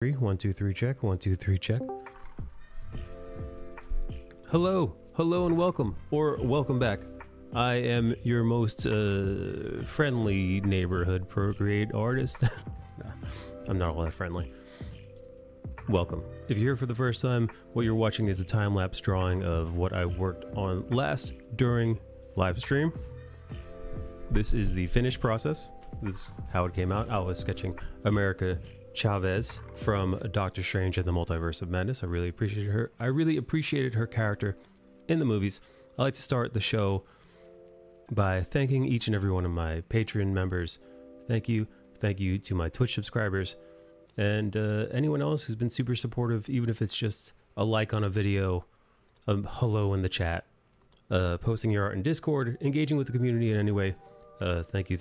1 2 3 check. 1 2 3 check. Hello and welcome, or welcome back. I am your most friendly neighborhood Procreate artist. Nah, I'm not all that friendly. Welcome. If you're here for the first time, what you're watching is a time-lapse drawing of what I worked on last during live stream. This is the finished process. This is how it came out. I was sketching America Chavez from Doctor Strange and the Multiverse of Madness. I really appreciated her character in the movies. I like to start the show by thanking each and every one of my Patreon members. Thank you to my Twitch subscribers and anyone else who's been super supportive, even if it's just a like on a video, a hello in the chat, posting your art in Discord, engaging with the community in any way. Thank you.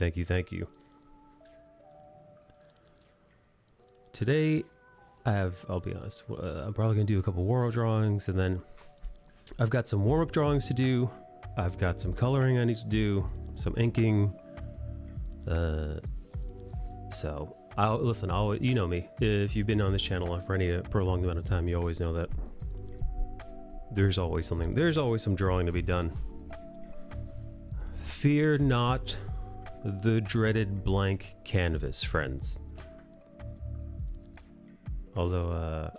Today, I'll be honest, I'm probably going to do a couple warm-up drawings, and then I've got some warm-up drawings to do. I've got some coloring I need to do, some inking. So, you know me. If you've been on this channel for any prolonged amount of time, you always know that there's always some drawing to be done. Fear not the dreaded blank canvas, friends. Although,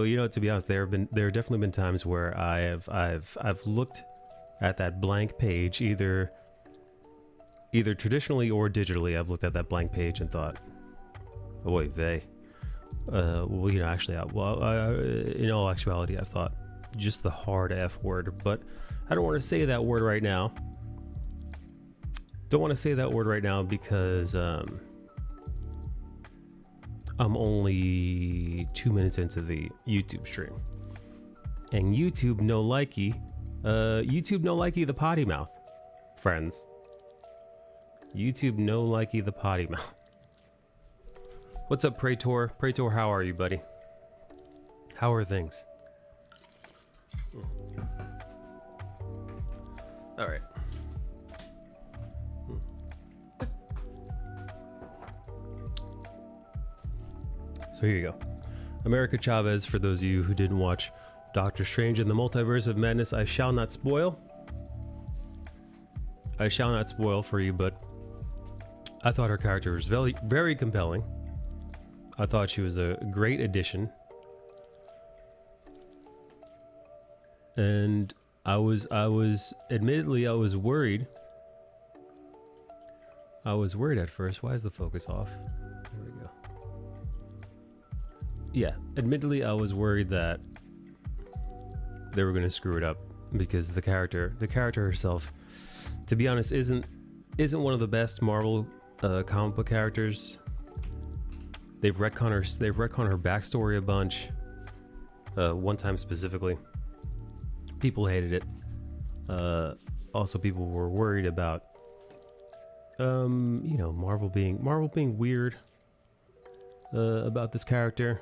you know, to be honest, there have definitely been times where I've looked at that blank page, either traditionally or digitally. I've looked at that blank page and thought, oh wait, well, you know, actually, in all actuality, I've thought just the hard F word, but I don't want to say that word right now. Don't want to say that word right now because I'm only 2 minutes into the YouTube stream, and YouTube no likey the potty mouth, friends. YouTube no likey the potty mouth. What's up, Praetor? Praetor, how are you, buddy? How are things? All right. So here you go. America Chavez, for those of you who didn't watch Doctor Strange and the Multiverse of Madness, I shall not spoil for you, but I thought her character was very, very compelling. I thought she was a great addition. And I was admittedly, I was worried. I was worried at first. Why is the focus off? There we go. Yeah, admittedly, I was worried that they were going to screw it up because the character herself, to be honest, isn't one of the best Marvel comic book characters. They've retconned her backstory a bunch. One time specifically, people hated it. Also, people were worried about, you know, Marvel being weird about this character.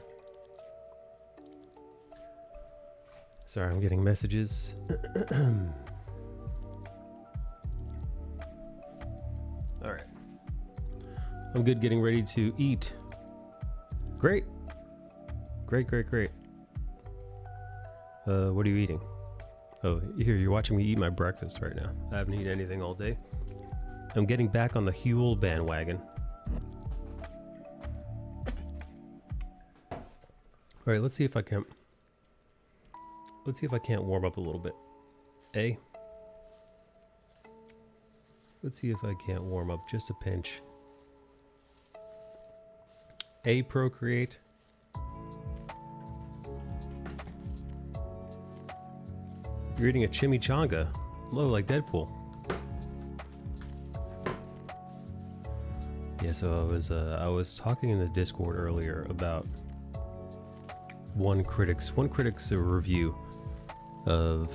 Sorry, I'm getting messages. All right. I'm good, getting ready to eat. Great. Great. What are you eating? Oh, here, you're watching me eat my breakfast right now. I haven't eaten anything all day. I'm getting back on the Huel bandwagon. All right, let's see if I can't warm up a little bit. Let's see if I can't warm up just a pinch. Procreate. You're eating a chimichanga. Low like Deadpool. Yeah, so I was talking in the Discord earlier about one critic's review of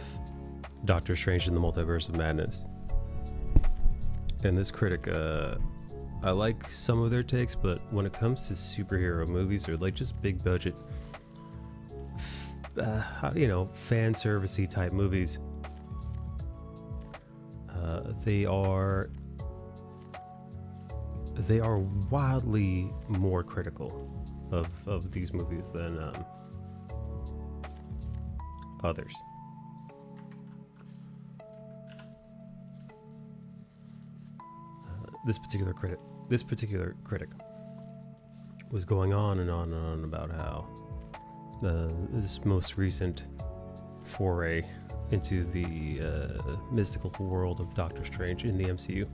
Doctor Strange and the Multiverse of Madness. And this critic, I like some of their takes, but when it comes to superhero movies or like just big budget, you know, fan servicey type movies, they are wildly more critical of these movies than others. This particular critic was going on and on and on about how this most recent foray into the mystical world of Doctor Strange in the MCU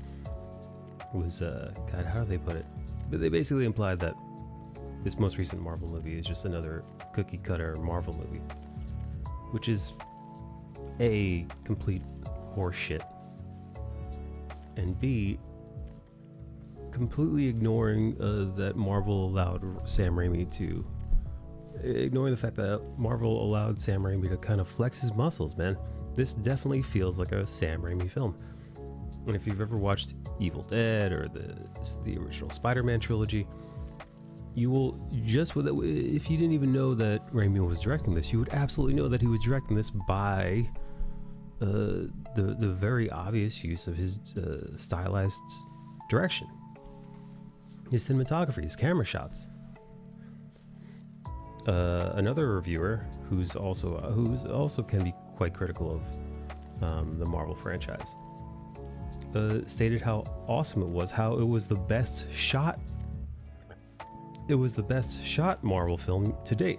was, God, how do they put it? But they basically implied that this most recent Marvel movie is just another cookie cutter Marvel movie, which is A, complete horseshit, and B, completely ignoring that Marvel allowed Sam Raimi to, ignoring the fact that Marvel allowed Sam Raimi to kind of flex his muscles, man. This definitely feels like a Sam Raimi film. And if you've ever watched Evil Dead or the original Spider-Man trilogy, you will just, if you didn't even know that Raimi was directing this, you would absolutely know that he was directing this by the very obvious use of his stylized direction, his cinematography, his camera shots. Another reviewer who's also can be quite critical of the Marvel franchise stated how awesome it was, how it was the best shot. It was the best shot Marvel film to date.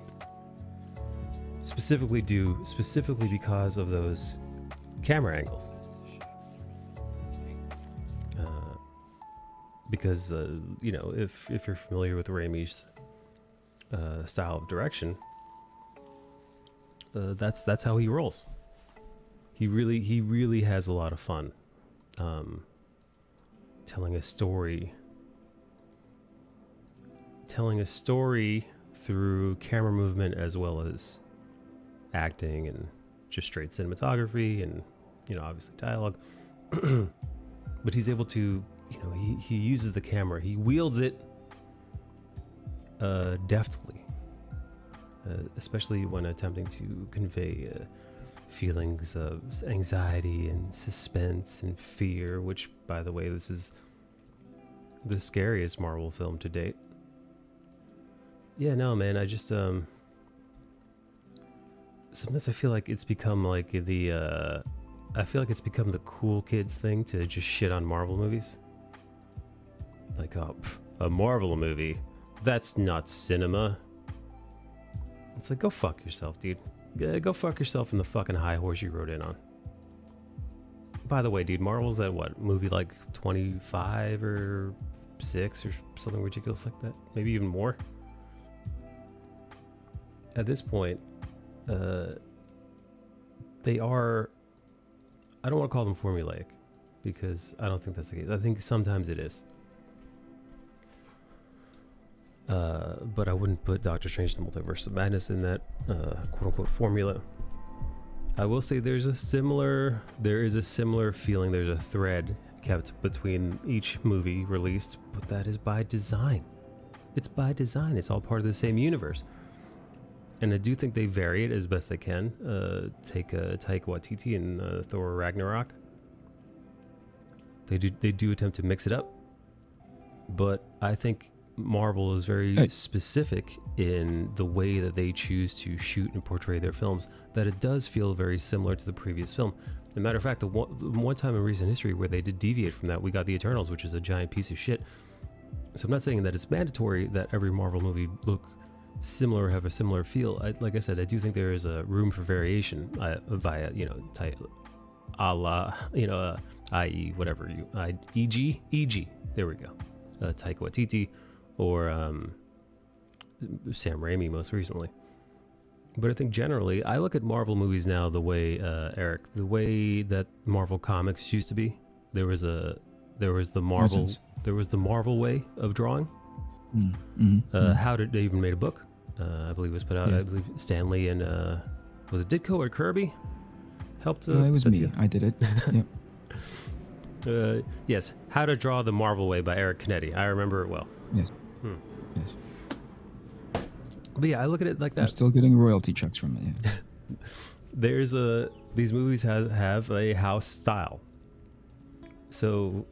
Specifically because of those camera angles. Because you know, if you're familiar with Raimi's style of direction, that's how he rolls. He really has a lot of fun telling a story through camera movement as well as acting and just straight cinematography and, you know, obviously dialogue. But he's able to, you know, he uses the camera, he wields it deftly, especially when attempting to convey feelings of anxiety and suspense and fear, which, by the way, this is the scariest Marvel film to date. Yeah, no, man, I just sometimes I feel like it's become like the cool kids thing to just shit on Marvel movies. Like, oh, a Marvel movie, that's not cinema. It's like, go fuck yourself, dude. Go fuck yourself in the fucking high horse you rode in on. By the way, dude, Marvel's at what, movie like 25 or 6 or something ridiculous like that? Maybe even more. At this point, they are, I don't want to call them formulaic, because I don't think that's the case. I think sometimes it is. But I wouldn't put Doctor Strange: The Multiverse of Madness in that quote-unquote formula. I will say there is a similar feeling, there's a thread kept between each movie released, but that is by design. It's by design. It's all part of the same universe. And I do think they vary it as best they can. Take Taika Waititi and Thor Ragnarok. They do attempt to mix it up, but I think Marvel is very specific in the way that they choose to shoot and portray their films, that it does feel very similar to the previous film. As a matter of fact, the one time in recent history where they did deviate from that, we got The Eternals, which is a giant piece of shit. So I'm not saying that it's mandatory that every Marvel movie look similar or have a similar feel. Like I said, I do think there is a room for variation via, you know, i.e. whatever you, e.g. There we go. Taika Waititi or Sam Raimi most recently. But I think generally, I look at Marvel movies now the way, Eric, the way that Marvel comics used to be. There was the Marvel way of drawing. How did they even made a book? I believe it was put out. Yeah. I believe Stan Lee and was it Ditko or Kirby helped? It was me. I did it. Yeah. Yes, How to Draw the Marvel Way by Eric Canetti. I remember it well. Yes. Yes. But yeah, I look at it like that. I'm still getting royalty checks from it. Yeah. These movies have a house style. So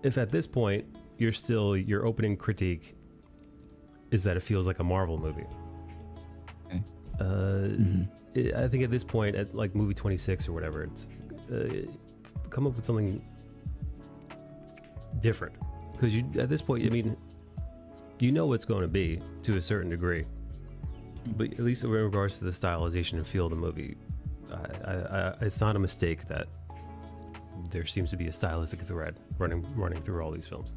if at this point your opening critique is that it feels like a Marvel movie. Okay. I think at this point, at like movie 26 or whatever, it's come up with something different, because you at this point, I mean, you know what's going to be to a certain degree, but at least in regards to the stylization and feel of the movie, it's not a mistake that there seems to be a stylistic thread running through all these films.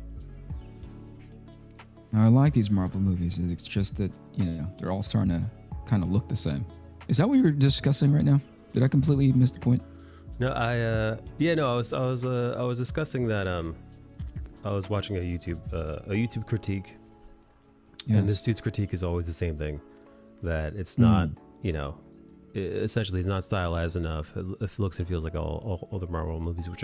Now, I like these Marvel movies. It's just that, you know, they're all starting to kind of look the same. Is that what you're discussing right now? Did I completely miss the point? No, I was discussing that. I was watching a YouTube critique, and this dude's critique is always the same thing, that it's not, you know, essentially it's not stylized enough. It looks and feels like all the Marvel movies, which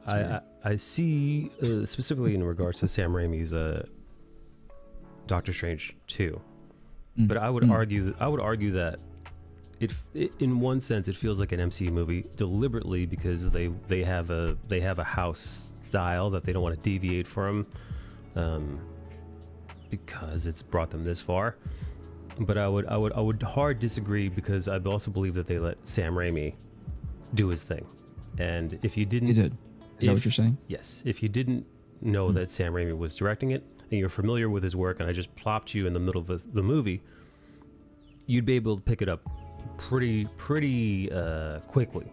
I see specifically in regards to Sam Raimi's Doctor Strange 2. But I would argue that it in one sense it feels like an MCU movie deliberately, because they have a house style that they don't want to deviate from, because it's brought them this far. But I would hard disagree, because I also believe that they let Sam Raimi do his thing. And if you didn't, He did. Is that what you're saying? Yes. If you didn't know that Sam Raimi was directing it, and you're familiar with his work, and I just plopped you in the middle of the movie, you'd be able to pick it up pretty quickly,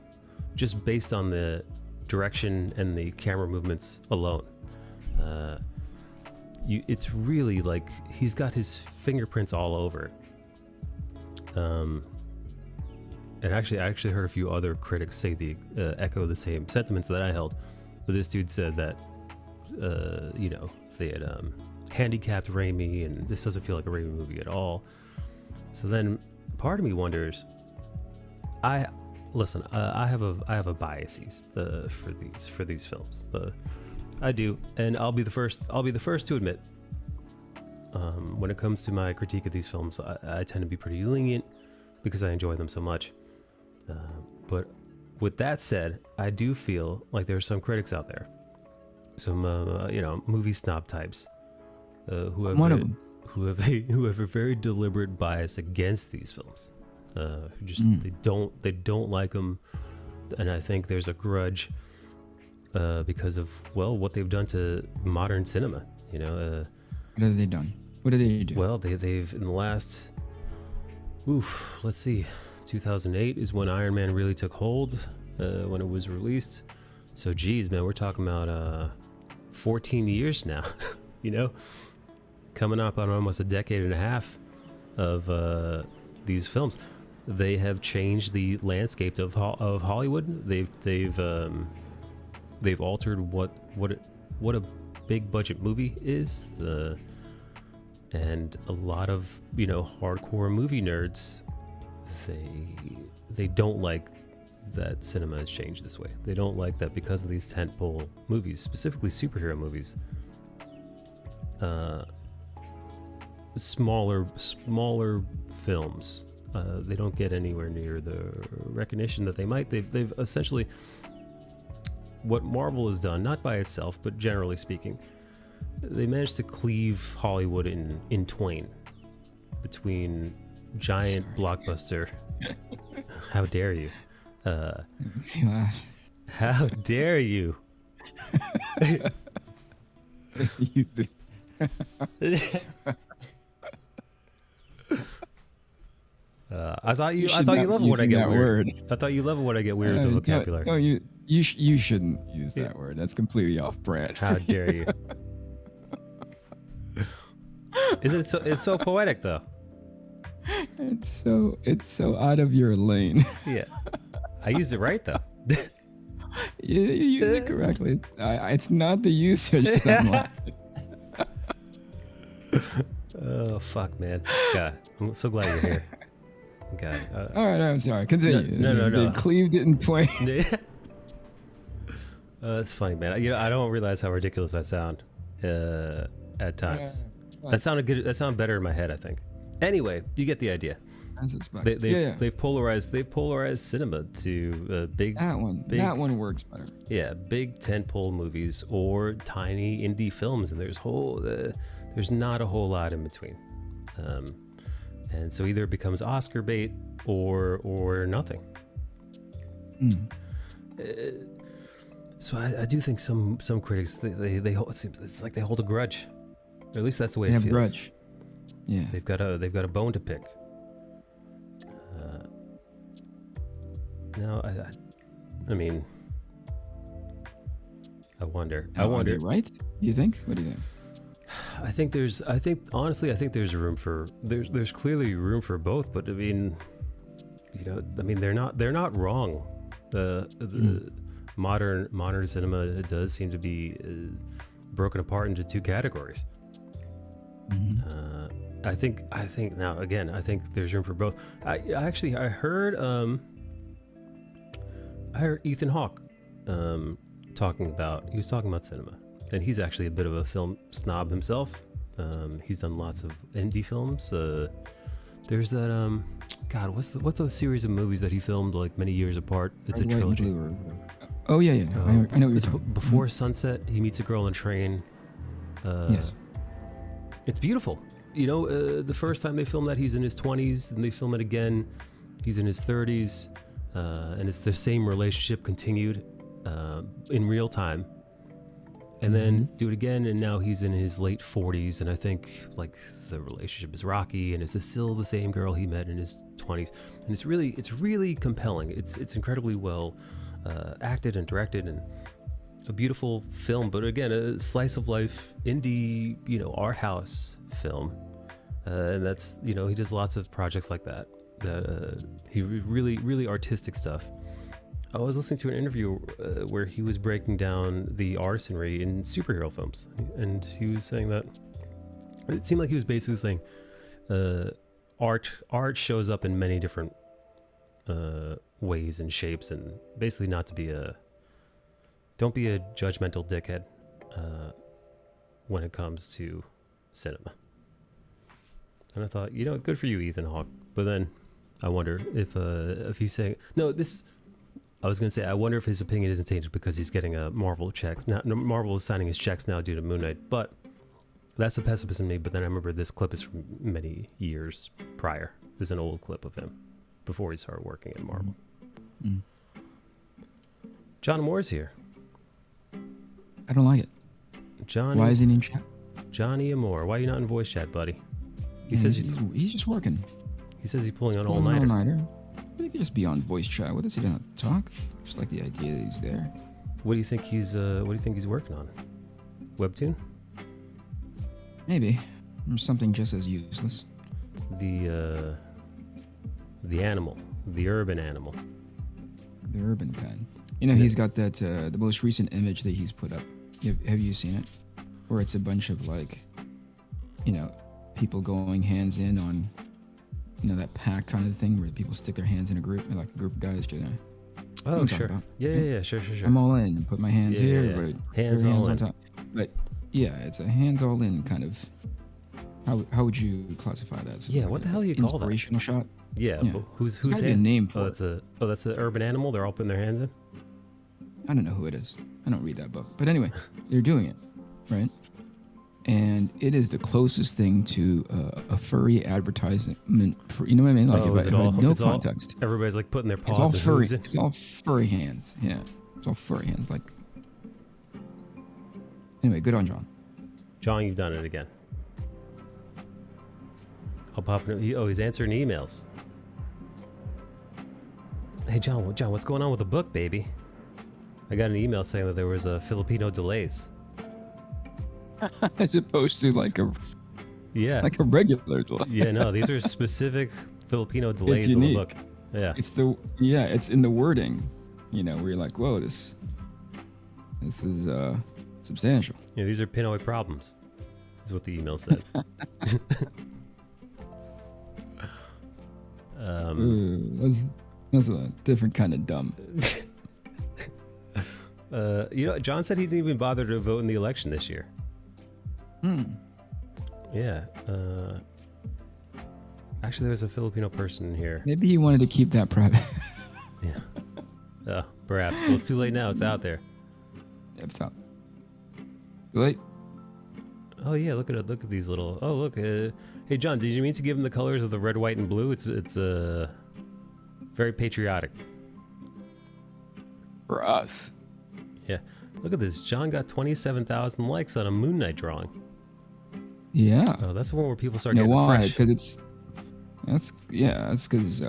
just based on the direction and the camera movements alone. It's really like he's got his fingerprints all over it. And actually, I actually heard a few other critics say echo the same sentiments that I held. But this dude said that, you know, they had handicapped Raimi, and this doesn't feel like a Raimi movie at all. So then, part of me wonders. I have a biases for these films. I do, and I'll be the first to admit. When it comes to my critique of these films, I tend to be pretty lenient because I enjoy them so much. But with that said, I do feel like there are some critics out there, some you know, movie snob types, who have one of them. who have a very deliberate bias against these films. Who just they don't like them, and I think there's a grudge because of, well, what they've done to modern cinema. You know, What have they done? What did they do? well, they've in the last, let's see, 2008 is when Iron Man really took hold, when it was released. So geez, man, we're talking about 14 years now. You know, coming up on almost a decade and a half of these films. They have changed the landscape of Hollywood. They've altered what a big budget movie is. And a lot of, you know, hardcore movie nerds, they don't like that cinema has changed this way. They don't like that because of these tentpole movies, specifically superhero movies. Smaller films, they don't get anywhere near the recognition that they might. They've essentially, what Marvel has done, not by itself, but generally speaking, they managed to cleave Hollywood in twain between giant blockbuster. How dare you? How dare you? You do. I thought you love when I get weird. I thought you love when I get weird with the vocabulary. Don't you shouldn't use that word. That's completely off brand. How dare you? Isn't it so? It's so poetic, though. It's so out of your lane. Yeah, I used it right though. You used it correctly. It's not the usage that I'm laughing. Oh fuck, man! God, I'm so glad you're here. God. All right, I'm sorry. Continue. No. They cleaved it in twain. That's funny, man. You know, I don't realize how ridiculous I sound at times. That sounded good. That sounded better in my head, I think. Anyway, you get the idea. Fences back. They've polarized cinema to big. That one works better. Yeah, big tentpole movies or tiny indie films, and there's not a whole lot in between. And so either it becomes Oscar bait or nothing. So I do think some critics they hold, it's like they hold a grudge, or at least that's the way it feels. Grudge. Yeah, they've got a bone to pick. Now I mean, I wonder. Are they right? You think? What do you think? Honestly, I think there's there's clearly room for both, but I mean, they're not wrong. The modern cinema does seem to be broken apart into two categories. I think now again, I think there's room for both. I heard Ethan Hawke talking about cinema. And he's actually a bit of a film snob himself. He's done lots of indie films. There's that what's those series of movies that he filmed like many years apart? It's a trilogy. Oh yeah. I know what you're talking. Before Sunset, he meets a girl on a train. Yes. It's beautiful. The first time they filmed that, he's in his 20s, and they film it again, he's in his 30s, and it's the same relationship continued in real time. And then do it again, and now he's in his late 40s, and I think like the relationship is rocky, and it's still the same girl he met in his 20s, and it's really compelling. It's incredibly well acted and directed, and a beautiful film. But again, a slice of life indie, art house film, and that's he does lots of projects like that. He really artistic stuff. I was listening to an interview where he was breaking down the artisanry in superhero films, and he was saying that it seemed like he was basically saying art shows up in many different ways and shapes, and basically don't be a judgmental dickhead when it comes to cinema. And I thought, good for you, Ethan Hawke. But then I wonder if he's saying I was going to say, I wonder if his opinion isn't tainted because he's getting a Marvel check. Now, Marvel is signing his checks now due to Moon Knight, but that's the pessimist in me. But then I remember this clip is from many years prior. This is an old clip of him before he started working at Marvel. John Moore's here. I don't like it. Johnny, why is he in chat? Johnny Amore. Why are you not in voice chat, buddy? He says he's just working. He says he's pulling an all-nighter. He could just be on voice chat with us. He doesn't have to talk. Just like the idea that he's there. What do you think he's working on? Webtoon? Maybe. Or something just as useless. The animal. The urban animal. The urban pen. He's got that the most recent image that he's put up. Have you seen it? Where it's a bunch of people going hands in on that pack kind of thing where people stick their hands in a group, like a group of guys do that. Oh, sure. Yeah, sure. I'm all in and put my hands here, but hands all in. On top. But yeah, it's a hands all in kind of. How would you classify that? So what the hell do you call that? Inspirational shot. Yeah. But who's hand? A name for that's an urban animal. They're all putting their hands in. I don't know who it is. I don't read that book. But anyway, they're doing it, right? And it is the closest thing to a furry advertisement. You know what I mean? Like if I had no context. Everybody's like putting their paws. It's all furry. It's all furry hands. Yeah, it's all furry hands. Like anyway, good on John. John, you've done it again. I'll pop in. He's answering emails. Hey John, what's going on with the book, baby? I got an email saying that there was Filipino delays. As opposed to like a regular delay. Yeah, no, these are specific Filipino delays in the book. Yeah, it's in the wording, where you're like, whoa, this is substantial. Yeah, these are Pinoy problems. Is what the email said. That's a different kind of dumb. John said he didn't even bother to vote in the election this year. Yeah. Actually, there's a Filipino person here. Maybe he wanted to keep that private. Yeah. Perhaps. Well, it's too late now. It's out there. Yep, stop. Too late. Oh yeah, look at it. Look at these little. Oh look. Hey John, did you mean to give him the colors of the red, white, and blue? It's very patriotic. For us. Yeah. Look at this. John got 27,000 likes on a Moon Knight drawing. Yeah. Oh, that's the one where people start You know getting why? fresh. Because that's because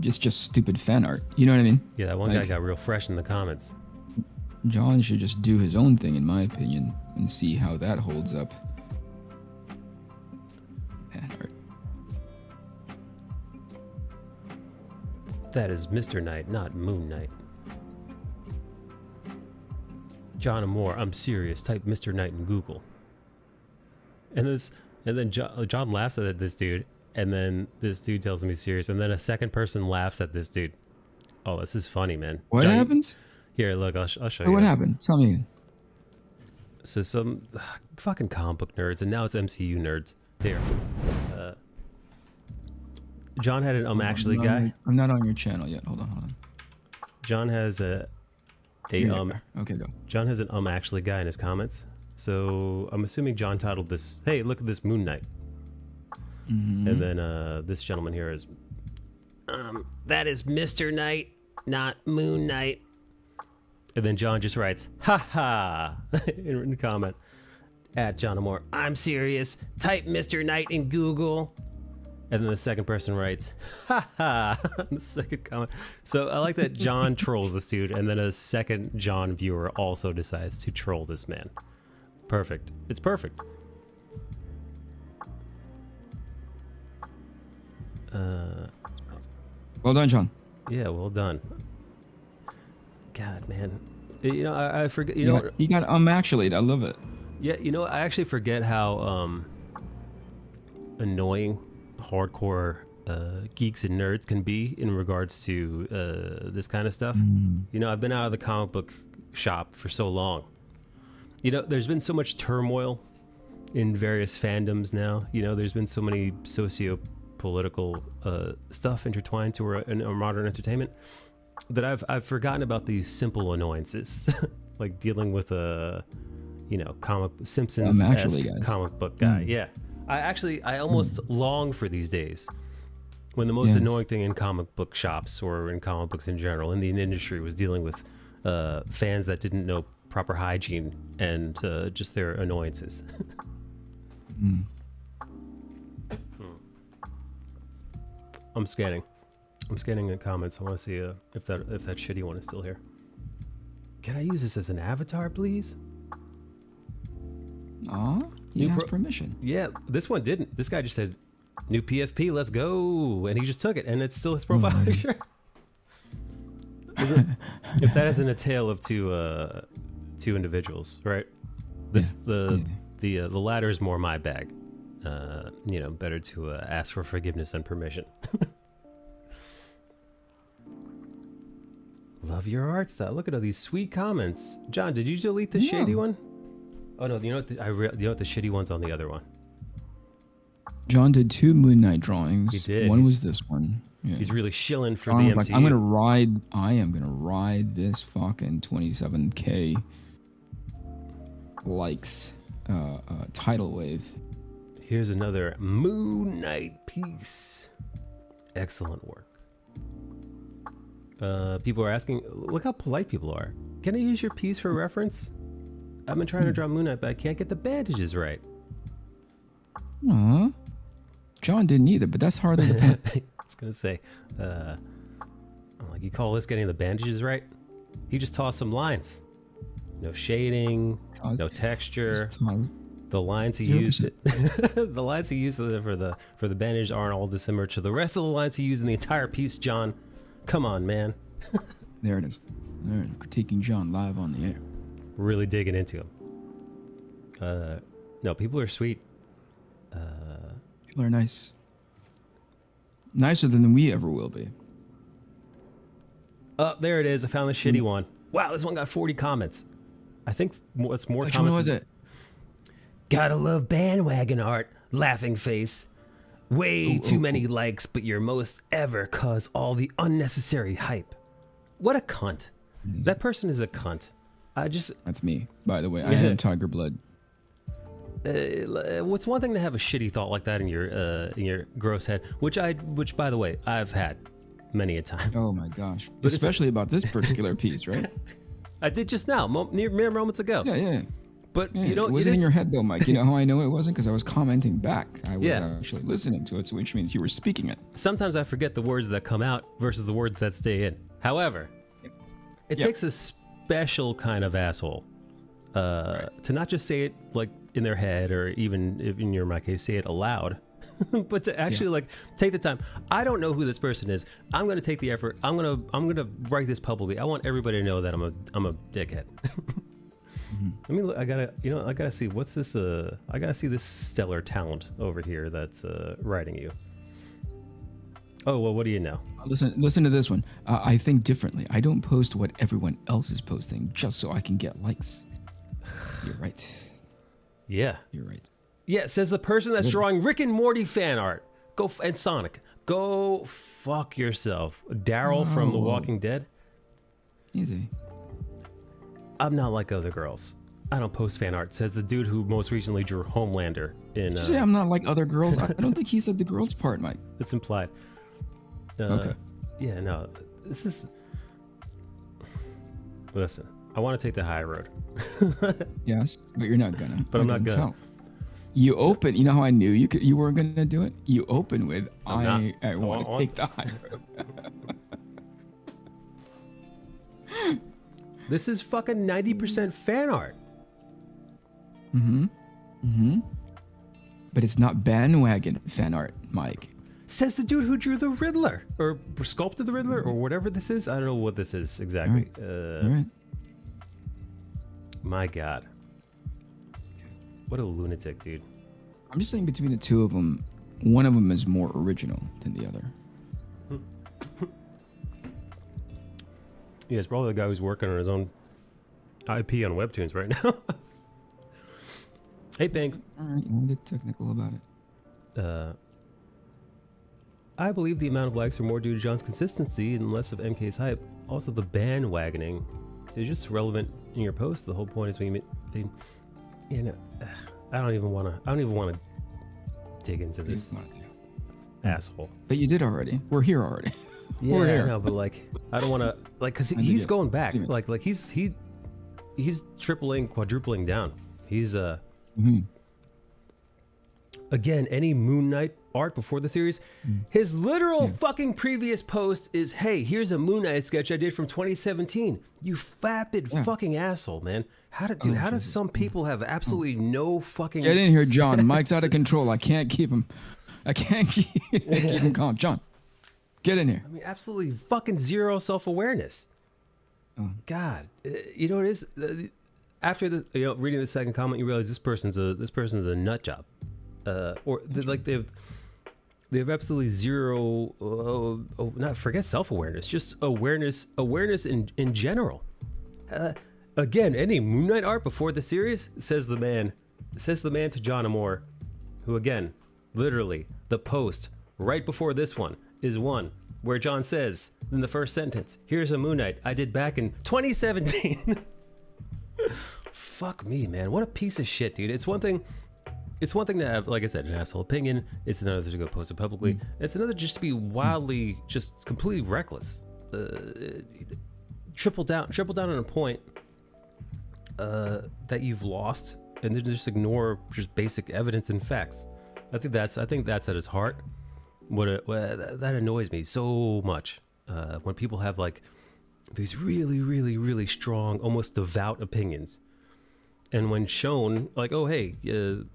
just stupid fan art. You know what I mean? Yeah, that one guy got real fresh in the comments. John should just do his own thing, in my opinion, and see how that holds up. Fan art. That is Mr. Knight, not Moon Knight. John Amore, I'm serious. Type Mr. Knight in Google. And then John laughs at this dude, and then this dude tells him he's serious, and then a second person laughs at this dude. Oh, this is funny, man. What John, happens? Here, look, I'll show Oh, you. what happened? Tell me. So some fucking comic book nerds, and now it's MCU nerds. Here. John had an actually guy. I'm not on your channel yet. Hold on. John has a Okay, go. John has an actually guy in his comments. So I'm assuming John titled this, hey, look at this Moon Knight. Mm-hmm. And then this gentleman here is, that is Mr. Knight, not Moon Knight. And then John just writes, ha ha, in the comment, at John Amore, I'm serious, type Mr. Knight in Google. And then the second person writes, ha ha, the second comment. So I like that John trolls this dude, and then a second John viewer also decides to troll this man. Perfect. It's perfect. Well done, John. Yeah, well done. God, man. You know, I forget. You know, he got actually. I love it. Yeah, you know, I actually forget how annoying hardcore geeks and nerds can be in regards to this kind of stuff. You know, I've been out of the comic book shop for so long. You know, there's been so much turmoil in various fandoms now. You know, there's been so many socio-political stuff intertwined to our modern entertainment that I've forgotten about these simple annoyances, like dealing with a, you know, Simpsons-esque comic book guy. Yeah, I almost long for these days when the most annoying thing in comic book shops or in comic books in general in the industry was dealing with fans that didn't know proper hygiene and just their annoyances. I'm scanning the comments. I want to see if that shitty one is still here. Can I use this as an avatar, please? He has permission. Yeah, this one didn't. This guy just said, "New PFP, let's go," and he just took it, and it's still his profile picture. If that isn't a tale of two individuals, right? The latter is more my bag. You know, better to ask for forgiveness than permission. Love your art style. Look at all these sweet comments. John, did you delete the shady one? Oh no, you know what? You know what? The shitty one's on the other one. John did 2 Moon Knight drawings. He did. One was this one. Yeah. He's really shilling for John the was MCU. like, I am gonna ride this fucking 27K likes tidal wave. Here's another Moon Knight piece. Excellent work. People are asking, look how polite people are. Can I use your piece for reference? I've been trying to draw Moon Knight, but I can't get the bandages right. Aww. John didn't either, but that's hardly the point. I was gonna say, I'm like, you call this getting the bandages right? He just tossed some lines. No shading, no texture. The lines he used, the lines he used for the bandage aren't all dissimilar to the rest of the lines he used in the entire piece. John, come on, man. There it is. There it is. Critiquing John live on the air. Really digging into him. No, people are sweet. People are nice. Nicer than we ever will be. Oh, there it is. I found the shitty one. Wow, this one got 40 comments. I think what's more Which comments. one was it? Gotta love bandwagon art. Laughing face. Way too many likes, but your most ever cause all the unnecessary hype. What a cunt. That person is a cunt. That's me, by the way. I am Tiger Blood. What's one thing to have a shitty thought like that in your gross head, which by the way I've had many a time. Oh my gosh! But especially about this particular piece, right? I did just now, mere moments ago. Yeah. But you know, it wasn't in your head though, Mike. You know how I know it wasn't? Because I was commenting back. I was actually listening to it, so which means you were speaking it. Sometimes I forget the words that come out versus the words that stay in. However, it takes a special kind of asshole to not just say it like in their head, or even if in my case, say it aloud, but to actually like take the time. I don't know who this person is. I'm going to take the effort. I'm going to write this publicly. I want everybody to know that I'm a dickhead. I mean, I gotta see what's this. I gotta see this stellar talent over here that's writing you. Oh well, what do you know? Listen to this one. I think differently. I don't post what everyone else is posting just so I can get likes. You're right. Yeah, you're right. Yeah, says the person that's drawing Rick and Morty fan art. And Sonic. Go fuck yourself, Daryl from The Walking Dead. Easy. I'm not like other girls. I don't post fan art, says the dude who most recently drew Homelander in... Did you say I'm not like other girls? I don't think he said the girls part, Mike. It's implied. Okay. Yeah, no. This is... Listen, I want to take the high road. Yes, but you're not gonna. But I'm not gonna. Tell. You open... You know how I knew you weren't gonna do it? You open with, I want to take the high road. This is fucking 90% fan art. But it's not bandwagon fan art, Mike. Says the dude who drew the Riddler, or sculpted the Riddler, or whatever this is. I don't know what this is exactly. All right. My God. What a lunatic, dude. I'm just saying between the two of them, one of them is more original than the other. Yeah, it's probably the guy who's working on his own IP on Webtoons right now. Hey, Bang. All right, you want to get technical about it? I believe the amount of likes are more due to John's consistency and less of MK's hype. Also, the bandwagoning is just relevant in your post. The whole point is I don't even want to dig into this asshole. But you did already. We're here already. Yeah, I know, but like, I don't want to because he's going back. Like he's tripling, quadrupling down. He's again, any Moon Knight art before the series, his literal fucking previous post is, hey, here's a Moon Knight sketch I did from 2017. You vapid fucking asshole, man. How does some people have absolutely no fucking... Get in here, John. Mike's out of control. I can't keep him. I can't keep him calm. John, get in here. I mean, absolutely fucking zero self-awareness. God, you know what it is? After this, reading the second comment, you realize this person's a nut job. They have absolutely zero, not forget self-awareness, just awareness in general. Again, any Moon Knight art before the series, says the man to John Amore, who again, literally, the post right before this one is one where John says in the first sentence, here's a Moon Knight I did back in 2017. Fuck me, man. What a piece of shit, dude. It's one thing to have, like I said, an asshole opinion. It's another to go post it publicly. It's another just to be wildly, just completely reckless. Triple down on a point that you've lost, and then just ignore just basic evidence and facts. I think that's at its heart. That annoys me so much when people have like these really, really, really strong, almost devout opinions. And when shown, like, oh, hey, your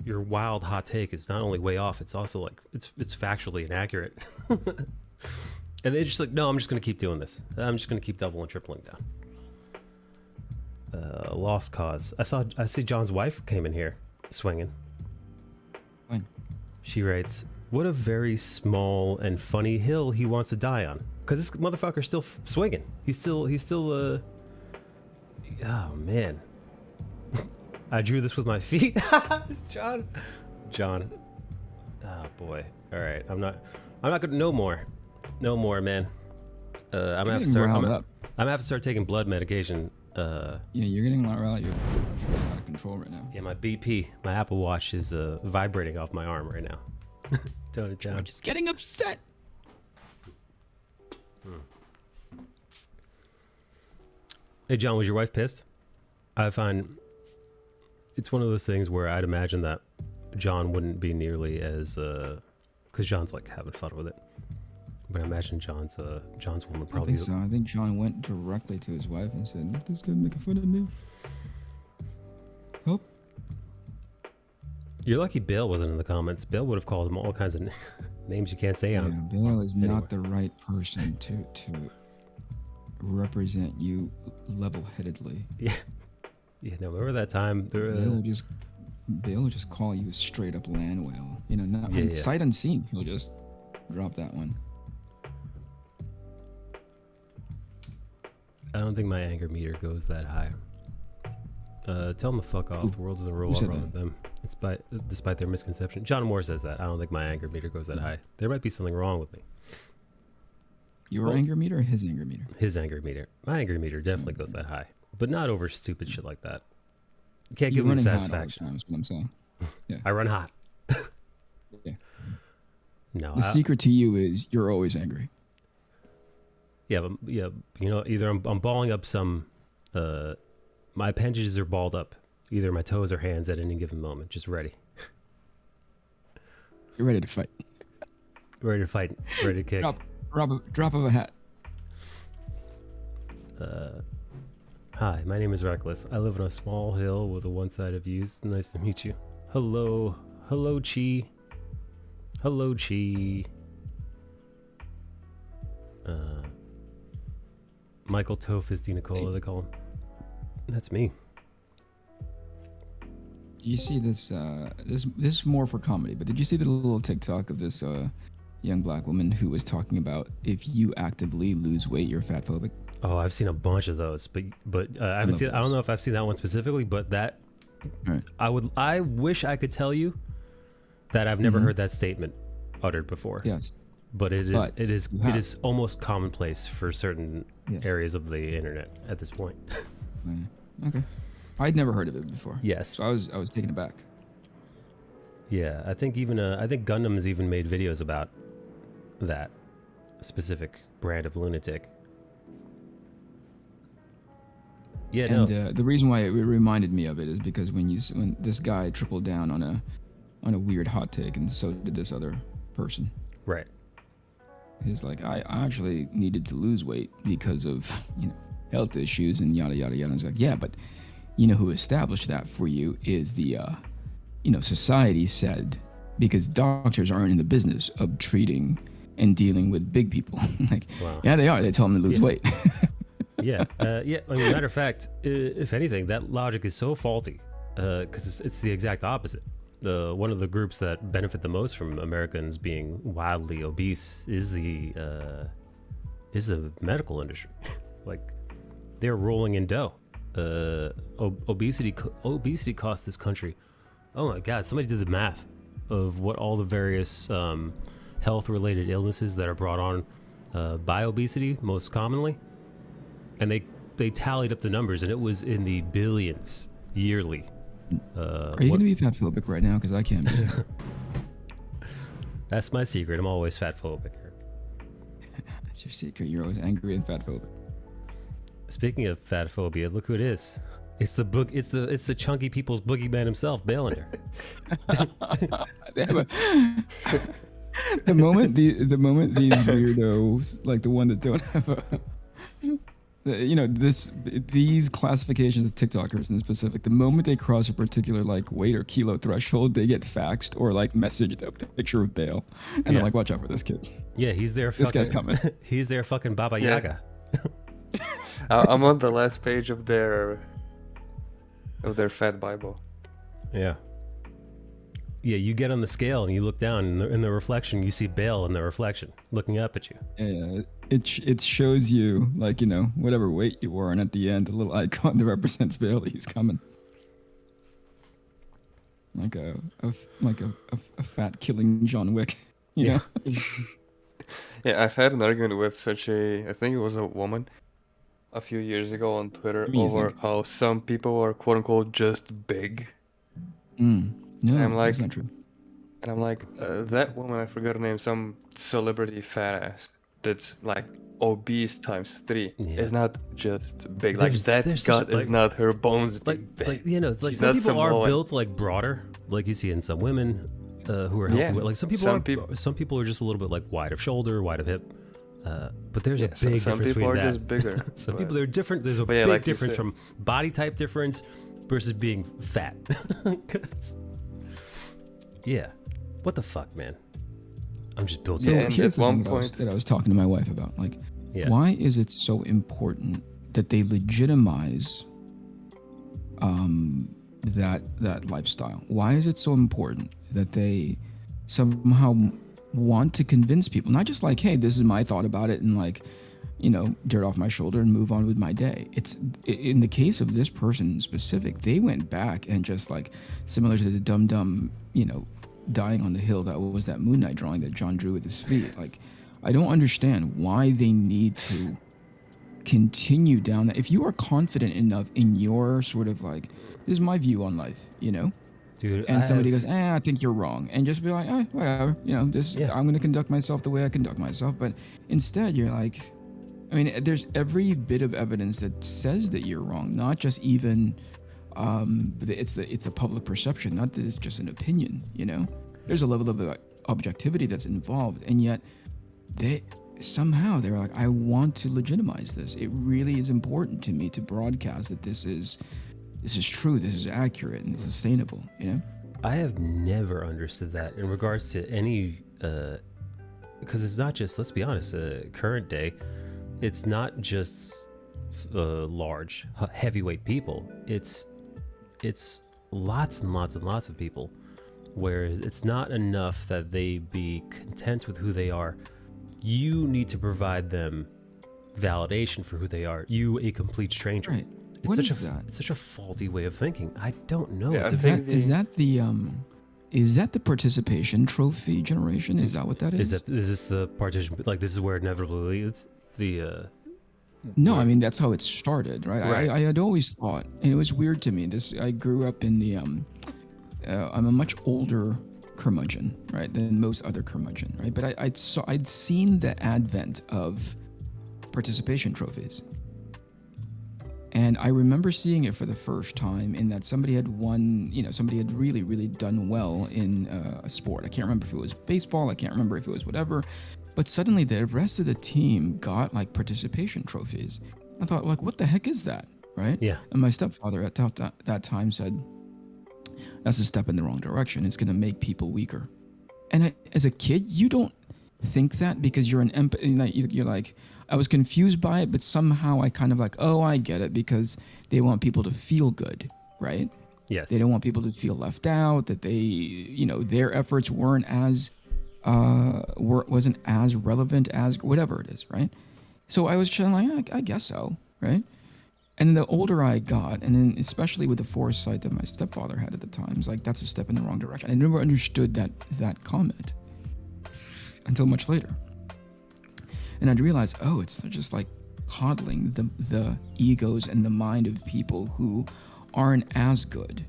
wild hot take is not only way off, it's also like it's factually inaccurate. And they're just like, no, I'm just going to keep doing this. I'm just going to keep doubling and tripling down. Lost cause. I see John's wife came in here swinging. When? She writes, what a very small and funny hill he wants to die on. Because this motherfucker's still swinging. He's still. Oh man. I drew this with my feet. John. Oh boy. All right. I'm not gonna. No more. No more, man. I'm gonna have to start. I'm gonna have to start taking blood medication. Yeah, you're getting a lot riled. You're out of control right now. Yeah, my BP, my Apple Watch is vibrating off my arm right now. Tone it down. I'm just getting upset. Hey, John, was your wife pissed? I find it's one of those things where I'd imagine that John wouldn't be nearly as, because John's like having fun with it. But I imagine John's woman probably. I think so. I think John went directly to his wife and said, "Look, this guy making fun of me. Help." You're lucky Bale wasn't in the comments. Bale would have called him all kinds of names you can't say on. Yeah, Bale is not the right person to represent you level-headedly. Yeah. Yeah, no, remember that time? Bale will just call you a straight-up land whale. You know, not sight unseen. He'll just drop that one. I don't think my anger meter goes that high. Tell them to fuck off. The world doesn't roll around them. Despite their misconception. John Moore says that. I don't think my anger meter goes that high. There might be something wrong with me. Your anger meter or his anger meter? His anger meter. My anger meter definitely goes that high. But not over stupid shit like that. You can't give him the satisfaction. Hot all the time, is what I'm saying. Yeah. I run hot. Yeah. No. The secret to you is you're always angry. Yeah, but you know, either I'm balling up some, my appendages are balled up. Either my toes or hands at any given moment, just ready. You're ready to fight. Ready to fight. Ready to kick. Drop of a hat. Hi, my name is Reckless. I live on a small hill with a one-sided view. Nice to meet you. Hello. Hello, Chi. Hello, Chi. Michael Tophis Di Nicola, they call him. That's me. You see this is more for comedy, but did you see the little TikTok of this young black woman who was talking about if you actively lose weight, you're fat phobic? Oh, I've seen a bunch of those, but I haven't seen. I don't know if I've seen that one specifically, but that right. I wish I could tell you that I've never heard that statement uttered before. Yes, but it is almost commonplace for certain areas of the internet at this point. Okay, I'd never heard of it before. Yes, so I was taken aback. Yeah, I think Gundam has even made videos about that specific brand of lunatic. Yeah, and the reason why it reminded me of it is because when this guy tripled down on a weird hot take, and so did this other person. Right. He's like, I actually needed to lose weight because of health issues and yada yada yada. And it's like, yeah, but who established that for you is the society said, because doctors aren't in the business of treating and dealing with big people. Like, wow. Yeah, they are. They tell them to lose weight. Yeah. I mean, matter of fact, if anything, that logic is so faulty because it's the exact opposite. One of the groups that benefit the most from Americans being wildly obese is the medical industry. Like, they're rolling in dough. Obesity costs this country. Oh my God! Somebody did the math of what all the various health-related illnesses that are brought on by obesity most commonly. And they tallied up the numbers, and it was in the billions yearly. Are you going to be fat phobic right now? Because I can't be. That's my secret. I'm always fat phobic. That's your secret. You're always angry and fat phobic. Speaking of fat phobia, look who it is. It's the chunky people's boogeyman himself, Bale in here. The moment these weirdos, like the one that don't have these classifications of TikTokers in specific, the moment they cross a particular weight or kilo threshold, they get faxed or messaged a picture of Bale, and they're like, "Watch out for this kid." Yeah, he's there. This guy's coming. He's their fucking Baba Yaga. I'm on the last page of their fat Bible. Yeah. Yeah, you get on the scale and you look down, and in the reflection, you see Bale in the reflection looking up at you. Yeah, it shows you whatever weight you were, and at the end, a little icon that represents Bale. He's coming. like a fat killing John Wick. You Yeah. know? Yeah, I've had an argument with I think it was a woman a few years ago on Twitter What do you over think? how some people are quote unquote just big. Mm. And No, I'm that's like, not true. that woman, I forgot her name, some celebrity fat ass that's like obese times 3 Yeah. is not just big. Like There's that such gut is not her bones being it's like big. like She's some not people are Samoan. built like broader, like you see in some women who are healthy. Yeah, Like some people are just a little bit like wide of shoulder, wide of hip. But there's a Yeah, big some difference people between are that. just bigger. Some but- people they're different. There's a But yeah, big like you difference said. from body type difference versus being fat. 'Cause- yeah, what the fuck, man? I'm just built. Yeah, so- and Here's at the one thing point- that I was talking to my wife about. Like, Yeah. why is it so important that they legitimize that lifestyle? Why is it so important that they somehow want to convince people, not just like, hey, this is my thought about it, and like, dirt off my shoulder and move on with my day. It's in the case of this person in specific, they went back and just like similar to the dumb, dying on the hill, that was that Moon Knight drawing that John drew with his feet. Like, I don't understand why they need to continue down that. If you are confident enough in your sort of like, this is my view on life, Dude, and somebody goes, I think you're wrong, and just be like, whatever, Yeah. I'm going to conduct myself the way I conduct myself. But instead, you're like, I mean, there's every bit of evidence that says that you're wrong, not just even, it's a public perception, not that it's just an opinion, There's a level of objectivity that's involved, and yet they're like, I want to legitimize this. It really is important to me to broadcast that this is true, this is accurate and sustainable, I have never understood that in regards to any, because it's not just, let's be honest, current day, it's not just large, heavyweight people. It's lots and lots and lots of people. Whereas it's not enough that they be content with who they are. You need to provide them validation for who they are. You, a complete stranger. Right. It's What such is that? It's such a faulty way of thinking. I don't know. Yeah, It's I a think big, Is that the participation trophy generation? Is that what that is? is this the partition? Like this is where it inevitably leads. No, I mean that's how it started, right? Right. I had always thought, and it was weird to me. I grew up in the I'm a much older curmudgeon, right, than most other curmudgeon, right? But I'd seen the advent of participation trophies, and I remember seeing it for the first time in that somebody had won, somebody had really, really done well in a sport. I can't remember if it was baseball. I can't remember if it was whatever. But suddenly the rest of the team got like participation trophies. I thought, like, what the heck is that, right? Yeah. And my stepfather at that time said, that's a step in the wrong direction. It's going to make people weaker. And as a kid, you don't think that because you're you're like, I was confused by it, but somehow I kind of like, oh, I get it, because they want people to feel good, right? Yes. They don't want people to feel left out, that they, their efforts weren't as wasn't as relevant as whatever it is, right? So I was just like, I guess so, right? And the older I got, and then especially with the foresight that my stepfather had at the time, it's like, that's a step in the wrong direction. I never understood that comment until much later. And I'd realize, oh, it's just like coddling the egos and the mind of people who aren't as good.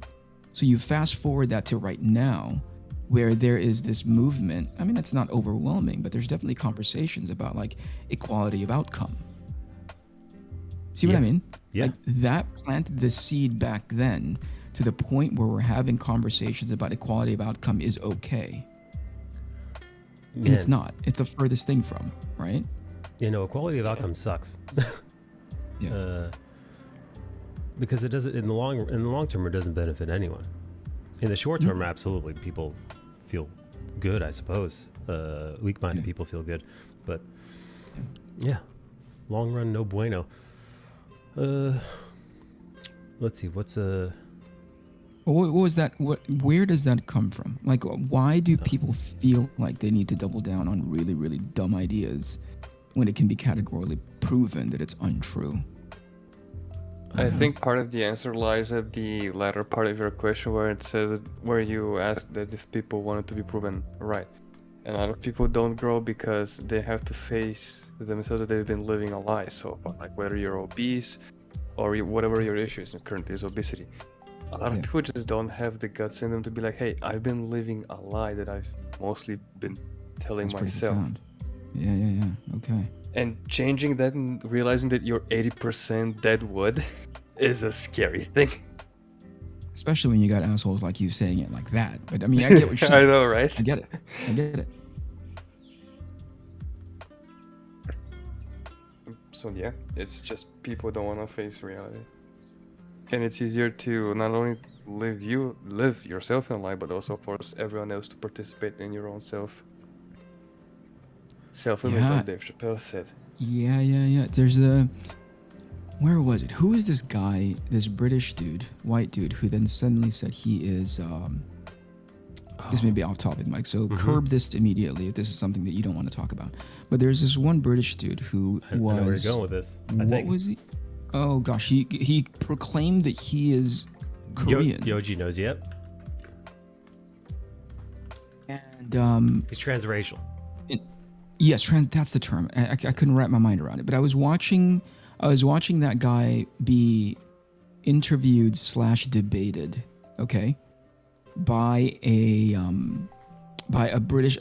So you fast forward that to right now, where there is this movement. I mean, it's not overwhelming, but there's definitely conversations about like equality of outcome. See what I mean? Yeah. Like that planted the seed back then to the point where we're having conversations about equality of outcome is okay. And it's not. It's the furthest thing from, right? Equality of outcome sucks. Yeah. Because it doesn't in the long term, it doesn't benefit anyone. In the short term, absolutely, people feel good, I suppose. Weak-minded people feel good, but yeah, long run, no bueno. Let's see, what's What was that? Where does that come from? Like, why do people feel like they need to double down on really, really dumb ideas when it can be categorically proven that it's untrue? I think part of the answer lies at the latter part of your question, where it says where you asked that if people wanted to be proven right. And a lot of people don't grow because they have to face themselves that they've been living a lie so far, like whether you're obese or whatever your issue is currently is obesity. A lot of people just don't have the guts in them to be like, hey, I've been living a lie that I've mostly been telling myself. Yeah. Okay. And changing that and realizing that you're 80% dead wood is a scary thing. Especially when you got assholes like you saying it like that. But I mean, I get what you're saying. I know, right? I get it. So yeah, it's just people don't want to face reality. And it's easier to not only live yourself in a lie, but also force everyone else to participate in your own self-image, like Dave Chappelle said. Yeah. There's where was it? Who is this guy, this British dude, white dude, who then suddenly said he is, this may be off topic, Mike, so curb this immediately if this is something that you don't want to talk about. But there's this one British dude who was... I know where you're going with this. What was he? Oh, gosh, he proclaimed that he is Korean. Yoji knows, yep. And... he's transracial. Yes, that's the term. I couldn't wrap my mind around it. But I was watching that guy be interviewed / debated, okay, by a British,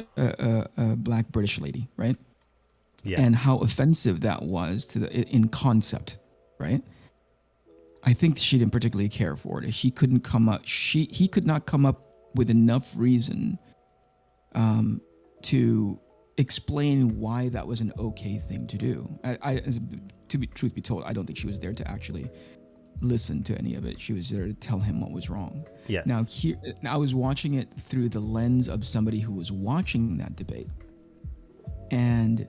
black British lady, right? Yeah. And how offensive that was in concept, right? I think she didn't particularly care for it. He could not come up with enough reason to explain why that was an okay thing to do. Truth be told, I don't think she was there to actually listen to any of it. She was there to tell him what was wrong. Yes. Now I was watching it through the lens of somebody who was watching that debate, and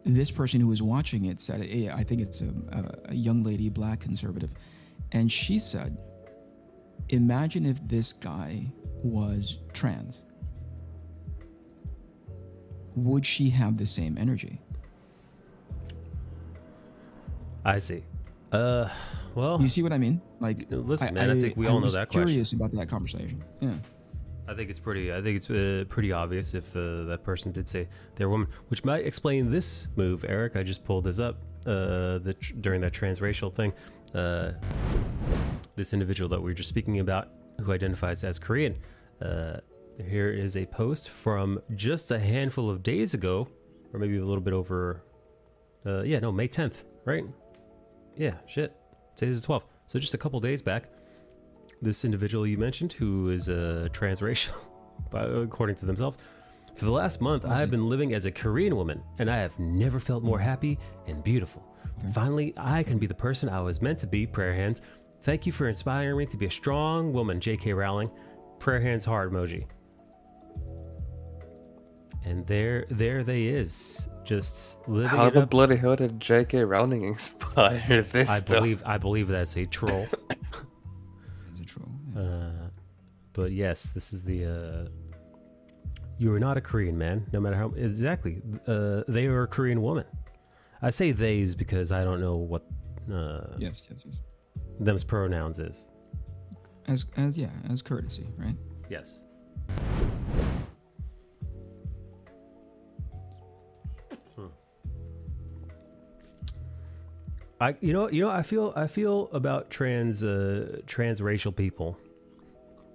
this person who was watching it said, hey, I think it's a young lady, black conservative, and she said, imagine if this guy was trans. Would she have the same energy? I see. Well, you see what I mean? Like, listen, man. I think we all know that question. I was curious about that conversation. Yeah. I think it's pretty obvious if that person did say they're a woman, which might explain this move, Eric. I just pulled this up during that transracial thing. This individual that we were just speaking about, who identifies as Korean. Here is a post from just a handful of days ago, or maybe a little bit over. May 10th, right? Yeah, shit. Today's the 12th. So just a couple days back, this individual you mentioned, who is transracial, according to themselves. For the last month, I have been living as a Korean woman, and I have never felt more happy and beautiful. Okay. Finally, I can be the person I was meant to be, prayer hands. Thank you for inspiring me to be a strong woman, J.K. Rowling. Prayer hands heart emoji. And there they is, just living. How the bloody hell did J.K. Rowling inspire this? I believe that's a troll. It's a troll. Yeah. But yes, this is the. You are not a Korean man, no matter how exactly. They are a Korean woman. I say theys because I don't know what. Yes. Them's pronouns is. As courtesy, right? Yes. I feel about transracial people,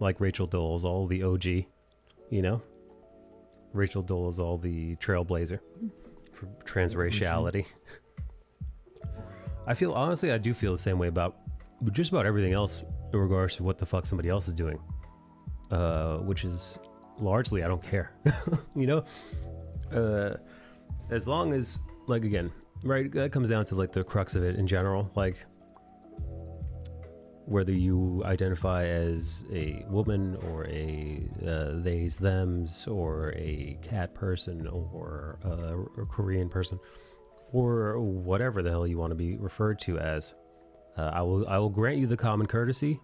like Rachel Dolezal, the OG, Rachel Dolezal, the trailblazer for transraciality. I do feel the same way about just about everything else in regards to what the fuck somebody else is doing, which is largely I don't care, as long as, like, again. Right, that comes down to like the crux of it in general, like whether you identify as a woman or a theys, thems, or a cat person or a Korean person or whatever the hell you want to be referred to as. I will grant you the common courtesy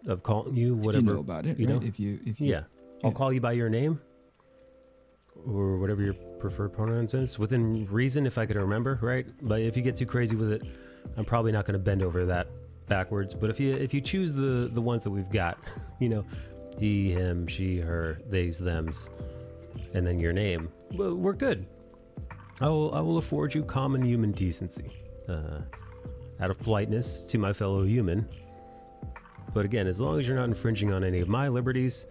of calling you whatever. If you know about it, right? If you I'll call you by your name or whatever your preferred pronouns is within reason, if I could remember, right? But if you get too crazy with it, I'm probably not going to bend over that backwards. But if you choose the ones that we've got, you know, he, him, she, her, theys, thems, and then your name, well, we're good. I will afford you common human decency, out of politeness to my fellow human. But again, as long as you're not infringing on any of my liberties,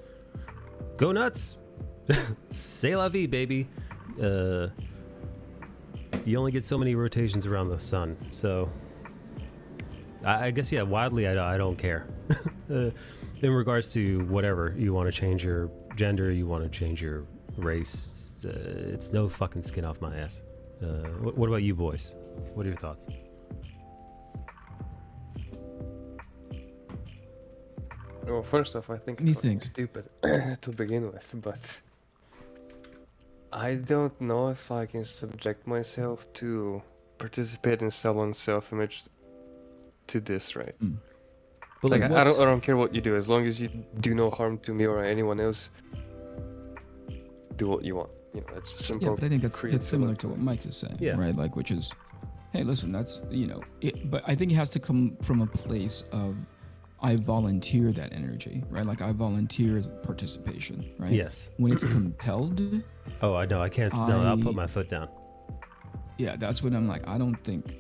go nuts. C'est la vie, baby. You only get so many rotations around the sun, so I guess, yeah, wildly, I don't care. In regards to whatever, you want to change your gender, you want to change your race, it's no fucking skin off my ass. What about you boys? What are your thoughts? Well, first off, I think it's fucking stupid to begin with, but I don't know if I can subject myself to participate in someone's self-image to this, right? But like, I don't care what you do, as long as you do no harm to me or anyone else. Do what you want. You know, that's simple. Yeah, but I think it's similar to what Mike's is saying, yeah. right? Like, which is, hey, listen, that's, you know, but I think it has to come from a place of, I volunteer that energy, right? Like, I volunteer participation, right? Yes. When it's compelled. Oh, I know. I can't. No, I'll put my foot down. Yeah, that's when I'm like, I don't think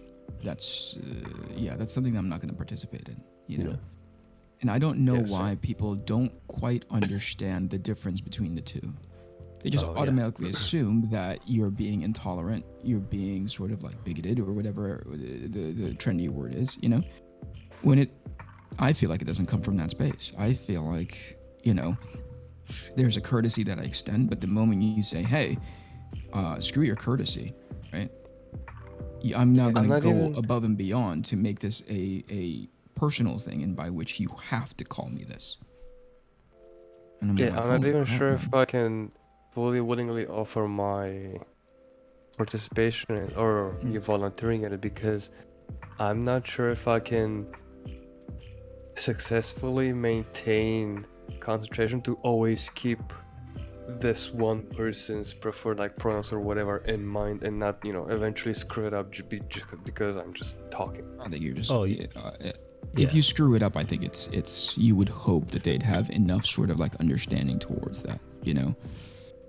that's, that's something I'm not going to participate in, you know? Yeah. And I don't know why people don't quite understand the difference between the two. They just automatically assume that you're being intolerant, you're being sort of like bigoted or whatever the trendy word is, you know? When I feel like it doesn't come from that space. I feel like, you know, there's a courtesy that I extend, but the moment you say, hey, screw your courtesy, right? I'm now going to go above and beyond to make this a personal thing, and by which you have to call me this. And I'm not even sure if I can fully willingly offer my participation or you volunteering at it, because I'm not sure if I can successfully maintain concentration to always keep this one person's preferred like pronouns or whatever in mind, and not, you know, eventually screw it up just because I'm just talking. I think you're just if you screw it up, I think it's you would hope that they'd have enough sort of like understanding towards that, you know.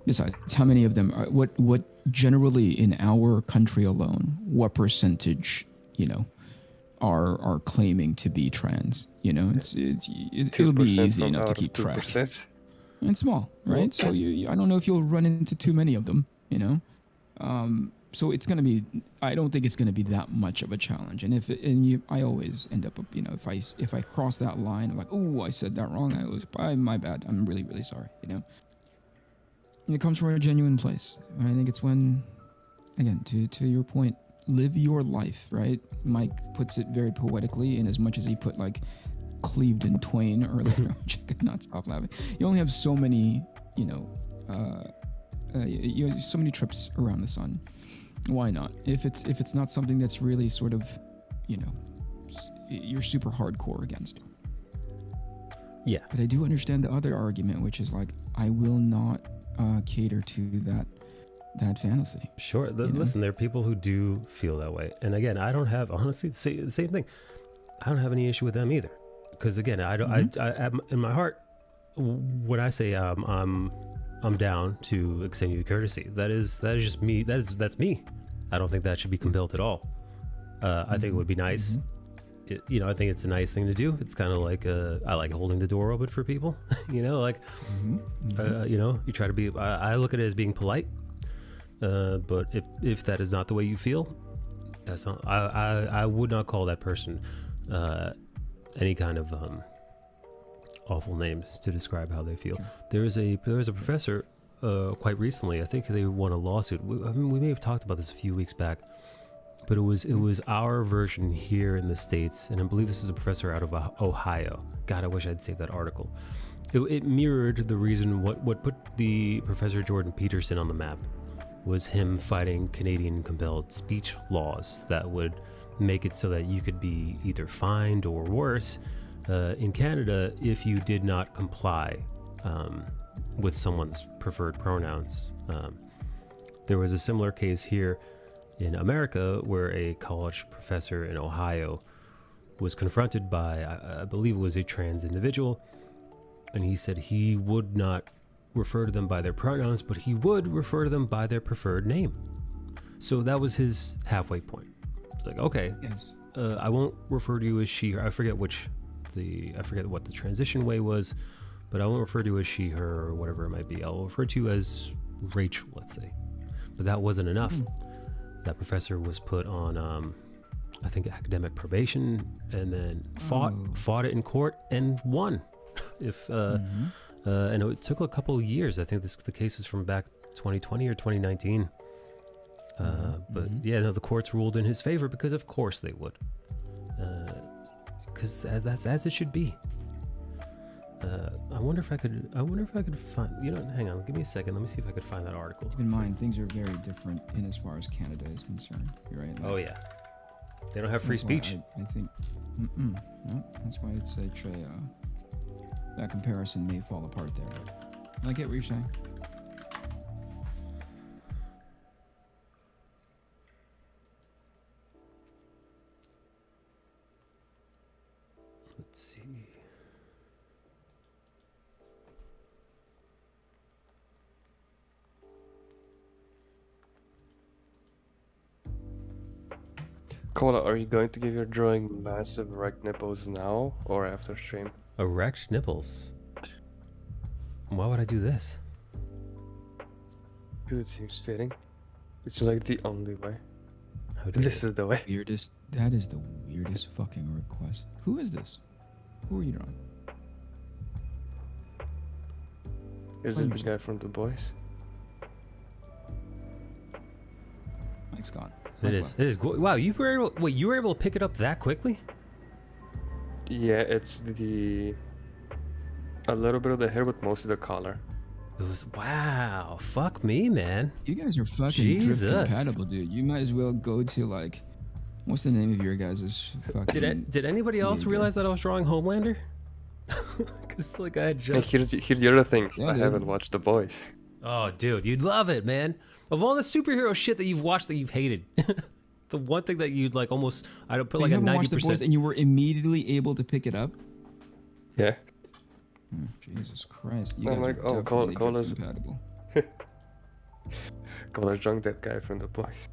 Besides, how many of them are, what generally in our country alone, what percentage, you know, are claiming to be trans? You know, it'll be easy enough to keep track. And small, right? So I don't know if you'll run into too many of them, you know. So it's gonna be. I don't think it's gonna be that much of a challenge. And I always end up, you know, if I cross that line, I'm like, oh, I said that wrong. My bad. I'm really, really sorry. You know. And it comes from a genuine place. And I think it's when, again, to your point, live your life, right? Mike puts it very poetically, in as much as he put like cleaved in twain earlier, which I could not stop laughing. You only have so many, you know, you have so many trips around the sun. Why not? If it's not something that's really sort of, you know, you're super hardcore against. Yeah. But I do understand the other argument, which is like, I will not cater to that fantasy. Sure. Listen, there are people who do feel that way. And again, I don't have, honestly, the same thing. I don't have any issue with them either. Because again, I don't, I in my heart, when I say I'm down to extend you courtesy, that is just me. That's me. I don't think that should be compelled at all. I think it would be nice. You know, I think it's a nice thing to do. It's kind of like I like holding the door open for people. You know, like you know, you try to be. I look at it as being polite. But if that is not the way you feel, that's not. I would not call that person any kind of awful names to describe how they feel. There was a professor quite recently. I think they won a lawsuit. I mean, we may have talked about this a few weeks back, but it was our version here in the States, and I believe this is a professor out of Ohio. God, I wish I'd saved that article. It mirrored the reason what put the Professor Jordan Peterson on the map was him fighting Canadian compelled speech laws that would make it so that you could be either fined or worse in Canada if you did not comply with someone's preferred pronouns. There was a similar case here in America, where a college professor in Ohio was confronted by, I believe it was a trans individual, and he said he would not refer to them by their pronouns, but he would refer to them by their preferred name. So that was his halfway point. It's like, okay, Yes. I won't refer to you as she, her. I forget what the transition way was, but I won't refer to you as she, her, or whatever it might be. I'll refer to you as Rachel, let's say. But that wasn't enough. That professor was put on, I think, academic probation, and then fought it in court and won. And it took a couple of years. I think the case was from back 2020 or 2019. But yeah, no, the courts ruled in his favor because of course they would. Because that's as it should be. I wonder if I could find, hang on, give me a second. Let me see if I could find that article. Keep in mind, things are very different in as far as Canada is concerned. You're right. Oh yeah. They don't have free speech. I think, no, that's why I'd say that comparison may fall apart there. But I get what you're saying. Let's see. Kola, are you going to give your drawing massive erect nipples now or after stream? Erect nipples. Why would I do this? It seems fitting. It's like the only way. How do This is the way. That is the weirdest fucking request. Who is this? Who are you drawing? Is it the guy from The Boys? Mike's gone. It is. It is. Wow, you were able to pick it up that quickly? Yeah, it's a little bit of the hair, but mostly the collar. It was, wow. Fuck me, man. You guys are fucking drift Jesus. compatible, dude. You might as well go to like, what's the name of your guys' fucking? Did anybody else media? realize that I was drawing Homelander? Because like I had And just. here's the other thing. Yeah, I dude. haven't watched The Boys. Oh, dude, you'd love it, man. Of all the superhero shit that you've watched that you've hated, the one thing that you'd like almost, I'd put like you a haven't watched The Boys 90%. and you were immediately able to pick it up. Yeah. Oh, Jesus Christ! You I'm guys like, are oh, definitely Cola's- drift compatible. Kola drunk that guy from The Boys.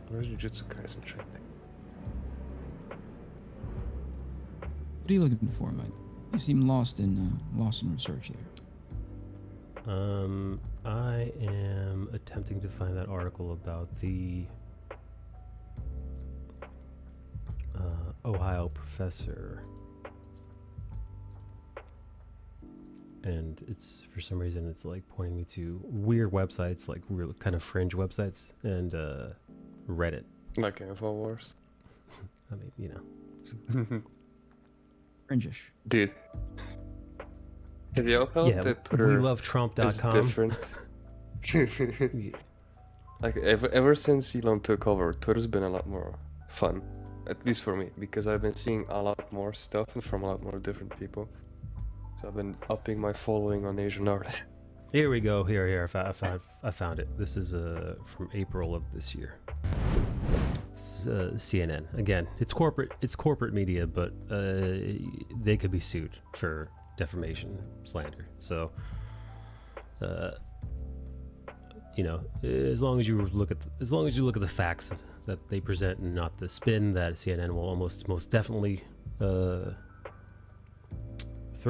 Where's Jujutsu Kaisen training? What are you looking for, Mike? You seem lost in research there. I am attempting to find that article about the Ohio professor, and it's for some reason it's like pointing me to weird websites, like real kind of fringe websites, and Reddit. Like InfoWars. I mean, you know. Cringish. Dude. Have you ever felt Yeah, that Twitter we is love Trump.com. different? Like ever since Elon took over, Twitter's been a lot more fun. At least for me, because I've been seeing a lot more stuff from a lot more different people. So I've been upping my following on Asian art. Here we go. Here. I found it. This is from April of this year. This is, CNN. Again, it's corporate media, but they could be sued for defamation, slander. So, as long as you look at the facts that they present and not the spin that CNN will most definitely throw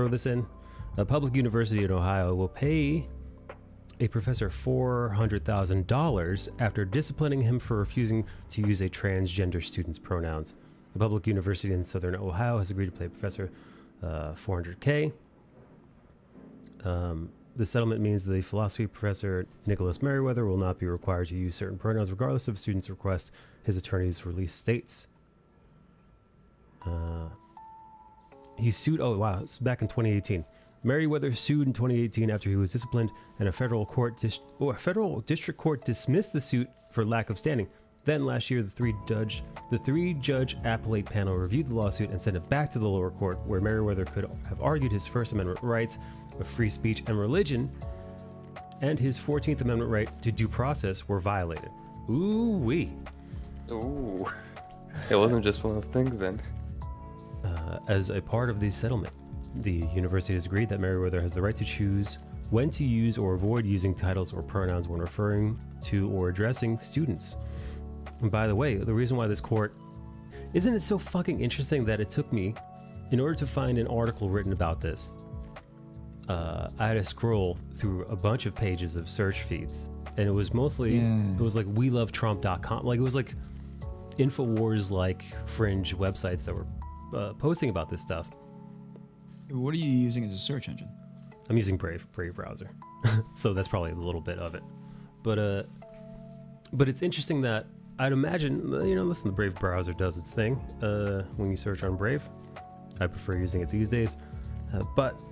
this in. A public university in Ohio will pay a professor $400,000 after disciplining him for refusing to use a transgender student's pronouns. The public university in southern Ohio has agreed to pay a professor $400K. The settlement means the philosophy professor Nicholas Merriweather will not be required to use certain pronouns regardless of a student's request, his attorney's release states. He sued. Oh wow, it's back in 2018. Merriweather sued in 2018 after he was disciplined, and a federal district court dismissed the suit for lack of standing. Then last year, the three-judge appellate panel reviewed the lawsuit and sent it back to the lower court, where Merriweather could have argued his First Amendment rights of free speech and religion, and his 14th Amendment right to due process were violated. Ooh-wee. Ooh. It wasn't just one of the things then. As a part of the settlement, the university has agreed that Merriweather has the right to choose when to use or avoid using titles or pronouns when referring to or addressing students. And by the way, the reason why this court... Isn't it so fucking interesting that it took me, in order to find an article written about this, I had to scroll through a bunch of pages of search feeds. And it was mostly... It was like welovetrump.com. Like, it was like InfoWars-like fringe websites that were posting about this stuff. What are you using as a search engine? I'm using Brave browser. So that's probably a little bit of it. But it's interesting that I'd imagine, listen, the Brave browser does its thing when you search on Brave. I prefer using it these days. But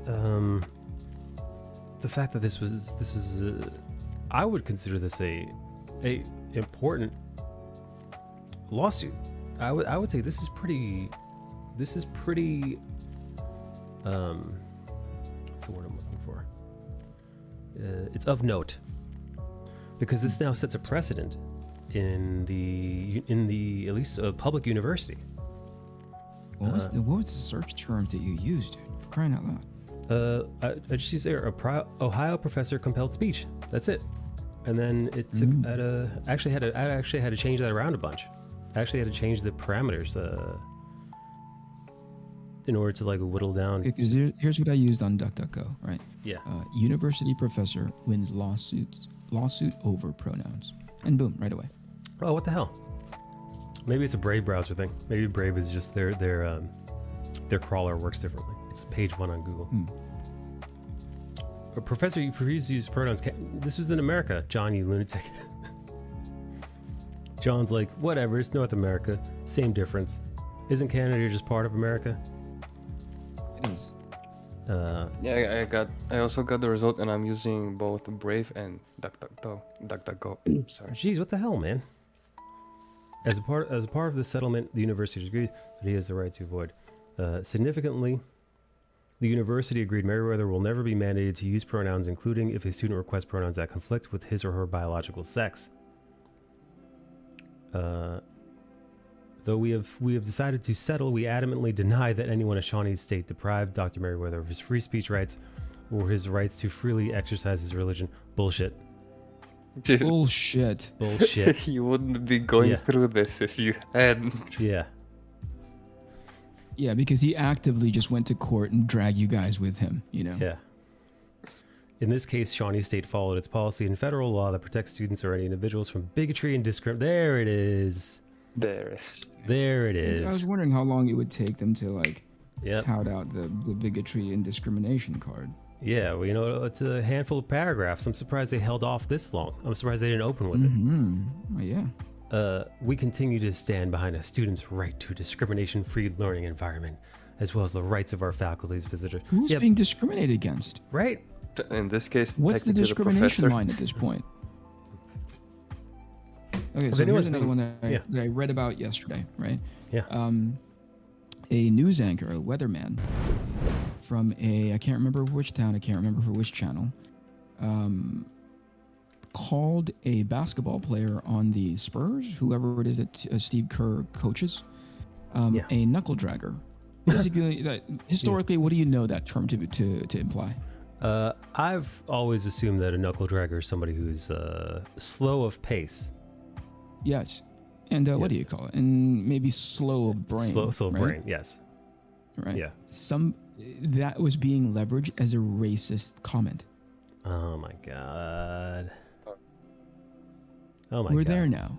the fact that this is I would consider this a important lawsuit. I would say this is pretty what's the word I'm looking for? It's of note, because this now sets a precedent in the at least a public university. What was the search terms that you used, dude? For crying out loud. I just used there Ohio professor compelled speech. That's it. And then it took I actually had to change that around a bunch. I actually had to change the parameters in order to like whittle down. Because here's what I used on DuckDuckGo, right? Yeah. University professor wins lawsuit over pronouns, and boom, right away. Oh, what the hell? Maybe it's a Brave browser thing. Maybe Brave is just their crawler works differently. It's page 1 on Google. A professor, you refuse to use pronouns. This was in America, John, you lunatic. John's like, whatever, it's North America. Same difference. Isn't Canada just part of America? It is. Yeah, I also got the result, and I'm using both Brave and DuckDuckGo. Sorry. Jeez, what the hell, man? As a part of the settlement, the university agreed that he has the right to avoid. Significantly, the university agreed Merriweather will never be mandated to use pronouns, including if a student requests pronouns that conflict with his or her biological sex. Though we have decided to settle, we adamantly deny that anyone at Shawnee State deprived Dr. Merriweather of his free speech rights or his rights to freely exercise his religion. Bullshit. Dude, Bullshit. Bullshit. You wouldn't be going through this if you hadn't. Yeah. Yeah, because he actively just went to court and dragged you guys with him, Yeah. In this case, Shawnee State followed its policy in federal law that protects students or any individuals from bigotry and discrimination. There it is. There it is. I was wondering how long it would take them to Yep. tout out the bigotry and discrimination card. Yeah, well, it's a handful of paragraphs. I'm surprised they held off this long. I'm surprised they didn't open with it. Oh, yeah. We continue to stand behind a student's right to a discrimination-free learning environment, as well as the rights of our faculty's visitors. Who's being discriminated against? Right? In this case, What's the technically discrimination professor. line at this point? Okay, so anyone here's another one that I read about yesterday, right? Yeah. A news anchor, a weatherman, from I can't remember which town, I can't remember for which channel, called a basketball player on the Spurs, whoever it is that Steve Kerr coaches, a knuckle dragger. Basically, historically, what do you know that term to imply? I've always assumed that a knuckle dragger is somebody who's slow of pace. Yes. And what do you call it? And maybe slow of brain. Slow of right? brain, yes. Right. Yeah. That was being leveraged as a racist comment. Oh my god. Oh my god. We're there now.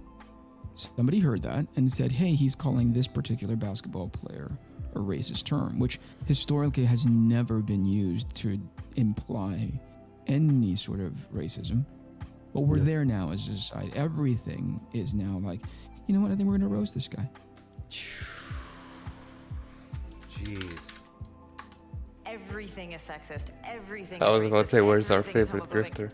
Somebody heard that and said, hey, he's calling this particular basketball player a racist term, which historically has never been used to imply any sort of racism. But we're there now as a society. Everything is now like, you know what? I think we're going to roast this guy. Jeez. Everything is sexist. Everything I is was about to racist, say, where's our everything is favorite homophobic. grifter?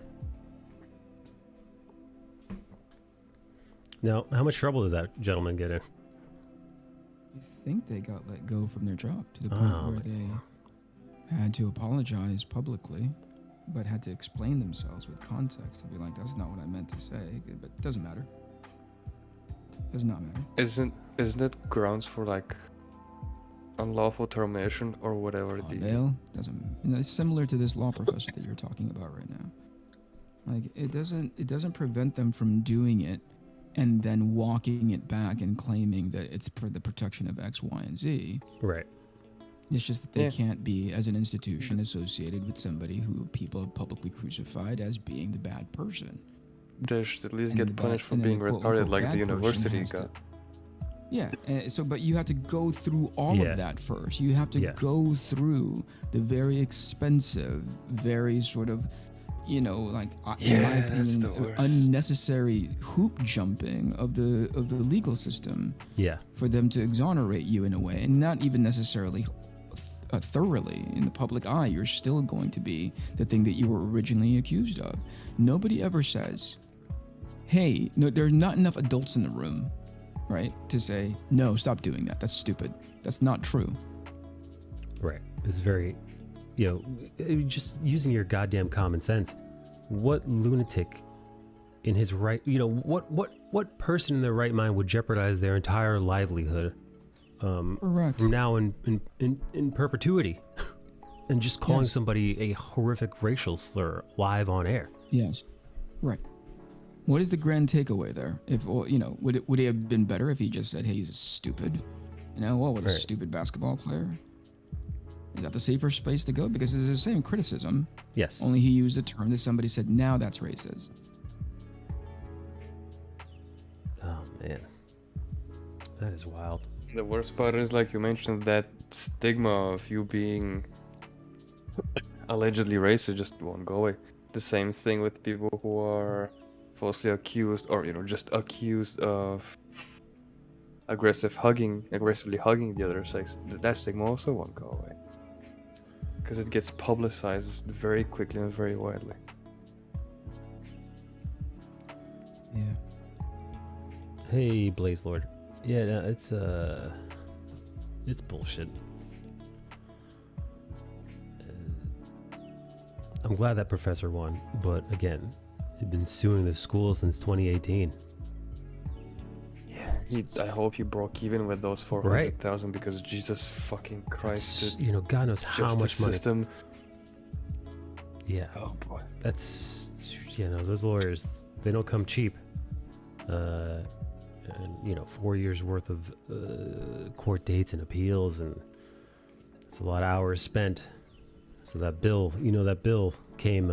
Now, how much trouble did that gentleman get in? I think they got let go from their job to the point Oh, where they had to apologize publicly, but had to explain themselves with context and be like, "That's not what I meant to say." But it doesn't matter. Does not matter. Isn't it grounds for like unlawful termination or whatever the Bail doesn't. It's similar to this law professor that you're talking about right now. Like it doesn't prevent them from doing it and then walking it back and claiming that it's for the protection of X, Y, and Z. Right. It's just that they Yeah. can't be, as an institution, associated with somebody who people have publicly crucified as being the bad person. they should at least And get the bad- punished for and then being the quote, retarded unquote, like the bad person university has to- got. Yeah, but you have to go through all Yeah. of that first. You have to Yeah. go through the very expensive, very sort of, in my Yeah, that's opinion, the worst. unnecessary hoop jumping of the legal system Yeah. for them to exonerate you in a way, and not even necessarily thoroughly in the public eye. You're still going to be the thing that you were originally accused of. Nobody ever says, "Hey, no, there's not enough adults in the room." Right? To say, no, stop doing that. That's stupid. That's not true. Right. It's very, just using your goddamn common sense. What lunatic in his right, what person in their right mind would jeopardize their entire livelihood Correct. from now in perpetuity and just calling Yes. somebody a horrific racial slur live on air? Yes. Right. What is the grand takeaway there? Would it have been better if he just said, "Hey, he's stupid"? What a Right. stupid basketball player. Is that the safer space to go? Because it's the same criticism. Yes. Only he used a term that somebody said, "Now that's racist." Oh man, that is wild. The worst part is, like you mentioned, that stigma of you being allegedly racist just won't go away. The same thing with people who are falsely accused or just accused of aggressively hugging the other sex. That stigma also won't go away because it gets publicized very quickly and very widely. Yeah. Hey, Blaze Lord. Yeah, no, it's bullshit. I'm glad that professor won, but again, he'd been suing the school since 2018. Yeah, I hope he broke even with those 400,000 because Jesus fucking Christ, That's, the God knows how justice much money. system. Yeah, Oh boy. that's those lawyers, they don't come cheap. And 4 years worth of court dates and appeals, and it's a lot of hours spent. So that bill came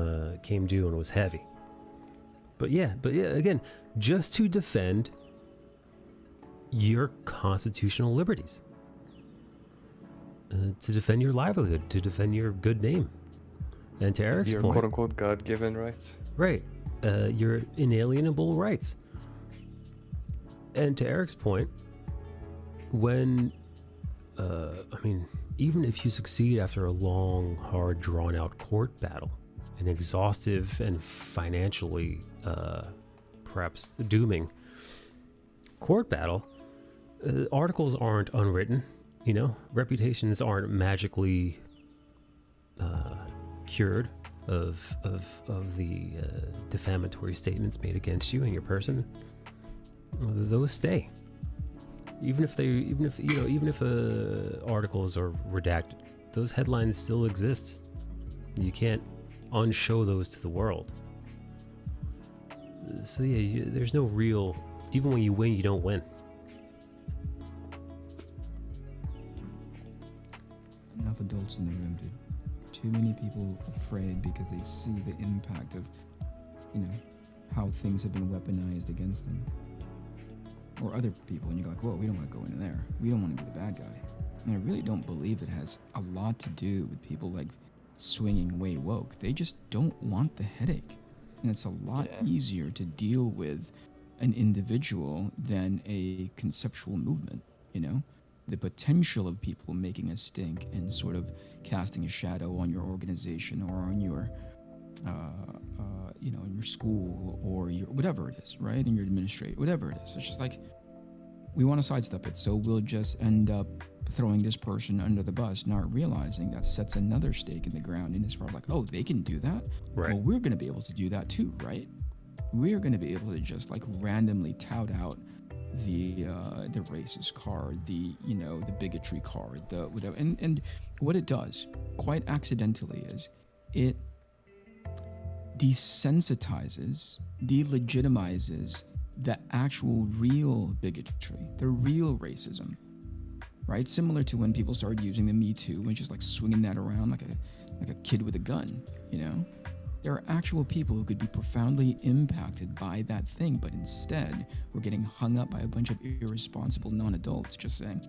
due and was heavy. But yeah, again, just to defend your constitutional liberties, to defend your livelihood, to defend your good name, and to Eric's Your point, quote-unquote God-given rights. right, your inalienable rights. And to Eric's point, when, even if you succeed after a long, hard, drawn-out court battle, an exhaustive and financially, perhaps dooming court battle, articles aren't unwritten, reputations aren't magically cured of the defamatory statements made against you and your person. Those stay, even if articles are redacted, those headlines still exist. You can't unshow those to the world. So yeah, there's no real, even when you win, you don't win. Enough adults in the room, dude. Too many people afraid because they see the impact of, how things have been weaponized against them. Or other people, and you're like, whoa, we don't want to go in there. We don't want to be the bad guy. And I really don't believe it has a lot to do with people like swinging way woke. They just don't want the headache. And it's a lot easier to deal with an individual than a conceptual movement. you know, the potential of people making a stink and sort of casting a shadow on your organization or on your, you know, in your school or your whatever it is, right? In your administration, whatever it is. It's just like, we want to sidestep it. So we'll just end up throwing this person under the bus, not realizing that sets another stake in the ground. And it's probably like, oh, they can do that? Right. Well, we're going to be able to do that too, right? We're going to be able to just like randomly tout out the racist card, the, you know, the bigotry card, the whatever. And what it does, quite accidentally, is it desensitizes, delegitimizes the actual real bigotry, the real racism, right? Similar to when people started using the Me Too and just like swinging that around like a kid with a gun, you know? There are actual people who could be profoundly impacted by that thing, but instead we're getting hung up by a bunch of irresponsible non-adults just saying,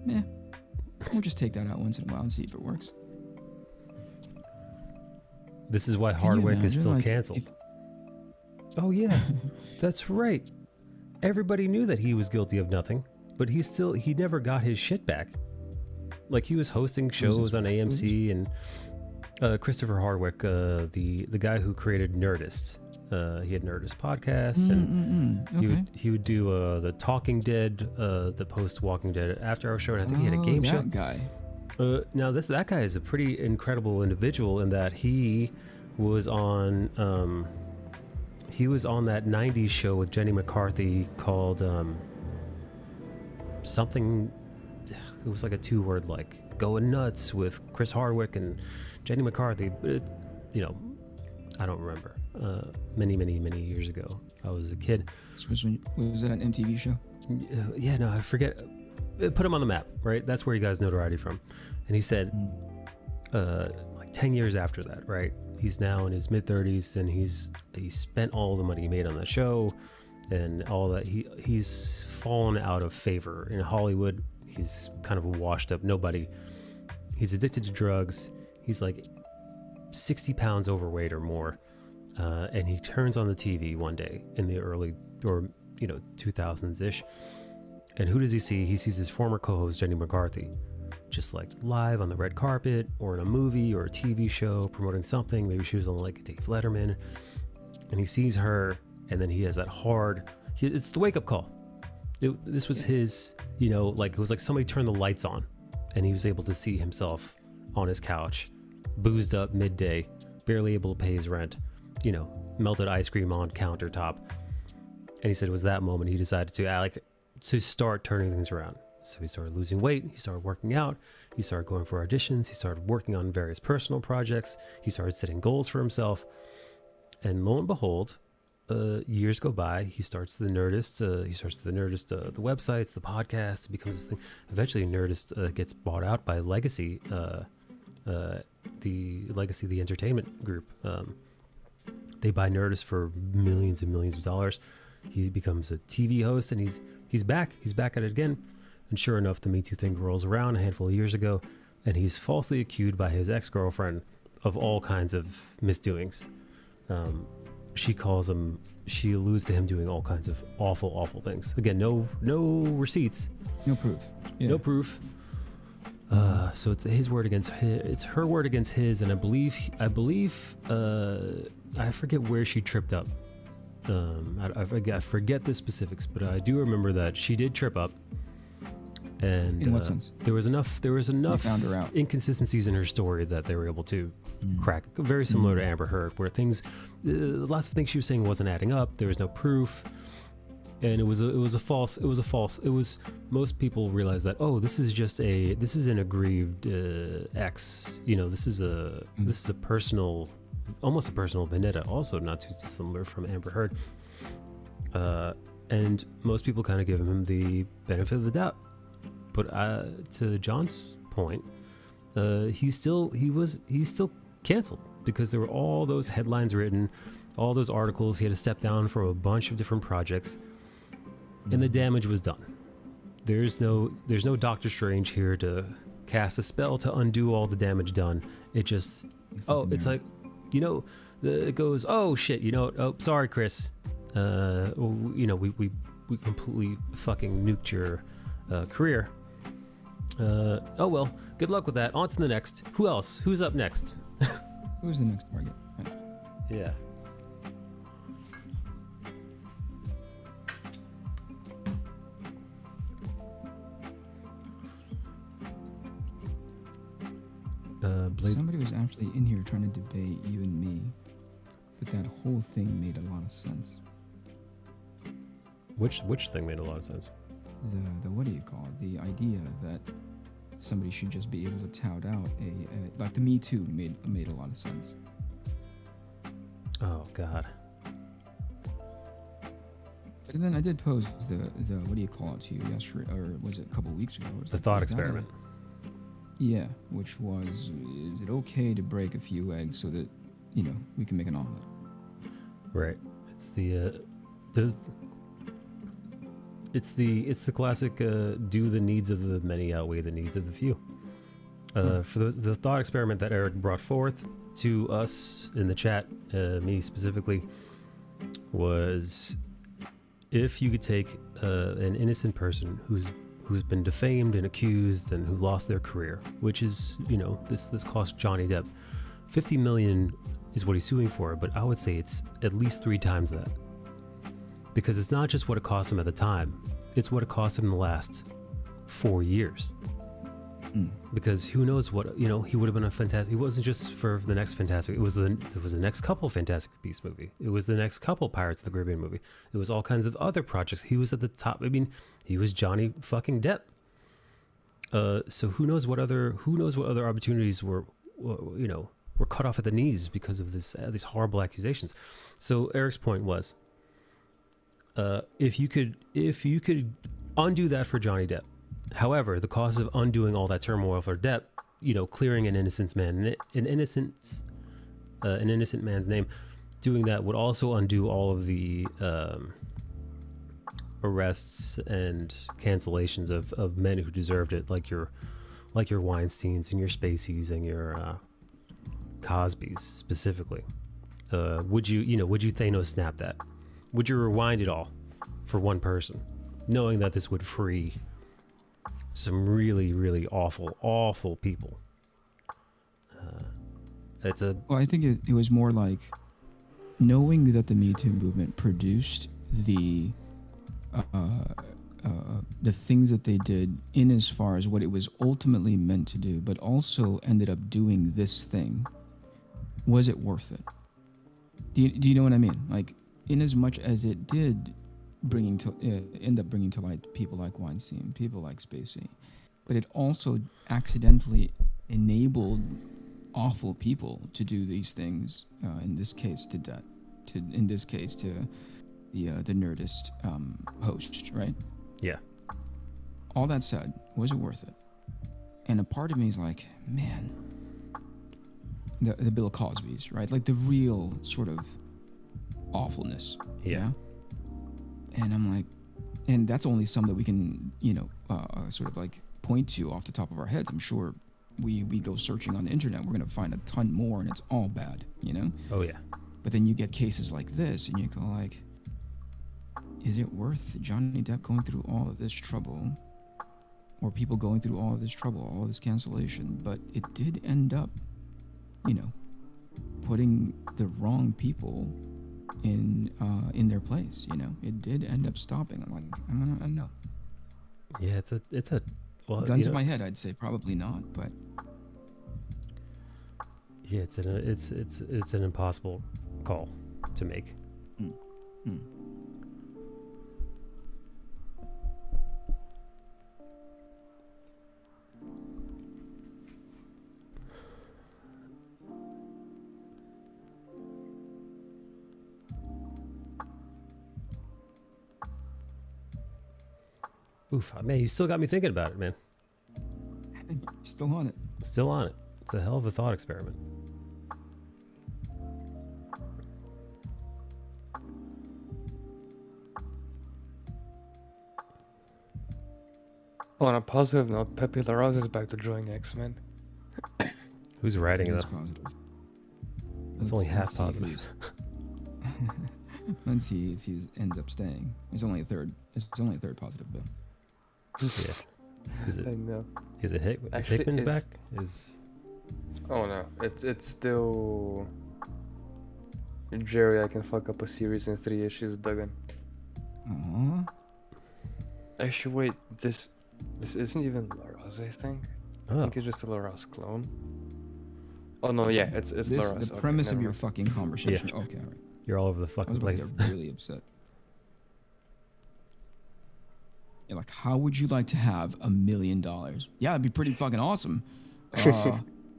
meh, we'll just take that out once in a while and see if it works. This is why Can you Hardwick is imagine, still like, canceled. Oh yeah, that's right. Everybody knew that he was guilty of nothing, but he never got his shit back. Like, he was hosting shows on AMC, and Christopher Hardwick, the guy who created Nerdist. He had Nerdist podcasts, and Okay. he would do the Talking Dead, the post Walking Dead after hour show, and I think he had a game show. That guy. Now that guy is a pretty incredible individual in that he was on that 90s show with Jenny McCarthy called something. It was like a 2-word, like Going Nuts, with Chris Hardwick and Jenny McCarthy. But you know, I don't remember. Many years ago, I was a kid. Was that an MTV show? Yeah, no, I forget. Put him on the map, right? That's where he got his notoriety from. And he said, like 10 years after that, right? He's now in his mid-30s, and he spent all the money he made on the show and all that. He's fallen out of favor in Hollywood. He's kind of a washed up nobody. He's addicted to drugs. He's like 60 pounds overweight or more. And he turns on the TV one day in the early, or, you know, 2000s-ish. And who does he see? He sees his former co-host, Jenny McCarthy, just like live on the red carpet or in a movie or a TV show promoting something. Maybe she was on like Dave Letterman. And he sees her, and then he has that it's the wake-up call. This was his, you know, like, it was like somebody turned the lights on, and he was able to see himself on his couch, boozed up midday, barely able to pay his rent, you know, melted ice cream on countertop. And he said it was that moment he decided to start turning things around. So he started losing weight, he started working out, he started going for auditions, he started working on various personal projects, he started setting goals for himself. And lo and behold, years go by, he starts the Nerdist, the websites, the podcast, it becomes this thing. Eventually Nerdist gets bought out by Legacy, the entertainment group. They buy Nerdist for millions and millions of dollars. He becomes a TV host, and he's back at it again. And sure enough, the Me Too thing rolls around a handful of years ago, and he's falsely accused by his ex-girlfriend of all kinds of misdoings. She alludes to him doing all kinds of awful things. Again, no receipts, No proof. Yeah. no proof. So it's his word against it's her word against his, and I believe I forget where she tripped up. I forget the specifics, but I do remember that she did trip up. And in what sense? There was enough found her out. inconsistencies in her story that they were able to crack. Very similar to Amber Heard, where lots of things she was saying wasn't adding up. There was no proof, and it was most people realized that, oh, this is an aggrieved ex. You know, this is a personal, almost a personal vendetta. Also, not too dissimilar from Amber Heard. And most people kind of give him the benefit of the doubt. But to John's point, he's still canceled because there were all those headlines written, all those articles. He had to step down from a bunch of different projects, and the damage was done. There's no Doctor Strange here to cast a spell to undo all the damage done. It just, it's like, you know, it goes, oh shit, you know, oh sorry Chris, we completely fucking nuked your career. Oh well, good luck with that. On to the next. Who else? Who's up next? Who's the next target? Right. Yeah. Blaze. Somebody was actually in here trying to debate you and me, but that whole thing made a lot of sense. Which thing made a lot of sense? The what do you call it? The idea that somebody should just be able to tout out a like the Me Too made a lot of sense. Oh God. And then I did pose the what do you call it to you yesterday, or was it a couple weeks ago? The thought experiment. Yeah, which was, is it okay to break a few eggs so that, we can make an omelet? Right. It's the classic do the needs of the many outweigh the needs of the few. For the thought experiment that Eric brought forth to us in the chat, me specifically, was if you could take an innocent person who's been defamed and accused and who lost their career, which is, this cost Johnny Depp $50 million is what he's suing for, but I would say it's at least 3 times that, because it's not just what it cost him at the time, it's what it cost him in the last 4 years. Because who knows what, he would have been a fantastic, it wasn't just for the next Fantastic, it was the next couple Fantastic Beasts movie, it was the next couple Pirates of the Caribbean movie, it was all kinds of other projects, he was at the top, he was Johnny fucking Depp. So who knows what other opportunities were cut off at the knees because of these horrible accusations. So Eric's point was, if you could undo that for Johnny Depp. However, the cost of undoing all that turmoil for Depp, clearing an innocent man's name, doing that would also undo all of the arrests and cancellations of men who deserved it, like your Weinsteins and your Spaceys and your Cosbys specifically. Would you Thanos snap that? Would you rewind it all for one person, knowing that this would free some really, really awful people? Well, I think it was more like knowing that the Me Too movement produced the things that they did in as far as what it was ultimately meant to do, but also ended up doing this thing. Was it worth it? Do you know what I mean? Like, in as much as it did end up bringing to light people like Weinstein, people like Spacey, but it also accidentally enabled awful people to do these things. In this case, to the Nerdist host, right? Yeah. All that said, was it worth it? And a part of me is like, man, the Bill Cosby's, right? Like the real sort of awfulness. Yeah. And I'm like, and that's only some that we can, sort of like point to off the top of our heads. I'm sure we go searching on the internet, we're going to find a ton more, and it's all bad, Oh, yeah. But then you get cases like this, and you go like, is it worth Johnny Depp going through all of this trouble, or people going through all of this trouble, all of this cancellation? But it did end up, putting the wrong people in their place. It did end up stopping. I'm like, I don't know. Yeah, it's a well, gun to my head, I'd say probably not, but yeah, it's an impossible call to make. Oof, man, you still got me thinking about it, man. Still on it. Still on it. It's a hell of a thought experiment. On a positive note, Pepe Larraz is back to join X-Men. Who's writing That's them? positive. That's only half see positive. who's- Let's see if he ends up staying. It's only a third. It's only a third positive bill. Yeah. Is it? I know. Is it Hick? Is Actually, Hickman's it's- back? Is Oh no, it's still Jerry. I can fuck up a series in 3 issues. Duggan. Aww. Actually, wait. This isn't even Laraz. I think. I oh think it's just a Laraz clone. Oh no, yeah, it's This Laraz. the Okay, premise of never your mind. fucking conversation. Okay, all right. you're all over the I fucking was about place. to get really upset. You're like, how would you like to have $1 million? Yeah, it'd be pretty fucking awesome.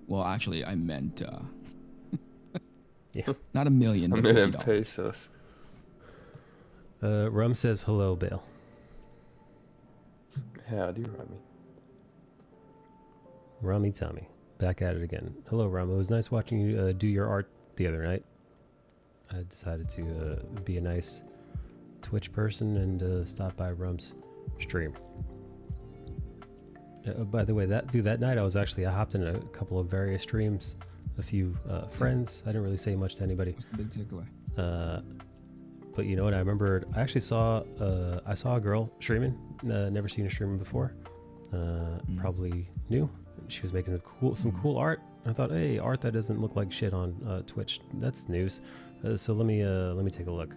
Well, actually, I meant Yeah. not 1 million, A but million $50. pesos. Rum says hello, Bale. Howdy, Rami. Rummy Tummy. Back at it again. Hello, Rum. It was nice watching you do your art the other night. I decided to be a nice Twitch person and stop by Rum's stream. By the way, that night I hopped in a couple of various streams, a few friends. I didn't really say much to anybody. What's the big takeaway? But you know what? I remembered. I actually saw a girl streaming. Never seen her streaming before. Probably new. She was making some cool art. I thought, hey, art that doesn't look like shit on Twitch. That's news. So let me take a look.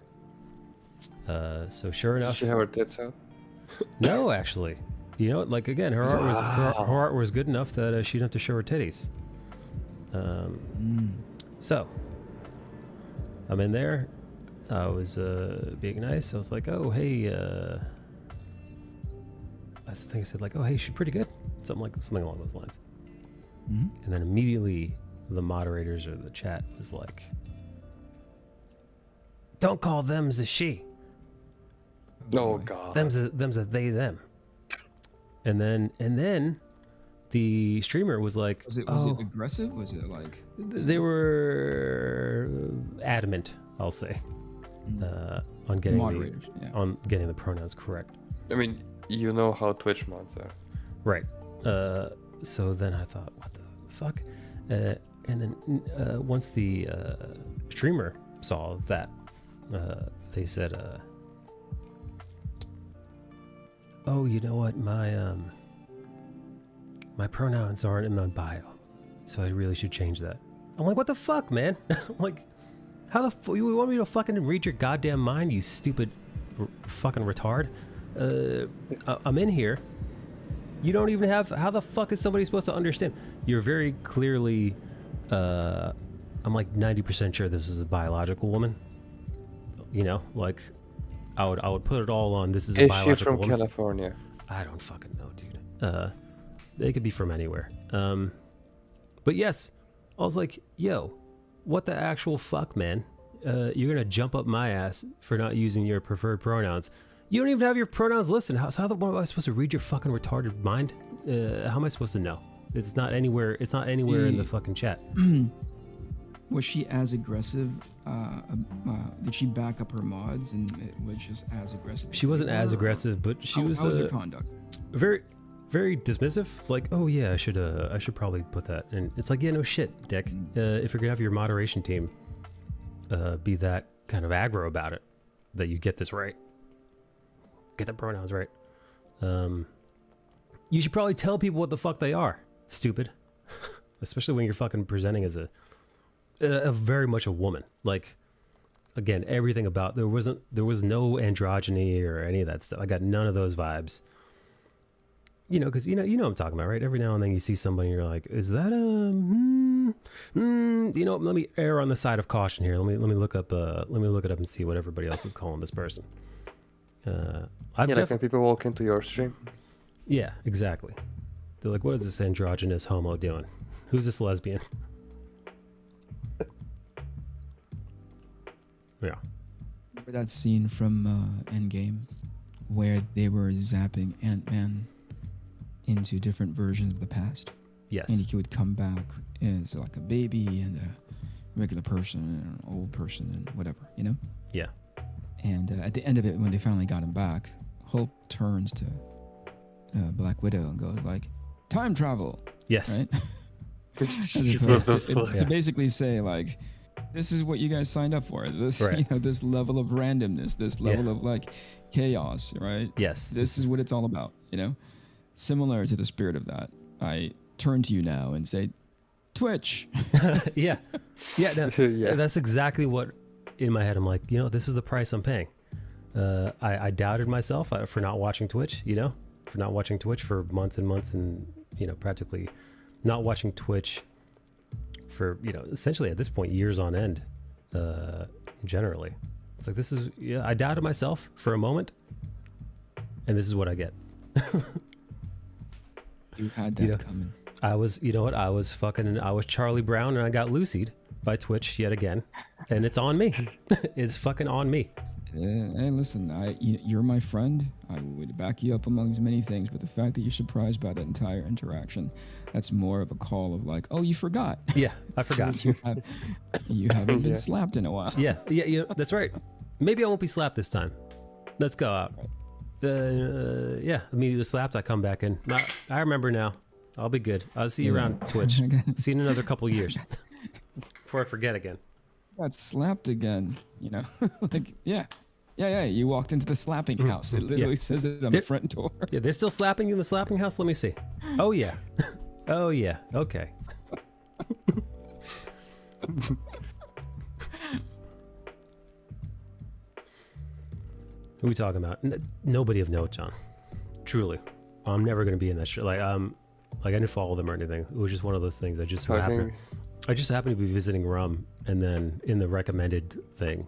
So sure Did enough, she have her tits out? no, actually, you know, like again, her art was her art was good enough that she didn't have to show her titties. So I'm in there. I was being nice. I was like, oh hey, I think I said like, oh hey, she's pretty good, something along those lines. And then immediately the moderators or the chat was like, don't call them's a she. Oh god. Them's a they them. And then the streamer was like, Was it aggressive? Was it like they were adamant, I'll say, on getting moderators? on getting the pronouns correct. I mean, you know how Twitch mods are. Right. So then I thought, what the fuck? And then once the streamer saw that, they said, oh, you know what? My pronouns aren't in my bio, so I really should change that. I'm like, what the fuck, man? I'm like, how the fuck you want me to fucking read your goddamn mind, you stupid fucking retard? I'm in here. You don't even have. How the fuck is somebody supposed to understand? You're very clearly. I'm like 90% sure this is a biological woman. You know, like I would put it all on. This is a Is biological she from woman. California? I don't fucking know, dude. They could be from anywhere. But yes, I was like, yo, what the actual fuck, man? You're gonna jump up my ass for not using your preferred pronouns. You don't even have your pronouns listed. How am I supposed to read your fucking retarded mind? How am I supposed to know? It's not anywhere in the fucking chat. Was she as aggressive? Did she back up her mods and it was just as aggressive? She wasn't as aggressive, but she was How was her conduct? very, very dismissive. Like, oh yeah, I should probably put that. And it's like, yeah, no shit, dick. If you're gonna have your moderation team be that kind of aggro about it, that you get this right, get the pronouns right. You should probably tell people what the fuck they are, stupid. Especially when you're fucking presenting as a very much a woman. Like, again, everything about there was no androgyny or any of that stuff. I got none of those vibes. You know, because you know what I'm talking about, right? Every now and then you see somebody and you're like, is that a you know, let me err on the side of caution here. Let me look it up and see what everybody else is calling this person. Like when people walk into your stream. Yeah, exactly. They're like, what is this androgynous homo doing? Who's this lesbian? Yeah. Remember that scene from Endgame where they were zapping Ant-Man into different versions of the past? Yes. And he would come back as like a baby and a regular person and an old person and whatever, you know? Yeah. And at the end of it, when they finally got him back, Hope turns to Black Widow and goes like, time travel. Yes. Right? To basically say like, this is what you guys signed up for. This, Right. this level of randomness, this level of like chaos, right? Yes. This is what it's all about, Similar to the spirit of that, I turn to you now and say, Twitch. Yeah. Yeah. No, Yeah. That's exactly what in my head I'm like, this is the price I'm paying. I doubted myself for not watching Twitch, for not watching Twitch for months and months and, practically not watching Twitch for, essentially at this point, years on end, generally. It's like, I doubted myself for a moment and this is what I get. You had that coming. I was Charlie Brown and I got Lucy'd by Twitch yet again. And it's on me. It's fucking on me. Hey, listen, you're my friend. I would back you up amongst many things, but the fact that you're surprised by that entire interaction, that's more of a call of like, oh, you forgot. Yeah, I forgot. you haven't been slapped in a while. Yeah, that's right. Maybe I won't be slapped this time. Let's go out. Yeah, immediately slapped. I come back in. I remember now. I'll be good. I'll see you around Twitch. See you in another couple years before I forget again. Got slapped again. Like yeah. You walked into the slapping house. It literally says it on the front door. Yeah, they're still slapping you in the slapping house. Let me see. Oh yeah. Oh yeah. Okay. Who are we talking about? Nobody of note, John. Truly, I'm never gonna be in that shit. Like I didn't follow them or anything. It was just one of those things. I just happened to be visiting Rum, and then in the recommended thing,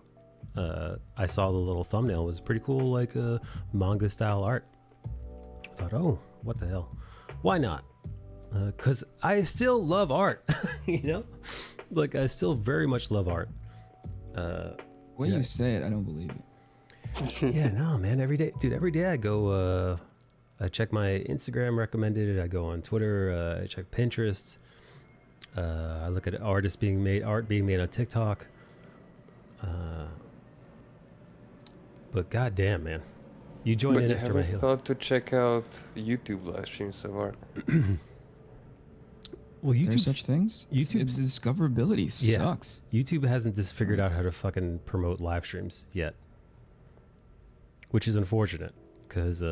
I saw the little thumbnail. It was pretty cool, like manga style art. I thought, oh, what the hell? Why not? Because I still love art. Like I still very much love art. When you say it, I don't believe it. Yeah, no, man. Every day I go. I check my Instagram recommended. I go on Twitter. I check Pinterest. I look at art being made on TikTok. But goddamn, man, you joined in after my haven't thought to check out YouTube live streams of art. Well, There's such things. YouTube's discoverability sucks. YouTube hasn't just figured out how to fucking promote live streams yet, which is unfortunate because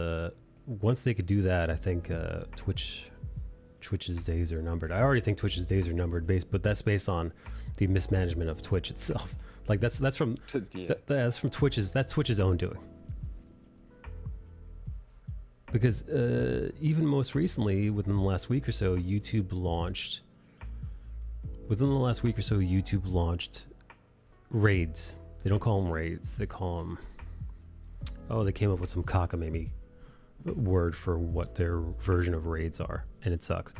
once they could do that, I think Twitch's days are numbered. I already think Twitch's days are numbered, but that's based on the mismanagement of Twitch itself. Like that's from Twitch's own doing. Because even most recently, within the last week or so, YouTube launched raids. They don't call them raids. They call them. Oh, they came up with some cockamamie word for what their version of raids are, and it sucks.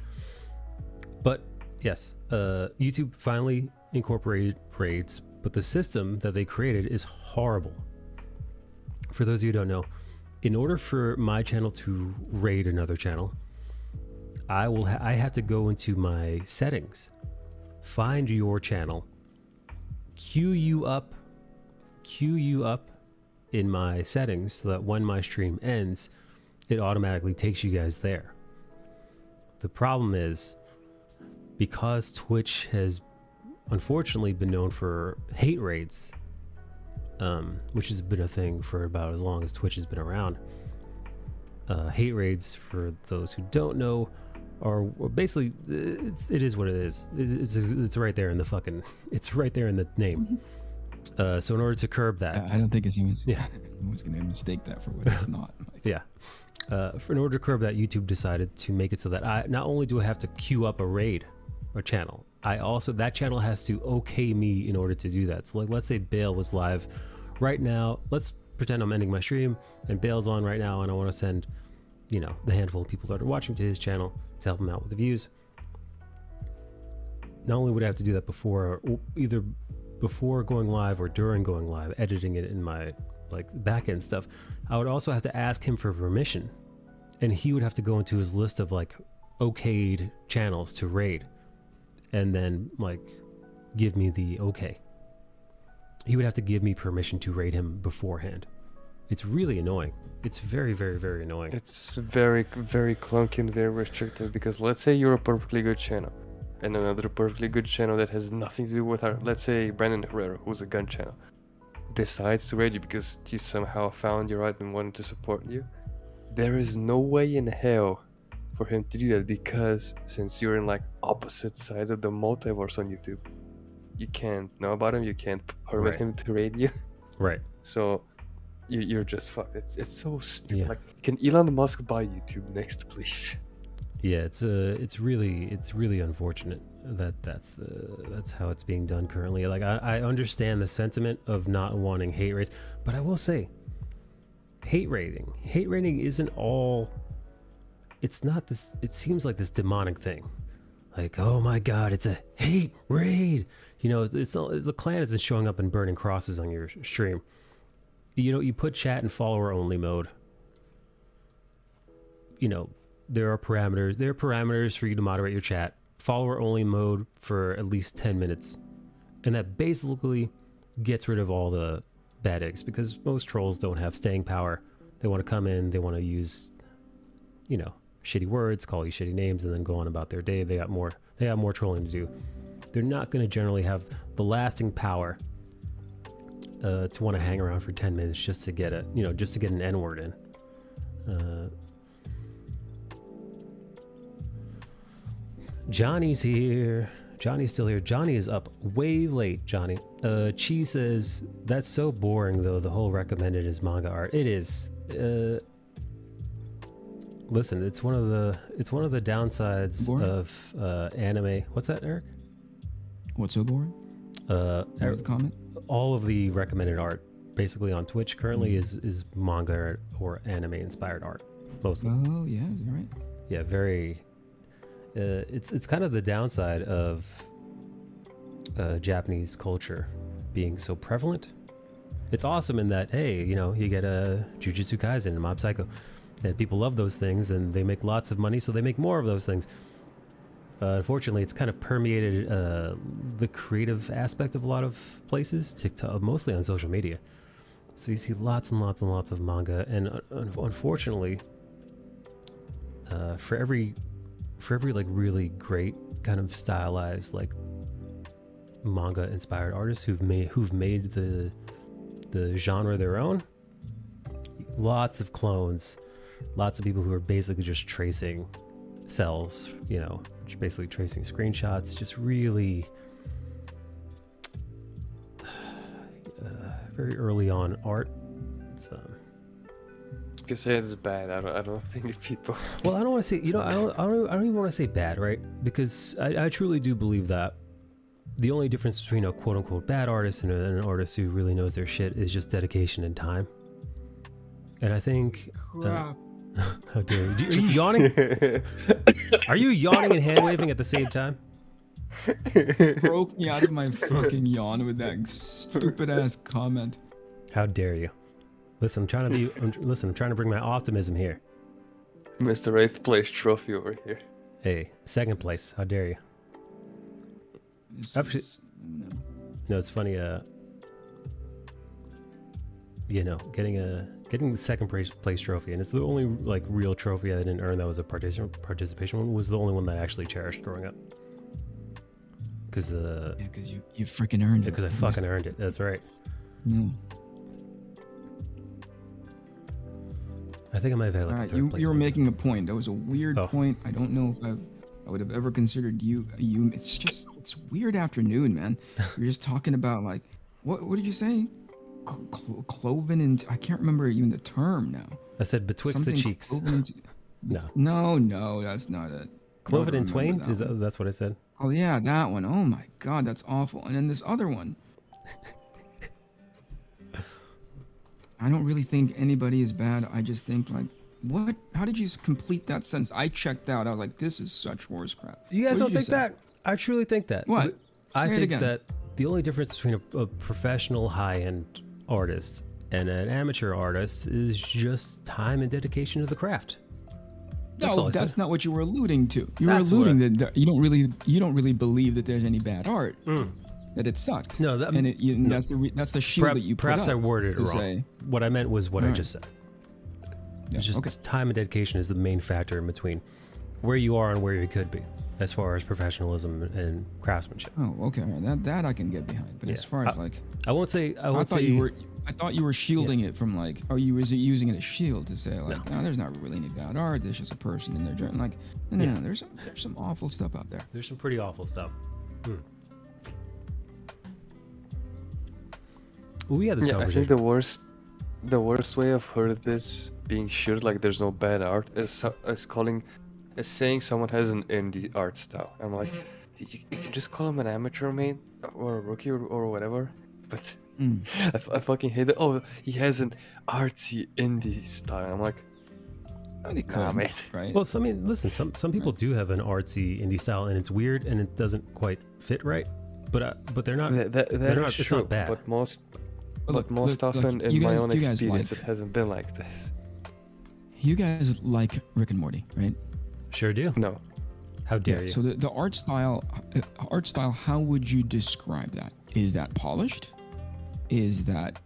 But yes, YouTube finally incorporated raids, but the system that they created is horrible. For those of you who don't know, in order for my channel to raid another channel, I have to go into my settings, find your channel, queue you up in my settings so that when my stream ends, it automatically takes you guys there. The problem is, because Twitch has unfortunately been known for hate raids, which has been a thing for about as long as Twitch has been around. Hate raids, for those who don't know, are basically it is what it is. It's right there in the it's right there in the name. So in order to curb that, I don't think anyone's going to mistake that for what it's not. Yeah. In order to curb that, YouTube decided to make it so that I not only do I have to queue up a raid or channel, that channel has to okay me in order to do that. So like, let's say Bale was live right now. Let's pretend I'm ending my stream and Bale's on right now, and I want to send, the handful of people that are watching to his channel to help him out with the views. Not only would I have to do that either before going live or during going live, editing it in my back end stuff, I would also have to ask him for permission, and he would have to go into his list of okayed channels to raid, and then give me the okay. He would have to give me permission to raid him beforehand. It's really annoying. It's very, very, very annoying. It's very, very clunky and very restrictive, because let's say you're a perfectly good channel and another perfectly good channel that has nothing to do with our, let's say Brandon Herrera, who's a gun channel, decides to raid you because he somehow found your art and wanted to support you, there is no way in hell for him to do that, because since you're in like opposite sides of the multiverse on YouTube, you can't know about him, you can't permit Right. him to raid you. Right. So you're just fucked. It's so stupid. Yeah. Like, can Elon Musk buy YouTube next, please? Yeah, it's really unfortunate that that's how it's being done currently. Like I understand the sentiment of not wanting hate raids, but I will say hate raiding isn't all. It's not this. It seems like this demonic thing. Like, oh my god, it's a hate raid. You know, it's not, the clan isn't showing up and burning crosses on your stream. You know, you put chat in follower only mode. You know, there are parameters. There are parameters for you to moderate your chat. Follower only mode for at least 10 minutes. And that basically gets rid of all the bad eggs, because most trolls don't have staying power. They want to come in, they want to use, you know, shitty words, call you shitty names, and then go on about their day. They have more trolling to do. They're not going to generally have the lasting power to want to hang around for 10 minutes just to get an N-word in. Johnny's here. Johnny's still here. Johnny is up way late, Johnny. Chi says, that's so boring though, the whole recommended is manga art. It is. Listen, it's one of the downsides Boring? of anime. What's that, Eric? What's so boring? What was the comment? All of the recommended art basically on Twitch currently is manga art or anime inspired art mostly. Oh yeah, is that right? Yeah, very. It's kind of the downside of Japanese culture being so prevalent. It's awesome in that, hey, you know, you get a Jujutsu Kaisen and Mob Psycho, and people love those things and they make lots of money, so they make more of those things. Unfortunately, it's kind of permeated the creative aspect of a lot of places, TikTok, mostly on social media. So you see lots and lots and lots of manga, and unfortunately, for every like really great kind of stylized like manga inspired artists who've made the genre their own, lots of clones, lots of people who are basically just tracing cells, you know, just basically tracing screenshots, just really very early on art. It's You can say it's bad. I don't think people. well, I don't want to say, you know, I don't even want to say bad, right? Because I truly do believe that the only difference between a quote unquote bad artist and an artist who really knows their shit is just dedication and time. And I think Crap. how dare you? Are you yawning? Are you yawning and hand waving at the same time? Broke me out of my fucking yawn with that stupid ass comment. How dare you? Listen, I'm trying to bring my optimism here. Mr. 8th place trophy over here. Hey, second place. How dare you? Actually, no, it's funny. You know, getting the second place trophy, and it's the only like real trophy I didn't earn that was a participation one. Was the only one that I actually cherished growing up. Because yeah, because you freaking earned it. Because I fucking earned it. That's right. No. I think I might have had like All a right, third place you were one time. making a point. That was a weird Oh. point. I don't know if I would have ever considered you. It's weird afternoon, man. You're just talking about like, what did you say? Cloven and I can't remember even the term now. I said betwixt the cheeks. No, that's not it. Cloven I and don't twain? remember that one. That's what I said? Oh yeah, that one. Oh my god, that's awful. And then this other one. I don't really think anybody is bad. I just think like, what? How did you complete that sentence? I checked out. I was like, this is such horse crap. You guys What don't did think that? I truly think that. What? I Say it think again. that the only difference between a professional high-end artist and an amateur artist is just time and dedication to the craft. That's all No, I that's said. not what you were alluding to. You were That's alluding that you don't really believe that there's any bad art. That it sucks. No, that- and that's the shield that you put Perhaps up I worded it to wrong. say- What I meant was what I Alright. just said. Yeah, It's just okay. time and dedication is the main factor in between where you are and where you could be. as far as professionalism and craftsmanship. Oh, okay. All right. That I can get behind. But Yeah. as far as like, I won't say. I won't thought say. I thought you were shielding it from like, oh, you was using it as shield to say like, no, there's not really any bad art. There's just a person in their journey. Like, no, there's some awful stuff out there. There's some pretty awful stuff. Well, we had this Yeah, I conversation. think the worst way I've heard of this being shielded, like there's no bad art, is saying someone has an indie art style. I'm like, you can just call him an amateur, mate, or a rookie, or whatever. But I fucking hate it. Oh, he has an artsy indie style. I'm like, nah, mate. Right? Well, I mean, listen. Some people do have an artsy indie style, and it's weird, and it doesn't quite fit right. But they're not. That they're not. is It's true, not bad. but most Look, often in you my guys- own you guys experience, like- it hasn't been like this. You guys like Rick and Morty, right? Sure do. No. How dare you? So the art style, how would you describe that? Is that polished? Is that,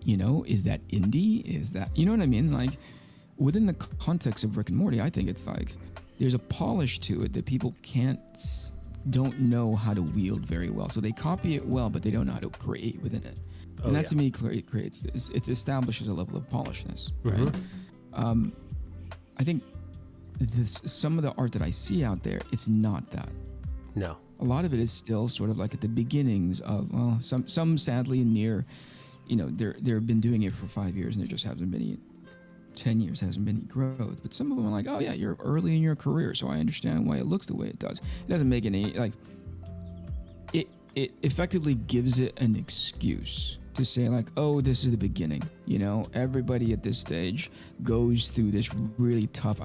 is that indie? Is that, you know what I mean? Like within the context of Rick and Morty, I think it's like there's a polish to it that people don't know how to wield very well. So they copy it well, but they don't know how to create within it. And that to me creates this. It establishes a level of polishness, right? I think some of the art that I see out there, it's not that. No. A lot of it is still sort of like at the beginnings of, well, some sadly near, they've been doing it for 5 years and there just hasn't been any, 10 years hasn't been any growth. But some of them are like, oh yeah, you're early in your career, so I understand why it looks the way it does. It doesn't make any, like, it effectively gives it an excuse to say like, oh, this is the beginning. Everybody at this stage goes through this really tough.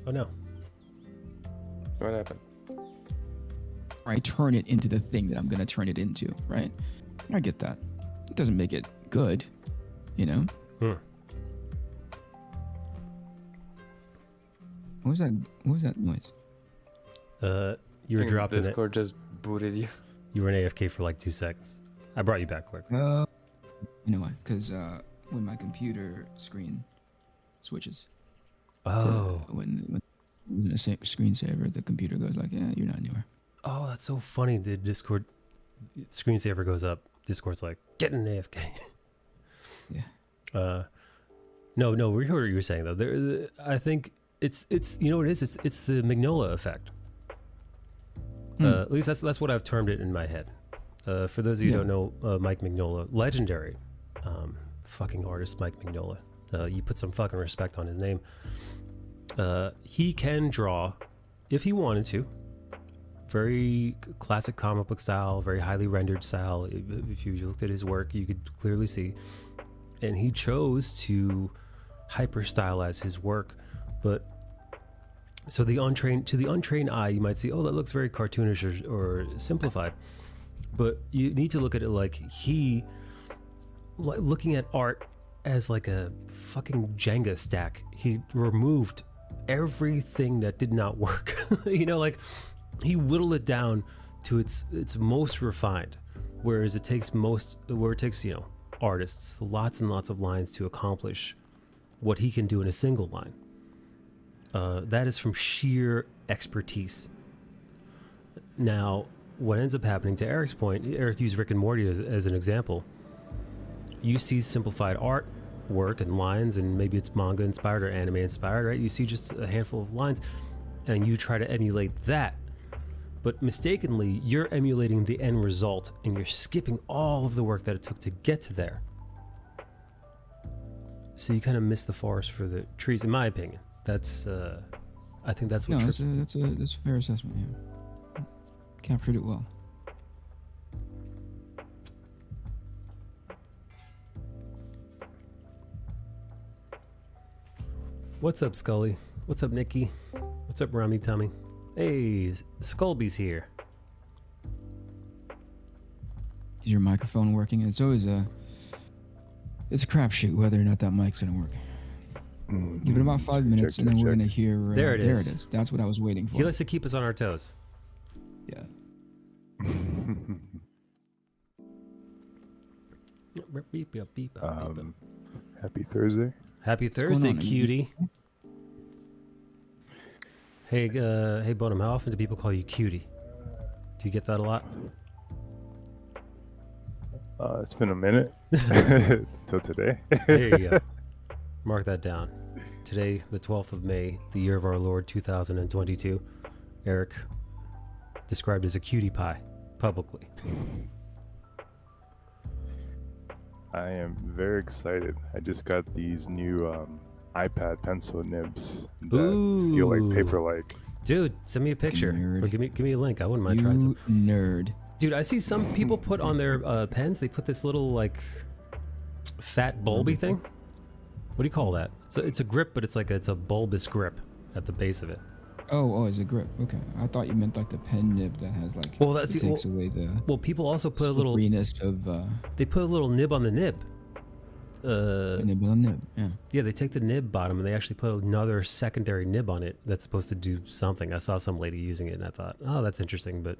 Oh no. What happened? I turn it into the thing that I'm going to turn it into, right? I get that. It doesn't make it good, What was that? What was that noise? You were I think dropped in it. Discord just booted you. You were in AFK for like 2 seconds. I brought you back quick. You know why? Because when my computer screen switches, when a screensaver, the computer goes like, yeah, you're not anywhere. Oh, that's so funny. The Discord screensaver goes up. Discord's like, get in AFK. Yeah. No, we heard what you were saying though. I think it's you know what it is. It's the Mignola effect. At least that's what I've termed it in my head. For those of you who don't know, Mike Mignola, legendary fucking artist Mike Mignola. You put some fucking respect on his name. He can draw, if he wanted to, very classic comic book style, very highly rendered style. If you looked at his work, you could clearly see. And he chose to hyper stylize his work, but so the untrained eye, you might see, oh, that looks very cartoonish or simplified. But you need to look at it like looking at art as like a fucking Jenga stack. He removed everything that did not work. Like he whittled it down to its most refined, whereas it takes artists lots and lots of lines to accomplish what he can do in a single line. That is from sheer expertise. Now, what ends up happening, to Eric's point, Eric used Rick and Morty as an example. You see simplified artwork and lines, and maybe it's manga inspired or anime inspired, right? You see just a handful of lines, and you try to emulate that. But mistakenly, you're emulating the end result, and you're skipping all of the work that it took to get to there. So you kind of miss the forest for the trees, in my opinion. That's, I think that's what. No, that's a fair assessment. Yeah, captured it well. What's up, Scully? What's up, Nikki? What's up, Rummy Tummy? Hey, Sculby's here. Is your microphone working? It's always it's a crapshoot whether or not that mic's gonna work. Give it about 5 minutes, and then we're gonna hear. There it is. There it is. That's what I was waiting for. He likes to keep us on our toes. Yeah. Happy Thursday. Happy going Thursday, on? cutie. Hey, Bonham, how often do people call you cutie? Do you get that a lot? It's been a minute till today. There you go. Mark that down. Today, the 12th of May, the year of our Lord 2022, Eric described as a cutie pie publicly. I am very excited. I just got these new iPad pencil nibs that feel like paper-like. Dude, send me a picture Nerd. or give me a link. I wouldn't mind trying You some. nerd. Dude, I see some people put on their pens. They put this little like fat bulby thing. What do you call that? It's a grip, but it's a bulbous grip at the base of it. Oh, it's a grip. Okay, I thought you meant like the pen nib that has like. Well, that's it takes away the. Well, people also put a little. Slipperiness of. They put a little nib on the nib. Nib on nib. Yeah. Yeah, they take the nib bottom and they actually put another secondary nib on it that's supposed to do something. I saw some lady using it and I thought, oh, that's interesting, but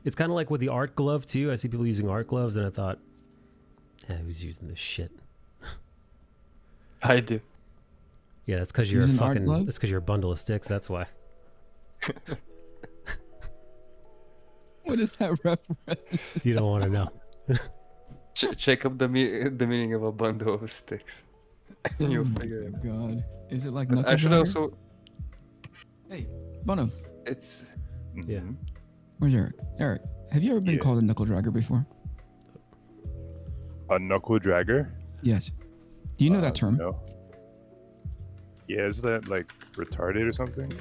it's kind of like with the art glove too. I see people using art gloves and I thought, who's using this shit? I do. Yeah, that's because you're Using a art fucking. glove? That's because you're a bundle of sticks. That's why. What is that reference? You don't want to know. Check up the meaning of a bundle of sticks. You'll figure it out. God, is it like I knuckle should dragger? also. Hey, Bono, It's. Yeah. Mhm. where's Eric? Eric, have you ever been Yeah. called a knuckle dragger before? A knuckle dragger? Yes. Do you know that term? No. Yeah, is that like retarded or something?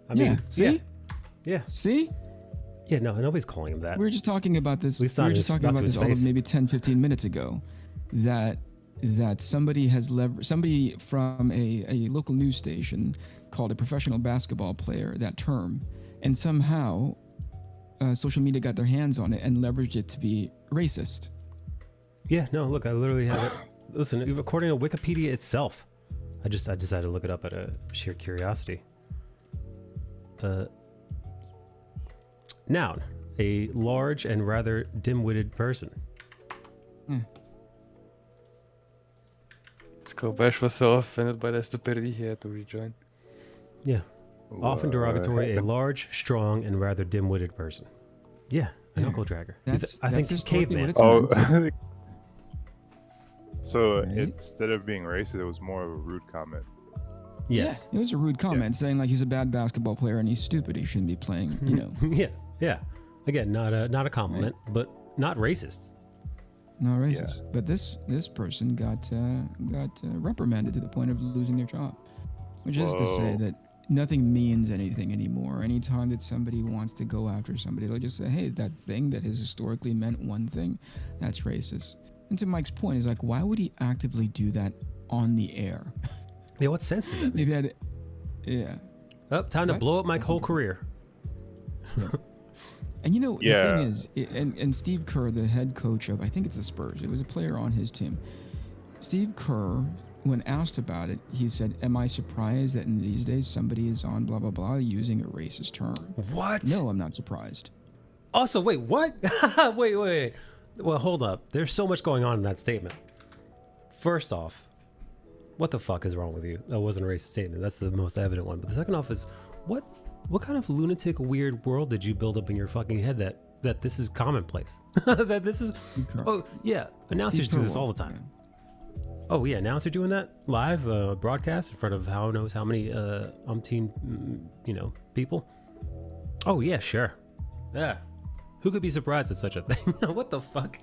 I mean, yeah. See? yeah. See? Yeah, no, nobody's calling him that. We were just talking about this. At least We not were to just his- talking not to about his this all of face. maybe 10, 15 minutes ago. That somebody has somebody from a local news station called a professional basketball player that term, and somehow social media got their hands on it and leveraged it to be racist. Yeah, no, look, I literally have it. Listen, according to Wikipedia itself, I decided to look it up out of sheer curiosity. Noun, a large and rather dim-witted person. Skobash was so offended by that stupidity he had to rejoin. Yeah, often derogatory, a large, strong, and rather dim-witted person. Yeah, a knuckle dragger. I think historically caveman. what it's Oh. meant. So Right. instead of being racist, it was more of a rude comment. Yes. Yeah, it was a rude comment saying like he's a bad basketball player and he's stupid. He shouldn't be playing. You know, Yeah. Again, not a compliment, but not racist. not racist. But this person got reprimanded to the point of losing their job, which is to say Whoa. that nothing means anything anymore. Anytime that somebody wants to go after somebody, they'll just say, "Hey, that thing that has historically meant one thing, that's racist." And to Mike's point, is like, why would he actively do that on the air? Yeah, what sense is it? Maybe had, yeah. Oh, time to What? blow up my whole career. And you know, Yeah. the thing is, and Steve Kerr, the head coach of, I think it's the Spurs, it was a player on his team. Steve Kerr, when asked about it, he said, "Am I surprised that in these days somebody is on blah, blah, blah using a racist term?" What? No, I'm not surprised. Also, wait, what? wait. Well, hold up. There's so much going on in that statement. First off, what the fuck is wrong with you? That wasn't a racist statement. That's the most evident one. But the second off is, what kind of lunatic, weird world did you build up in your fucking head that this is commonplace? That this is... Kerr. Oh, yeah. Announcers Steve do Kerr this all the will, time. Oh, yeah. Announcers doing that live broadcast in front of how knows how many umpteen, people. Oh, yeah, sure. Yeah. Who could be surprised at such a thing? What the fuck?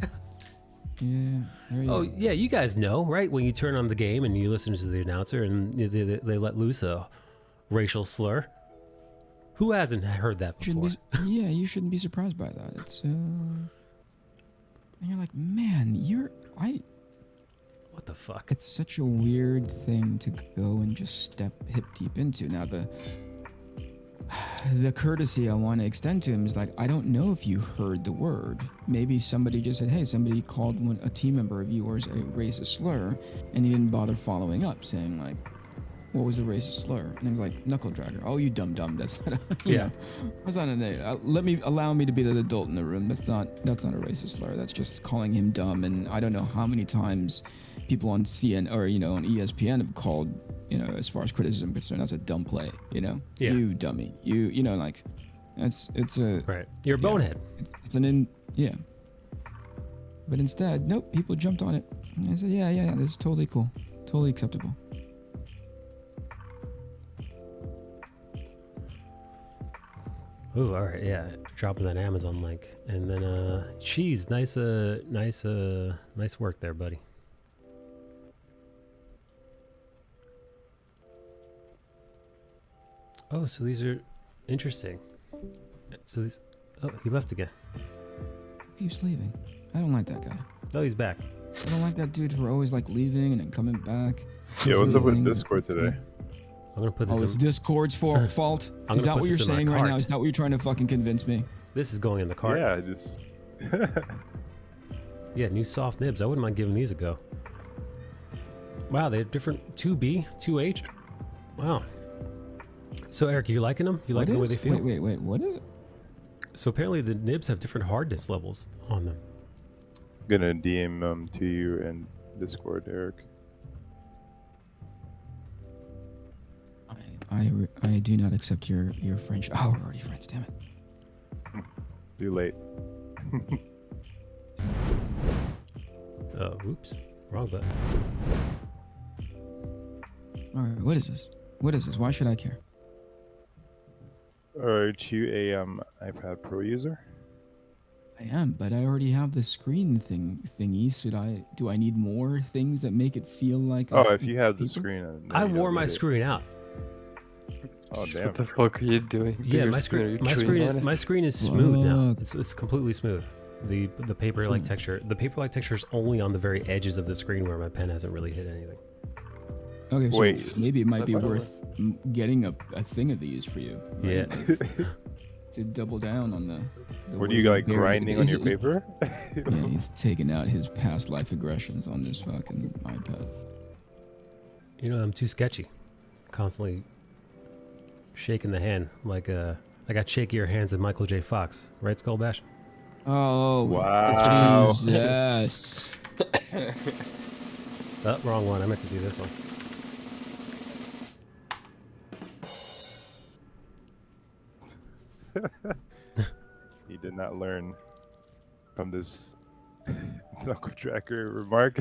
Yeah. There you Oh, go. yeah, you guys know, right? When you turn on the game and you listen to the announcer and they let loose a racial slur. Who hasn't heard that before? Yeah, you shouldn't be surprised by that. It's and you're like, man, What the fuck? it's such a weird thing to go and just step hip deep into. Now the courtesy I want to extend to him is like, I don't know if you heard the word. Maybe somebody just said, hey, somebody called a team member of yours a racist slur, and he didn't bother following up saying like, what was the racist slur? And I'm like, knuckle dragger. Oh, you dumb. That's not that's not a name. Allow me to be the adult in the room. That's not a racist slur. That's just calling him dumb. And I don't know how many times people on CN or on ESPN have called you know, as far as criticism is concerned, that's a dumb play. You know, Yeah. you dummy, you know, like it's a Right. You're a bonehead. it's yeah. But instead, nope, people jumped on it. And I said, yeah, this is totally cool, totally acceptable. Oh, all right, yeah. Dropping that Amazon link, and then cheese. Nice work there, buddy. Oh, so these are interesting. So these. Oh, he left again. Keeps leaving. I don't like that guy. Oh, he's back. I don't like that dude for always like leaving and then coming back. Yeah, what's up with Leaving. Discord today? I'm gonna put this. Oh, it's Discord's fault. I'm Is gonna that put what you're this in my saying right cart. now? Is that what you're trying to fucking convince me? This is going in the cart. Yeah, just. Yeah, new soft nibs. I wouldn't mind giving these a go. Wow, they have different 2B, 2H. Wow. So Eric, you liking them? You liking the way they feel? Wait. What is it? So apparently the nibs have different hardness levels on them. Gonna DM to you in Discord, Eric. I do not accept your French. Oh, we're already friends. Damn it. Too late. Oops, wrong button. All right. What is this? Why should I care? Aren't you a iPad Pro user? I am, but I already have the screen thingy. Do I need more things that make it feel like? Oh, if you had the paper? screen. I wore my screen out. Oh damn. What the fuck are you doing? to Yeah, your my screen? Are you chewing screen on it? my screen is smooth now. Fuck. It's completely smooth. The paper-like texture. The paper-like texture is only on the very edges of the screen where my pen hasn't really hit anything. Okay, so Wait. maybe it might be By the way- worth getting a thing of these for you. right? Yeah. Like, to double down on the What are way you like buried it grinding on is. your paper? Yeah, he's taking out his past life aggressions on this fucking iPad. You know, I'm too sketchy. Constantly shaking the hand like I got shakier hands than Michael J. Fox, right, Skull Bash? Oh, Wow. Jesus. Oh, wrong one. I meant to do this one. He did not learn from this knuckle tracker remark.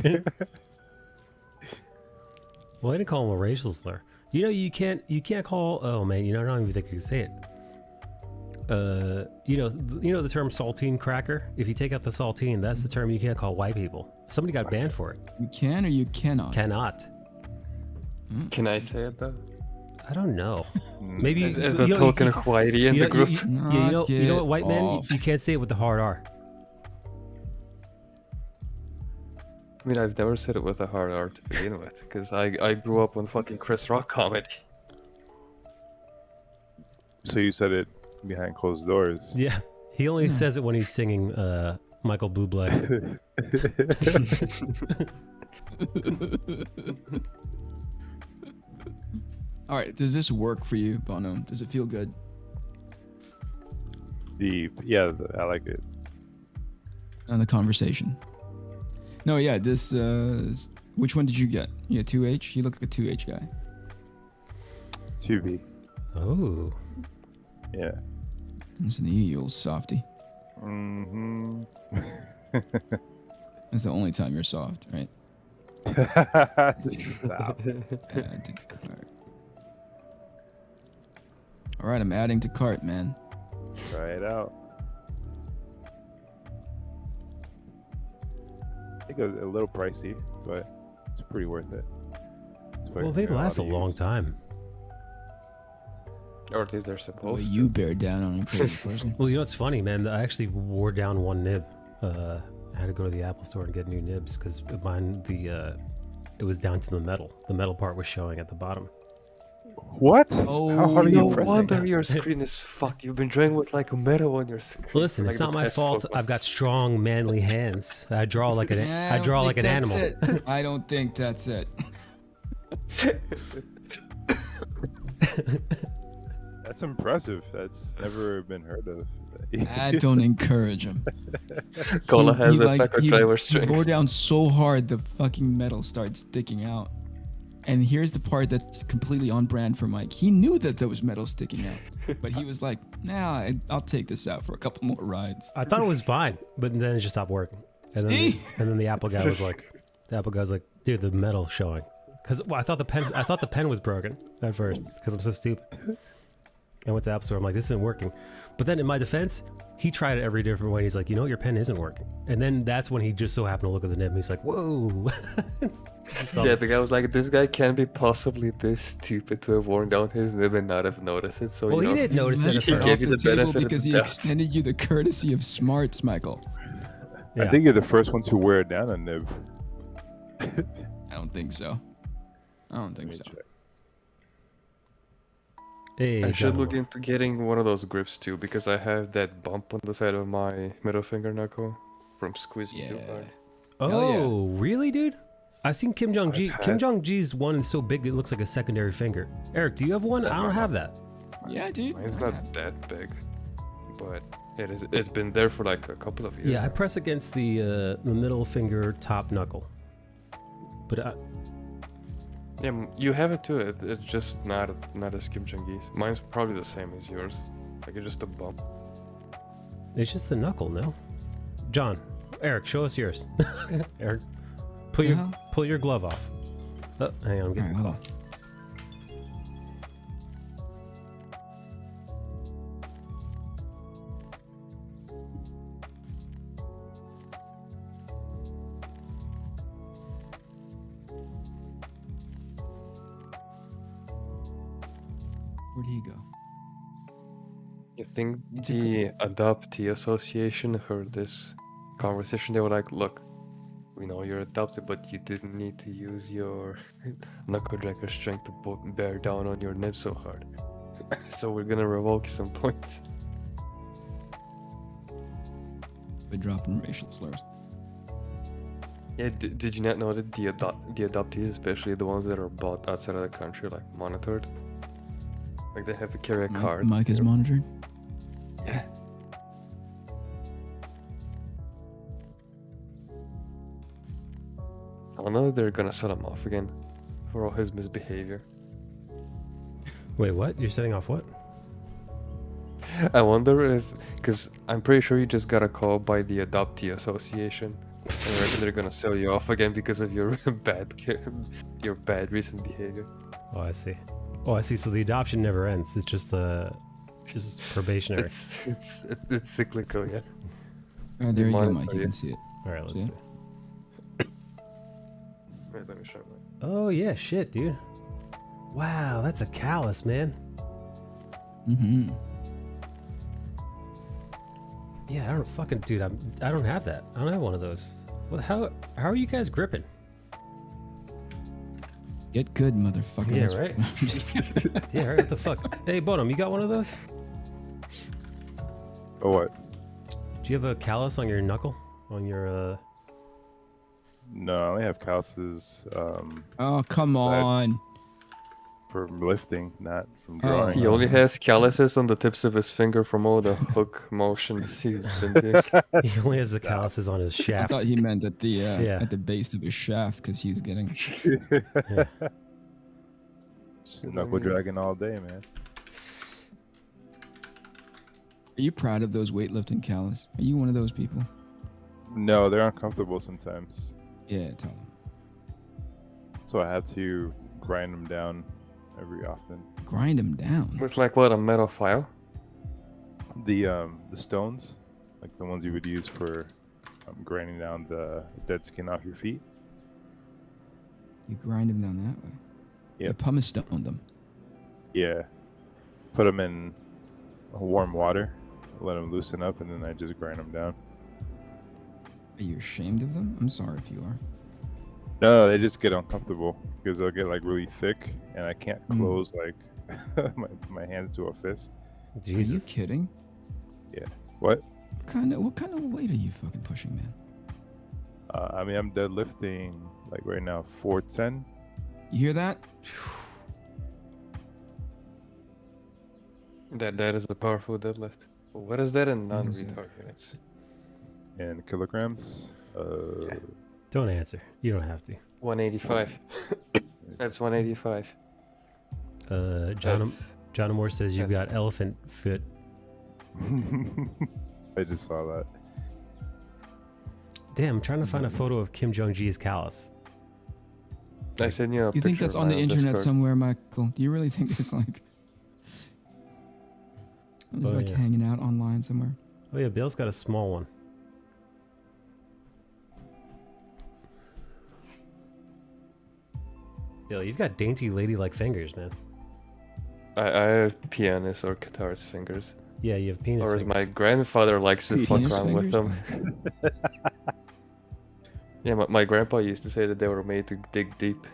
Well, I didn't call him a racial slur. You know, you can't call. Oh man, you know, I don't even think I can say it. You know the term saltine cracker. If you take out the saltine, that's the term you can't call white people. Somebody got banned for it. You can or you cannot? Cannot. Can I say it though? I don't know. Maybe As you the know, token you, whitey in you the know, group. you know what, white man? off. You can't say it with the hard R. I mean, I've never said it with a hard R to begin with, because I grew up on fucking Chris Rock comedy. So you said it behind closed doors. Yeah, he only says it when he's singing Michael Bublé. All right, does this work for you, Bono? Does it feel good? I like it. On the conversation. No, yeah, this, which one did you get? Yeah, 2H? You look like a 2H guy. 2B. Oh, Yeah. Listen to you old softy. Mm-hmm. That's the only time you're soft, right? Stop. Add to cart. All right, I'm adding to cart, man. Try it out. I think a little pricey, but it's pretty worth it. well, they last a long time. Or at least they're The way supposed you to. bear down on a crazy person. Well, you know what's funny, man? I actually wore down one nib. I had to go to the Apple store and get new nibs because mine, it was down to the metal. The metal part was showing at the bottom. What? Oh, How hard are No you pressing? wonder your screen is fucked. You've been drawing with like a metal on your screen. Listen, for, it's like, not the my past fault. 4 I've got months. strong, manly hands. I draw like an Yeah, I draw don't like an think animal. that's it. I don't think that's it. That's impressive. That's never been heard of. I don't encourage him. Cola He- has he the like- Packer he driver bore strength. down so hard the fucking metal starts sticking out. And here's the part that's completely on brand for Mike. He knew that there was metal sticking out, but he was like, "Nah, I'll take this out for a couple more rides." I thought it was fine, but then it just stopped working. And then the Apple guy was like, "Dude, the metal's showing." Because I thought the pen was broken at first because I'm so stupid. I went to the App Store. I'm like, this isn't working. But then in my defense, he tried it every different way. And he's like, you know, your pen isn't working. And then that's when he just so happened to look at the nib. And he's like, whoa. Yeah, the guy was like, this guy can't be possibly this stupid to have worn down his nib and not have noticed it. So, well, you he know, didn't notice it at he first. gave you the benefit because of the he doubt. extended you the courtesy of smarts, Michael. Yeah. I think you're the first one to wear down a nib. I don't think so. I don't think so. Hey, I should John. look into getting one of those grips too, because I have that bump on the side of my middle finger knuckle from squeezing too hard. Oh, really, dude? I've seen Kim Jong Ji. I've Kim had- Jong Ji's one is so big it looks like a secondary finger. Eric, do you have one? I don't have that. Yeah, dude. Mine's not that big, but it is. It's been there for like a couple of years. Yeah, I now. press against the middle finger top knuckle. But Yeah, you have it too. It's just not as Kim Jong-il's. Mine's probably the same as yours. Like it's just a bump. it's just the knuckle, no? John, Eric, show us yours. Eric, pull your glove off. Oh, hang on, I'm All getting right, hold on. Where'd he go? You think the adoptee association heard this conversation? They were like, "Look, we know you're adopted, but you didn't need to use your knucklejacker strength to bear down on your nib so hard. So we're gonna revoke some points." By dropping racial slurs. Yeah, did you not know that the adoptees, especially the ones that are bought outside of the country, like monitored? Like they have to carry a card. Mike is monitored. Yeah. I don't know if they're gonna set him off again for all his misbehavior. Wait, what? You're setting off what? I wonder if, because I'm pretty sure you just got a call by the adoptee association. I reckon they're gonna sell you off again because of your your bad recent behavior. Oh, I see. Oh, I see. So the adoption never ends. It's just probationary. It's cyclical, yeah. Oh, there you go, monitor Mike. You you. can see it. All right, let's See? see. Wait, let me show you. Oh yeah, shit, dude. Wow, that's a callus, man. Mm-hmm. Yeah, I don't fucking, dude. I don't have that. I don't have one of those. Well, how are you guys gripping? Get good, motherfucker. Yeah, That's- right? I'm just kidding. Yeah, right. What the fuck? Hey, Bonham, you got one of those? Oh, what? Do you have a callus on your knuckle? On your No, I only have calluses Oh, come Side. on. from lifting, not from Oh. drawing. He only has calluses on the tips of his finger from all the hook motions he's been doing. He only has the calluses on his I shaft. thought he meant at the Yeah. at the base of his shaft because he's getting. Yeah. Just knuckle dragging all day, man. Are you proud of those weightlifting callus? Are you one of those people? No, they're uncomfortable sometimes. Yeah, tell him. So I have to grind them down every often. Grind him down. With like what, a metal file? The stones, like the ones you would use for grinding down the dead skin off your feet. You grind him down that way. Yep. You pumice stoned them. Yeah. Put them in warm water, let them loosen up, and then I just grind them down. Are you ashamed of them? I'm sorry if you are. No, they just get uncomfortable because they'll get like really thick, and I can't Mm. close like my hands to a fist. Are you Jesus. kidding? What? What kind of weight are you fucking pushing, man? I mean, I'm deadlifting like right now 410. You hear that? That is a powerful deadlift. What is that in What is it? non-retard units? in kilograms. Don't answer. You don't have to. 185. That's 185. John That's Moore says you've that's- got elephant foot. I just saw that. Damn, I'm trying to find a photo of Kim Jong-ji's callus. I sent you a You think picture that's on the internet Discord. somewhere, Michael? Do you really think it's like it's Oh, like yeah. hanging out online somewhere? Oh yeah, Bale's got a small one. Bill, you've got dainty ladylike fingers, man. I have pianist or guitarist fingers. Yeah, you have penis Or as fingers. my grandfather likes to fuck Penis around with them. fingers? Yeah, my grandpa used to say that they were made to dig deep.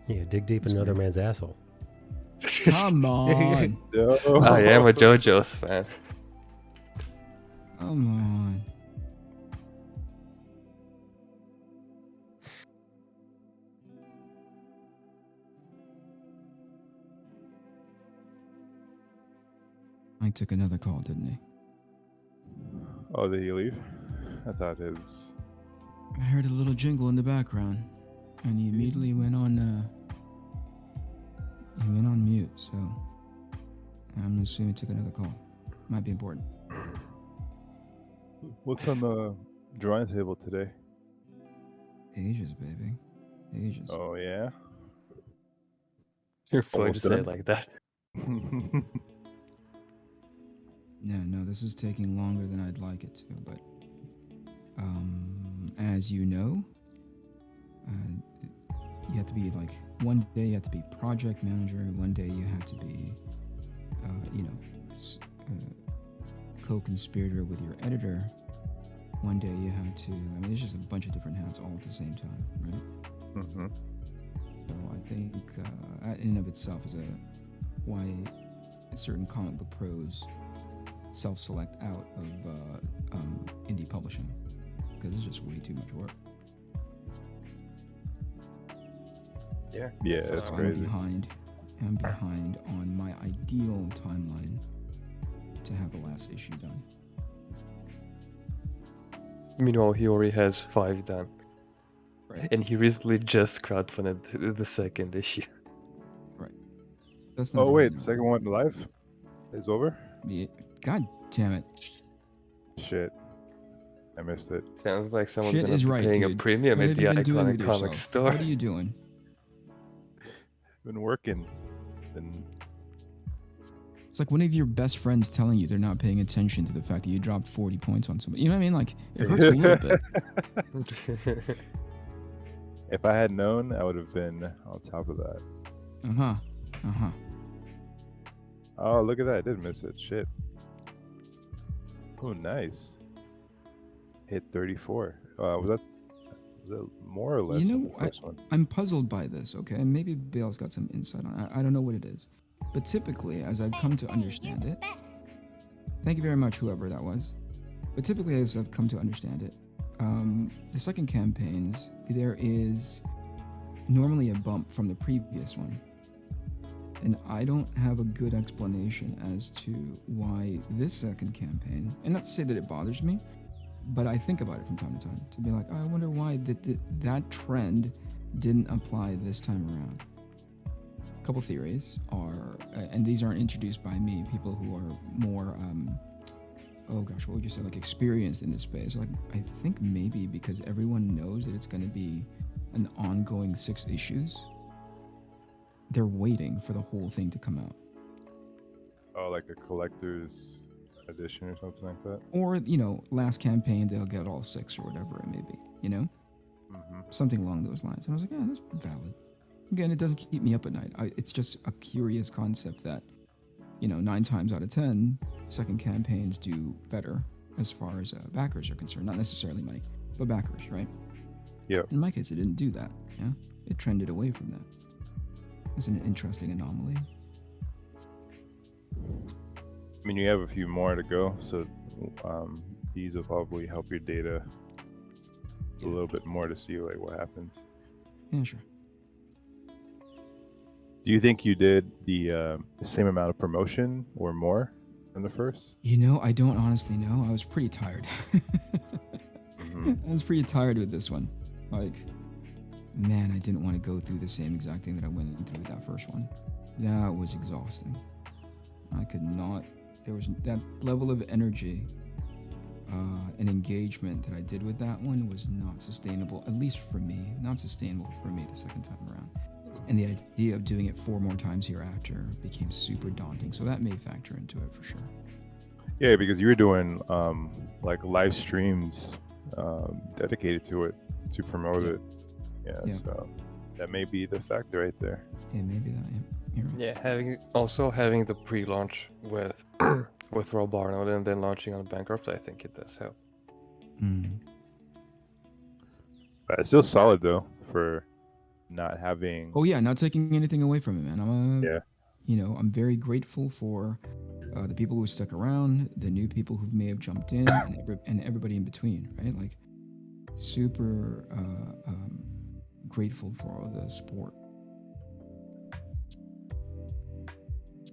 Yeah, dig deep in That's another weird. man's asshole. Come on. No. I am a JoJo's fan. Come on. I took another call, didn't he? Oh, did he leave? I thought his. I heard a little jingle in the background, and he immediately went on. He went on mute. So I'm assuming he took another call. Might be important. What's on the drawing table today? Ages, baby. Ages. Oh yeah. You're funny to Almost say done. it like that. No, this is taking longer than I'd like it to, but as you know, you have to be like, one day you have to be project manager, one day you have to be, co-conspirator with your editor, one day you have to, there's just a bunch of different hats all at the same time, right? Mm-hmm. So I think that in and of itself is why certain comic book pros self-select out of indie publishing, because it's just way too much work. Yeah. Yeah, So that's So crazy. I'm behind on my ideal timeline to have the last issue done. Meanwhile, he already has 5 done. Right. And he recently just crowdfunded the second issue. That's not Oh the wait, right the number. second one live is over. Yeah. God damn it! Shit, I missed it. Sounds like someone's Shit gonna is be right, paying dude. a premium What at have the you been doing Iconic with Comic yourself? Store. What are you doing? Been working. Been It's like one of your best friends telling you they're not paying attention to the fact that you dropped 40 points on somebody. You know what I mean? Like, it hurts a little bit. If I had known, I would have been on top of that. Uh-huh. Oh, look at that! I did miss it. Shit. Oh, nice. Hit 34. Was that more or less You than know, the first one? I'm puzzled by this, okay? Maybe Bale's got some insight on it. I don't know what it is. But typically, as I've come to understand it, thank you very much, whoever that was. But typically, as I've come to understand it, the second campaigns, there is normally a bump from the previous one. And I don't have a good explanation as to why this second campaign, and not to say that it bothers me, but I think about it from time to time to be like, I wonder why that trend didn't apply this time around. A couple theories are, and these aren't introduced by me, people who are more, what would you say, like experienced in this space. Like, I think maybe because everyone knows that it's going to be an ongoing 6 issues, they're waiting for the whole thing to come out. Oh, like a collector's edition or something like that. Or, last campaign, they'll get all 6 or whatever it may be, Mm-hmm. Something along those lines. And I was like, yeah, that's valid. Again, it doesn't keep me up at night. It's just a curious concept that, 9 times out of 10, second campaigns do better as far as backers are concerned. Not necessarily money, but backers, right? Yep. In my case, it didn't do that. Yeah, it trended away from that. It's an interesting anomaly. I mean, you have a few more to go, so these will probably help your data a little bit more to see like what happens. Yeah, sure. Do you think you did the same amount of promotion or more than the first? I don't honestly know. I was pretty tired. Mm-hmm. I was pretty tired with this one. Like, man, I didn't want to go through the same exact thing that I went through with that first one. That was exhausting. I could not. There was that level of energy and engagement that I did with that one was not sustainable, at least for me. Not sustainable for me the second time around. And the idea of doing it 4 more times hereafter became super daunting. So that may factor into it for sure. Yeah, because you were doing like live streams dedicated to it to promote it. Yeah, so that may be the factor right there. Yeah, maybe that. Yeah, you're right. Yeah, having the pre-launch with with Rob Arnold and then launching on Bancroft, I think it does help. But it's still solid though for not having. Oh yeah, not taking anything away from it, man. Yeah. You know, I'm very grateful for the people who stuck around, the new people who may have jumped in, and everybody in between, right? Like, super grateful for all the support.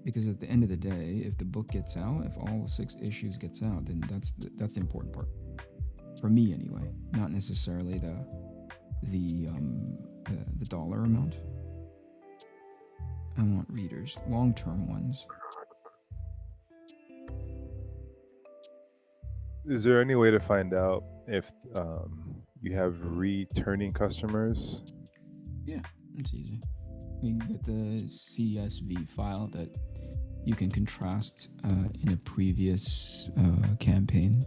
Because at the end of the day, if the book gets out, if all 6 issues gets out, then that's the important part. For me, anyway. Not necessarily the dollar amount. I want readers, long-term ones. Is there any way to find out if you have returning customers? Yeah, it's easy. You can get the CSV file that you can contrast in a previous campaign.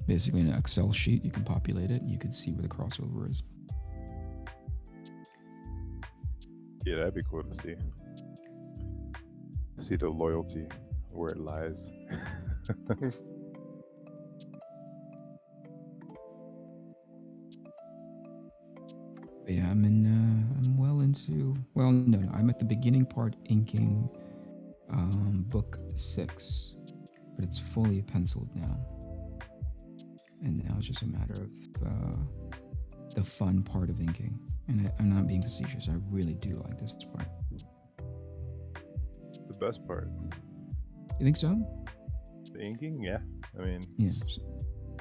Basically, in an Excel sheet, you can populate it and you can see where the crossover is. Yeah, that'd be cool to see. See the loyalty where it lies. Yeah, I'm well into. Well, no, I'm at the beginning part inking book 6, but it's fully penciled now. And now it's just a matter of the fun part of inking. And I'm not being facetious. I really do like this part. It's the best part. You think so? The inking, yeah. I mean, Yes.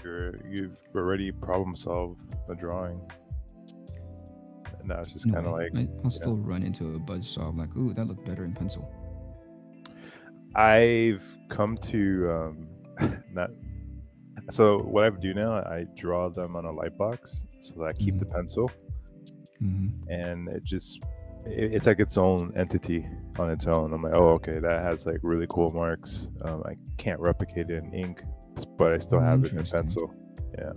You've already problem solved a drawing. And now it's just kind of like. I'll still run into a buzzsaw. I'm like, ooh, that looked better in pencil. I've come to not. So what I do now, I draw them on a light box so that I keep the pencil, and it's like its own entity on its own. I'm like, oh, okay, that has like really cool marks. I can't replicate it in ink, but I still have it in pencil. Yeah.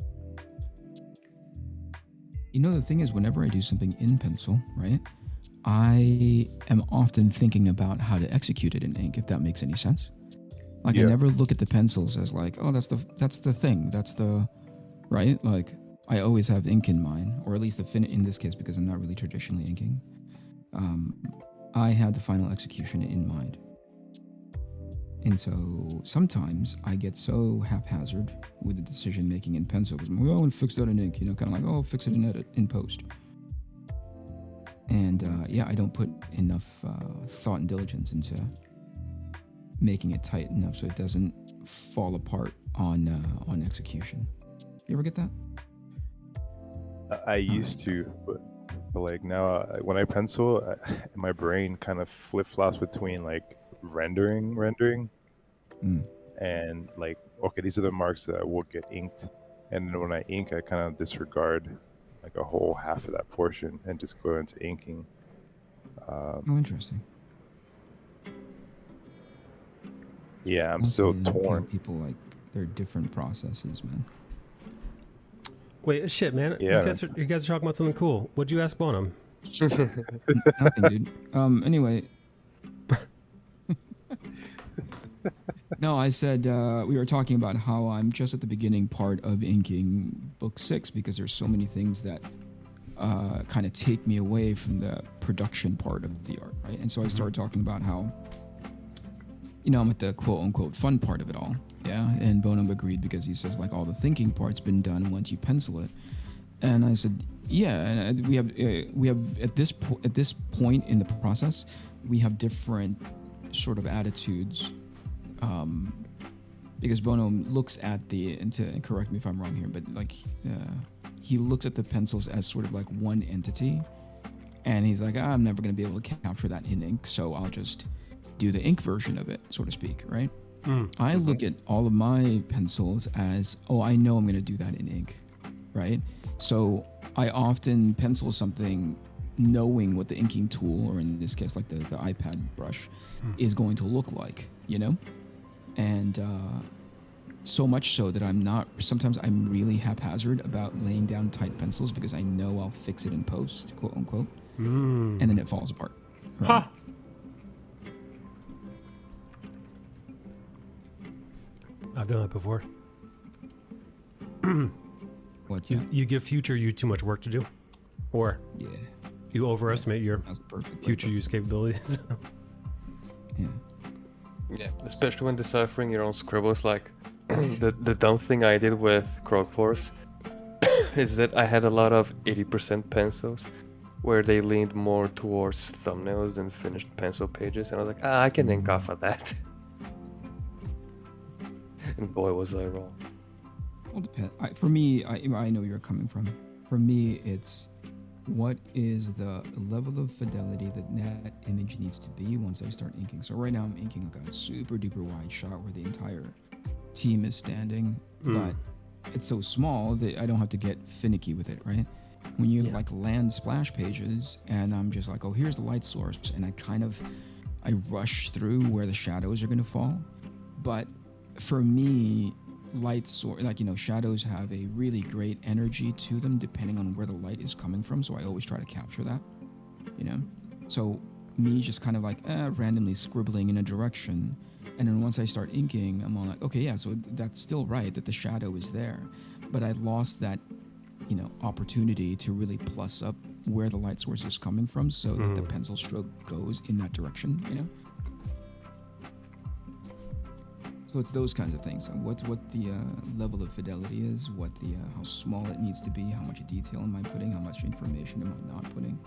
You know, the thing is, whenever I do something in pencil, right, I am often thinking about how to execute it in ink, if that makes any sense. Like, I never look at the pencils as like, oh, that's the thing. That's the, right? Like, I always have ink in mind, or at least in this case, because I'm not really traditionally inking. I have the final execution in mind. And so sometimes I get so haphazard with the decision making in pencil because I'm like, oh, I want to fix that in ink, you know, kind of like, oh, I'll fix it in edit in post. And I don't put enough thought and diligence into making it tight enough so it doesn't fall apart on execution. You ever get that? I used to, but like now when I pencil, my brain kind of flip-flops between like rendering and like, okay, these are the marks that will get inked, and then when I ink, I kind of disregard like a whole half of that portion and just go into inking. Oh, interesting. Yeah, I'm still torn. People, like, they're different processes, man. Wait, shit, man. Yeah. You guys are talking about something cool. What'd you ask Bonham? Nothing, dude. Anyway. No, I said we were talking about how I'm just at the beginning part of inking book 6 because there's so many things that kind of take me away from the production part of the art, right? And so I started talking about how, you know, I'm at the quote-unquote fun part of it all, yeah? And Bonham agreed because he says, like, all the thinking part's been done once you pencil it. And I said, yeah, and we have at this point in the process, we have different sort of attitudes, because Bonham looks at and correct me if I'm wrong here, but like he looks at the pencils as sort of like one entity, and he's like, I'm never going to be able to capture that in ink, so I'll just do the ink version of it, so to speak, right? I look at all of my pencils as, oh, I know I'm going to do that in ink, right? So I often pencil something knowing what the inking tool, or in this case, like the iPad brush, is going to look like, you know? And so much so that sometimes I'm really haphazard about laying down tight pencils because I know I'll fix it in post, quote unquote, and then it falls apart. Right? Huh. I've done that before. What's You give future you too much work to do, or Yeah. you overestimate your That's the perfect way future to- use capabilities. Yeah. Yeah, especially when deciphering your own scribbles. Like the dumb thing I did with Force is that I had a lot of 80% pencils where they leaned more towards thumbnails than finished pencil pages, and I was like, I can ink off of that. And boy, was I wrong. Well, depend. For me, I know where you're coming from. For me, it's what is the level of fidelity that image needs to be once I start inking. So right now I'm inking like a super duper wide shot where the entire team is standing, but it's so small that I don't have to get finicky with it, right? When you like land splash pages and I'm just like, oh, here's the light source, and I rush through where the shadows are going to fall. But for me, shadows have a really great energy to them depending on where the light is coming from, so I always try to capture that, you know? So me just kind of like randomly scribbling in a direction, and then once I start inking, I'm all like, okay, yeah, so that's still right that the shadow is there, but I lost that, opportunity to really plus up where the light source is coming from so that the pencil stroke goes in that direction, So it's those kinds of things. What the level of fidelity is, how small it needs to be, how much detail am I putting, how much information am I not putting.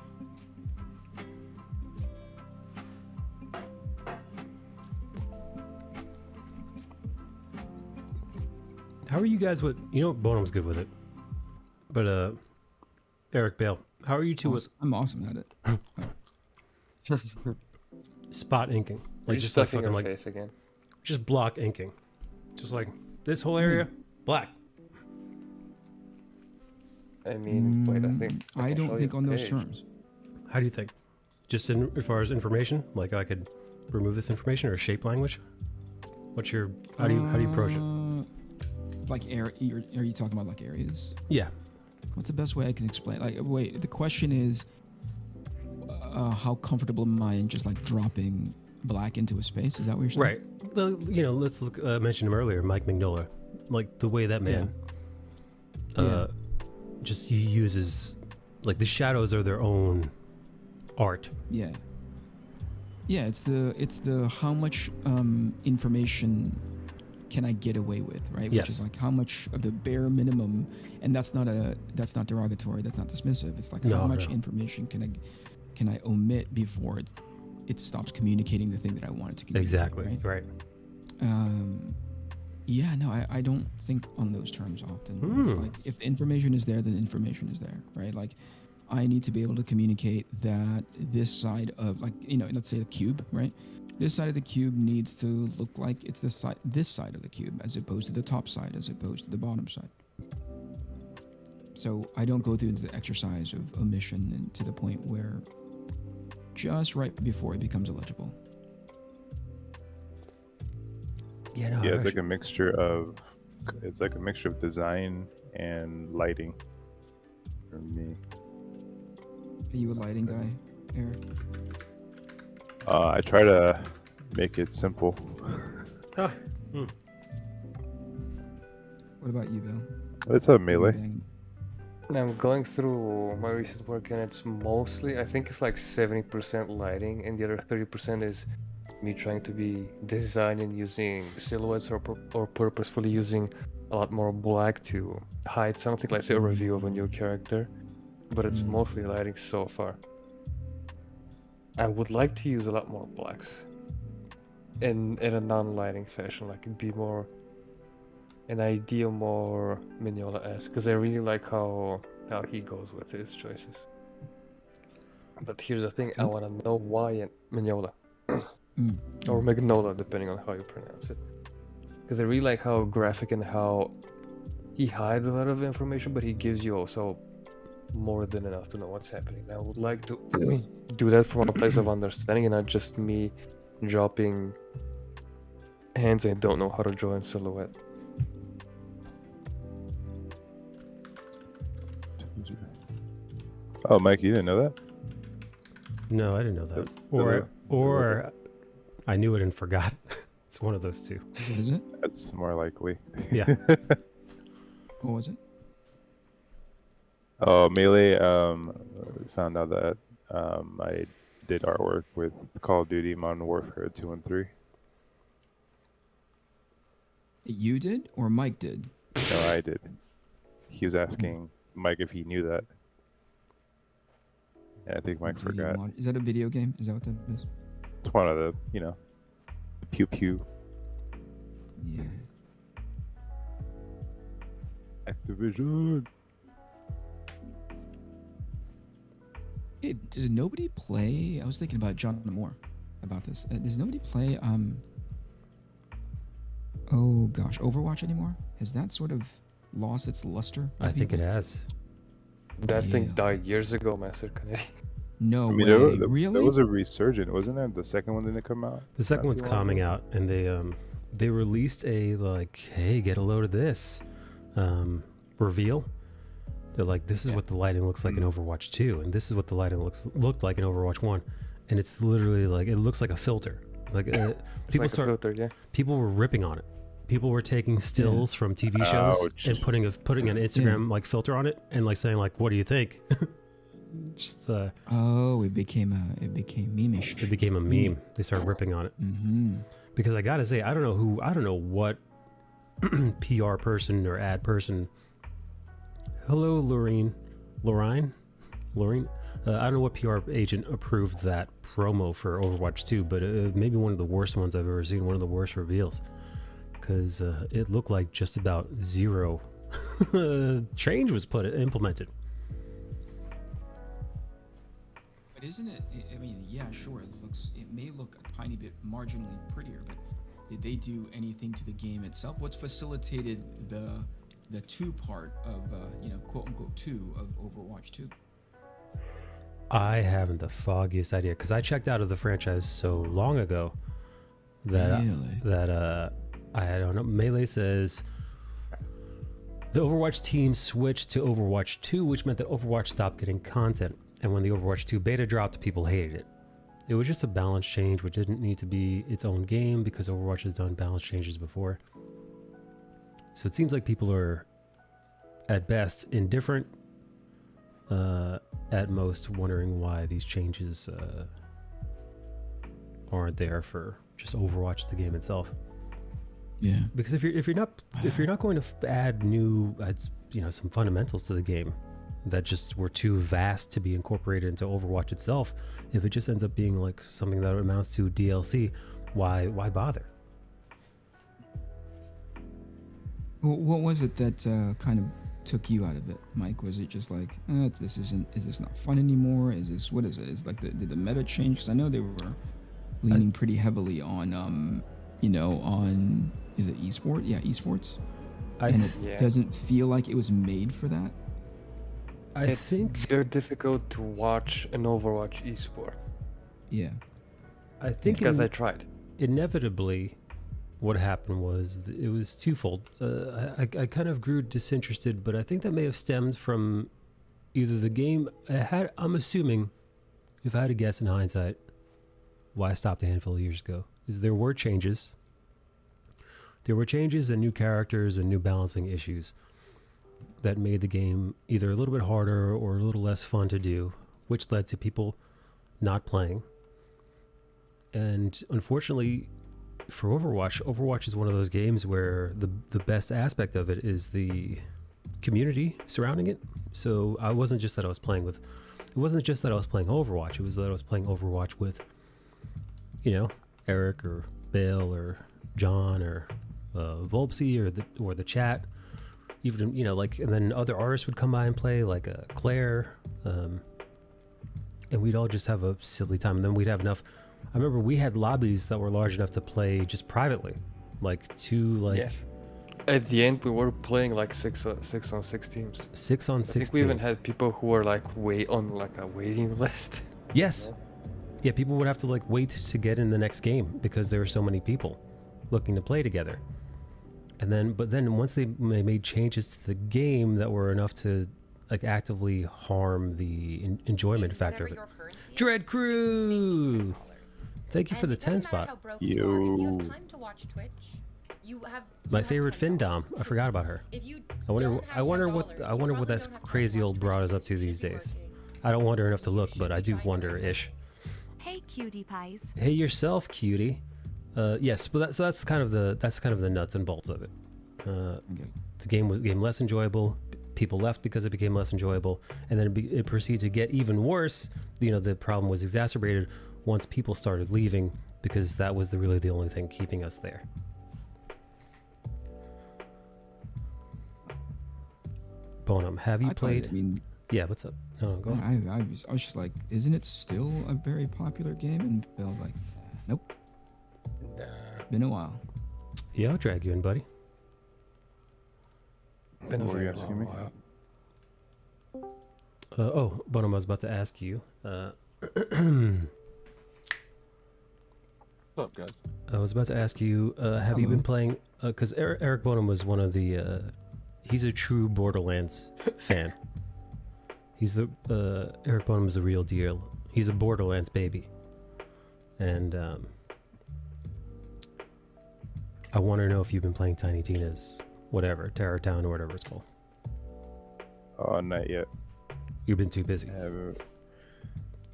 How are you guys with, Bonham's good with it, but Eric Bale, how are you two with I'm awesome at it. spot inking? Like just stuffing fucking your face again. just block inking, just like this whole area black. I mean, wait, I think I can show don't you think the on those page. terms. How do you think? Just as far as information, like I could remove this information or shape language. What's your how do you approach it? Like are you talking about like areas? Yeah. What's the best way I can explain? Like, wait, the question is, how comfortable am I in just like dropping black into a space? Is that what you're saying? Right. Well, let's look. Mention him earlier, Mike Mignola. Like the way that man, just he uses, like the shadows are their own art. Yeah. Yeah, it's the how much information can I get away with, right? Yes. Which is like how much of the bare minimum, and that's not derogatory, that's not dismissive. It's like how much information can I omit before it stops communicating the thing that I want it to communicate. Exactly. Right. Yeah, no, I don't think on those terms often. It's like if the information is there, then the information is there, right? Like I need to be able to communicate that this side of let's say the cube, right? This side of the cube needs to look like it's this side of the cube, as opposed to the top side, as opposed to the bottom side. So I don't go through the exercise of omission and to the point where just right before it becomes illegible. Yeah. No. Yeah, it's like a mixture of design and lighting for me. Are you a lighting guy, Eric? I try to make it simple. What about you, Bill? It's a melee. And I'm going through my recent work, and it's mostly, I think it's like 70% lighting, and the other 30% is me trying to be designing using silhouettes or purposefully using a lot more black to hide something, like say a review of a new character. But it's mostly lighting so far. I would like to use a lot more blacks in a non-lighting fashion, like be more an idea more Mignola-esque, because I really like how he goes with his choices. But here's the thing, I want to know why Mignola. Or Magnola, depending on how you pronounce it. Because I really like how graphic and how he hides a lot of information, but he gives you also more than enough to know what's happening. I would like to do that from a place of understanding and not just me dropping hands I don't know how to draw in silhouette. Oh, Mike, you didn't know that? No, I didn't know that. Or I knew it and forgot. It's one of those two. Is it? That's more likely. Yeah. What was it? Oh, Melee found out that I did artwork with Call of Duty Modern Warfare 2 and 3. You did or Mike did? No, I did. He was asking Mike if he knew that. Yeah, I think Mike forgot. Is that a video game? Is that what that is? It's one of the, the pew pew. Yeah. Activision. Hey, does nobody play? I was thinking about John Moore about this. Does nobody play? Oh gosh, Overwatch anymore? Has that sort of lost its luster? I think it has. That thing died years ago, Master Kennedy. No way. Really? There was a resurgent, wasn't there? The second one didn't come out. The second one's coming out, and they released a hey, get a load of this reveal. They're like, this is what the lighting looks like in Overwatch 2, and this is what the lighting looked like in Overwatch 1, and it's literally like it looks like a filter. Like people were ripping on it. People were taking stills from TV shows and putting an Instagram like filter on it and like saying like, what do you think? Just it became meme-ish. It became a meme. They started ripping on it. Because I gotta say, I don't know what PR person or ad person. Hello, Lorraine. I don't know what PR agent approved that promo for Overwatch 2, but maybe one of the worst ones I've ever seen. One of the worst reveals, because it looked like just about zero change was implemented. But isn't it? I mean, yeah, sure. It may look a tiny bit marginally prettier, but did they do anything to the game itself? What's facilitated the 2 part of quote unquote 2 of Overwatch 2? I haven't the foggiest idea, because I checked out of the franchise so long ago that I don't know. Melee says the Overwatch team switched to Overwatch 2, which meant that Overwatch stopped getting content. And when the Overwatch 2 beta dropped, people hated it. It was just a balance change, which didn't need to be its own game because Overwatch has done balance changes before. So it seems like people are, at best, indifferent, at most wondering why these changes aren't there for just Overwatch, the game itself. Yeah. Because if you're not going to add some fundamentals to the game that just were too vast to be incorporated into Overwatch itself, if it just ends up being like something that amounts to DLC, why bother? Well, what was it that kind of took you out of it, Mike? Was it just like, is this not fun anymore? What is it? Did the meta change? Because I know they were leaning pretty heavily on, is it esport? Yeah, esports. And it doesn't feel like it was made for that. I think very difficult to watch an Overwatch esport. Yeah. I think because I tried. Inevitably, what happened was it was twofold. I kind of grew disinterested, but I think that may have stemmed from either the game. I'm assuming, if I had to guess in hindsight, why I stopped a handful of years ago, is there were changes. There were changes and new characters and new balancing issues that made the game either a little bit harder or a little less fun to do, which led to people not playing. And unfortunately, for Overwatch is one of those games where the best aspect of it is the community surrounding it. So it wasn't just that I was playing Overwatch, it was that I was playing Overwatch with, Eric or Bill or John or Volpsy or the chat, even like, and then other artists would come by and play, like Claire, and we'd all just have a silly time. And then we'd have enough. I remember we had lobbies that were large enough to play just privately, like Yeah. At the end, we were playing like 6 on 6 teams. 6 on 6 I think we even teams. had people who were like on like a waiting list. Yes. Yeah, people would have to like wait to get in the next game because there were so many people looking to play together. And then, but then once they made changes to the game that were enough to like actively harm the enjoyment factor of it. Dread Crew! Thank you for the 10 spot. Yo. My favorite Fin Dom. I forgot about her. I wonder what that crazy old broad is up to these days. I don't wonder enough to look, but I do wonder-ish. Hey, cutie pies. Hey yourself, cutie. Yes, but that's kind of the nuts and bolts of it. The game became less enjoyable. People left because it became less enjoyable, and then it proceeded to get even worse. The problem was exacerbated once people started leaving because that was really the only thing keeping us there. Bonham, have you played? Yeah, what's up? No, go on. I was just like, isn't it still a very popular game? And Bill was like, nope. Been a while. Yeah, I'll drag you in, buddy. Been a What were you very asking long me? while. Oh, Bonham, I was about to ask you. What's up, guys? I was about to ask you, have you been playing? Because Eric Bonham was one of the. He's a true Borderlands fan. He's Eric Bonham is a real deal. He's a Borderlands baby, and I want to know if you've been playing Tiny Tina's whatever Terror Town or whatever it's called. Oh, not yet. You've been too busy.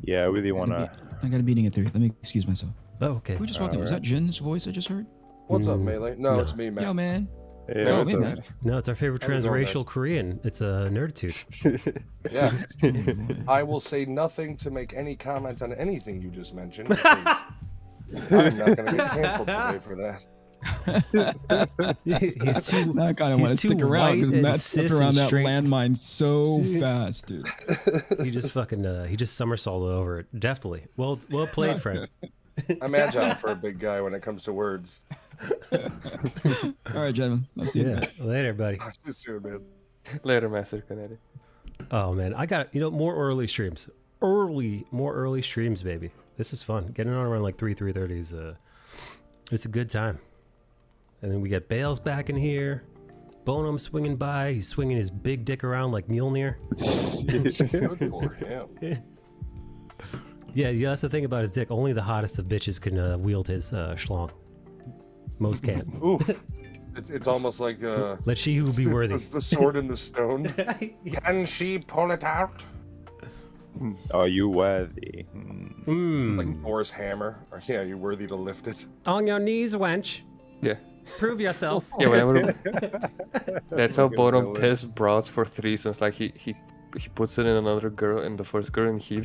Yeah, I really wanna. I got a meeting at 3. Let me excuse myself. Oh, okay. Who just walked in? Was that Jin's voice I just heard? What's up, Mm, Melee? No, no. it's me, man. Yo, man. Hey, Oh, what's hey, up? man. No, it's our favorite How's it going, transracial guys? Korean. It's a Nerditude. Yeah. Oh, boy. I will say nothing to make any comment on anything you just mentioned. Because I'm not going to get canceled today for that. He's too. I kind of he's want to too stick around white because and Matt stepped cis around and that straight. landmine so fast, dude. He just fucking. He just somersaulted over it deftly. Well played, friend. I'm agile for a big guy when it comes to words. All right, gentlemen. I'll see you. Yeah. Later, buddy. See you soon, man. Later, Master Kennedy. Oh man, I got more early streams. More early streams, baby. This is fun. Getting on around like 3:30 is it's a good time. And then we got Bales back in here. Bonham swinging by. He's swinging his big dick around like Mjolnir. Good for him. Yeah, that's the thing about his dick. Only the hottest of bitches can wield his schlong. Most can't. Oof. It's almost like Let she who be worthy. It's the sword in the stone. Can she pull it out? Are you worthy? Like Thor's hammer. Or, yeah, you're worthy to lift it. On your knees, wench. Yeah. Prove yourself. Yeah, whenever. That's how Good Bottom villain. tests broads for threesomes. Like he puts it in another girl, in the first girl, and he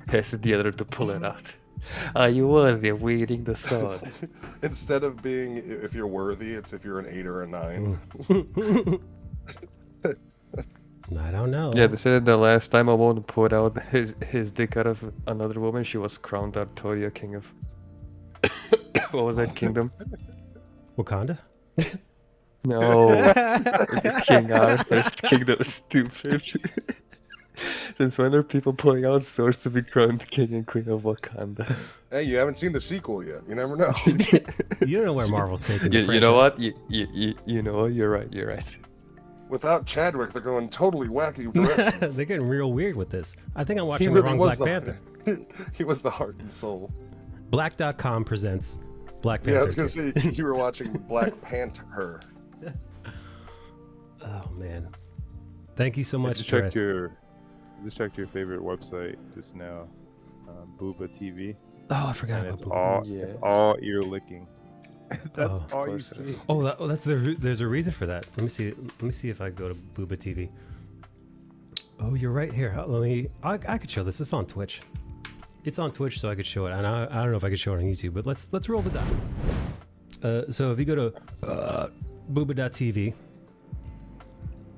tests the other to pull it out. Are you worthy of wielding the sword? Instead of being if you're worthy, it's if you're an 8 or a 9. I don't know. Yeah, they said the last time a woman put out his dick out of another woman, she was crowned Artoria, king of. What was that kingdom? Wakanda? No, King Arthur's kingdom. Stupid. Since when are people pulling out swords to be crowned king and queen of Wakanda? Hey, you haven't seen the sequel yet. You never know. You don't know where Marvel's taking the You know franchise. what? You know what? You're right. You're right. Without Chadwick, they're going totally wacky directions. They're getting real weird with this. I think I'm He watching the really wrong was Black Panther. He was the heart and soul. Black.com presents Black Panther. Yeah, I was gonna 2. say you were watching Black Panther. Oh man. Thank you so I much, just Dread. checked your favorite website just now, Booba TV, Oh, I forgot and about Boo. Yeah. it's all ear licking. That's Oh, of all you course it see. is. Oh, there's a reason for that. Let me see if I go to Booba TV. Oh, you're right here. I could show this. It's on Twitch. It's on Twitch, so I could show it. And I don't know if I could show it on YouTube, but let's roll the die. So if you go to booba.tv,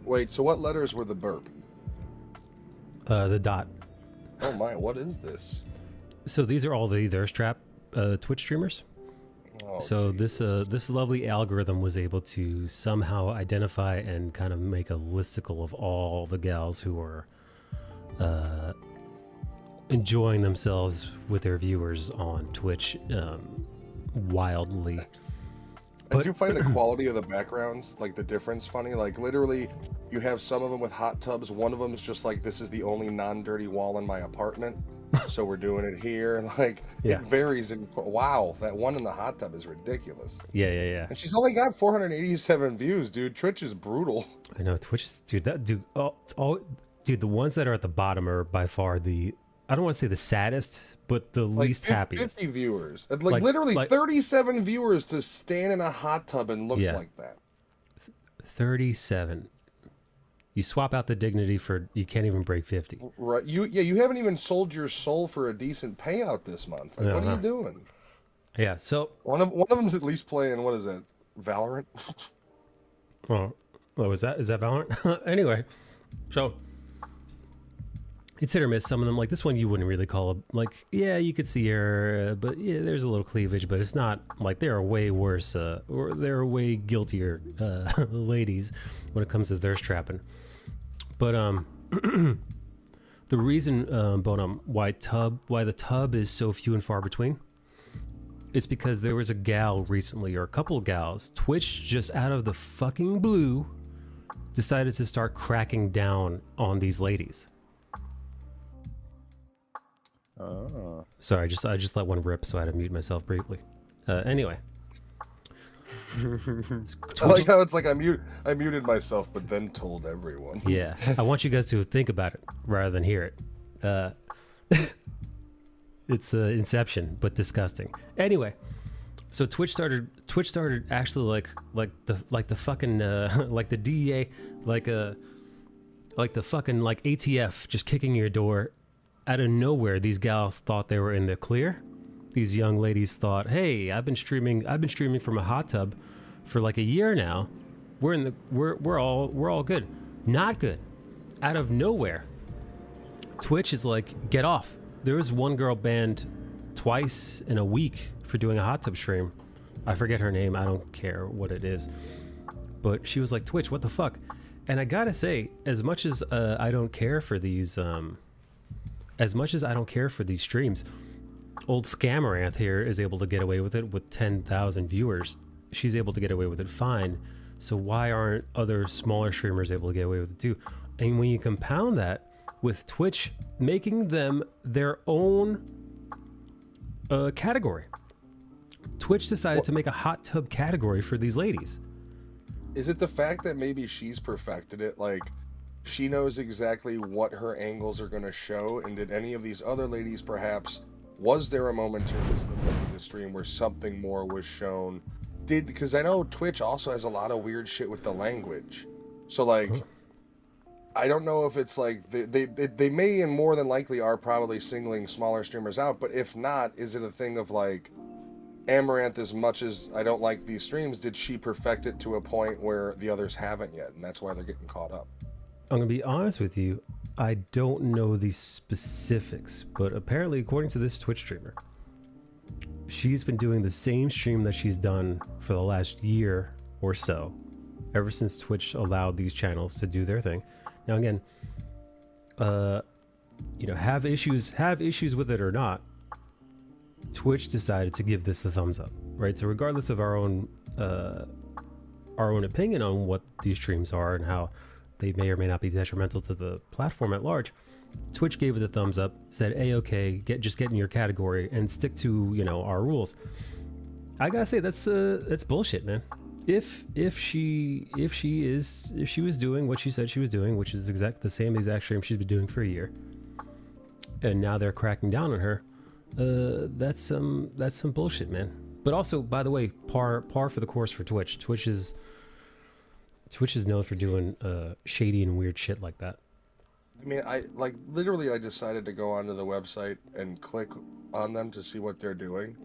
Wait, so what letters were the burp? the dot. Oh my, what is this? So these are all the Thirst Trap Twitch streamers. Oh, So Jesus. this lovely algorithm was able to somehow identify and kind of make a listicle of all the gals who are enjoying themselves with their viewers on Twitch wildly. I do find the quality of the backgrounds, like the difference, funny. Like literally, you have some of them with hot tubs. One of them is just like, this is the only non-dirty wall in my apartment, so we're doing it here. Like Yeah. it varies. Wow, that one in the hot tub is ridiculous. Yeah. And she's only got 487 views, dude. Twitch is brutal. I know Twitch is, dude. Dude, the ones that are at the bottom are by far the, I don't want to say the saddest, but the Like least happiest. 50 viewers. Like literally 37 viewers to stand in a hot tub and look Yeah. like that. 37. You swap out the dignity for, you can't even break 50. Right. You haven't even sold your soul for a decent payout this month. Like, No, what are no. you doing? Yeah. So, One of them's at least playing, what is that? Valorant? well, is that Valorant? Anyway, so it's hit or miss. Some of them, like this one, you wouldn't really call like, yeah, you could see her, but yeah, there's a little cleavage, but it's not like there are way worse, or there are way guiltier ladies when it comes to thirst trapping. But the reason, Bonum, why the tub is so few and far between, it's because there was a gal recently, or a couple of gals, Twitch just out of the fucking blue decided to start cracking down on these ladies. Oh. Sorry, I just let one rip, so I had to mute myself briefly. Anyway. I like how it's like I muted myself, but then told everyone. Yeah, I want you guys to think about it rather than hear it. It's Inception, but disgusting. Anyway, so Twitch started actually like the fucking like the DEA, like the fucking like ATF just kicking your door out of nowhere. These gals thought they were in the clear. These young ladies thought, hey, I've been streaming from a hot tub for like a year now. We're all good. Not good. Out of nowhere, Twitch is like, get off. There was one girl banned twice in a week for doing a hot tub stream. I forget her name. I don't care what it is. But she was like, Twitch, what the fuck? And I gotta say, as much as I don't care for these streams, old Scamaranth here is able to get away with it with 10,000 viewers. She's able to get away with it fine. So why aren't other smaller streamers able to get away with it too? And when you compound that with Twitch making them their own category, Twitch decided to make a hot tub category for these ladies. Is it the fact that maybe she's perfected it? Like, she knows exactly what her angles are going to show, and did any of these other ladies perhaps, was there a moment in the stream where something more was shown? Because I know Twitch also has a lot of weird shit with the language. So, like, I don't know if it's like, they may and more than likely are probably singling smaller streamers out, but if not, is it a thing of like, Amaranth, as much as I don't like these streams, did she perfect it to a point where the others haven't yet, and that's why they're getting caught up? I'm gonna be honest with you, I don't know the specifics, but apparently, according to this Twitch streamer, she's been doing the same stream that she's done for the last year or so, ever since Twitch allowed these channels to do their thing. Now again, have issues with it or not, Twitch decided to give this the thumbs up, right? So regardless of our own opinion on what these streams are and how they may or may not be detrimental to the platform at large, Twitch gave it the thumbs up, said, "A-okay, just get in your category and stick to our rules." I gotta say that's bullshit, man. If she was doing what she said she was doing, which is the same exact stream she's been doing for a year, and now they're cracking down on her, that's some bullshit, man. But also, by the way, par for the course for Twitch. Twitch is known for doing shady and weird shit like that. I mean, I decided to go onto the website and click on them to see what they're doing.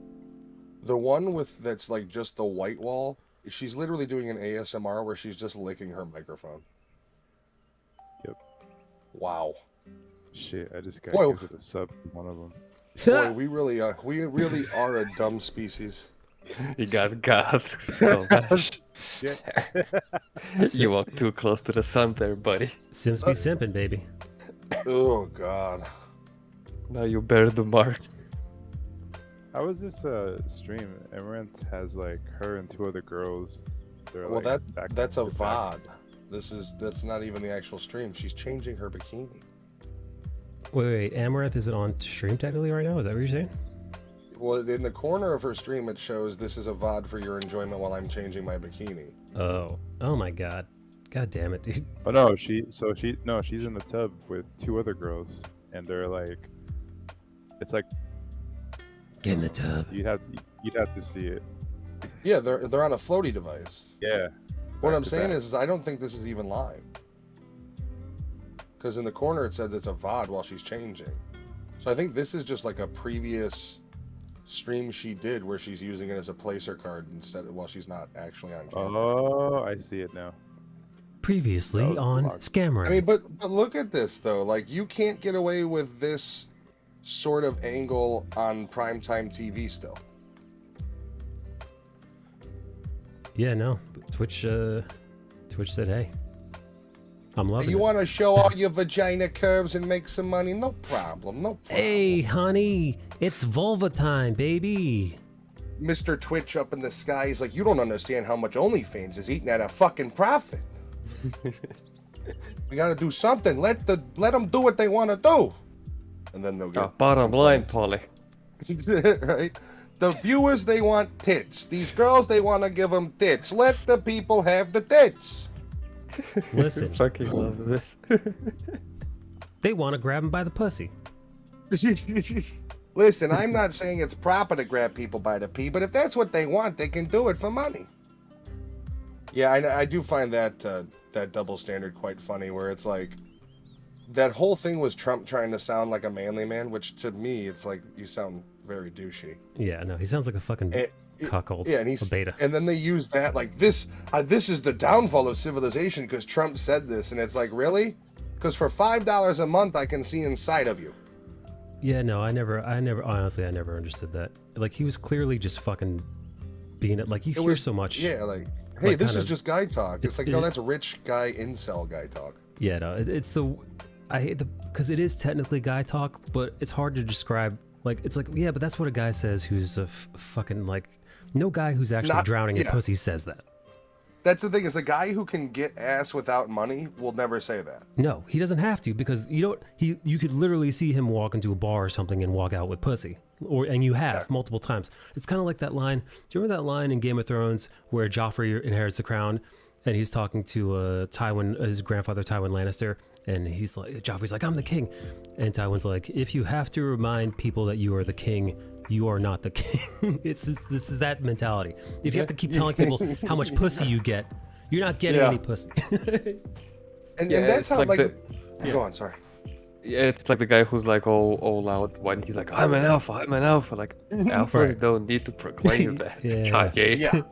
The one with that's like just the white wall, she's literally doing an ASMR where she's just licking her microphone. Yep. Wow. Shit, I just got Whoa. gifted a sub from one of them. Boy, we really are a dumb species. You got God. Oh, gosh. Shit. You walk too close to the sun there, buddy. Sims be simping, baby. Oh God. Now you bear the mark. How was this stream? Amaranth has like her and 2 other girls. They're Well, like back that's a to back. VOD. That's not even the actual stream. She's changing her bikini. Wait, Amaranth isn't on stream technically right now? Is that what you're saying? Well, in the corner of her stream, it shows this is a VOD for your enjoyment while I'm changing my bikini. Oh my god. God damn it, dude. Oh no, she's in the tub with 2 other girls, and they're like, it's like Get in the tub. you'd have to see it. Yeah, they're on a floaty device. Yeah. What back I'm to saying back. is I don't think this is even live. Because in the corner it says it's a VOD while she's changing. So I think this is just like a previous stream she did where she's using it as a placer card instead of while she's not actually on camera. Oh, I see it now. Previously That was on blocked. Scammer. I mean, but look at this though. Like you can't get away with this sort of angle on primetime TV still. Yeah, no. Twitch said, hey. I'm loving You it. want to show all your vagina curves and make some money? No problem. No problem. Hey, honey, it's vulva time, baby. Mr. Twitch up in the sky is like, you don't understand how much OnlyFans is eating at a fucking profit. We gotta do something. Let them do what they want to do, and then they'll get Bottom line, Polly. right. The viewers, they want tits. These girls, they want to give them tits. Let the people have the tits. Listen, Fucking love this. they want to grab him by the pussy. Listen, I'm not saying it's proper to grab people by the pee, but if that's what they want, they can do it for money. Yeah, I do find that that double standard quite funny, where it's like that whole thing was Trump trying to sound like a manly man, which to me, it's like you sound very douchey. Yeah, no, he sounds like a fucking cuckold. Yeah, and a beta. and then they use that like this is the downfall of civilization because Trump said this, and it's like, really? Because for $5 a month, I can see inside of you. Yeah, no, I never, honestly, I never understood that. Like, he was clearly just fucking being it. Like, you hear so much. Yeah, like, hey, like, this kind is of- just guy talk. It's like, no, that's rich guy incel guy talk. Yeah, no, it's the, I hate the, because it is technically guy talk, but it's hard to describe. Like, it's like, yeah, but that's what a guy says who's a fucking, like, no guy who's actually drowning in pussy says that. That's the thing, is a guy who can get ass without money will never say that. No, he doesn't have to, because you don't, you could literally see him walk into a bar or something and walk out with pussy. And you have multiple times. It's kind of like that line. Do you remember that line in Game of Thrones where Joffrey inherits the crown and he's talking to his grandfather Tywin Lannister, and he's like, Joffrey's like, I'm the king. And Tywin's like, if you have to remind people that you are the king, you are not the king. it's that mentality. If you have to keep telling people how much pussy you get, you're not getting any pussy. and that's how, like go on, sorry. Yeah, it's like the guy who's like all loud when he's like, I'm an alpha. Like, alphas don't need to proclaim that. Yeah.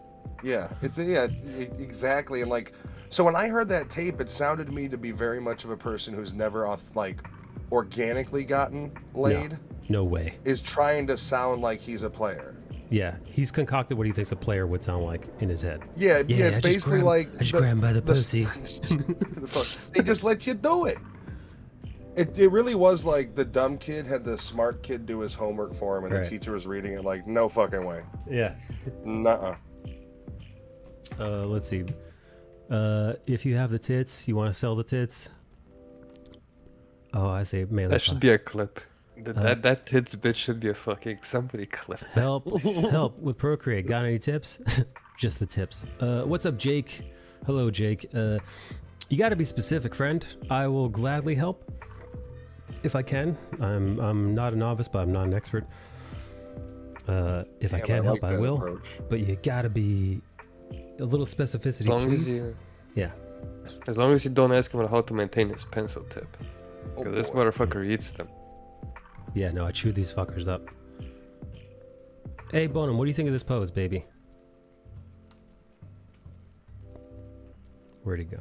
Yeah, it's exactly. And like, so when I heard that tape, it sounded to me to be very much of a person who's never like organically gotten laid. No way. Is trying to sound like he's a player. Yeah, he's concocted what he thinks a player would sound like in his head. Yeah, it's basically like I just grab him by the pussy. They just let you do it. It really was like the dumb kid had the smart kid do his homework for him, and the teacher was reading it like, no fucking way. Yeah. Nuh-uh. Let's see. If you have the tits, you want to sell the tits. Oh, I say, man, that should be a clip. That tits bitch should be a fucking somebody clip. Help with Procreate. Got any tips? Just the tips. What's up, Jake? Hello, Jake. You got to be specific, friend. I will gladly help if I can. I'm not a novice, but I'm not an expert. If I can help, I will. Approach. But you got to be a little specificity, As long please. as you, Yeah. as long as you don't ask him how to maintain his pencil tip, Oh, because this boy. motherfucker eats them. Yeah, no, I chewed these fuckers up. Hey, Bonham, what do you think of this pose, baby? Where'd he go?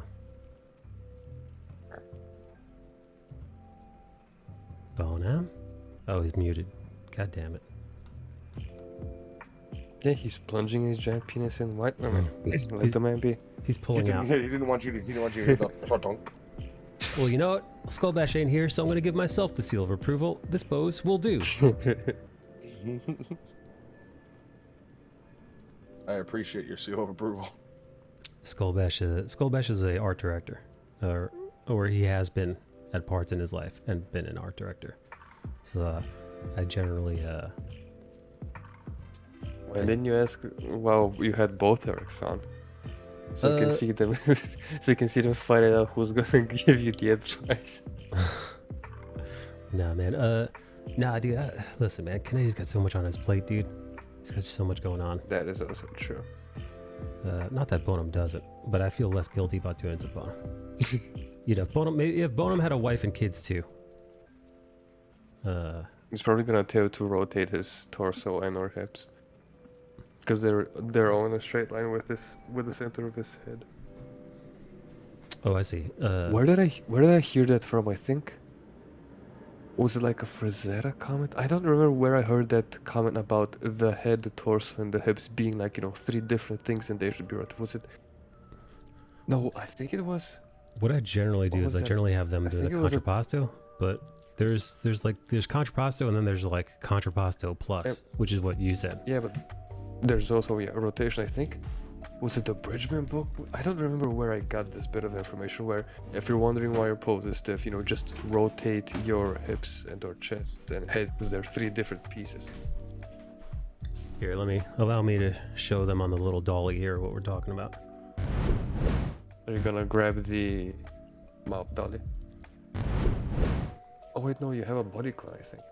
Bonham? Oh, he's muted. God damn it. Yeah, he's plunging his giant penis in white women. Let the man be. He's pulling out. He didn't want you to hear the dunk. Well, you know what? Skullbash ain't here, so I'm going to give myself the seal of approval. This pose will do. I appreciate your seal of approval. Skullbash is a art director, or he has been at parts in his life and been an art director. So I generally. Why didn't you ask? Well, you had both Erics on, so you can see them. So you can see them fight it out. Who's gonna give you the advice? Nah, man. Nah, dude. Listen, man. Kennedy's got so much on his plate, dude. He's got so much going on. That is also true. Not that Bonham doesn't, but I feel less guilty about doing it to Bonham. You know, if Bonham had a wife and kids too. He's probably gonna tell you to rotate his torso and/or hips, because they're all in a straight line with the center of his head. Oh, I see. Where did I hear that from? I think. Was it like a Frazetta comment? I don't remember where I heard that comment about the head, the torso, and the hips being like, 3 different things and they should be rotated. Was it? No, I think it was. What I generally do is I generally have them do the contrapposto, but there's contrapposto and then there's like contrapposto plus, which is what you said. Yeah, but there's also a rotation, I think. Was it the Bridgman book? I don't remember where I got this bit of information where if you're wondering why your pose is stiff, just rotate your hips and or chest and head, because they're 3 different pieces. Here, allow me to show them on the little dolly here what we're talking about. Are you gonna grab the mouth dolly? Oh wait, no, you have a body clone, I think.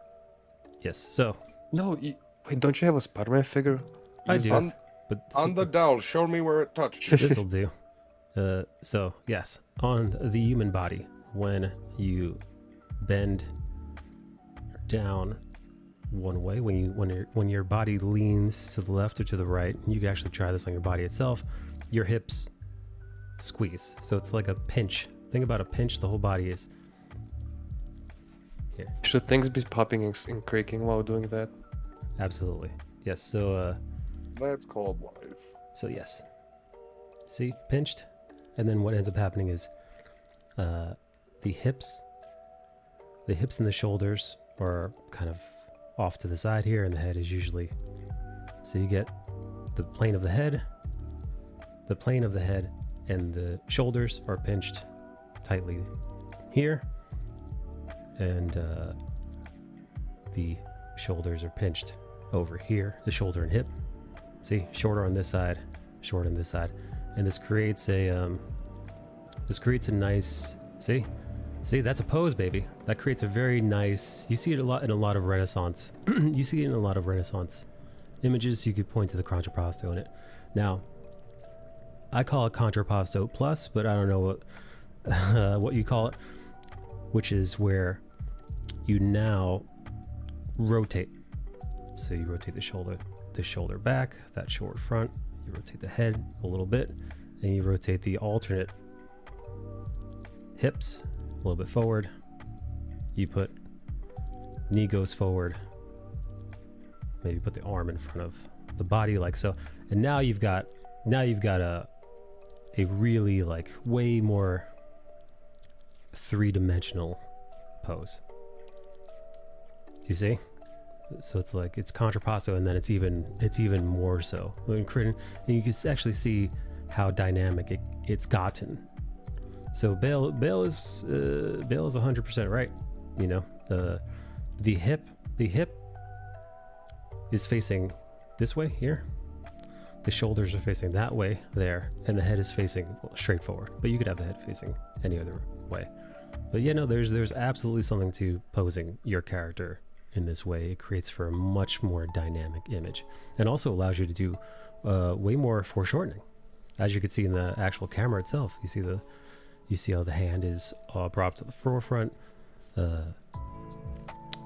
Yes, so. No, wait, don't you have a Spider-Man figure? I do. But on the doll, show me where it touched. This'll do. So yes, on the human body, when you bend down one way, when your body leans to the left or to the right, you can actually try this on your body itself. Your hips squeeze, so it's like a pinch. Think about a pinch. The whole body is. Here. Should things be popping and creaking while doing that? Absolutely. Yes. So. That's called life. So yes. See, pinched, and then what ends up happening is, the hips and the shoulders are kind of off to the side here, and the head is usually. So you get the plane of the head, and the shoulders are pinched tightly here, and the shoulders are pinched over here, the shoulder and hip. See, shorter on this side, shorter on this side, and this creates a nice. See, that's a pose, baby. That creates a very nice. You see it a lot in a lot of Renaissance. You see it in a lot of Renaissance images. You could point to the contrapposto in it. Now, I call it contrapposto plus, but I don't know what you call it, which is where you now rotate. So you rotate the shoulder back, that short front, you rotate the head a little bit, and you rotate the alternate hips a little bit forward. You put knee goes forward, maybe put the arm in front of the body like so, and now you've got a really like way more 3-dimensional pose. Do you see? So it's like it's contrapposto, and then it's even more so. And you can actually see how dynamic it's gotten. So Bale is 100% right. The hip is facing this way here. The shoulders are facing that way there, and the head is facing straight forward. But you could have the head facing any other way. But there's absolutely something to posing your character in this way. It creates for a much more dynamic image, and also allows you to do way more foreshortening. As you can see in the actual camera itself, you see how the hand is brought to the forefront.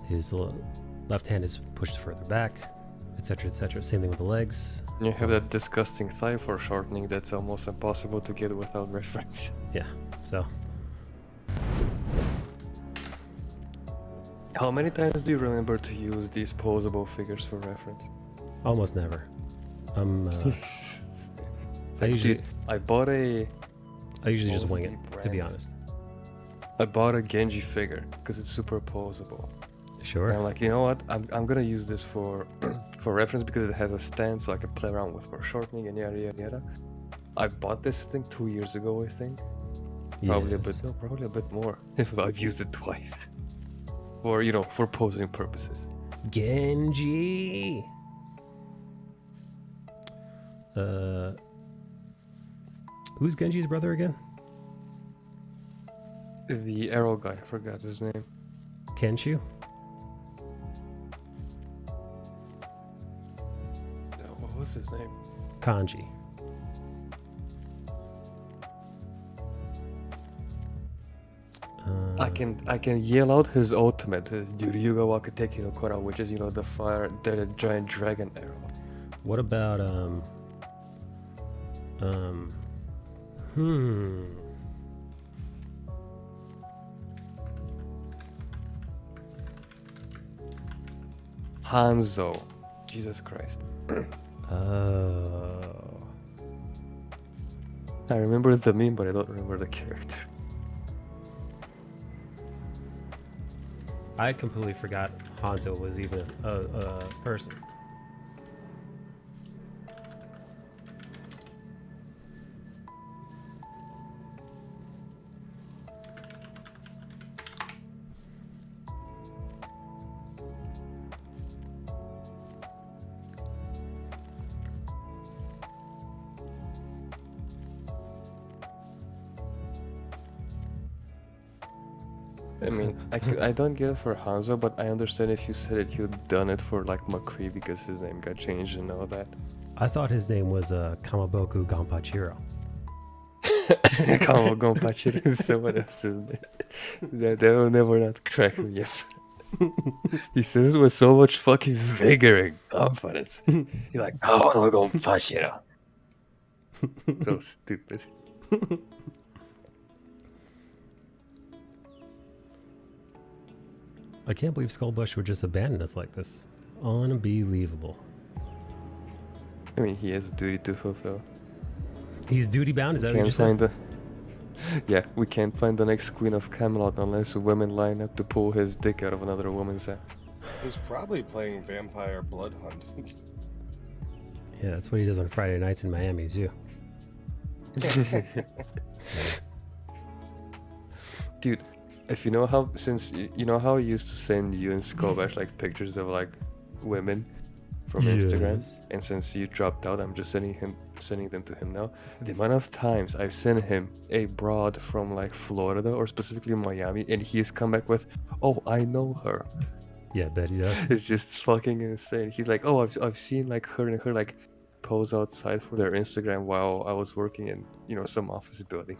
His left hand is pushed further back. etc., etc. Same thing with the legs. You have that disgusting thigh foreshortening that's almost impossible to get without reference. Yeah, so How many times do you remember to use these posable figures for reference? almost never. I Like, usually dude, I bought a. I usually just what was wing the it, to be brand? honest. I bought a Genji figure because it's super posable. Sure. And I'm like, you know what? I'm gonna use this for for reference because it has a stand, so I can play around with foreshortening and yada yada yada. I bought this thing 2 years ago, I think. Probably a bit, Yes. no, probably a bit more. If I've used it twice, for for posing purposes. Genji. Who's Genji's brother again? The arrow guy, I forgot his name. Kenshu? No, what was his name? Kanji. I can yell out his ultimate, Yuryuga Wakateki no Kora, which is the giant dragon arrow. What about hmm. Hanzo. Jesus Christ. Oh. I remember the meme, but I don't remember the character. I completely forgot Hanzo was even a person. I mean, I don't get it for Hanzo, but I understand if you said it, you'd done it for like McCree because his name got changed and all that. I thought his name was Kamaboku Ganpachiro. Kamo Gonpachiro is someone else's name. That will never not crack me up. He says it with so much fucking vigor and confidence. You're like, Kamo Gonpachiro. So stupid. I can't believe Skullbush would just abandon us like this. Unbelievable. I mean, he has a duty to fulfill. He's duty bound, is that what you Can't just said? find the. Yeah, we can't find the next Queen of Camelot unless women line up to pull his dick out of another woman's ass. He's probably playing Vampire Blood Hunt. Yeah, that's what he does on Friday nights in Miami too. Dude, if you know how, since you know how I used to send you and Skullbash like pictures of like women from Instagram, Yes. and since you dropped out, I'm just sending them to him now. The amount of times I've sent him a broad from like Florida or specifically Miami, and he's come back with, "Oh, I know her." Yeah, bet he does. It's just fucking insane. He's like, "Oh, I've seen like her and her like pose outside for their Instagram while I was working in some office building."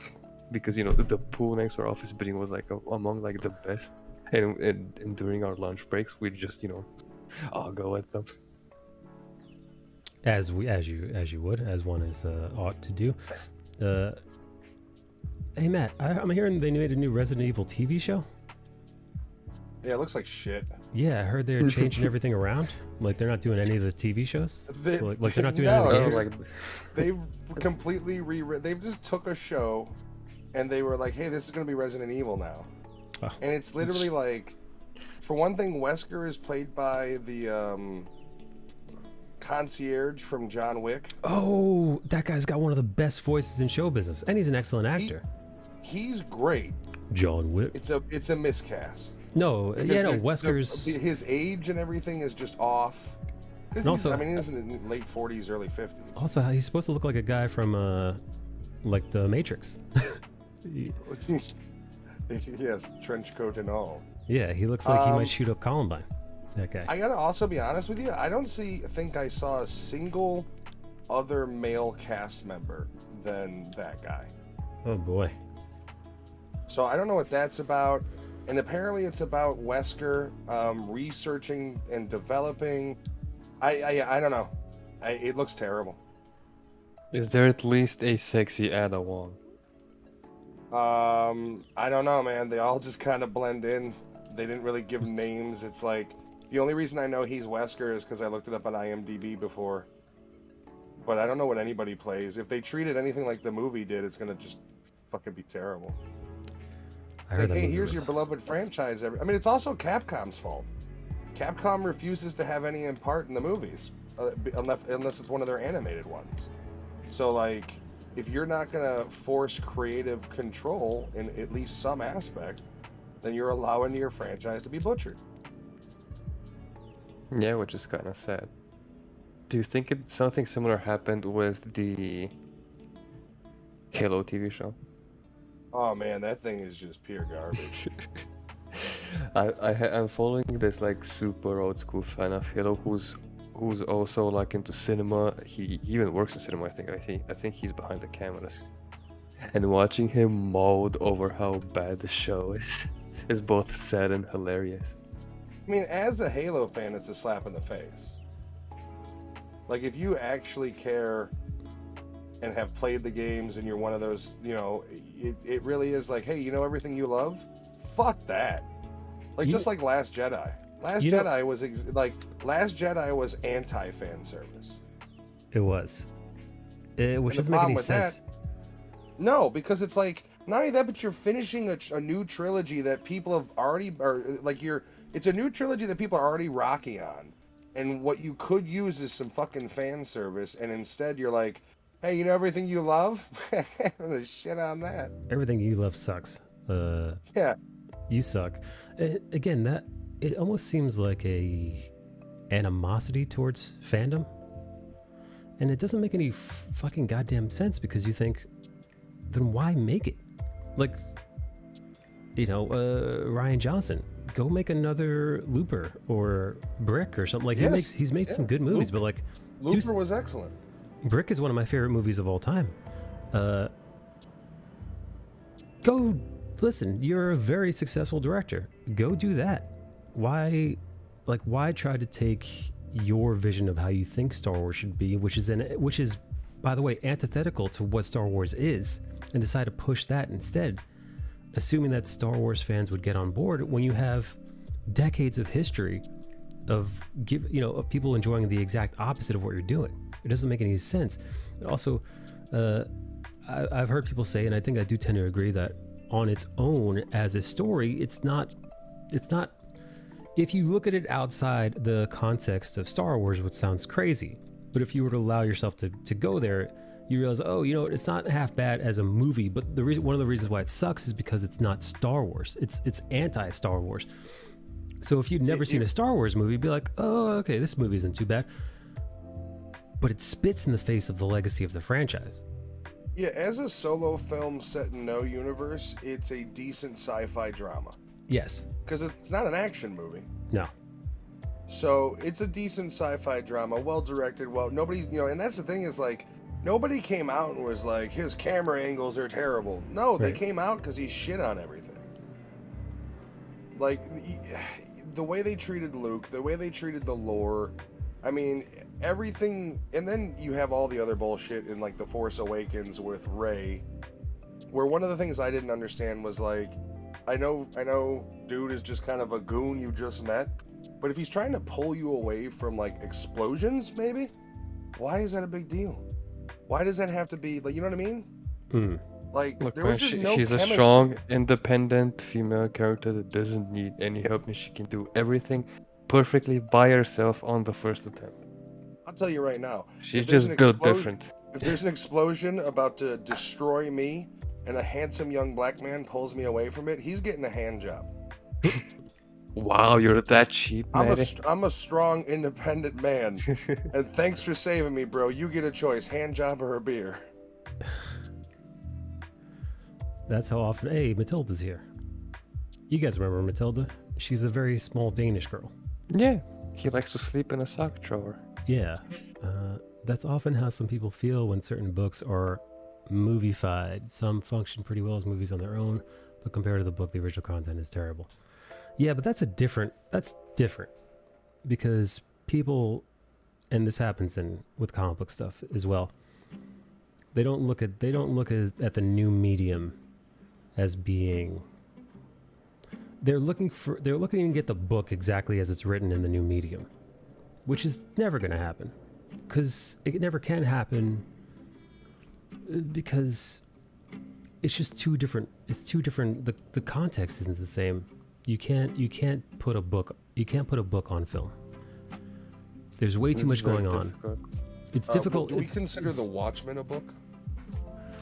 Because the pool next to our office building was like among like the best, and during our lunch breaks we just all go at them. As you would, as one is ought to do. Hey Matt, I'm hearing they made a new Resident Evil TV show. Yeah, it looks like shit. Yeah, I heard they're changing everything around. Like they're not doing any of the TV shows. Like they're not doing any of the No, games. like They've completely They just took a show, and they were like, "Hey, this is gonna be Resident Evil now," Oh. and it's literally like, for one thing, Wesker is played by the concierge from John Wick. Oh, that guy's got one of the best voices in show business, and he's an excellent actor. He's great. John Wick. It's a miscast. No, Because yeah, no, the- Wesker's. his age and everything is just off. Because Also- he's in the late 40s, early 50s. Also, he's supposed to look like a guy from like the Matrix. Yes, trench coat and all. Yeah, he looks like he Um, might shoot up Columbine. That guy. I gotta also be honest with you. I don't think I saw a single other male cast member than that guy. Oh boy. So I don't know what that's about. And apparently it's about Wesker researching and developing. I don't know. It looks terrible. Is there at least a sexy Ada Wong? I don't know, man. They all just kind of blend in. They didn't really give names. It's like the only reason I know he's Wesker is because I looked it up on IMDb before. But I don't know what anybody plays. If they treat it anything like the movie did, it's gonna just fucking be terrible. I heard Like, that hey, movie here's was- your beloved franchise. I mean, it's also Capcom's fault. Capcom refuses to have any part in the movies, unless it's one of their animated ones. So, like, if you're not gonna force creative control in at least some aspect, then you're allowing your franchise to be butchered. Yeah, which is kind of sad. Do you think something similar happened with the Halo TV show? Oh man, that thing is just pure garbage. I'm following this like super old school fan of Halo who's also like into cinema. He even works in cinema. I think he's behind the cameras. And watching him mold over how bad the show is both sad and hilarious. I mean, as a Halo fan, it's a slap in the face. Like, if you actually care and have played the games and you're one of those, you know, it really is like, hey, you know everything you love? Fuck that. Like, just like Last Jedi. Last Jedi was anti-fan service. It was. Which And the doesn't make problem any with sense. No, because it's like, not only that, but you're finishing a new trilogy that people have already, it's a new trilogy that people are already rocking on. And what you could use is some fucking fan service, and instead you're like, hey, you know everything you love? I'm gonna shit on that. Everything you love sucks. Yeah. You suck. Again, it almost seems like a animosity towards fandom. And it doesn't make any fucking goddamn sense because you think, then why make it? Like, you know, Ryan Johnson, go make another Looper or Brick or something. Like, he's made some good movies, but like, Looper was excellent. Brick is one of my favorite movies of all time. Go listen, you're a very successful director. Go do that. Why try to take your vision of how you think Star Wars should be, which is, by the way, antithetical to what Star Wars is, and decide to push that instead, assuming that Star Wars fans would get on board when you have decades of history of people enjoying the exact opposite of what you're doing. It doesn't make any sense. Also, I've heard people say, and I think I do tend to agree, that on its own as a story, it's not. If you look at it outside the context of Star Wars, which sounds crazy, but if you were to allow yourself to go there, you realize, oh, you know, it's not half bad as a movie. But one of the reasons why it sucks is because it's not Star Wars. It's anti-Star Wars. So if you'd never seen a Star Wars movie, you'd be like, oh, okay, this movie isn't too bad. But it spits in the face of the legacy of the franchise. Yeah, as a solo film set in no universe, it's a decent sci-fi drama. Yes. Because it's not an action movie. No. So it's a decent sci-fi drama, well directed, nobody, you know, and that's the thing is like, nobody came out and was like, his camera angles are terrible. No, they came out because he shit on everything. Like, the way they treated Luke, the way they treated the lore, I mean, everything, and then you have all the other bullshit in like The Force Awakens with Rey, where one of the things I didn't understand was like, I know dude is just kind of a goon you just met, but if he's trying to pull you away from like explosions, maybe, why is that a big deal? Why does that have to be, like, you know what I mean? Like, look, there was just no she's chemistry. a strong, independent female character that doesn't need any help, and she can do everything perfectly by herself on the first attempt. I'll tell you right now. She's just built different. If there's an explosion about to destroy me and a handsome young black man pulls me away from it, he's getting a hand job. Wow, you're that cheap, man. I'm a strong, independent man. And thanks for saving me, bro. You get a choice, hand job or a beer. That's how often... Hey, Matilda's here. You guys remember Matilda? She's a very small Danish girl. Yeah, he likes to sleep in a sock drawer. Yeah. That's often how some people feel when certain books are movie-fied. Some function pretty well as movies on their own, but compared to the book, the original content is terrible. Yeah, but that's different. Because people and this happens with comic book stuff as well. They don't look at the new medium as being. They're looking to get the book exactly as it's written in the new medium, which is never going to happen, because it never can happen, because it's just too different. It's too different. The context isn't the same. You can't put a book on film. There's way too much going on. It's difficult. Do we consider The Watchmen a book?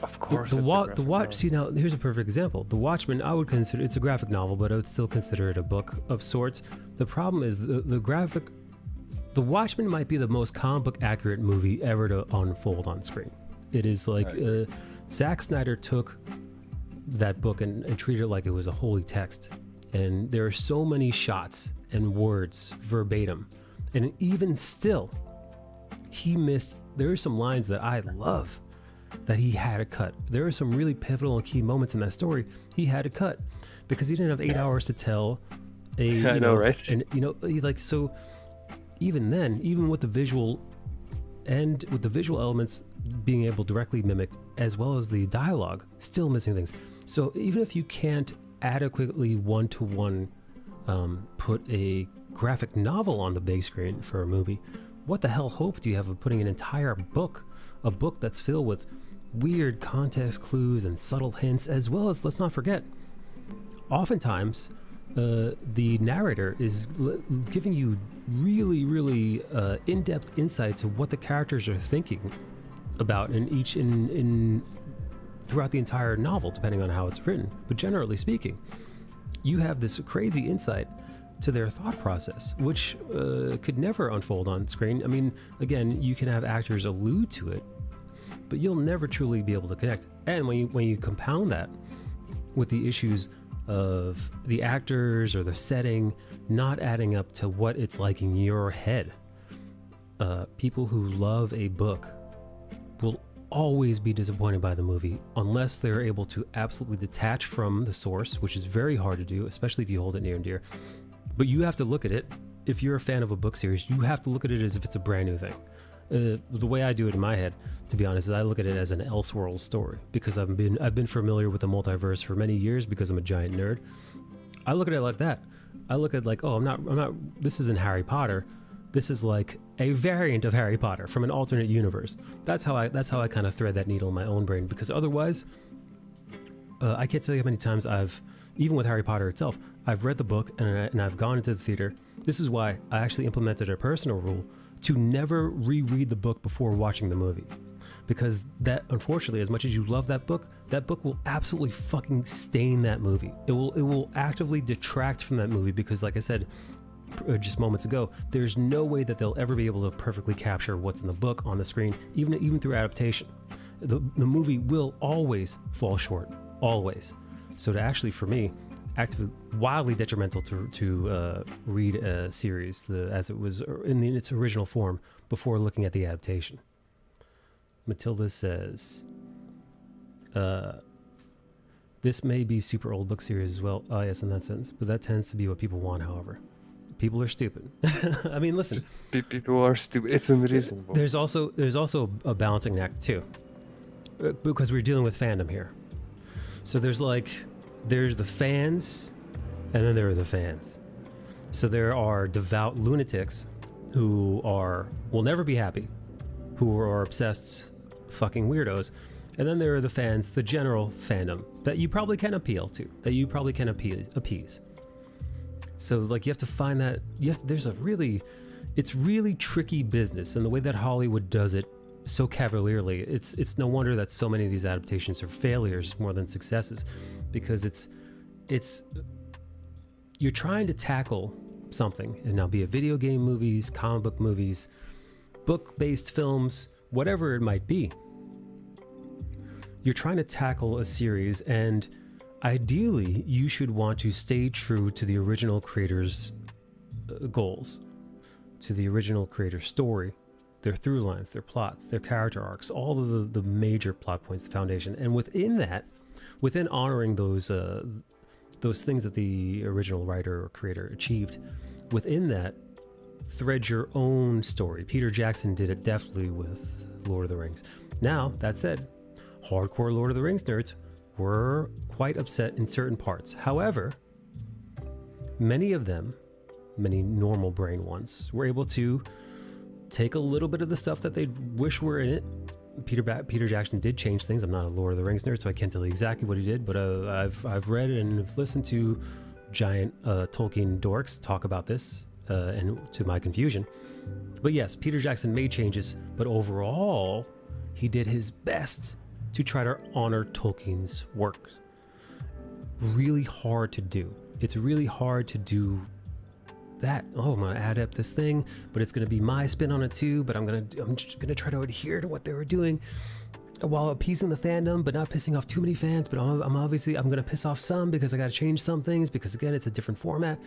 Of course. The Watch. See, now here's a perfect example. The Watchmen, I would consider it's a graphic novel, but I would still consider it a book of sorts. The problem is The Watchmen might be the most comic book accurate movie ever to unfold on screen. It is like Zack Snyder took that book and treated it like it was a holy text. And there are so many shots and words verbatim. And even still, he missed. There are some lines that I love that he had to cut. There are some really pivotal and key moments in that story he had to cut because he didn't have 8 hours to tell I know, right? And so even then, even with the visual elements being able to directly mimic as well as the dialogue, still missing things. So even if you can't adequately one-to-one put a graphic novel on the big screen for a movie, what the hell hope do you have of putting an entire book, a book that's filled with weird context clues and subtle hints, as well as, let's not forget, oftentimes the narrator is giving you really, really in-depth insight to what the characters are thinking about throughout the entire novel, depending on how it's written. But generally speaking, you have this crazy insight to their thought process, which could never unfold on screen. I mean, again, you can have actors allude to it, but you'll never truly be able to connect. And when you compound that with the issues of the actors or the setting not adding up to what it's like in your head, people who love a book will always be disappointed by the movie unless they're able to absolutely detach from the source, which is very hard to do, especially if you hold it near and dear. But you have to look at it. If you're a fan of a book series, you have to look at it as if it's a brand new thing. The way I do it in my head, to be honest, is I look at it as an Elseworld story, because I've been familiar with the multiverse for many years because I'm a giant nerd. I look at it like that. I look at it like, oh, I'm not. This isn't Harry Potter. This is like a variant of Harry Potter from an alternate universe. That's how I kind of thread that needle in my own brain, because otherwise, I can't tell you how many times even with Harry Potter itself, I've read the book and I've gone into the theater. This is why I actually implemented a personal rule to never reread the book before watching the movie. Because that, unfortunately, as much as you love that book will absolutely fucking stain that movie. It will actively detract from that movie because, like I said just moments ago, there's no way that they'll ever be able to perfectly capture what's in the book on the screen, even through adaptation. The movie will always fall short, always. So to actually, for me, actively wildly detrimental to read a series as it was in its original form before looking at the adaptation. Matilda says, this may be super old book series as well. Oh yes, in that sense, but that tends to be what people want. However, people are stupid. I mean, listen, people are stupid. It's unreasonable. There's also a balancing act too, because we're dealing with fandom here. So there's the fans, and then there are the fans. So there are devout lunatics who will never be happy, who are obsessed fucking weirdos. And then there are the fans, the general fandom that you probably can appeal to, that you probably can appease. So you have to find that. It's really tricky business, and the way that Hollywood does it so cavalierly, it's no wonder that so many of these adaptations are failures more than successes, because you're trying to tackle something, and now be it video game movies, comic book movies, book-based films, whatever it might be. You're trying to tackle a series, and ideally you should want to stay true to the original creator's goals, to the original creator's story, their through lines, their plots, their character arcs, all of the major plot points, the foundation. And within honoring those things that the original writer or creator achieved, within that, thread your own story. Peter Jackson did it deftly with Lord of the Rings. Now, that said, hardcore Lord of the Rings nerds were quite upset in certain parts. However, many of them, many normal brain ones, were able to take a little bit of the stuff that they wish were in it. Peter Jackson did change things. I'm not a Lord of the Rings nerd, so I can't tell you exactly what he did, but I've read and have listened to giant Tolkien dorks talk about this, and to my confusion. But yes, Peter Jackson made changes, but overall, he did his best to try to honor Tolkien's work. Really hard to do. It's really hard to do that. Oh, I'm gonna add up this thing, but it's gonna be my spin on it too. But I'm just gonna try to adhere to what they were doing while appeasing the fandom, but not pissing off too many fans. But I'm gonna piss off some because I gotta change some things because again, it's a different format.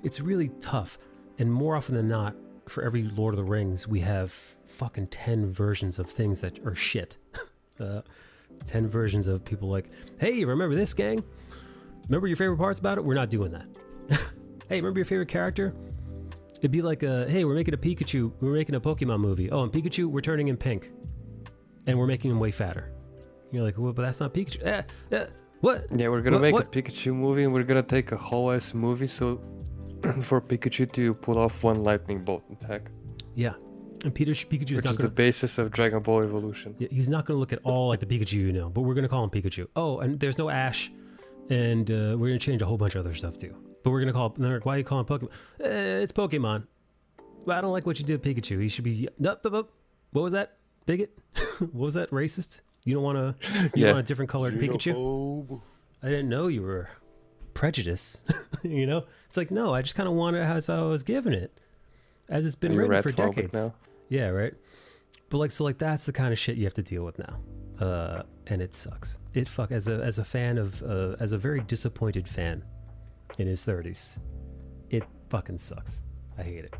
It's really tough, and more often than not, for every Lord of the Rings, we have fucking 10 versions of things that are shit. 10 versions of people like, hey, remember this, gang? Remember your favorite parts about it? We're not doing that. Hey, remember your favorite character? It'd be like, hey, we're making a Pikachu. We're making a Pokemon movie. Oh, and Pikachu, we're turning him pink. And we're making him way fatter. You're like, well, but that's not Pikachu. What? Yeah, we're gonna make what? a Pikachu movie, and we're gonna take a whole ass movie so for Pikachu to pull off one lightning bolt attack. Yeah. And Pikachu's Which not is the basis of Dragon Ball Evolution. Yeah, he's not going to look at all like the Pikachu you know, but we're going to call him Pikachu. Oh, and there's no Ash, and we're going to change a whole bunch of other stuff too. But we're going to call him, why are you calling Pokemon? It's Pokemon. Well, I don't like what you did with Pikachu. He should be, what was that? Bigot? What was that? Racist? You don't want want a different colored Pikachu? I didn't know you were prejudiced. You know? It's like, no, I just kind of want it as I was given it. As it's been written for decades. Now? Yeah, right. But like that's the kind of shit you have to deal with now, and it sucks. It as a fan of as a very disappointed fan in his 30s, it fucking sucks. I hate it.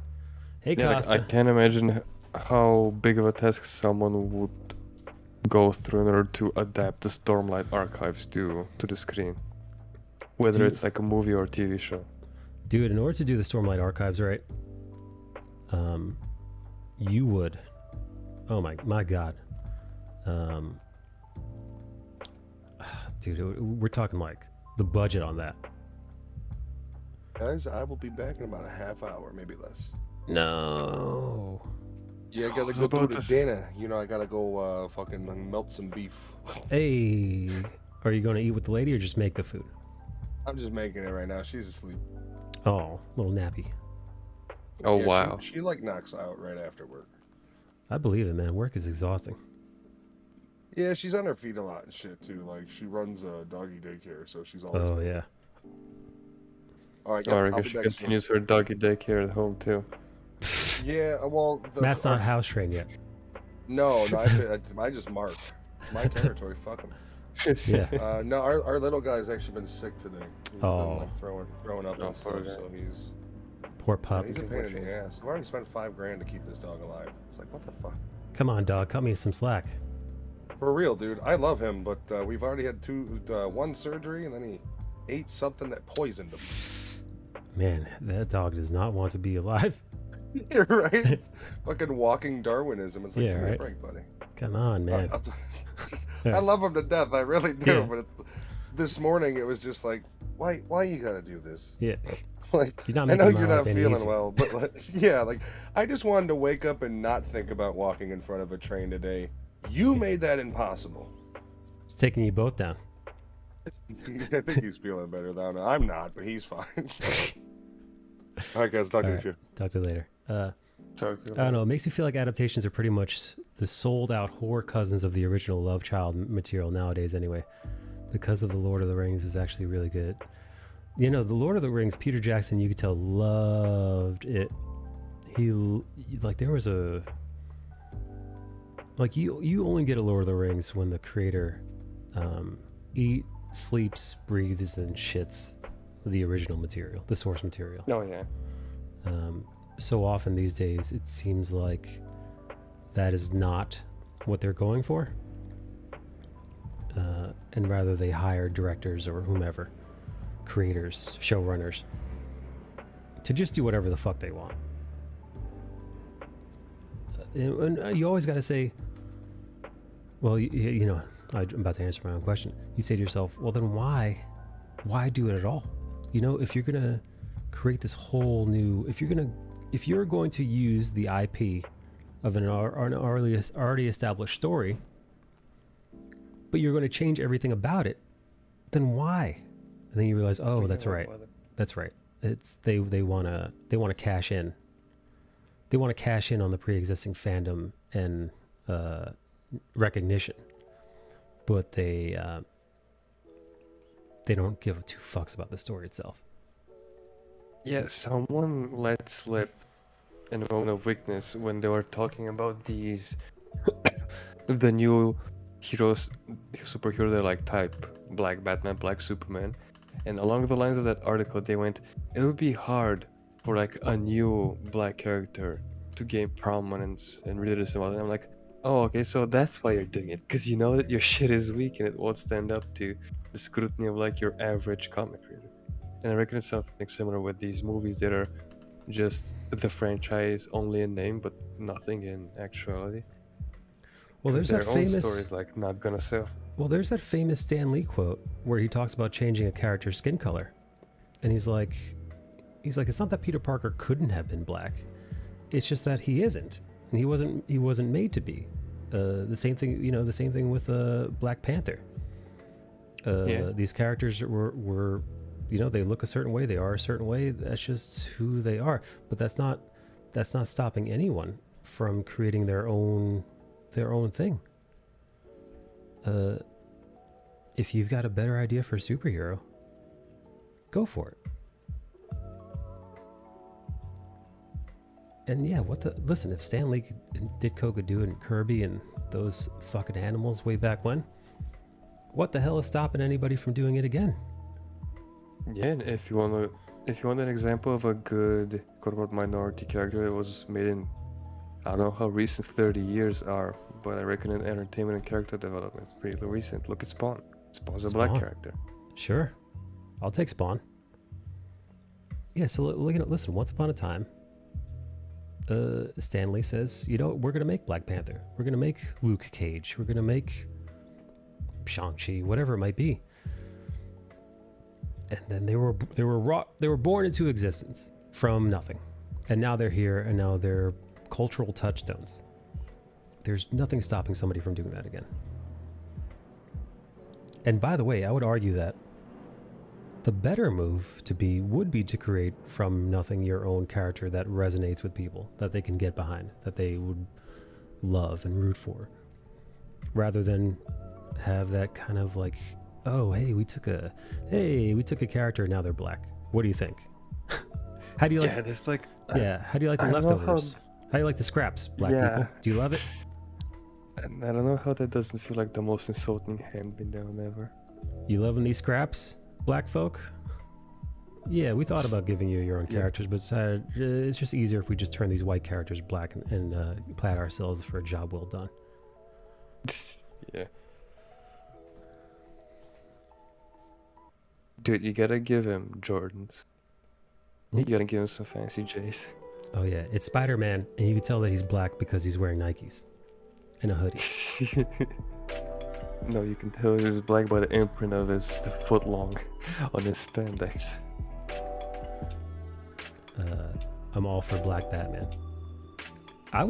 Hey, yeah, Costa. I can't imagine how big of a task someone would go through in order to adapt the Stormlight archives to the screen, whether it's like a movie or a TV show. Dude, in order to do the Stormlight archives, right? You would. Oh my God. Dude, we're talking like the budget on that. Guys, I will be back in about a half hour, maybe less. No. Yeah, I gotta go do the dinner. You know, I gotta go fucking melt some beef. Hey, are you going to eat with the lady or just make the food? I'm just making it right now. She's asleep. Oh, little nappy. Oh, yeah, wow. She like knocks out right after work. I believe it, man. Work is exhausting. Yeah, she's on her feet a lot and shit too. Like she runs a doggy daycare, so she's always. Oh yeah. All right. Or I guess she continues her doggy daycare at home too. Yeah, well. Matt's not house trained yet. No, I just mark. It's my territory. Fuck him. Yeah. No, our little guy's actually been sick today. He's been like throwing up and stuff, poor guy. so he's. Poor pup. Yeah, he's a pain in the ass. I've already spent $5,000 to keep this dog alive. It's like, what the fuck? Come on, dog. Cut me some slack. For real, dude. I love him, but we've already had one surgery, and then he ate something that poisoned him. Man, that dog does not want to be alive. You're right. It's fucking walking Darwinism. It's like, Yeah, give me right. a break, buddy. Come on, man. I love him to death. I really do. Yeah. But this morning, it was just like, why you gotta do this? Yeah. Like, You're not I know making my you're life not any feeling easier. well, but like, yeah, like I just wanted to wake up and not think about walking in front of a train today. You made that impossible. It's taking you both down. I think he's feeling better now. I'm not, but he's fine. All right, guys, talk to you in a few. Talk to you later. Talk to I don't know. It makes me feel like adaptations are pretty much the sold-out whore cousins of the original Love Child material nowadays. Anyway, because of the Lord of the Rings was actually really good. You know, the Lord of the Rings, Peter Jackson, you could tell loved it. He like there was a like you only get a Lord of the Rings when the creator eat, sleeps, breathes, and shits the original material, the source material. Oh yeah. So often these days, it seems like that is not what they're going for, and rather they hire directors or whomever, creators, showrunners, to just do whatever the fuck they want. and you always got to say, well, you know, I'm about to answer my own question. You say to yourself, well, then why do it at all? You know, if you're gonna create this whole new, if you're going to use the IP of an already established story, but you're going to change everything about it, then why? And then you realize, oh, that's right. That's right. It's they want to cash in. They want to cash in on the pre-existing fandom and recognition, but they don't give two fucks about the story itself. Yeah, someone let slip in a moment of weakness when they were talking about these the new heroes, superhero they like type, Black Batman, Black Superman, and along the lines of that article they went, it would be hard for like a new black character to gain prominence and readers and all that. I'm like, oh, okay, so that's why you're doing it, because you know that your shit is weak and it won't stand up to the scrutiny of like your average comic reader. And I reckon it's something similar with these movies that are just the franchise only in name but nothing in actuality. Well, there's their that own famous stories like not gonna sell. Well, there's that famous Stan Lee quote where he talks about changing a character's skin color, and he's like, it's not that Peter Parker couldn't have been black, it's just that he isn't, and he wasn't made to be. The same thing with Black Panther. These characters were, you know, they look a certain way, they are a certain way. That's just who they are. But that's not stopping anyone from creating their own thing. If you've got a better idea for a superhero, go for it. And yeah, listen, if Stan Lee and Ditko could do it, and Kirby and those fucking animals way back when, what the hell is stopping anybody from doing it again? Yeah, and if you want an example of a good quote-unquote minority character that was made in, I don't know how recent 30 years are, but I reckon in entertainment and character development it's pretty recent. Look at Spawn. Spawn's a black character. Sure. I'll take Spawn. Yeah, so listen, once upon a time, Stan Lee says, you know, we're going to make Black Panther. We're going to make Luke Cage. We're going to make Shang-Chi, whatever it might be. And then they were born into existence from nothing. And now they're here, and now they're cultural touchstones. There's nothing stopping somebody from doing that again. And by the way, I would argue that the better move would be to create from nothing your own character that resonates with people, that they can get behind, that they would love and root for, rather than have that kind of like, oh, hey, we took a character, now they're black. What do you think? How do you like? Yeah, that's like. Yeah, how do you like the leftovers? How do you like the scraps, black people? Do you love it? And I don't know how that doesn't feel like the most insulting hand-me-down ever. You loving these scraps, black folk? Yeah, we thought about giving you your own characters, but it's just easier if we just turn these white characters black and plat ourselves for a job well done. Yeah. Dude, you gotta give him Jordans. You gotta give him some fancy J's. Oh yeah, it's Spider-Man, and you can tell that he's black because he's wearing Nikes and a hoodie. No, you can tell he's black by the imprint of his foot long on his spandex. I'm all for Black Batman. I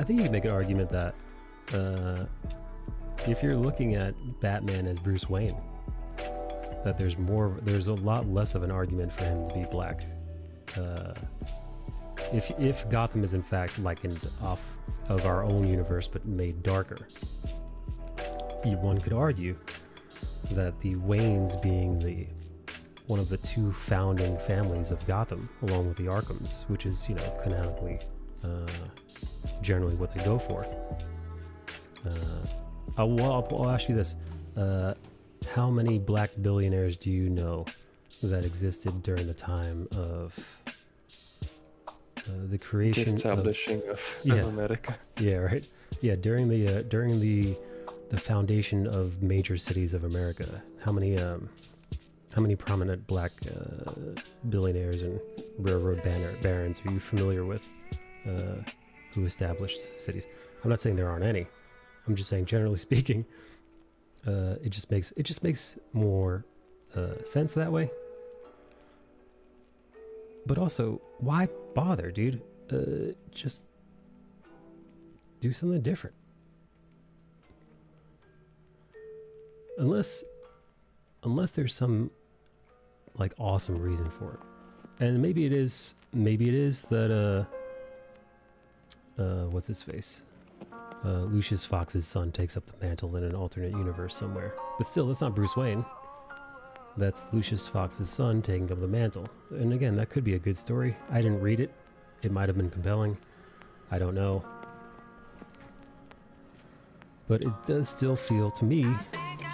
think you can make an argument that if you're looking at Batman as Bruce Wayne, that there's a lot less of an argument for him to be black. If Gotham is in fact likened off of our own universe but made darker, one could argue that the Waynes being one of the two founding families of Gotham, along with the Arkhams, which is, you know, canonically generally what they go for. I'll ask you this: how many black billionaires do you know that existed during the time of the creation, the establishing of America? Yeah, right. Yeah, during the foundation of major cities of America, how many prominent black billionaires and railroad barons are you familiar with? who established cities. I'm not saying there aren't any. I'm just saying, generally speaking, it just makes more sense that way. But also, why bother, dude? Just do something different. Unless there's some like awesome reason for it, and maybe it is that what's his face, Lucius Fox's son takes up the mantle in an alternate universe somewhere. But still, that's not Bruce Wayne. That's Lucius Fox's son taking up the mantle. And again, that could be a good story. I didn't read it. It might have been compelling. I don't know. But it does still feel to me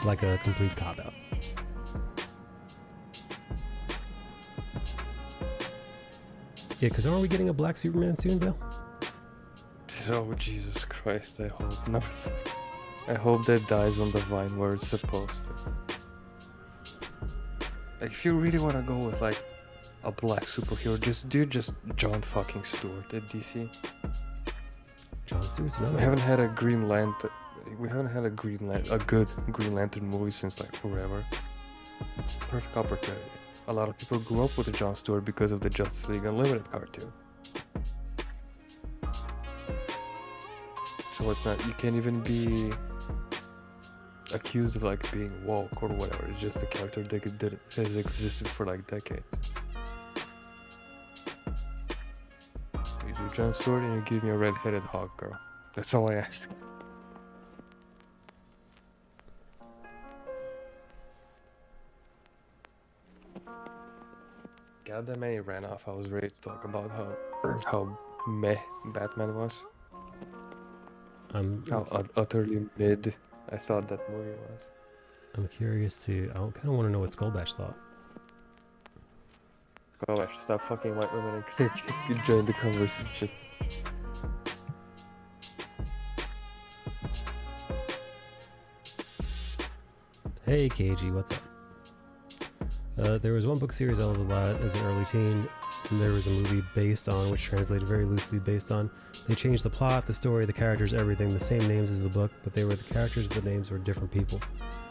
like a complete cop-out. Yeah, because aren't we getting a black Superman soon, Bill? Oh, Jesus Christ, I hope not. I hope that dies on the vine where it's supposed to. Like, if you really want to go with, like, a black superhero, just John fucking Stewart at DC. John Stewart's another We haven't had a Green Lantern... a good Green Lantern movie since, like, forever. Perfect opportunity. A lot of people grew up with the Jon Stewart because of the Justice League Unlimited cartoon. So it's not, you can't even be accused of like being woke or whatever. It's just a character that has existed for like decades. You do Jon Stewart and you give me a red-headed hawk girl. That's all I ask. God damn it, he ran off. I was ready to talk about how meh Batman was. How utterly mid I thought that movie was. I'm curious to... I kind of want to know what Skullbash thought. Skullbash, stop fucking white women and join the conversation. Hey KG, what's up? There was one book series I loved a lot as an early teen, and there was a movie based on, which translated very loosely based on. They changed the plot, the story, the characters, everything, the same names as the book, but they were the characters, but the names were different people.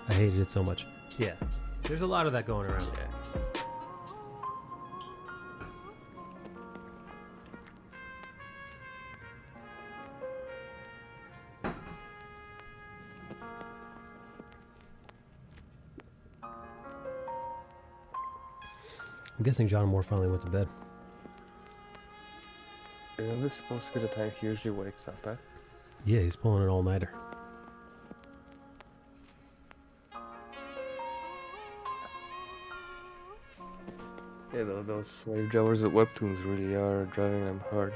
I hated it so much. Yeah, there's a lot of that going around. Yeah. I'm guessing John Moore finally went to bed. Isn't this supposed to be the time he usually wakes up at? Yeah, he's pulling an all-nighter. Yeah, those slave drivers at Webtoons really are driving them hard.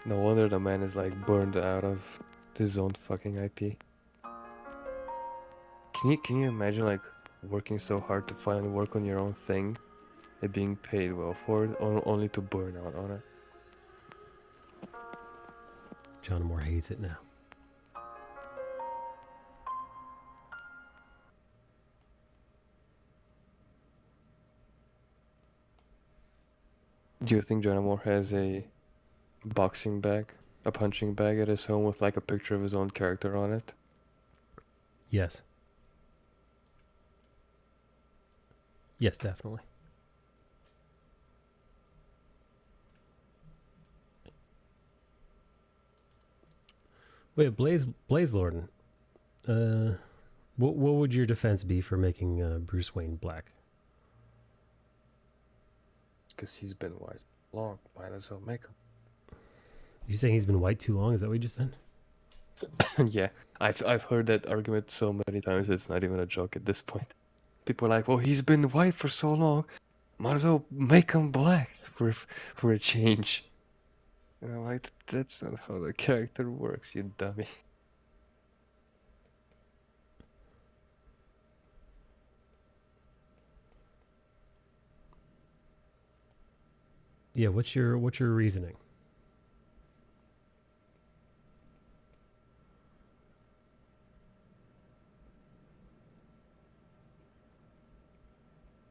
No wonder the man is like burned out of his own fucking IP. Can you imagine like working so hard to finally work on your own thing and being paid well for it, only to burn out on it? John Moore hates it now. Do you think John Moore has a boxing bag, a punching bag at his home with like a picture of his own character on it? Yes. Yes, definitely. Wait, Blaze Lorden. What would your defense be for making Bruce Wayne black? Because he's been white long. Might as well make him. You saying he's been white too long? Is that what you just said? Yeah, I've heard that argument so many times it's not even a joke at this point. People are like, well, he's been white for so long, might as well make him black for a change. And I'm like, that's not how the character works, you dummy. Yeah, what's your reasoning?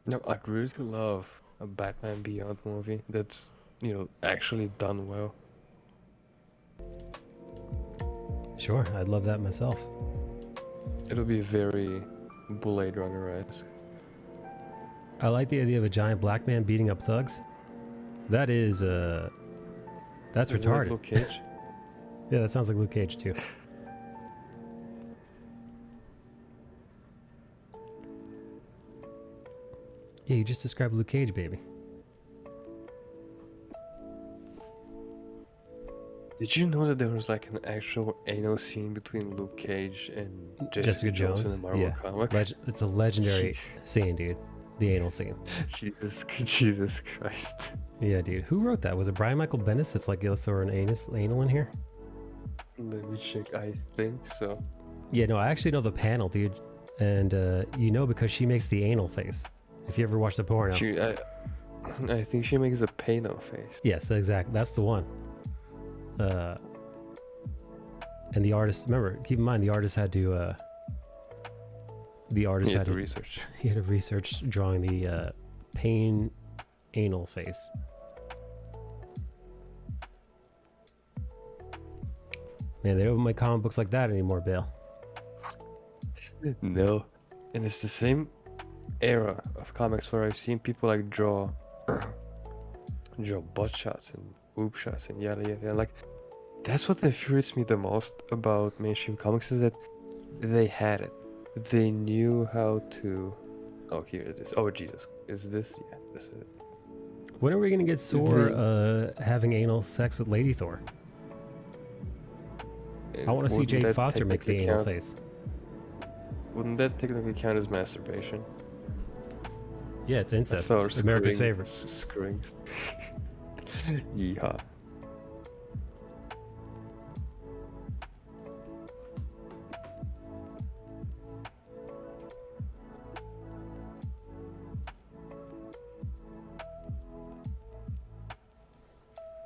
No, I'd really love a Batman Beyond movie that's, actually done well. Sure, I'd love that myself. It'll be very Blade Runner-esque. I like the idea of a giant black man beating up thugs. That is, that's Is it retarded. like Luke Cage? Yeah, that sounds like Luke Cage too. Yeah, you just described Luke Cage, baby. Did you know that there was like an actual anal scene between Luke Cage and Jessica Jones in the Marvel comic? It's a legendary scene, dude. The anal scene. Jesus Christ. Yeah, dude. Who wrote that? Was it Brian Michael Bendis? It's like, let's throw an anal in here? Let me check. I think so. Yeah, no, I actually know the panel, dude. And you know because she makes the anal face. If you ever watch the porno. I think she makes a Pano face. Yes, exactly. That's the one. And the artist, remember, keep in mind, the artist had to, he had to research. He had to research drawing the pain anal face. Man, they don't make comic books like that anymore, Bale. No. And it's the same era of comics where I've seen people like draw butt shots and boob shots and yada yada. Like, that's what infuriates me the most about mainstream comics, is that they had it. They knew how to. Oh, here it is. Oh, Jesus. Is this? Yeah, this is it. When are we gonna get Sor having anal sex with Lady Thor? I want to see Wouldn't Jade that Foster make the technically anal count- face. Wouldn't that technically count as masturbation? Yeah, it's incest. Thor It's America's screwing- favorite. Screwing. Yeehaw.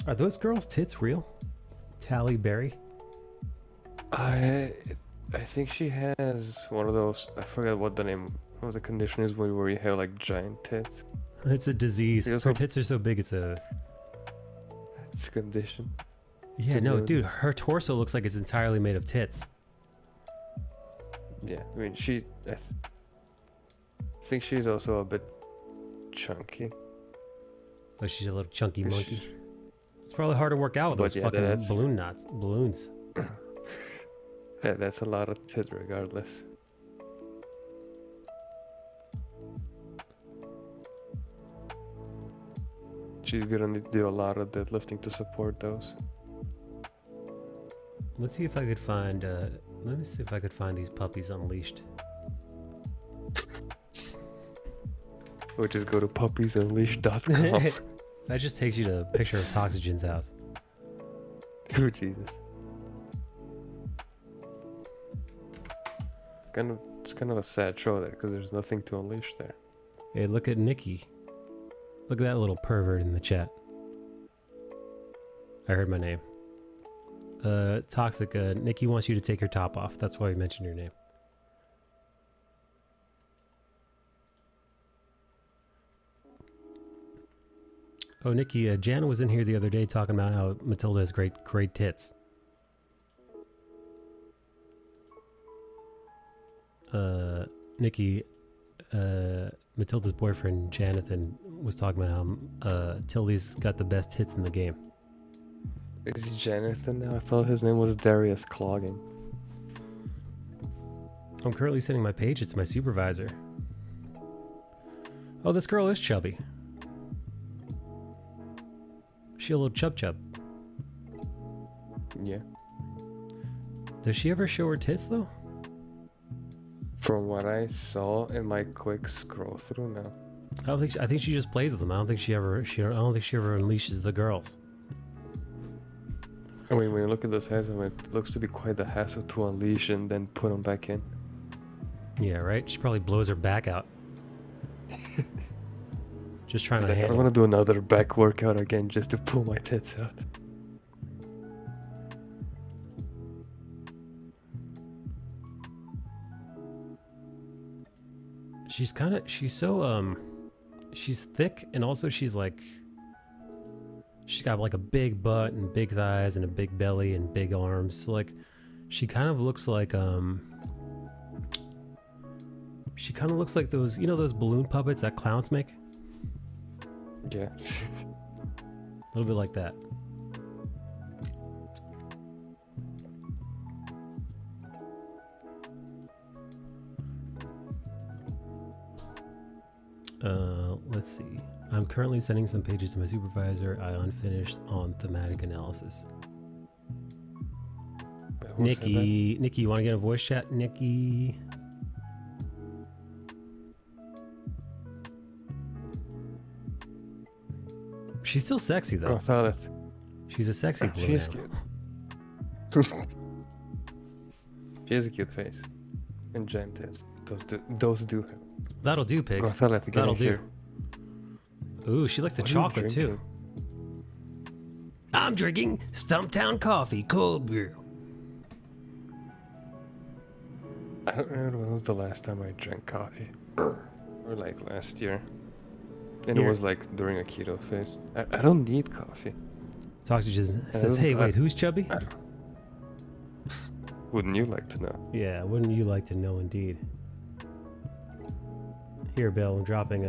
Are those girls' tits real? Tally Berry? I think she has one of those. I forgot what the name. What the condition is where you have like giant tits. It's a disease. She Her also- tits are so big, it's a... It's a condition. Yeah, no, dude, illness. her torso looks like it's entirely made of tits. Yeah, I mean I think she's also a bit chunky. Like she's a little chunky 'Cause monkey. she's- It's probably hard to work out with But those yeah, fucking that's- balloons. Yeah, that's a lot of tit regardless. She's gonna need to do a lot of deadlifting to support those. Let's see if I could find, let me see if I could find these puppies unleashed. Or just go to puppiesunleashed.com. That just takes you to a picture of Toxygen's house. Oh, Jesus. It's kind of a sad show there because there's nothing to unleash there. Hey, look at Nikki. Look at that little pervert in the chat. I heard my name. Toxic, Nikki wants you to take your top off. That's why we mentioned your name. Oh, Nikki, Jana was in here the other day talking about how Matilda has great tits. Nikki, Matilda's boyfriend, Jonathan, was talking about how Tildy's got the best tits in the game. Is he Jonathan now? I thought his name was Darius Clogging. I'm currently sending my pages to my supervisor. Oh, this girl is chubby. She a little chub. Yeah. Does she ever show her tits though? From what I saw in my quick scroll through now. I think she just plays with them. I don't think she ever unleashes the girls. I mean, when you look at those heads, I mean, it looks to be quite the hassle to unleash and then put them back in. Yeah, right? She probably blows her back out. Just trying to Like, I don't handle. want to do another back workout again just to pull my tits out. She's she's thick, and also she's got like a big butt and big thighs and a big belly and big arms. So like She kind of looks like she kind of looks like those, you know, those balloon puppets that clowns make? Yeah. A little bit like that. Let's see. I'm currently sending some pages to my supervisor. I unfinished on thematic analysis. Nikki, you want to get a voice chat? Nikki. She's still sexy though. She's a sexy blue. She's cute. She has a cute face. And giant tits. Those do have. That'll do, pig. That'll do. Ooh, she likes the chocolate too. I'm drinking Stumptown coffee, cold brew. I don't remember when was the last time I drank coffee. Or like last year. And it was like during a keto phase. I don't need coffee. Talk to just says, hey, wait, who's chubby? Wouldn't you like to know? Yeah, wouldn't you like to know indeed? Here, Bill, I'm dropping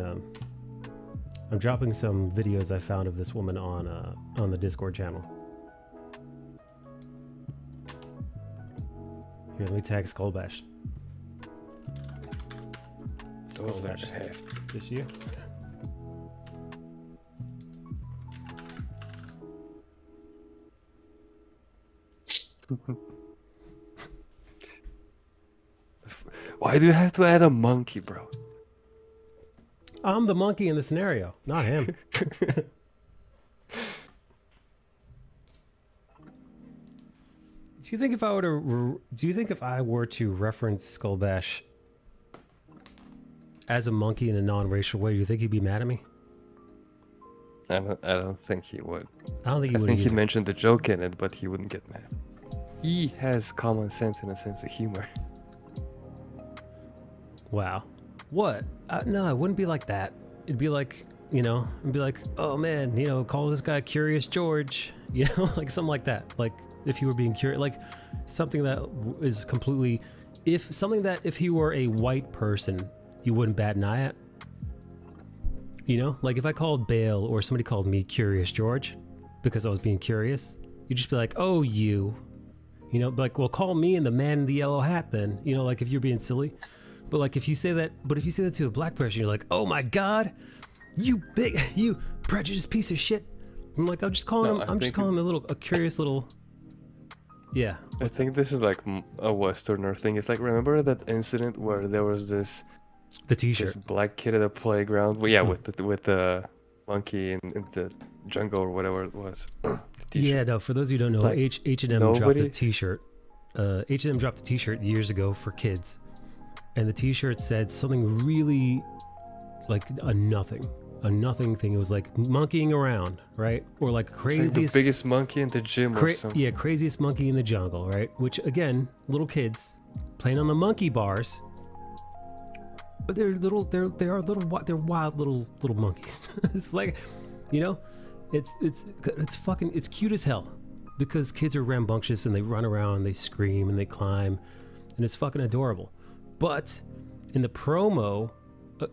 some videos I found of this woman on the Discord channel. Here, let me tag Skullbash. Those are hefty. Just you? Why do you have to add a monkey, bro? I'm the monkey in the scenario, not him. Do you think if I were to reference Skullbash as a monkey in a non-racial way, do you think he'd be mad at me? I don't think he would. I don't think he would. I think he'd mention the joke in it, but he wouldn't get mad. He has common sense and a sense of humor. Wow. What? No, it wouldn't be like that. It'd be like, you know, it'd be like, oh man, you know, call this guy Curious George, you know, like something like that. Like if you were being curious, like something that is completely, if he were a white person, you wouldn't bat an eye at. You know, like if I called Bale or somebody called me Curious George because I was being curious, you'd just be like, oh, you know, like, well, call me and the man in the yellow hat then, you know, like if you're being silly. But like if you say that to a black person, you're like, oh my God, you prejudiced piece of shit. I'm like, I'm just calling him a curious little. Yeah. I think this is like a Westerner thing. It's like, remember that incident where there was the T-shirt, this black kid at a playground? Well, yeah, with the monkey in the jungle or whatever it was. Yeah, no. For those of you who don't know, like, H&M dropped a T-shirt. H&M dropped a T-shirt years ago for kids, and the T-shirt said something really like a nothing thing. It was like monkeying around, right? Or like craziest, like the biggest monkey in the gym or something. Yeah, craziest monkey in the jungle, right? Which again, little kids playing on the monkey bars. But they're wild little monkeys. It's like, you know, it's cute as hell because kids are rambunctious and they run around, they scream and they climb, and it's fucking adorable. But in the promo,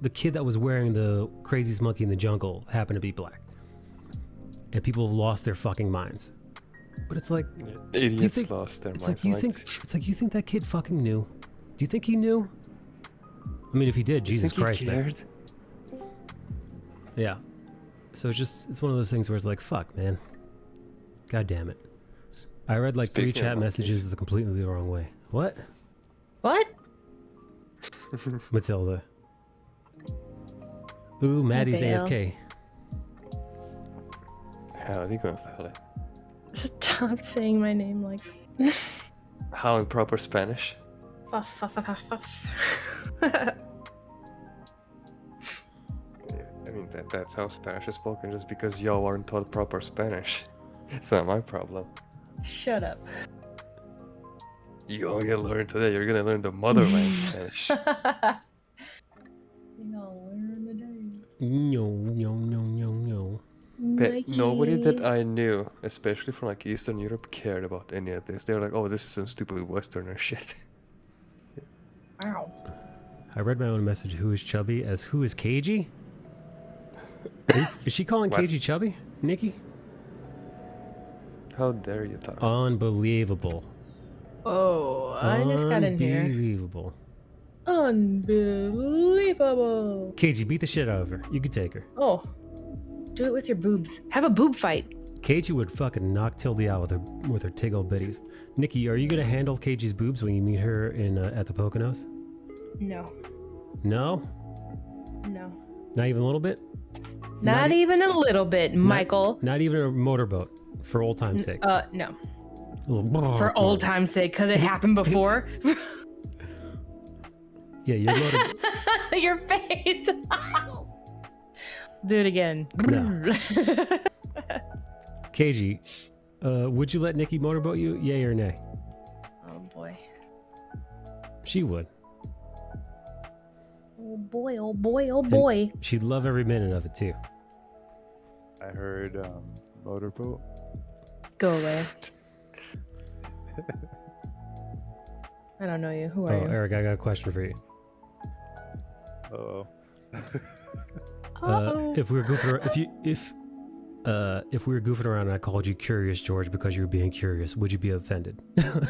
the kid that was wearing the craziest monkey in the jungle happened to be black, and people have lost their fucking minds. But it's like, idiots lost their minds. It's like you think that kid fucking knew? Do you think he knew? I mean, if he did, Jesus Christ, he cared? Man. Yeah. So it's one of those things where it's like, fuck, man. God damn it. I read like 3 chat messages the completely the wrong way. What? What? Matilda. Ooh, Maddie's AFK. How are you going to fail it? Stop saying my name like How in proper Spanish? I mean, that's how Spanish is spoken, just because y'all aren't taught proper Spanish. It's not my problem. Shut up. You're gonna learn today. You're gonna learn the motherland Spanish. You're gonna learn today. No. But nobody that I knew, especially from like Eastern Europe, cared about any of this. They were like, "Oh, this is some stupid Westerner shit." Wow. I read my own message. Who is chubby? As who is cagey? Is she calling What? cagey chubby, Nikki? How dare you talk? Unbelievable. Oh, I just got in here. Unbelievable. Unbelievable. KG, beat the shit out of her. You could take her. Oh, do it with your boobs. Have a boob fight. KG would fucking knock Tildy out with her tig old bitties. Nikki, are you gonna handle KG's boobs when you meet her in at the Poconos? No. No? No. Not even a little bit? Not even a little bit, Michael. Not even a motorboat, for old time's sake. No. For old time's sake, because it happened before. Yeah, your motorboat. Your face. Do it again. No. KG, would you let Nikki motorboat you? Yay or nay? Oh boy. She would. Oh boy, oh boy, oh boy. She'd love every minute of it too. I heard motorboat. Go away. I don't know you. Who are you? Eric, I got a question for you. Uh-oh. If we were goofing around, if we were goofing around and I called you Curious George because you were being curious, would you be offended? No.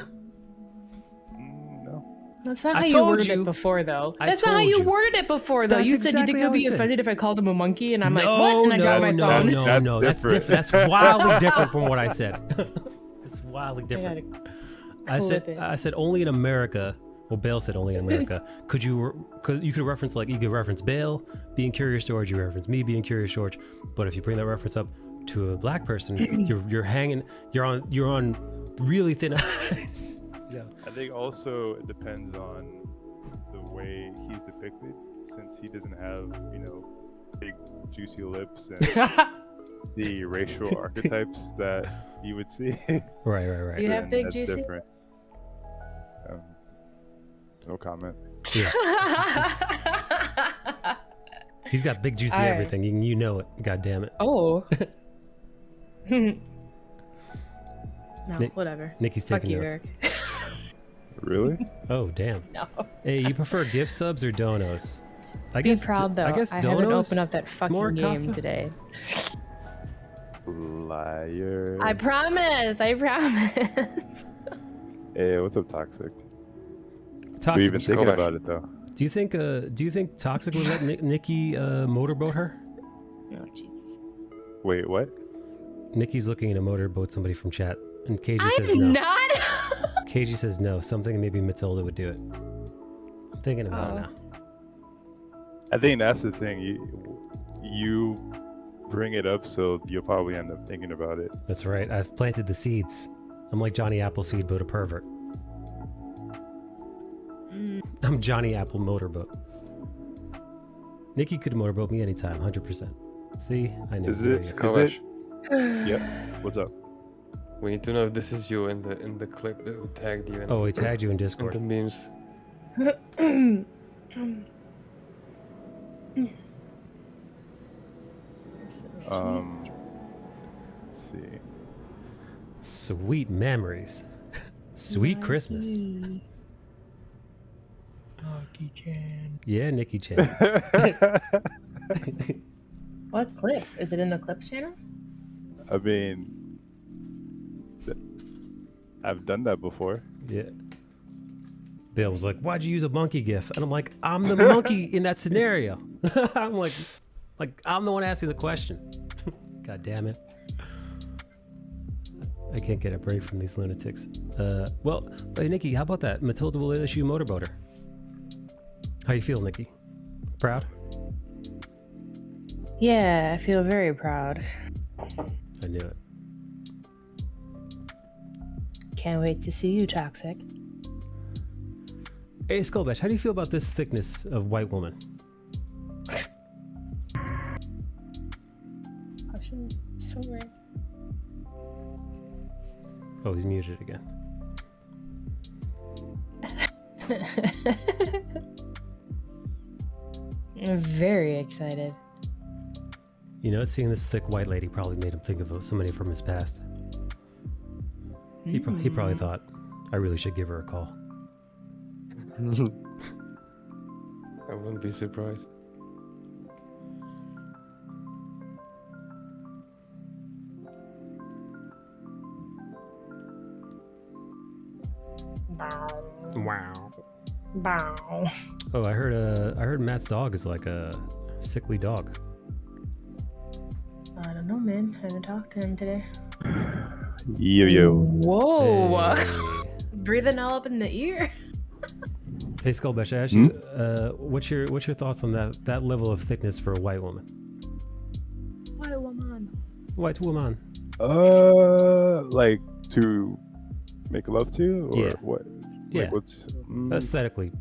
That's not I how you told worded you. it before, though. I That's not how told you you. worded it before, though. That's You said exactly you how could I be said. offended if I called him a monkey, and I'm like, what? And I dropped my phone. No, that's different. That's wildly different from what I said. It's wildly different. I said only in America. Well, Bale said only in America. Could you reference you could reference Bale being Curious George, you reference me being Curious George, but if you bring that reference up to a black person, you're on really thin ice. Yeah. I think also it depends on the way he's depicted, since he doesn't have, big juicy lips and the racial archetypes that you would see. Right. You have big That's juicy. different. No comment. Yeah. He's got big juicy Alright. everything. You know it. God damn it. Oh. No, Nick- whatever. Nikki's Fuck taking you, notes. Eric. Really? Oh damn. No. Hey, you prefer gift subs or donos? I Be guess. proud, though. I guess haven't donos. opened up that more fucking game Casa? today. Liar. I promise. Hey, what's up, Toxic? Toxic. We're even thinking Scobash. about it though. Do you think Toxic would let Nikki motorboat her? Oh, Jesus. Wait, what? Nikki's looking to motorboat somebody from chat, and KG says I'm no. not. KG says no. Something maybe Matilda would do it. I'm thinking about it now. I think that's the thing. You bring it up, so you'll probably end up thinking about it. That's right. I've planted the seeds. I'm like Johnny Appleseed, but a pervert. I'm Johnny Apple Motorboat. Nikki could motorboat me anytime, 100%. See, I know. Is There it? you go. Is it? Yep. What's up? We need to know if this is you in the clip that we tagged you in. Oh, he tagged you in in Discord. the memes. Let's see. Sweet memories. Sweet Christmas. Yeah, Nikki Chan. What clip? Is it in the clips channel? I mean, I've done that before. Yeah. Bill was like, "Why'd you use a monkey gif?" And I'm like, "I'm the monkey in that scenario." I'm like I'm the one asking the question. God damn it. I can't get a break from these lunatics. Well, hey, Nikki, how about that? Matilda will issue a motorboater. How you feel, Nikki? Proud? Yeah, I feel very proud. I knew it. Can't wait to see you, Toxic. Hey, Skullbash, how do you feel about this thickness of white woman? Sorry. Oh, he's muted again. I'm very excited. You know, seeing this thick white lady probably made him think of somebody from his past. He probably thought, I really should give her a call. I wouldn't be surprised. Wow. Bow. Oh, I heard Matt's dog is like a sickly dog. I don't know, man. I didn't talk to him today. Yo. Whoa. Hey, Breathing all up in the ear. hey Skullbash, I asked you, what's your thoughts on that level of thickness for a white woman? White woman. White woman. Like to make love to, or Yeah. what? Yeah. Like what's Aesthetically.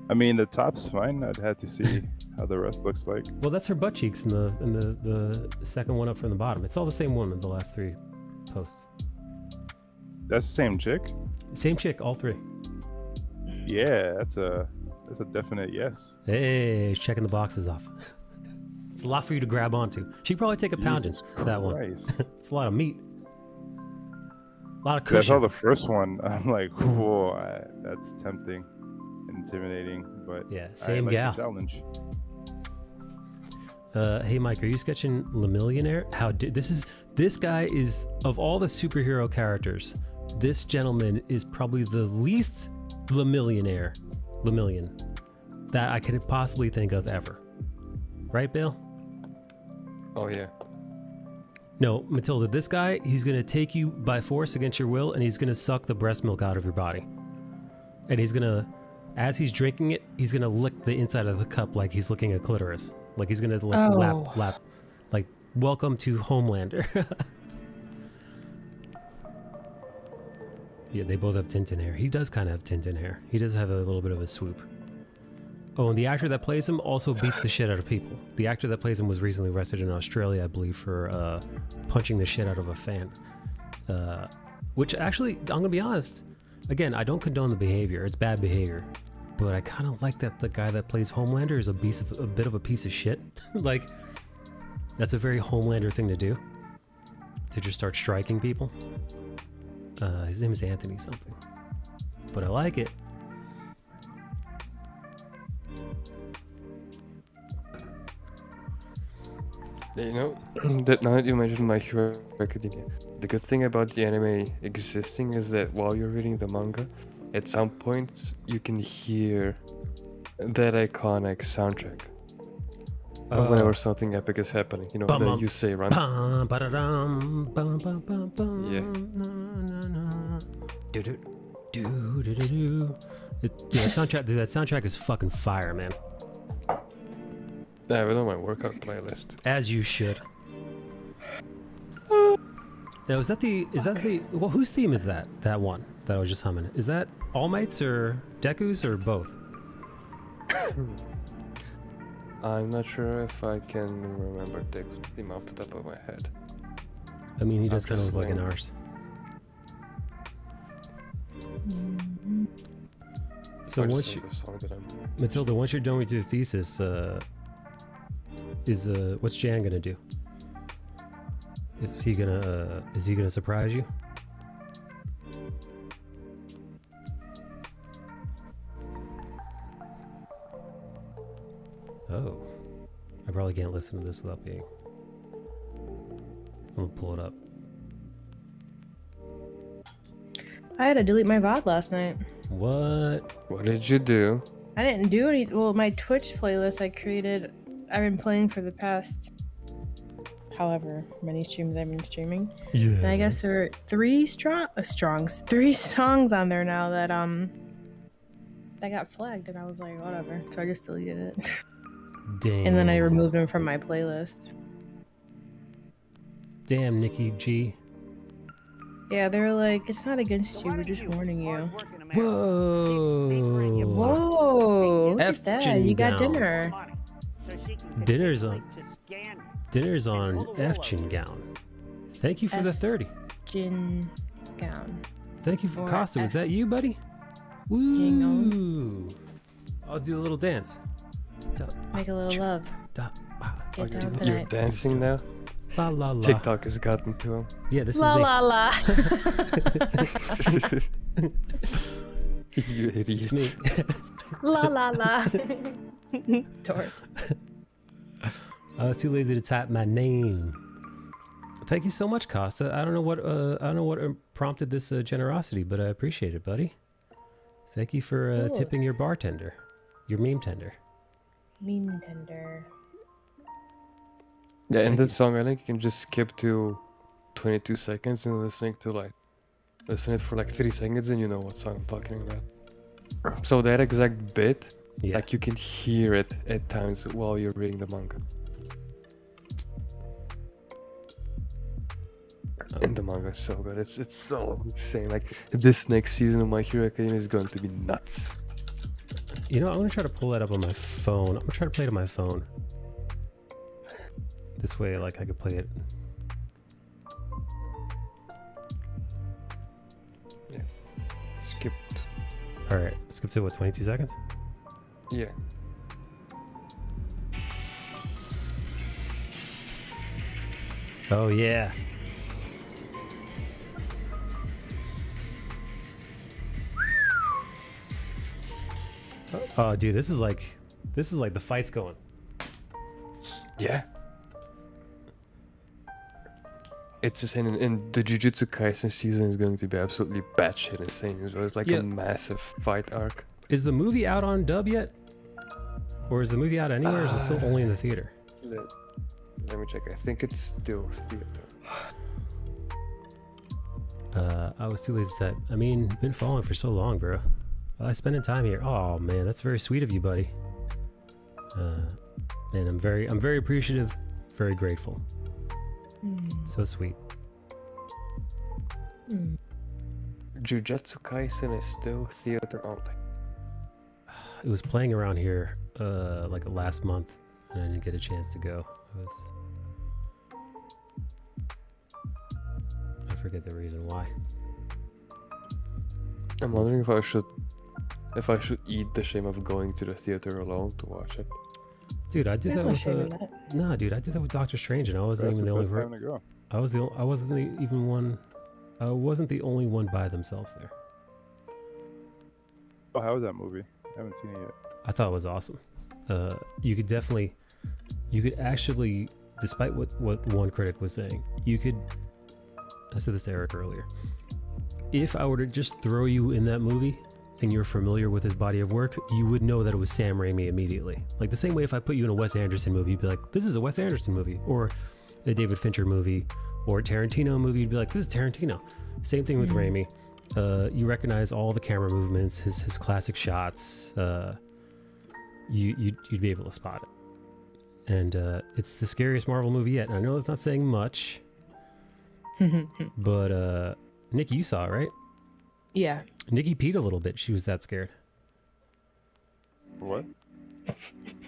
I mean, the top's fine. I'd have to see how the rest looks like. Well, that's her butt cheeks in the second one up from the bottom. It's all the same one in the last 3 posts. That's the same chick. Same chick, all 3. Yeah, that's a definite yes. Hey, checking the boxes off. It's a lot for you to grab onto. She'd probably take a pounding Jesus for that one. Christ. It's a lot of meat. A lot of I saw cushion. the first one. I'm like, whoa, that's tempting, intimidating, but Yeah, I same like gal. the challenge. Hey Mike, are you sketching Le Millionaire? This guy is, of all the superhero characters, this gentleman is probably the least Le Million that I could possibly think of ever. Right, Bill? Oh yeah. No, Matilda, this guy, he's gonna take you by force against your will, and he's gonna suck the breast milk out of your body. And he's gonna, as he's drinking it, he's gonna lick the inside of the cup like he's licking a clitoris. Like he's gonna lap. Like, welcome to Homelander. Yeah, they both have Tintin hair. He does kind of have Tintin hair. He does have a little bit of a swoop. Oh, and the actor that plays him also beats the shit out of people. The actor that plays him was recently arrested in Australia, I believe, for punching the shit out of a fan. Which actually, I'm gonna be honest, again, I don't condone the behavior. It's bad behavior. But I kind of like that the guy that plays Homelander is a bit of a piece of shit. Like, that's a very Homelander thing to do. To just start striking people. His name is Anthony something. But I like it. You know, that now that you mentioned My Hero Academia, the good thing about the anime existing is that while you're reading the manga, at some point you can hear that iconic soundtrack of whenever something epic is happening. You know, that you say, run. Yeah. That soundtrack is fucking fire, man. I have it on my workout playlist. As you should. Now, is that the well, whose theme is that? That one that I was just humming. Is that All Might's or Deku's or both? I'm not sure if I can remember the theme off the top of my head. I mean, he does kind of just look like an saying. arse. So I'll just once sing you, the song that I'm... Matilda, once you're done with your thesis, what's Jan gonna do? Is he gonna surprise you? Oh, I probably can't listen to this without being. I'm gonna pull it up. I had to delete my VOD last night. What? What did you do? I didn't do any. Well, my Twitch playlist I created, I've been playing for the past however many streams I've been streaming. Yeah. And I guess there are three songs on there now that got flagged, and I was like, whatever. So I just deleted it. Damn. And then I removed them from my playlist. Damn, Nikki G. Yeah, they were like, it's not against you, we're just warning you. Whoa. Whoa, look at that. F-chin You got down. dinner. Dinner's on F-chin gown. Thank you for the 30. Gin gown. Thank you for Or Costa. Was that you, buddy? Jingle. Woo! I'll do a little dance. Make a little love. Oh, Get down you're tonight. dancing now? La la la. TikTok has gotten to him. Yeah, this La is me. la la. You idiot. It's me. La la la. Dork. I was too lazy to type my name. Thank you so much, Costa. I don't know what prompted this generosity, but I appreciate it, buddy. Thank you for Cool. tipping your bartender, your meme tender. Meme tender. Yeah, in that song, I think you can just skip to 22 seconds and listen it for like 3 seconds, and you know what song I'm talking about. So that exact bit, Yeah. like you can hear it at times while you're reading the manga. And the manga is so good. It's so insane. Like this next season of My Hero Academia is going to be nuts. You know, I'm gonna try to pull that up on my phone. I'm gonna try to play it on my phone. This way, like, I could play it. Yeah. Skipped. All right, skip to what, 22 seconds? Yeah. Oh yeah. Oh, dude, this is like the fight's going. Yeah. It's insane, and the Jujutsu Kaisen season is going to be absolutely batshit insane as well. It's like Yeah. a massive fight arc. Is the movie out on dub yet? Or is the movie out anywhere, or is it still only in the theater? Let me check. I think it's still theater. I was too lazy to type. I mean, been following for so long, bro. I spending time here. Oh man, that's very sweet of you, buddy. Man, I'm very appreciative, very grateful. So sweet. Jujutsu Kaisen is still theater only. It was playing around here like last month, and I didn't get a chance to go. I forget the reason why. I'm wondering if I should eat the shame of going to the theater alone to watch it. Dude, I did There's that no with shame in that. Nah, dude, I did that with Doctor Strange, and I wasn't That's even the the only best one. time to go. I wasn't the only one by themselves there. Oh, how was that movie? I haven't seen it yet. I thought it was awesome. You could actually, despite what one critic was saying, I said this to Eric earlier. If I were to just throw you in that movie and you're familiar with his body of work, you would know that it was Sam Raimi immediately. Like the same way if I put you in a Wes Anderson movie, you'd be like, this is a Wes Anderson movie, or a David Fincher movie, or a Tarantino movie, you'd be like, this is Tarantino. Same thing with Raimi. You recognize all the camera movements, his classic shots. You'd be able to spot it. And it's the scariest Marvel movie yet. And I know it's not saying much, but Nikki, you saw it, right? Yeah. Nikki peed a little bit. She was that scared. What?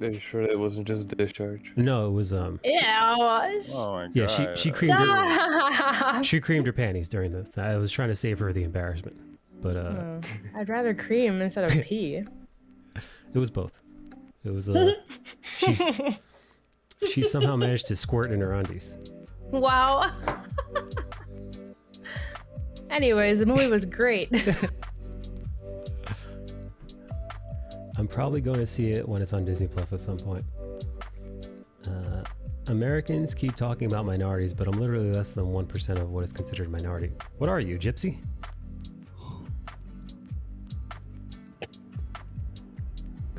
Are you sure it wasn't just discharge? No, it was Ew. Oh my god. yeah. She creamed her, Stop. she creamed her panties during the. I was trying to save her the embarrassment, but I'd rather cream instead of pee. it was both. It was she somehow managed to squirt in her undies. Wow. Anyways, the movie was great. I'm probably going to see it when it's on Disney Plus at some point. Americans keep talking about minorities, but I'm literally less than 1% of what is considered a minority. What are you, gypsy?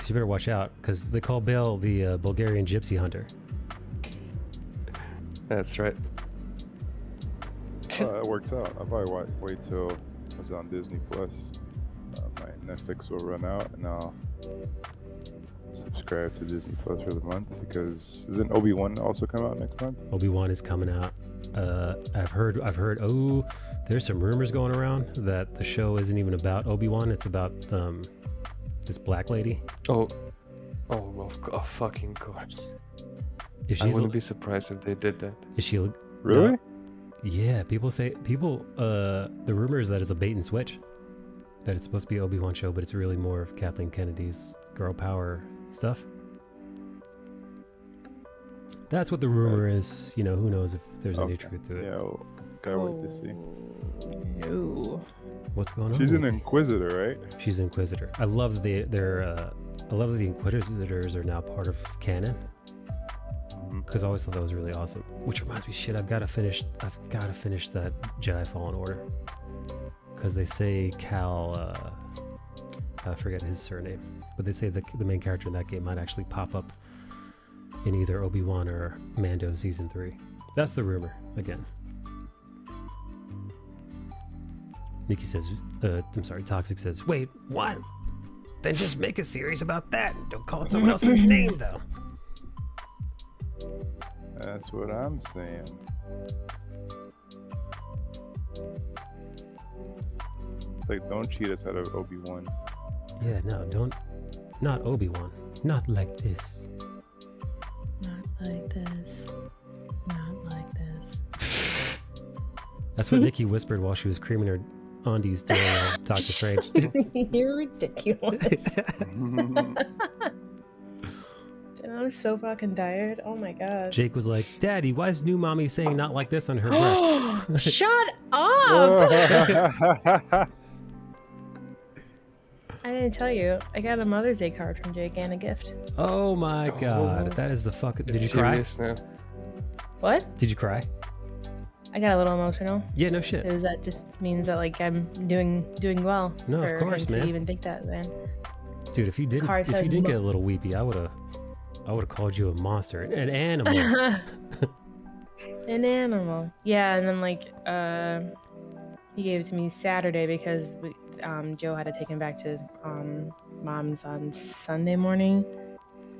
You better watch out, because they call Bale the Bulgarian gypsy hunter. That's right. That works out. I'll probably wait till it's on Disney Plus. My Netflix will run out, and I'll subscribe to Disney Plus for the month, because isn't Obi-Wan also come out next month? Obi-Wan is coming out. I've heard. Oh, there's some rumors going around that the show isn't even about Obi-Wan. It's about this black lady. Oh, of fucking course. If I she's wouldn't be surprised if they did that. is she Really? No. Yeah, the rumor is that it's a bait and switch. That it's supposed to be Obi-Wan show, but it's really more of Kathleen Kennedy's girl power stuff. That's what the rumor is. You know, who knows if there's any Okay. truth to it. Yeah, well, gotta wait to see. No. What's going on? She's an Nikki? Inquisitor, right? She's an Inquisitor. I love I love that the Inquisitors are now part of canon. Because I always thought that was really awesome. Which reminds me, shit, I've got to finish that Jedi Fallen Order. Because they say Cal, I forget his surname, but they say the main character in that game might actually pop up in either Obi-Wan or Mando Season 3. That's the rumor, again. Nikki says, I'm sorry, Toxic says, wait, what? Then just make a series about that. Don't call it someone else's name, though. That's what I'm saying. It's like, don't cheat us out of Obi-Wan. Yeah, no, don't. Not Obi-Wan. Not like this. Not like this. Not like this. That's what Nikki whispered while she was creaming her undies during Doctor Strange. You're ridiculous. I'm so fucking tired. Oh my god. Jake was like, Daddy, why is new mommy saying not like this on her breath? Shut up! I didn't tell you. I got a Mother's Day card from Jake and a gift. Oh my god. That is the fucking... Did you cry? Now. What? Did you cry? I got a little emotional. Yeah, no shit. Because that just means that like I'm doing well. No, for of course, him man. to even think that, man. Dude, if you didn't get a little weepy, I would have called you a monster. An animal. An animal. Yeah, and then like he gave it to me Saturday because Joe had to take him back to his mom's on Sunday morning,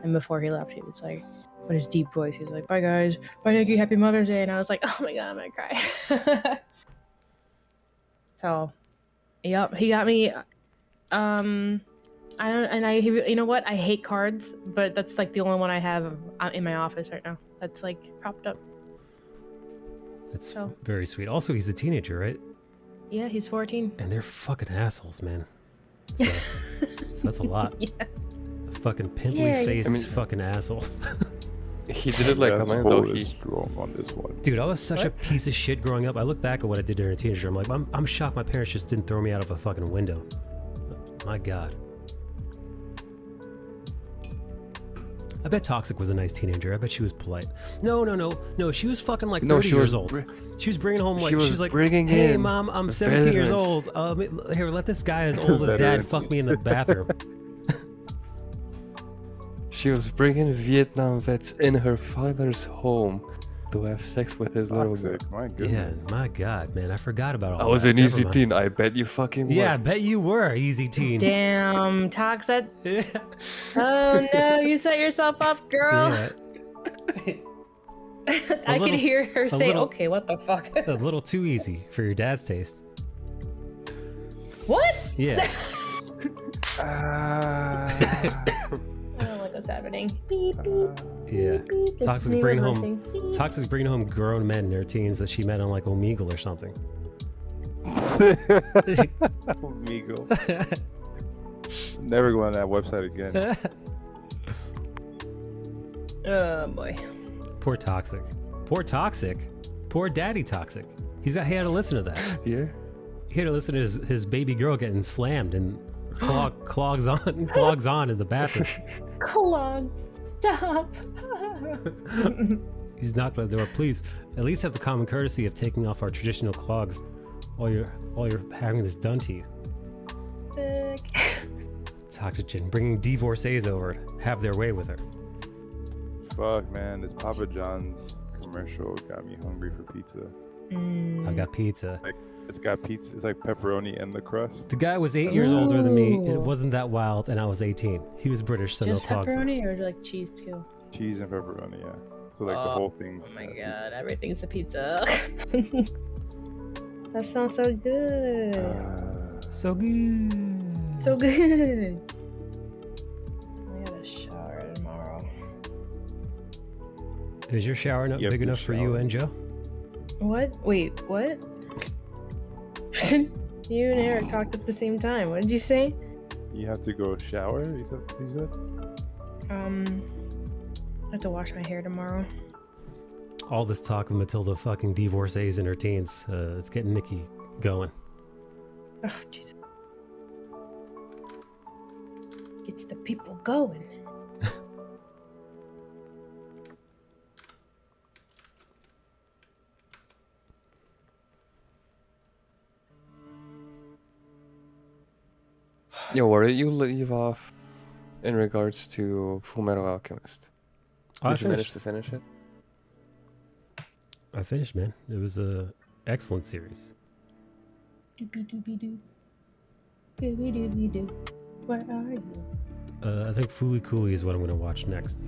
and before he left, he was like, with his deep voice, he was like, "Bye guys, bye Nikki, happy Mother's Day," and I was like, "Oh my god, I'm gonna cry." So, yep, he got me. You know what? I hate cards, but that's like the only one I have in my office right now. That's like propped up. That's very sweet. Also, he's a teenager, right? Yeah, he's 14. And they're fucking assholes, man. So, so that's a lot. Yeah. Fucking pimply-faced fucking assholes. He did it like a man, though. He strong on this one. Dude, I was such a piece of shit growing up. I look back at what I did during a teenager. I'm like, I'm shocked my parents just didn't throw me out of a fucking window. My god. I bet Toxic was a nice teenager. I bet she was polite. No. She was fucking like 30 years old. She was bringing home like, she was like, hey mom, I'm 17 years old. Here, let this guy as old as dad fuck me in the bathroom. She was bringing Vietnam vets in her father's home to have sex with his little girl. My goodness. Yeah, my god, man, I forgot about all that. I was an Never easy mind. teen. I bet you fucking were. Yeah, I bet you were easy teen. Damn, Toxic. Oh no, you set yourself up, girl. Yeah. I could hear her say, little- okay, what the fuck? A little too easy for your dad's taste. What? Yeah. I don't know what's happening. Beep, beep. Yeah. Beep, beep. This is Toxic's me bringing reversing. Beep. Toxic's bringing home grown men in their teens that she met on like Omegle or something. Omegle. Never go on that website again. Oh boy. Poor Toxic. Poor Toxic. Poor Daddy Toxic. He had to listen to that. Yeah. He had to listen to his baby girl getting slammed and clogs on in the bathroom. Clogs. Stop. He's knocking on the door. Please, at least have the common courtesy of taking off our traditional clogs while you're having this done to you. Toxicgen, bringing divorcees over to have their way with her. Fuck, man, this Papa John's commercial got me hungry for pizza. I got pizza. It's got pizza. It's like pepperoni and the crust. The guy was 8 years older than me. It Ooh. wasn't that wild, and I was 18. He was British, so Just no clogs. pepperoni, or is it like cheese too? Cheese and pepperoni, yeah. So like the whole thing's Oh my pizza. god, everything's a pizza. That sounds so good. So good. So good. I gotta shower tomorrow. Is your shower not Yep, big the enough for you shower. and Joe? What? Wait, what? You and Eric talked at the same time. What did you say? You have to go shower, you said? I have to wash my hair tomorrow. All this talk of Matilda fucking divorcees in her teens, it's getting Nikki going. Oh, Jesus. Gets the people going. Yo, where did you leave off in regards to Full Metal Alchemist? Did you manage to finish it? I finished, man. It was a excellent series. Doobie doobie doo. Doobie doobie doo. Where are you? I think Fooly Cooly is what I'm going to watch next.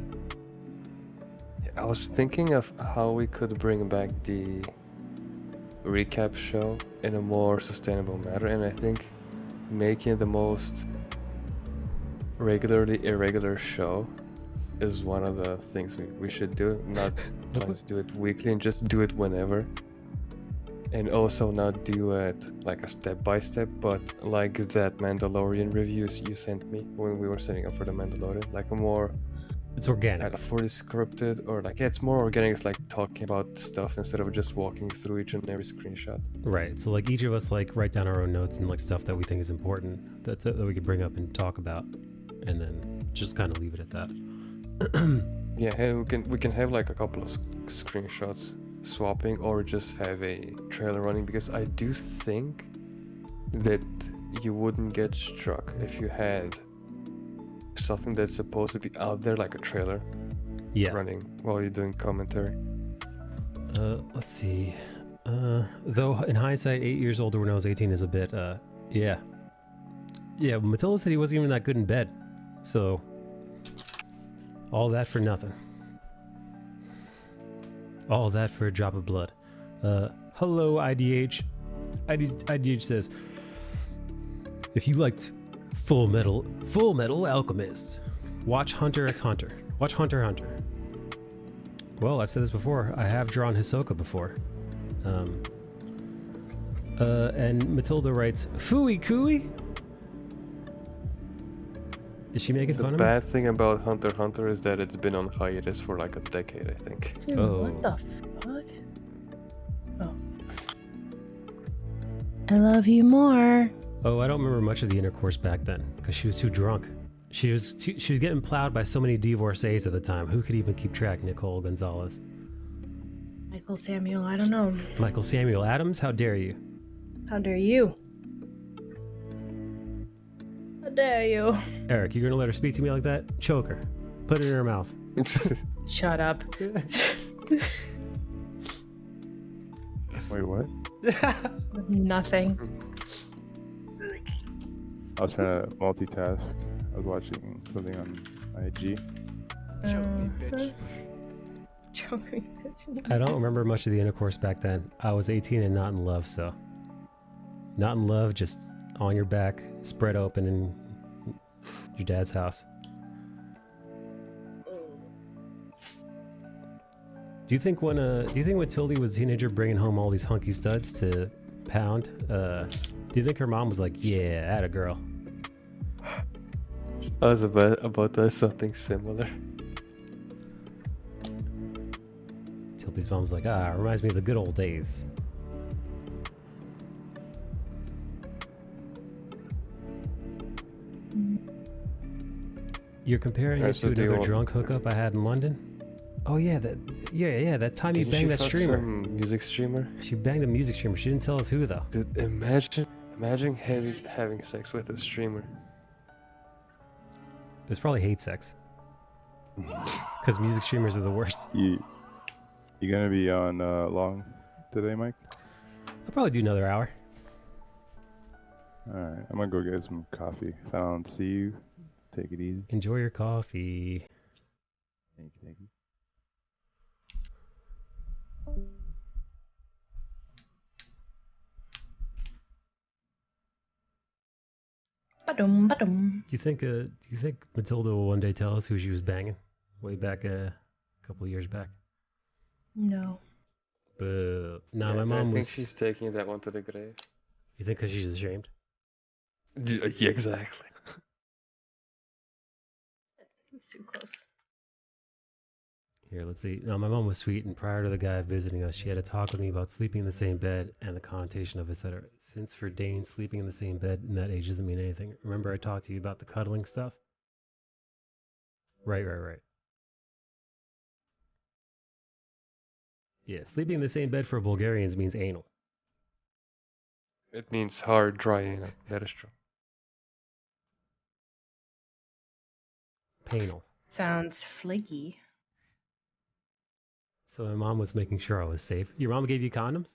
I was thinking of how we could bring back the recap show in a more sustainable manner, and I think making it the most regularly irregular show is one of the things we should do. Not plan to do it weekly and just do it whenever. And also not do it like a step-by-step, but like that Mandalorian reviews you sent me when we were setting up for the Mandalorian, like a more... It's organic. Like fully scripted, or like, yeah, it's more organic. It's like talking about stuff instead of just walking through each and every screenshot. Right. So like each of us like write down our own notes and like stuff that we think is important that we could bring up and talk about, and then just kind of leave it at that. Yeah, hey, we can have like a couple of screenshots swapping, or just have a trailer running, because I do think that you wouldn't get struck if you had something that's supposed to be out there, like a trailer, running while you're doing commentary. Let's see. Though in hindsight, 8 years older when I was 18 is a bit, yeah. Matilda said he wasn't even that good in bed, so all that for nothing. All that for a drop of blood. Hello, IDH. IDH says, if you liked Full Metal Alchemist, watch Hunter x Hunter. Watch Hunter x Hunter. Well, I've said this before. I have drawn Hisoka before. And Matilda writes, Fooey Cooey? Is she making fun of me? The bad thing about Hunter x Hunter is that it's been on hiatus for like a decade, I think. Dude, what the fuck? Oh. I love you more. Oh, I don't remember much of the intercourse back then, because she was too drunk. She was getting plowed by so many divorcees at the time. Who could even keep track? Nicole Gonzalez. Michael Samuel, I don't know. Michael Samuel Adams, how dare you? How dare you? How dare you? Eric, you're gonna let her speak to me like that? Choke her. Put it in her mouth. Shut up. Wait, what? Nothing. I was trying to multitask. I was watching something on IG. Choke me, bitch. Choke me, bitch. I don't remember much of the intercourse back then. I was 18 and not in love, so. Not in love, just on your back, spread open in your dad's house. Do you think when Tildy was a teenager bringing home all these hunky studs to pound, do you think her mom was like, yeah, atta girl? I was about to something similar. Tildy's mom was like, reminds me of the good old days. You're comparing it to another drunk hookup I had in London? Oh yeah, that time you banged that streamer. Some music streamer? She banged a music streamer. She didn't tell us who though. Dude, imagine having sex with a streamer. It was probably hate sex. Because music streamers are the worst. You gonna be on long today, Mike? I'll probably do another hour. Alright, I'm gonna go get some coffee. If I don't see you, take it easy. Enjoy your coffee. Thank you. Ba-dum. Do you think Matilda will one day tell us who she was banging? Way back a couple of years back. No. But nah, Yeah, my mom I think was. she's taking that one to the grave. You think because she's ashamed? Yeah, exactly. It's too close. Here, let's see. No, my mom was sweet, and prior to the guy visiting us, she had a talk with me about sleeping in the same bed and the connotation of etc. Since for Dane, sleeping in the same bed in that age doesn't mean anything. Remember I talked to you about the cuddling stuff? Right. Yeah, sleeping in the same bed for Bulgarians means anal. It means hard, dry anal. That is true. Panal. Sounds flaky. So my mom was making sure I was safe. Your mom gave you condoms?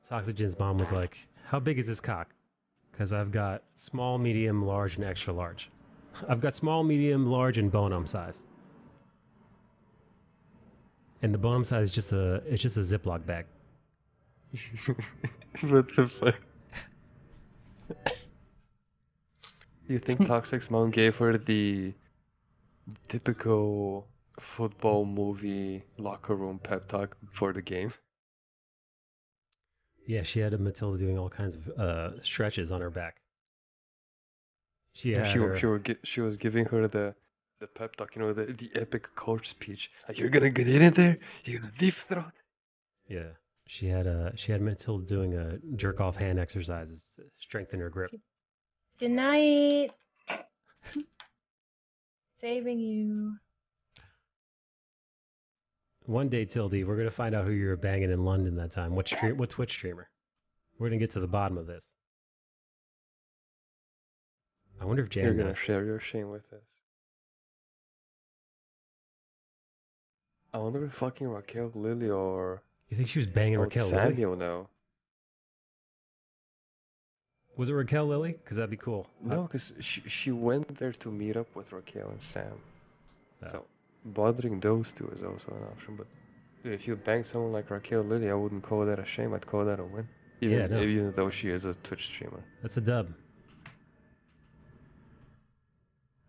Oxygen's mom was like, how big is this cock? Because I've got small, medium, large, and extra large. I've got small, medium, large, and Bonum size. And the Bonum size is just a Ziploc bag. What the fuck? You think Toxic's mom gave her the typical football movie locker room pep talk before the game? Yeah, she had Matilda doing all kinds of stretches on her back. She had her... She was giving her the pep talk, you know, the epic coach speech. Like, you're gonna get in there, you're gonna deep throat. Yeah, she had Matilda doing a jerk off hand exercises to strengthen her grip. Good night. Saving you. One day, Tildy, we're gonna find out who you were banging in London that time. What Twitch streamer? We're gonna get to the bottom of this. I wonder if Jan You're gonna knows. share your shame with us. I wonder if fucking Raquel, Lily, or You think she was banging Raquel Lily? Samuel now. Was it Raquel Lily? Because that'd be cool. No, because she went there to meet up with Raquel and Sam. Oh. So bothering those two is also an option. But dude, if you bang someone like Raquel Lily, I wouldn't call that a shame. I'd call that a win. Even though she is a Twitch streamer. That's a dub.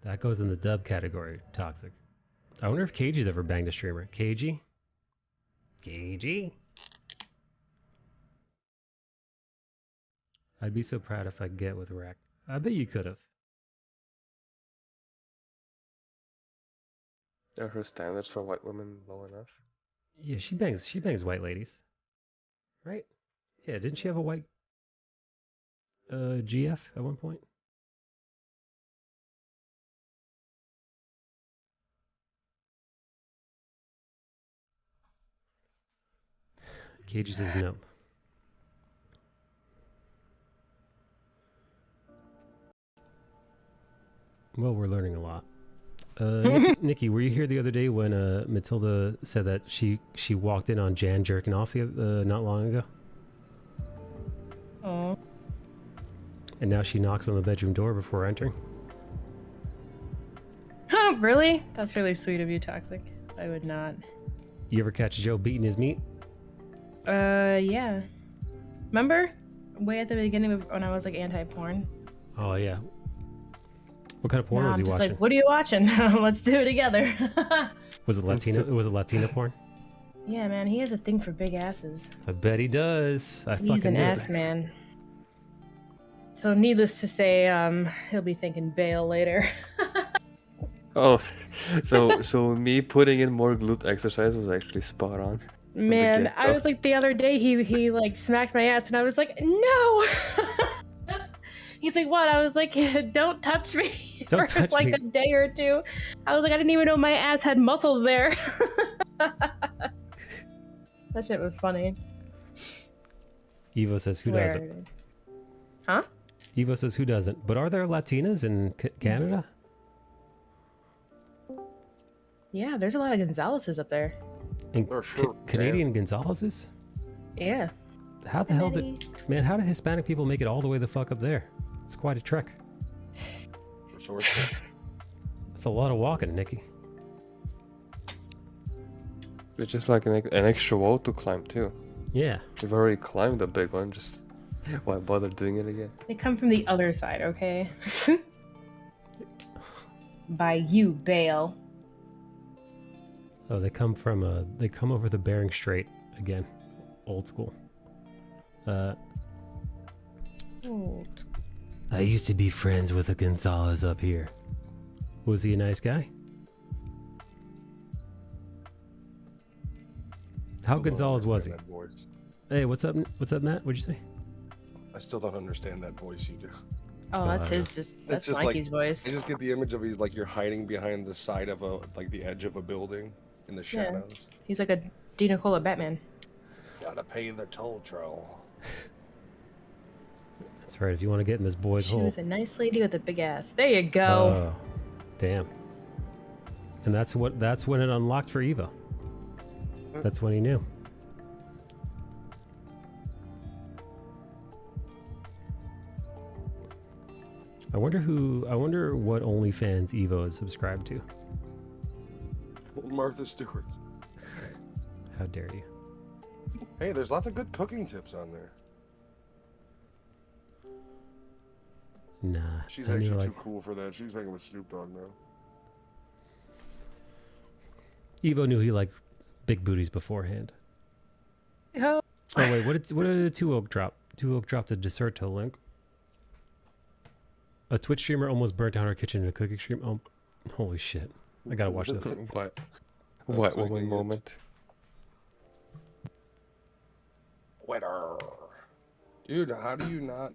That goes in the dub category, Toxic. I wonder if KG's ever banged a streamer. KG? KG? I'd be so proud if I could get with Rack. I bet you could have. Are her standards for white women low enough? Yeah, she bangs white ladies. Right? Yeah, didn't she have a white GF at one point? KG says no. Well, we're learning a lot. Nikki, were you here the other day when Matilda said that she walked in on Jan jerking off not long ago? Oh. And now she knocks on the bedroom door before entering? Really? That's really sweet of you, Toxic. I would not. You ever catch Joe beating his meat? Yeah. Remember? Way at the beginning of when I was like anti-porn? Oh, yeah. What kind of porn was he I'm just watching? like, what are you watching? Let's do it together. Was it Latino? Was it Latina porn? Yeah, man, he has a thing for big asses. I bet he does. He's an ass man. So needless to say, he'll be thinking bail later. Oh, so me putting in more glute exercise was actually spot on. Man, I was like the other day he like smacked my ass and I was like, no. He's like, what? I was like, don't touch me for like a day or two. I was like, I didn't even know my ass had muscles there. That shit was funny. Evo says, who doesn't? Huh? Evo says, who doesn't? But are there Latinas in Canada? Yeah, there's a lot of Gonzaleses up there. And Canadian Gonzaleses? Yeah. How the hell did Hispanic people make it all the way the fuck up there? It's quite a trek. That's a lot of walking, Nikki. It's just like an extra wall to climb too. Yeah. We've already climbed a big one, just why bother doing it again? They come from the other side, okay? By you, Bale. Oh, they come over the Bering Strait again. Old school. Old. I used to be friends with a Gonzalez up here. Was he a nice guy? How Still don't Gonzalez was he? understand that voice. Hey, what's up? What's up, Matt? What'd you say? I still don't understand that voice you do. Oh, that's his. That's just Mikey's voice. I just get the image of he's like you're hiding behind the side of the edge of a building in the shadows. He's like a Dina Cola Batman. Gotta pay the toll troll. That's right. If you want to get in this boy's She hole. was a nice lady with a big ass. There you go. Oh, damn. And that's when it unlocked for Eva. That's when he knew. I wonder what OnlyFans Evo is subscribed to. Martha Stewart. How dare you? Hey, there's lots of good cooking tips on there. Nah. She's I knew, actually like, too cool for that. She's hanging with Snoop Dogg now. Evo knew he liked big booties beforehand. Oh. Oh wait, what did Two Oak drop? Two Oak dropped a dessert link. A Twitch streamer almost burnt down her kitchen in a cooking stream. Oh, holy shit! I gotta watch that. What one moment? Wetter. Dude, how do you not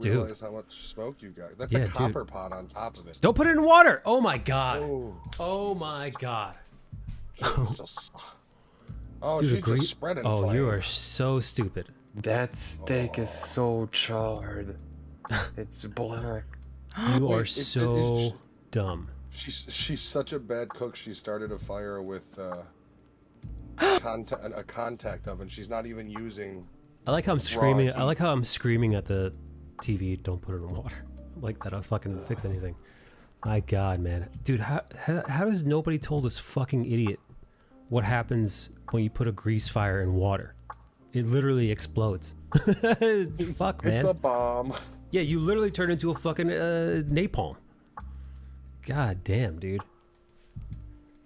Dude. realize how much smoke you got? That's Yeah, a dude. copper pot on top of it. Don't put it in water! Oh my god! Oh, My god! Jesus. Oh, Dude, she agree- just spread it. Oh, you are so stupid. That steak is so charred. It's black. You Wait, are it- so dumb. She's such a bad cook. She started a fire with a contact oven. She's not even using. I like how I'm screaming. I heat. like how I'm screaming at the TV. Don't put it in water. Like that'll fucking fix anything. My god, man, dude, how has nobody told this fucking idiot what happens when you put a grease fire in water? It literally explodes. Fuck, man. It's a bomb. Yeah, you literally turn into a fucking napalm. God damn, dude.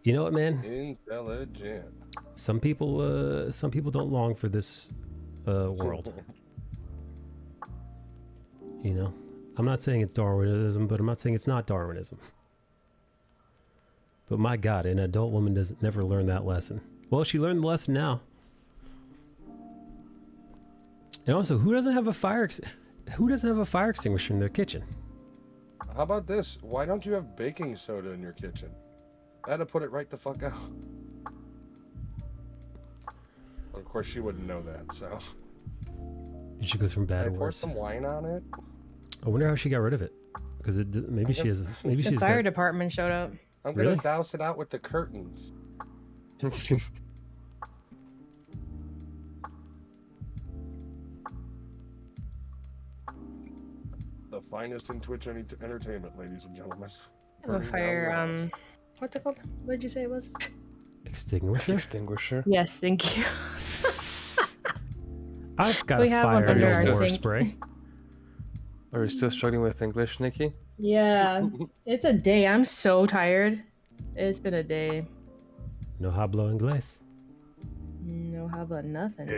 You know what, man? Intelligent. Some people don't long for this world. You know, I'm not saying it's Darwinism, but I'm not saying it's not Darwinism. But my God, an adult woman doesn't never learn that lesson. Well, she learned the lesson now. And also, who doesn't have a fire extinguisher in their kitchen? How about this? Why don't you have baking soda in your kitchen? That'd put it right the fuck out. But of course, she wouldn't know that, so. She goes from bad Can to I pour worse. some wine on it? I wonder how she got rid of it. Because maybe she has. Maybe The she's fire got, department showed up. I'm gonna Really? douse it out with the curtains. The finest in Twitch entertainment, ladies and gentlemen. I have a fire. What's it called? What did you say it was? extinguisher. Extinguisher. Yes, thank you. I've got We a have one fire under our extinguisher sink. spray. Are you still struggling with English, Nikki? Yeah, it's a day. I'm so tired. It's been a day. No hablo inglés. No, how about nothing?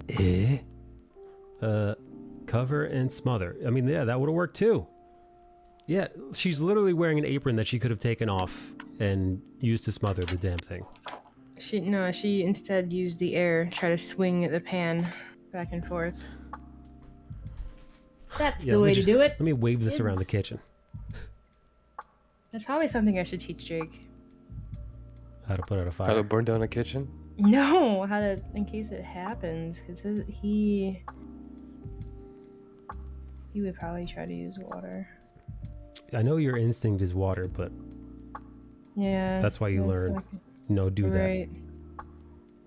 Eh? Cover and smother. I mean, yeah, that would have worked too. Yeah, she's literally wearing an apron that she could have taken off and used to smother the damn thing. She instead used the air, try to swing the pan back and forth. That's Yeah, the let me way to just- do it. Let me wave this around the Kids. kitchen. That's probably something I should teach Jake. How to put out a How to fire. burn down a kitchen? No, how to, in case it happens, because he would probably try to use water. I know your instinct is water, but Yeah. that's why you that's learn. like- No, do that. Right.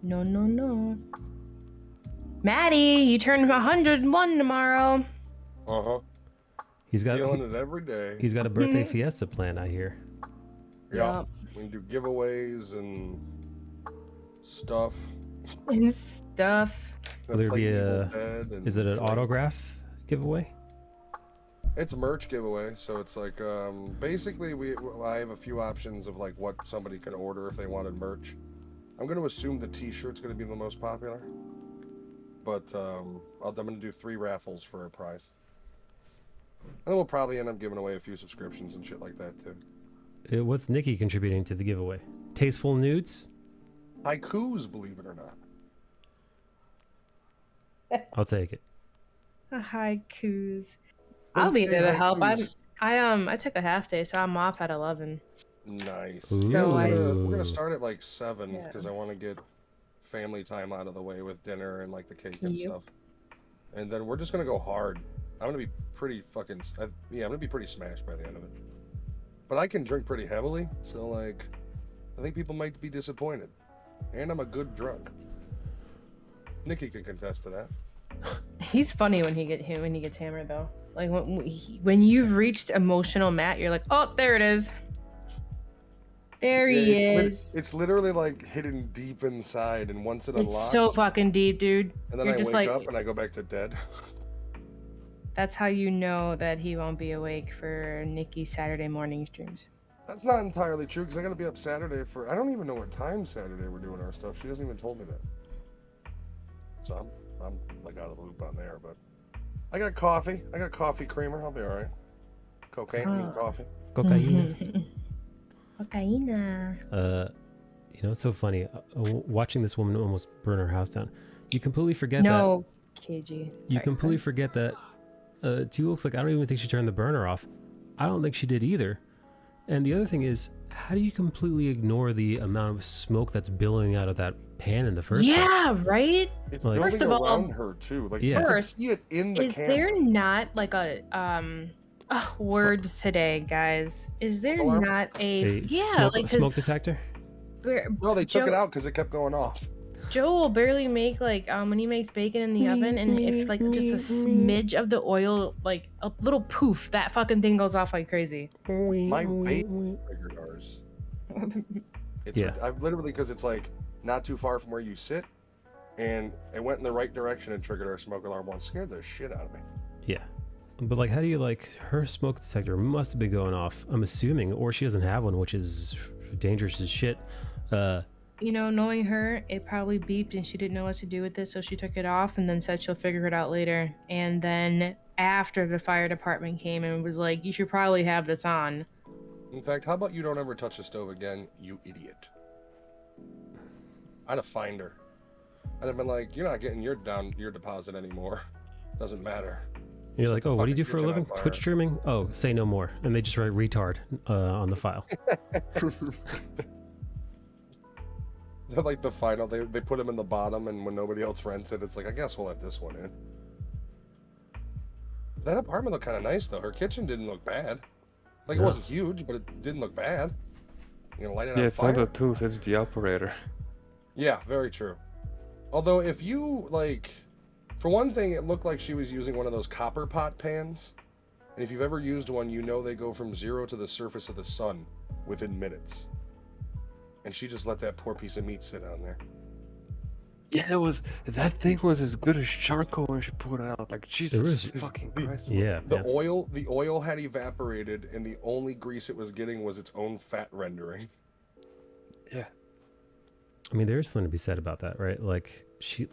No. Maddie, you turn 101 tomorrow. Uh-huh. He's got Feeling it every day. he's got a birthday fiesta planned, I hear. Yeah. We do giveaways and stuff. And stuff. Will there Play be Evil a- Dead and Is it an play- autograph giveaway? It's a merch giveaway, so it's like basically I have a few options of like what somebody can order if they wanted merch. I'm going to assume the T-shirt's going to be the most popular, but I'm going to do 3 raffles for a prize, and then we'll probably end up giving away a few subscriptions and shit like that too. What's Nikki contributing to the giveaway? Tasteful nudes? Haikus, believe it or not. I'll take it. Haikus. What I'll is be a there to help. haikus? I took a half day, so I'm off at 11. Nice. Ooh. Yeah, So we're gonna start at like 7 Yeah. because I want to get family time out of the way with dinner and like the cake and Yep. stuff. And then we're just gonna go hard. I'm gonna be pretty fucking. Yeah, I'm gonna be pretty smashed by the end of it. But I can drink pretty heavily, so like, I think people might be disappointed. And I'm a good drunk. Nikki can contest to that. He's funny when he gets hammered though. Like when you've reached emotional mat, you're like, oh, there it is. There he is. It's literally like hidden deep inside, and once it unlocks, It's so fucking deep, dude. and then You're I just wake like, up and I go back to dead. that's how you know that he won't be awake for Nikki's Saturday morning streams. That's not entirely true because I gotta be up Saturday for. I don't even know what time Saturday we're doing our stuff. She hasn't even told me that. So I'm like out of the loop on there, but I got coffee. I got coffee creamer. I'll be all right. Cocaine, I mean coffee. Cocaine. Cocaina. You know, it's so funny. Watching this woman almost burn her house down. You completely forget No, KG. You Sorry, completely forget that T looks like I don't even think she turned the burner off. I don't think she did either. And the other thing is, how do you completely ignore the amount of smoke that's billowing out of that pan in the first place? Yeah, right? It's Like- building First of all, around her too. Like Yeah. you can First, see it in the Is camera. there not like a words today, guys? Is there Alarm? not A yeah, smoke, like smoke detector? No, they took it Joe- out because it kept going off. Joe will barely make like when he makes bacon in the oven, and if like just a smidge of the oil, like a little poof, that fucking thing goes off like crazy. My vape triggered ours. It's Yeah. I've literally because it's like not too far from where you sit, and it went in the right direction and triggered our smoke alarm once. Scared the shit out of me. Yeah. But like, how do you like, her smoke detector must have been going off, I'm assuming, or she doesn't have one, which is dangerous as shit. You know, knowing her, it probably beeped and she didn't know what to do with it, so she took it off and then said she'll figure it out later. And then after the fire department came and was like, you should probably have this on. In fact, how about you don't ever touch the stove again, you idiot? I'd have fined her. I'd have been like, you're not getting your deposit anymore. Doesn't matter. You're Set like, the oh, what do you do fucking for a kitchen on living? fire." Twitch streaming? Oh, say no more. And they just write retard on the file. They're like the final. They put them in the bottom, and when nobody else rents it, it's like, I guess we'll let this one in. That apartment looked kind of nice though. Her kitchen didn't look bad. Like it No. wasn't huge, but it didn't look bad. You know, light it on Yeah, it's fire. not the tools, it's the operator. Yeah, very true. Although if you like, for one thing, it looked like she was using one of those copper pot pans. And if you've ever used one, you know they go from 0 to the surface of the sun within minutes. And she just let that poor piece of meat sit on there. Yeah, that thing was as good as charcoal when she pulled it out. Like Jesus was- fucking Christ. Yeah. The yeah. oil had evaporated, and the only grease it was getting was its own fat rendering. Yeah. I mean, there's something to be said about that, right? Like, she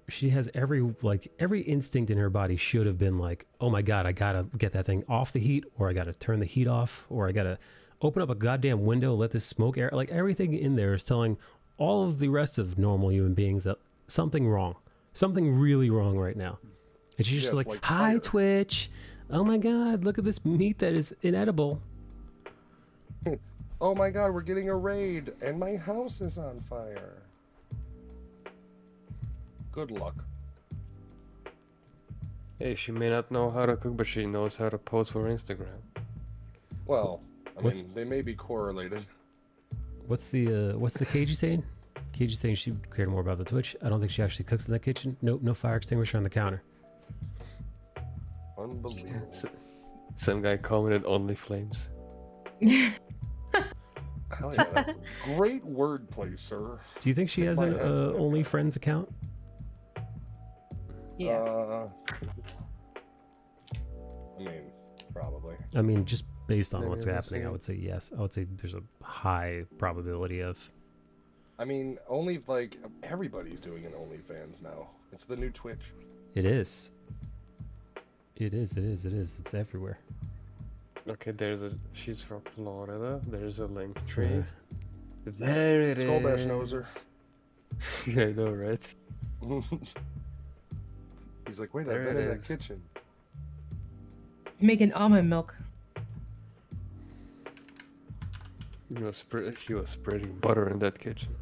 she has every instinct in her body should have been like, oh my god, I gotta get that thing off the heat, or I gotta turn the heat off, or I gotta open up a goddamn window, let this smoke air. Like, everything in there is telling all of the rest of normal human beings that something really wrong right now. And she's just Yes, like, like hi fire." Twitch, oh my god, look at this meat that is inedible. Oh my god, we're getting a raid, and my house is on fire. Good luck. Hey, she may not know how to cook, but she knows how to post for Instagram. Well, I What's- mean, they may be correlated. What's the KG saying? KG saying she cared more about the Twitch. I don't think she actually cooks in that kitchen. Nope, no fire extinguisher on the counter. Unbelievable. Some guy commented only flames. Hell yeah, that's great wordplay, sir. Do you think she has Tip an my hat to that. OnlyFriends account? Yeah. I mean, probably. I mean, just based on Maybe what's we'll happening, I see. would say yes. I would say there's a high probability of. I mean, only like everybody's doing an OnlyFans now. It's the new Twitch. It is. It is. It's everywhere. Okay, she's from Florida. There's a link tree. There it Skull Bash is. knows her. Yeah, I know, right? He's like, wait, There I've been it in that is. kitchen. Making almond milk. He was spreading butter in that kitchen.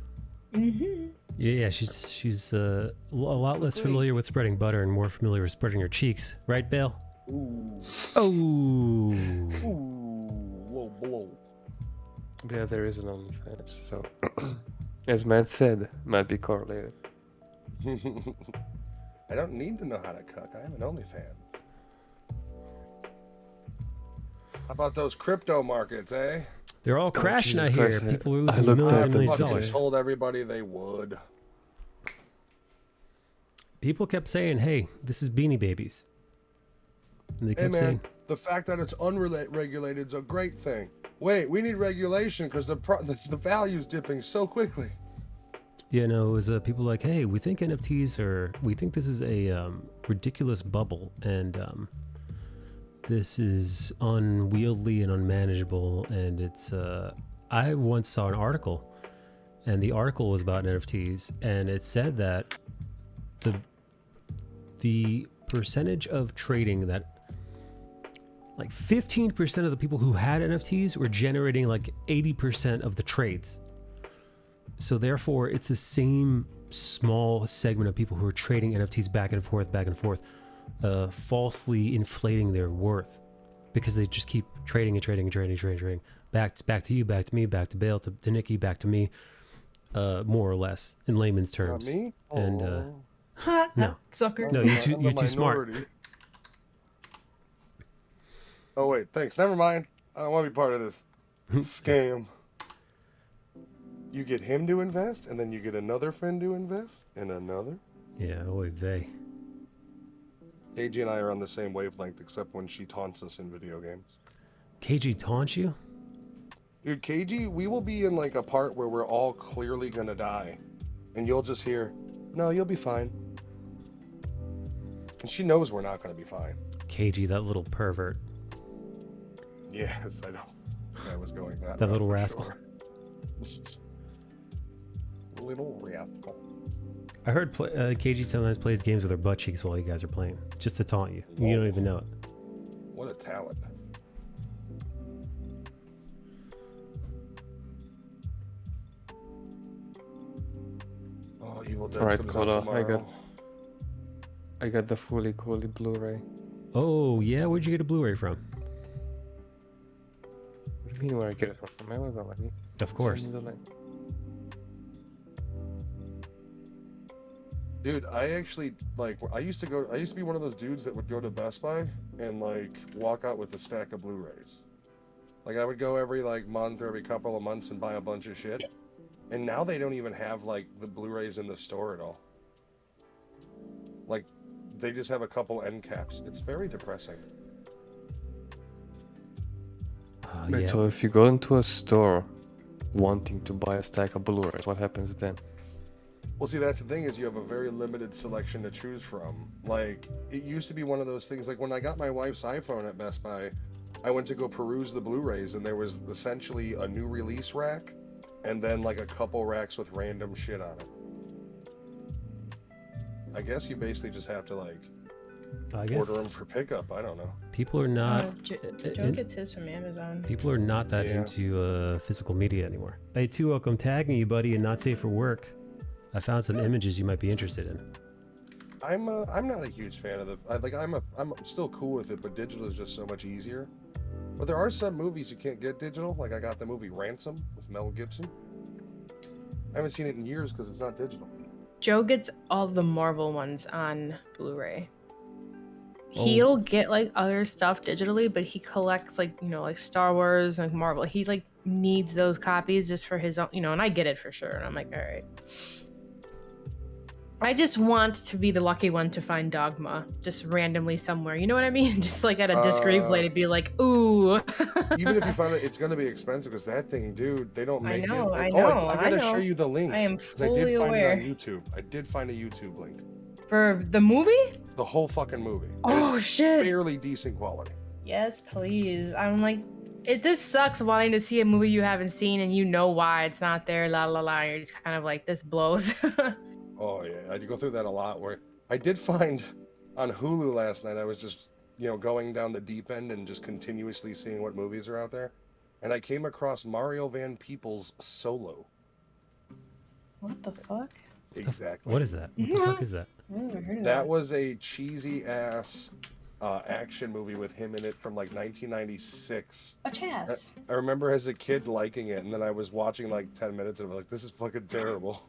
Mm-hmm. Yeah, she's a lot less familiar with spreading butter and more familiar with spreading her cheeks, right, Bale? Ooh. Oh. Ooh. Whoa, blow. But yeah, there is an OnlyFans. So, as Matt said, might be correlated. I don't need to know how to cook. I am an OnlyFan. How about those crypto markets, eh? They're all crashing Jesus out here. Christ, People are I losing looked millions at and them millions of Fucking dollars. told everybody they would. People kept saying, "Hey, this is Beanie Babies," and they Hey kept man, saying, the fact that it's unregulated is a great thing. Wait, we need regulation because the value's dipping so quickly. "Yeah, no." It was people like, "Hey, we think NFTs we think this is a ridiculous bubble, and this is unwieldy and unmanageable." And it's I once saw an article, and the article was about NFTs, and it said that the percentage of trading that like 15% of the people who had NFTs were generating like 80% of the trades. So therefore it's the same small segment of people who are trading NFTs back and forth, falsely inflating their worth because they just keep trading and trading. Back to you, back to me, back to Bale, to Nikki, back to me, more or less in layman's terms. Not me? And Aw. no. Sucker. No, I'm you're the too smart. minority. Oh wait, thanks. Never mind. I don't want to be part of this scam. You get him to invest, and then you get another friend to invest, and another. Yeah, oy vey. KG and I are on the same wavelength, except when she taunts us in video games. KG taunts you? Dude, KG, we will be in like a part where we're all clearly gonna die, and you'll just hear, "No, you'll be fine." And she knows we're not gonna be fine. KG, that little pervert. Yes, I know. I was going that. That route little for rascal. sure. Little rascal. I heard KG sometimes plays games with her butt cheeks while you guys are playing, just to taunt you. You don't even know it. What a talent. Oh, Evil Dead Alright, comes out Kola, tomorrow. I got the fully Blu-ray. Oh, yeah? Where'd you get a Blu-ray from? What do you mean where I get it from? Amazon, I mean. Of course. Send me the link. Dude, I actually I used to be one of those dudes that would go to Best Buy and like walk out with a stack of Blu-rays. Like I would go every like month or every couple of months and buy a bunch of shit. And now they don't even have like the Blu-rays in the store at all. Like they just have a couple end caps. It's very depressing. Wait, Yeah. so if you go into a store wanting to buy a stack of Blu-rays, what happens then? Well, see, that's the thing is you have a very limited selection to choose from. Like, it used to be one of those things, like when I got my wife's iPhone at Best Buy, I went to go peruse the Blu-rays, and there was essentially a new release rack, and then like a couple racks with random shit on it. I guess you basically just have to like I guess order them for pickup. I don't know. people are not Joe gets his from Amazon. people are not that Yeah. into physical media anymore. Hey, Tuok, I'm tagging you, buddy, and not safe for work. I found some images you might be interested in. I'm not a huge fan of I'm still cool with it, but digital is just so much easier. But there are some movies you can't get digital. Like I got the movie Ransom with Mel Gibson. I haven't seen it in years because it's not digital. Joe gets all the Marvel ones on Blu-ray. Oh. He'll get like other stuff digitally, but he collects like, you know, like Star Wars and Marvel. He like needs those copies just for his own, you know, and I get it for sure. And I'm like, all right. I just want to be the lucky one to find Dogma just randomly somewhere. You know what I mean? Just like at a disc replay to be like, ooh. Even if you find it, it's gonna be expensive because that thing, dude, they don't make it. I Like, know, I gotta show know. you the link. I am 'cause I fully did find aware. it on YouTube. I did find a YouTube link. For the movie? The whole fucking movie. Oh, It's shit. fairly decent quality. Yes, please. I'm like, It just sucks wanting to see a movie you haven't seen and you know why it's not there. La la la. You're just kind of like, this blows. Oh yeah, I go through that a lot. Where I did find on Hulu last night, I was just going down the deep end and just continuously seeing what movies are out there, and I came across Mario Van Peebles Solo. What the fuck? Exactly. What is that? What the fuck is that? I never heard of That was a cheesy ass action movie with him in it from like 1996. A chance. I remember as a kid liking it, and then I was watching like 10 minutes and I was like, this is fucking terrible.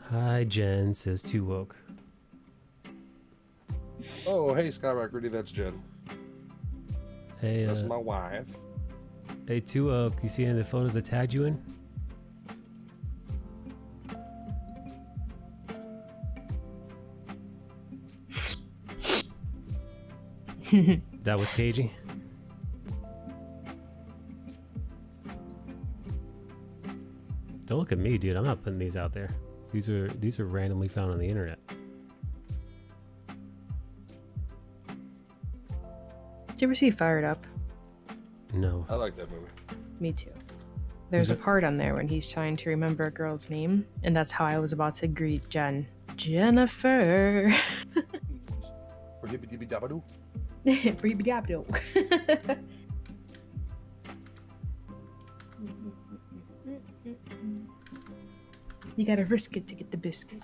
Hi, Jen, says Too Woke. Oh, hey, Skyrock Rudy, that's Jen. Hey, That's my wife. hey, Too Woke, you see any of the photos I tagged you in? That was cagey. Don't look at me, dude. I'm not putting these out there. These are randomly found on the internet. Did you ever see Fired Up? No. I like that movie. Me too. There's a part on there when he's trying to remember a girl's name, and that's how I was about to greet Jen. Jennifer. You gotta risk it to get the biscuit.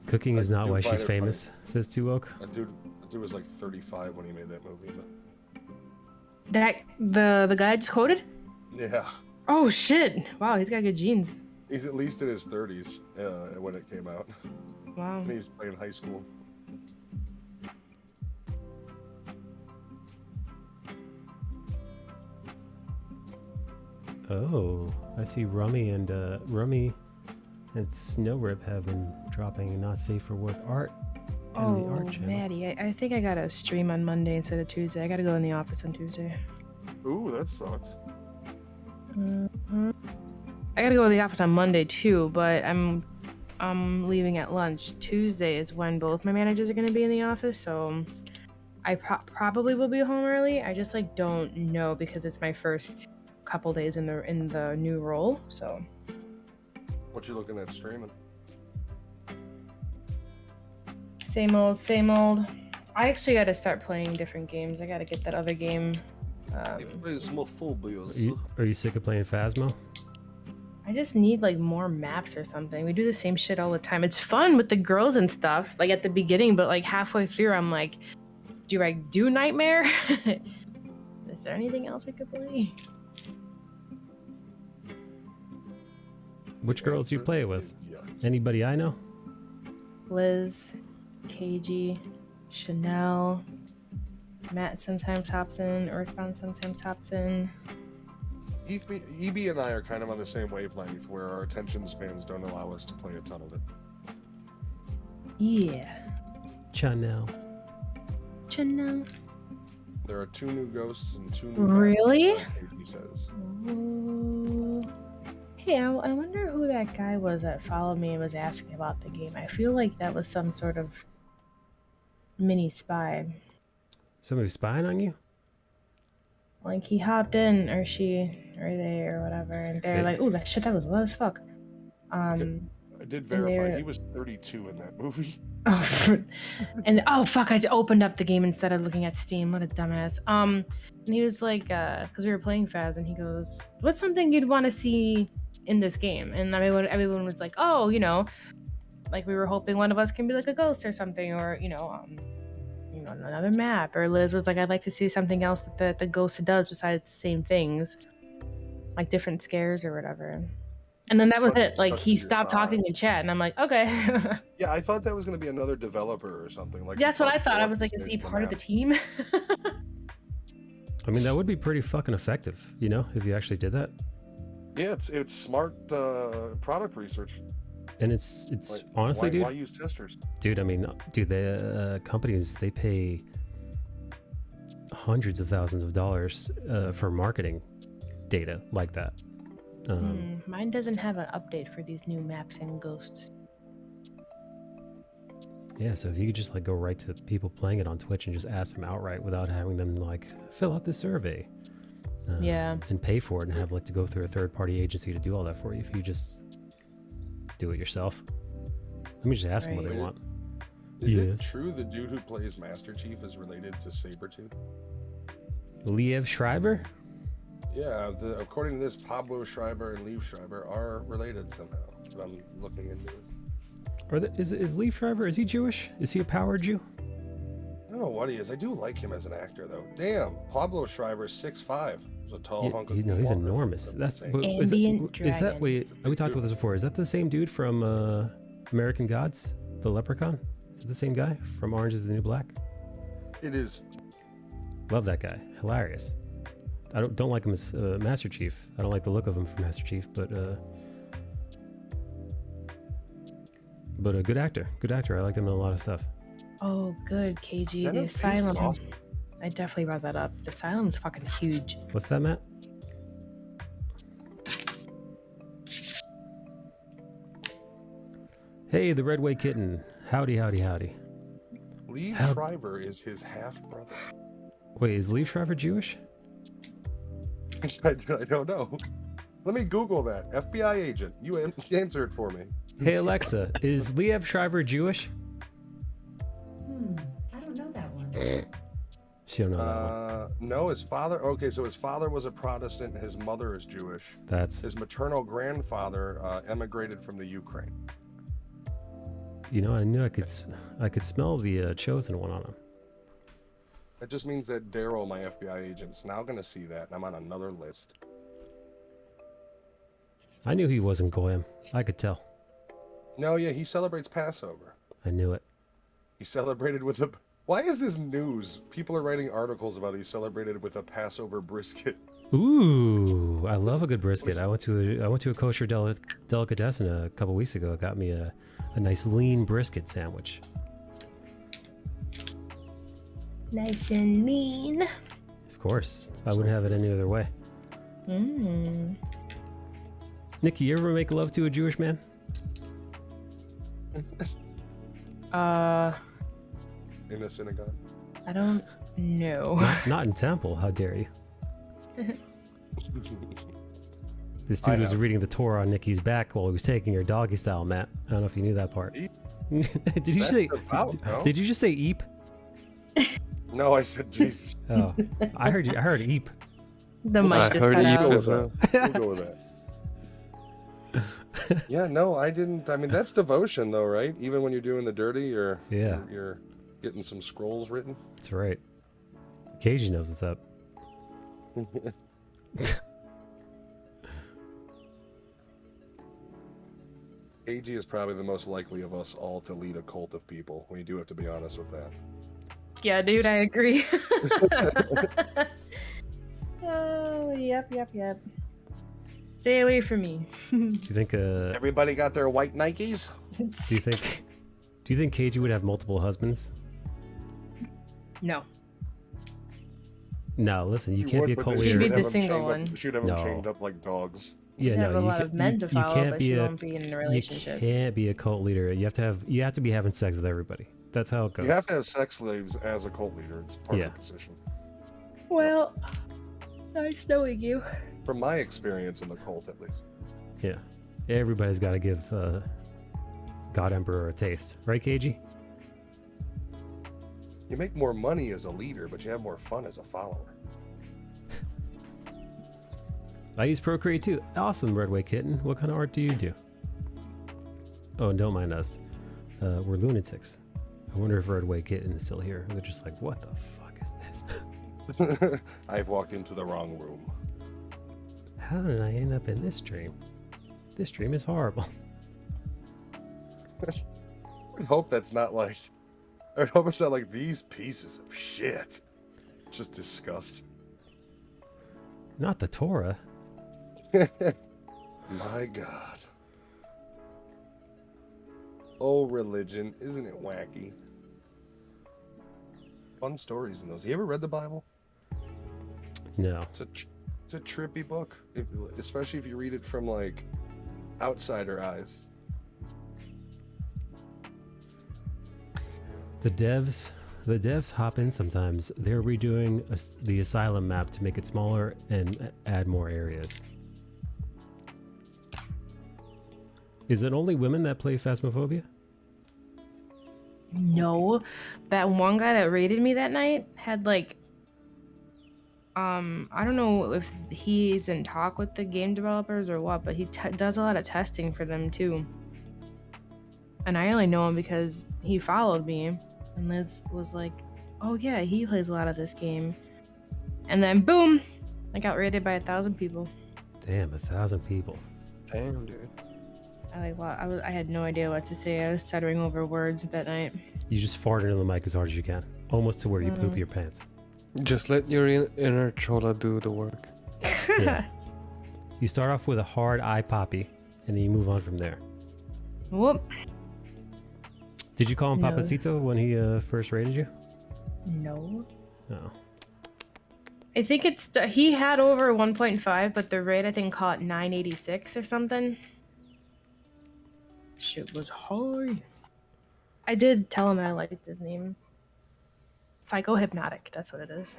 Cooking is not do why find she's it famous, says Too Woke. That dude was like 35 when he made that movie. But... That the guy I just quoted? yeah. Oh shit! Wow, he's got good genes. He's at least in his 30s when it came out. Wow. When he was playing high school. Oh, I see Rummy and Snow Rip have been dropping not safe for work art on the art channel. Maddie, I think I gotta stream on Monday instead of Tuesday. I gotta go in the office on Tuesday. Ooh, that sucks. I gotta go to the office on Monday too, but I'm leaving at lunch. Tuesday is when both my managers are gonna be in the office, so I probably will be home early. I just like don't know because it's my first couple days in the new role. So What you looking at streaming? same old, same old. I actually gotta start playing different games. I gotta get that other game. Are you sick of playing Phasmo? I just need like more maps or something. We do the same shit all the time. It's fun with the girls and stuff, like at the beginning, but like halfway through, I'm like, do I do Nightmare? Is there anything else we could play? Which girls do you play with? Anybody I know? Liz, KG, Chanel, Matt sometimes hops in, Earthbound sometimes hops in. EB and I are kind of on the same wavelength where our attention spans don't allow us to play a ton of it. Yeah. Chanel. There are 2 new ghosts and 2 new Really? maps, he says. Ooh. Hey, I wonder who that guy was that followed me and was asking about the game. I feel like that was some sort of mini spy. Somebody spying on you? Like he hopped in, or she, or they, or whatever, and they're like, "Ooh, that shit, that was low as fuck." I did verify he was 32 in that movie. Oh, and oh fuck, I just opened up the game instead of looking at Steam. What a dumbass. And he was like, because we were playing Phas, and he goes, "What's something you'd want to see in this game?" And everyone was like, "Oh, like we were hoping one of us can be like a ghost or something, or another map." Or Liz was like, "I'd like to see something else that the ghost does besides the same things, like different scares or whatever." And then that was it. Like he stopped talking in chat, and I'm like, okay. Yeah, I thought that was going to be another developer or something. Like that's what I thought. I was like, is he part of the team? I mean, that would be pretty fucking effective, if you actually did that. Yeah, it's smart product research. And it's Like, honestly, dude. Why use testers? Dude, I mean, the companies, they pay hundreds of thousands of dollars for marketing data like that. Mine doesn't have an update for these new maps and ghosts. Yeah, so if you could just like go right to people playing it on Twitch and just ask them outright without having them like fill out the survey. Yeah. And pay for it and have like to go through a third-party agency to do all that for you. If you just do it yourself, let me just ask them what they Right. want. Is it Yes. true the dude who plays Master Chief is related to Sabretooth? Liev Schreiber? Yeah, according to this, Pablo Schreiber and Liev Schreiber are related somehow. But I'm looking into it. Is Liev Schreiber? Is he Jewish? Is he a power Jew? I don't know what he is. I do like him as an actor, though. Damn, Pablo Schreiber's 6'5". He's a tall hunk of He's water. enormous. That's but Ambient is that dragon. wait? We talked about this before. Is that the same dude from American Gods, the Leprechaun? Is it the same guy from Orange Is the New Black? It is. Love that guy. Hilarious. I don't like him as Master Chief. I don't like the look of him for Master Chief, but a good actor. Good actor. I liked him in a lot of stuff. Oh, good, KG. Venom The Face was Asylum. awesome. I definitely brought that up. The Asylum's fucking huge. What's that, Matt? Hey, the Redway Kitten. Howdy, howdy, howdy. Liev How- Schreiber is his half-brother. Wait, is Liev Schreiber Jewish? I don't know. Let me Google that. FBI agent, you answer it for me. Hey, Alexa, is Liev Schreiber Jewish? I don't know that one. She don't know that one. No, his father. Okay, so his father was a Protestant. And his mother is Jewish. That's, His maternal grandfather emigrated from the Ukraine. you know, I knew I could smell the chosen one on him. That just means that Daryl, my FBI agent, is now going to see that, and I'm on another list. I knew he wasn't Goyim. I could tell. No, yeah, he celebrates Passover. I knew it. He celebrated with a. Why is this news? People are writing articles about he celebrated with a Passover brisket. Ooh, I love a good brisket. I went to a kosher delicatessen a couple weeks ago. It got me a nice lean brisket sandwich. Nice and lean. Of course, I wouldn't have it any other way. Mmm. Nikki, you ever make love to a Jewish man? In a synagogue. I don't know. Not in temple. How dare you? This I dude was have. reading the Torah on Nikki's back while he was taking her doggy style, Matt. I don't know if you knew that part. Eep. Did you That's say? devout, no? Did you just say eep? No, I said Jesus. Oh, I heard you. I heard eep. The I mic just heard cut you out. as well. We'll go with that. Yeah, no, I didn't. I mean, that's devotion, though, right? Even when you're doing the dirty, Yeah. you're getting some scrolls written. That's right. KG knows what's up. AG is probably the most likely of us all to lead a cult of people. We do have to be honest with that. Yeah, dude, I agree. Oh, yep. Stay away from me. Do you think? Everybody got their white Nikes? Do you think KG would have multiple husbands? No. No, listen, you can't would, be a but cult then She'd leader. be have the them single chained one. Up, she'd have them No. chained up like dogs. She'd have a lot you of men to follow, can't but be she a, won't be in a relationship. You can't be a cult leader. You have to be having sex with everybody. That's how it goes. You have to have sex slaves as a cult leader. It's part Yeah. of the position. Well, nice knowing you. From my experience in the cult, at least. Yeah. Everybody's got to give God Emperor a taste, right, KG? You make more money as a leader, but you have more fun as a follower. I use Procreate too. Awesome, Redway Kitten. What kind of art do you do? Oh, and don't mind us. We're lunatics. I wonder if Redway Kitten is still here. They're just like, what the fuck is this? I've walked into the wrong room. How did I end up in this stream? This stream is horrible. I hope that's not like. I hope it's not like these pieces of shit. Just disgust. Not the Torah. My God. Oh, religion. Isn't it wacky? Fun stories in those. You ever read the Bible? No. It's a trippy book, especially if you read it from like outsider eyes. The devs hop in sometimes. They're redoing the asylum map to make it smaller and add more areas. Is it only women that play Phasmophobia? No, that one guy that raided me that night had like, I don't know if he's in talk with the game developers or what, but he does a lot of testing for them too. And I only know him because he followed me, and Liz was like, "Oh yeah, he plays a lot of this game." And then boom, I got raided by 1,000 people. Damn, 1,000 people. Damn, dude. I had no idea what to say. I was stuttering over words that night. You just fart into the mic as hard as you can, almost to where you poop your pants. Just let your inner trolla do the work. Yeah. You start off with a hard eye poppy, and then you move on from there. Whoop. Did you call him No. Papacito when he first raided you? No. No. I think he had over 1.5, but the raid I think caught 986 or something. Shit was high. I did tell him I liked his name. Psycho Hypnotic, that's what it is.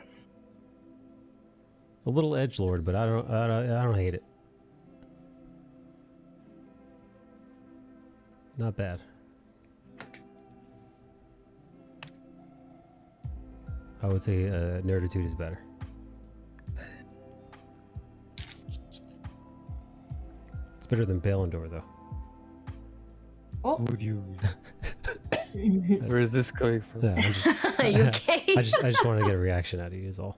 A little edgelord, but I don't hate it. Not bad. I would say Nerditude is better. It's better than Balendor, though. Oh, Would you? Where is this coming from? Yeah, are you okay? I just wanted to get a reaction out of you, is all.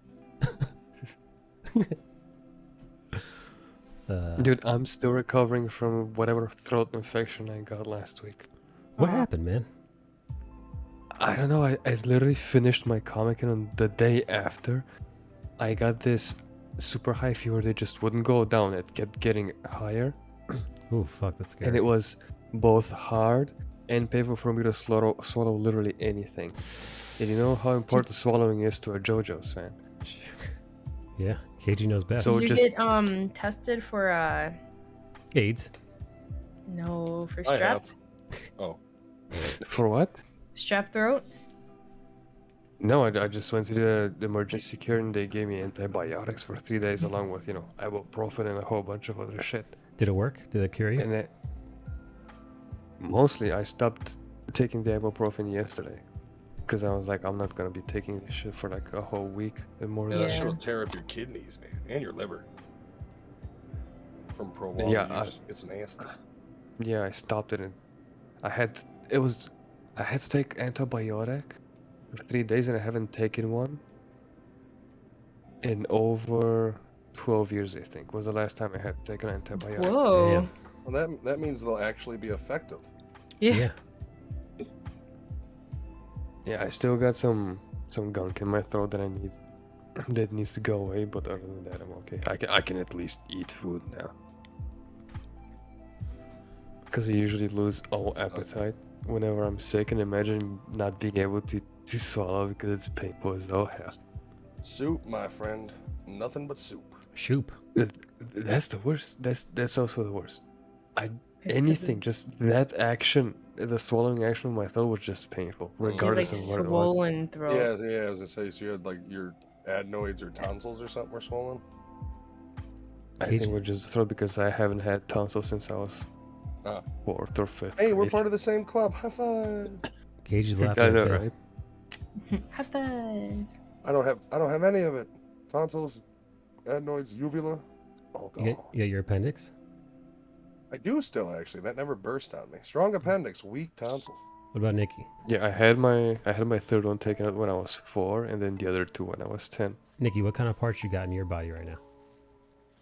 Dude, I'm still recovering from whatever throat infection I got last week. What happened, man? I don't know. I literally finished my comic, and on the day after, I got this super high fever that just wouldn't go down. It kept getting higher. Oh, fuck, that's scary. And it was both hard and painful for me to swallow literally anything. And you know how important swallowing is to a JoJo's fan. Yeah, KG knows best. So Did you just- get tested for AIDS. no, for I strep? have. Oh. For what? Strep throat? No, I just went to the emergency care and they gave me antibiotics for 3 days along with, ibuprofen and a whole bunch of other shit. Did it work? Did it cure you? And mostly I stopped taking the ibuprofen yesterday because I was like, I'm not gonna be taking this shit for like a whole week and more. Yeah, than that Yeah. shit will tear up your kidneys, man, and your liver. From prolonged Yeah, use. It's nasty. Yeah, I stopped it and I had to take antibiotic for 3 days and I haven't taken one in over 12 years, I think, was the last time I had taken an antibiotic. Whoa. Damn. Well, that means they'll actually be effective. Yeah. Yeah, I still got some gunk in my throat that needs to go away, but other than that, I'm okay. I can at least eat food now. Because I usually lose all appetite whenever I'm sick, and imagine not being able to swallow because it's painful as all hell. Soup, my friend. Nothing but soup. Shoop. That's the worst. That's also the worst. Anything, just that action, the swallowing action of my throat was just painful, You had, regardless like of what it was. swollen throat. Yeah, I was gonna say, so you had like your adenoids or tonsils or something were swollen? I think it was just the throat because I haven't had tonsils since I was Ah. 4th or 5th. Hey, we're grade. part of the same club. High five. KG's laughing. I at know, Bill. right? High five. I don't have any of it. Tonsils, adenoids, uvula. Oh You god. get your appendix? I do still actually. That never burst on me. Strong appendix, weak tonsils. What about Nikki? Yeah, I had my third one taken out when I was 4, and then the other 2 when I was 10. Nikki, what kind of parts you got in your body right now?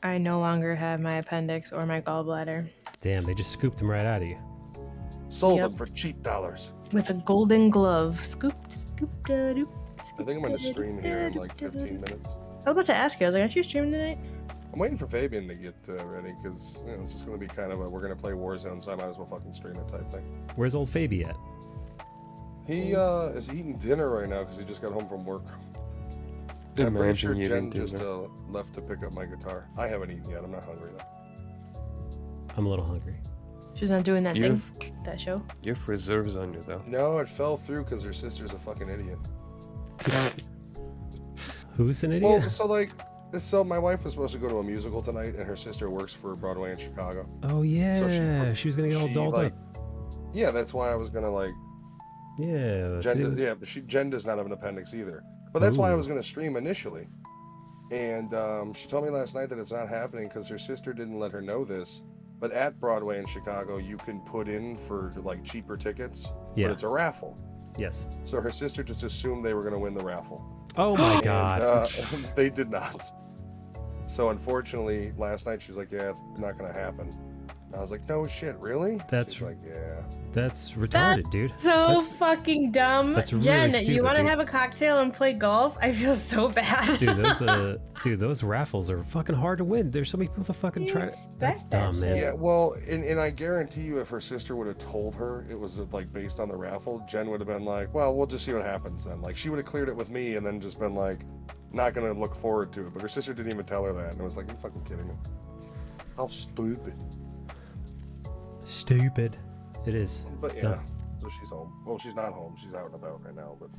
I no longer have my appendix or my gallbladder. Damn, they just scooped them right out of you. Sold Yep. them for cheap dollars. With a golden glove. Scoop, da doop. I think I'm gonna stream here in like 15 minutes. I was about to ask you, I was like, aren't you streaming tonight? I'm waiting for Fabian to get ready because it's just gonna be kind of a we're gonna play Warzone, so I might as well fucking stream it type thing. Where's old Fabi at? He is eating dinner right now because he just got home from work. I'm pretty Imagine sure you Jen didn't just do left to pick up my guitar. I haven't eaten yet. I'm not hungry though. I'm a little hungry. She's not doing that You've- thing, that show. You have reserves on you though. No, it fell through because her sister's a fucking idiot. Who's an idiot? Well, so my wife was supposed to go to a musical tonight, and her sister works for Broadway in Chicago. Oh yeah, she was gonna get all dolled up. Yeah, that's why I was gonna Yeah. but Jen does not have an appendix either. But that's why I was gonna stream initially. And she told me last night that it's not happening because her sister didn't let her know this. But at Broadway in Chicago, you can put in for like cheaper tickets, Yeah. but it's a raffle. Yes. So her sister just assumed they were gonna win the raffle. Oh my god. And, they did not. So unfortunately, last night she was like, "Yeah, it's not gonna happen." And I was like, "No shit, really?" That's She's like, "Yeah." That's retarded, dude. So That's- fucking dumb. that's really Jen, stupid, you want to dude. have a cocktail and play golf? I feel so bad. Dude, those raffles are fucking hard to win. There's so many people that fucking You try to. expect That's that dumb, man. shit. Yeah, well, and I guarantee you, if her sister would have told her it was like based on the raffle, Jen would have been like, "Well, we'll just see what happens then." Like she would have cleared it with me, and then just been like, not gonna look forward to it. But her sister didn't even tell her that, and it was like, "You fucking kidding me? How stupid!" Stupid. It is. But yeah, Dumb. so she's home. Well, she's not home. She's out and about right now, but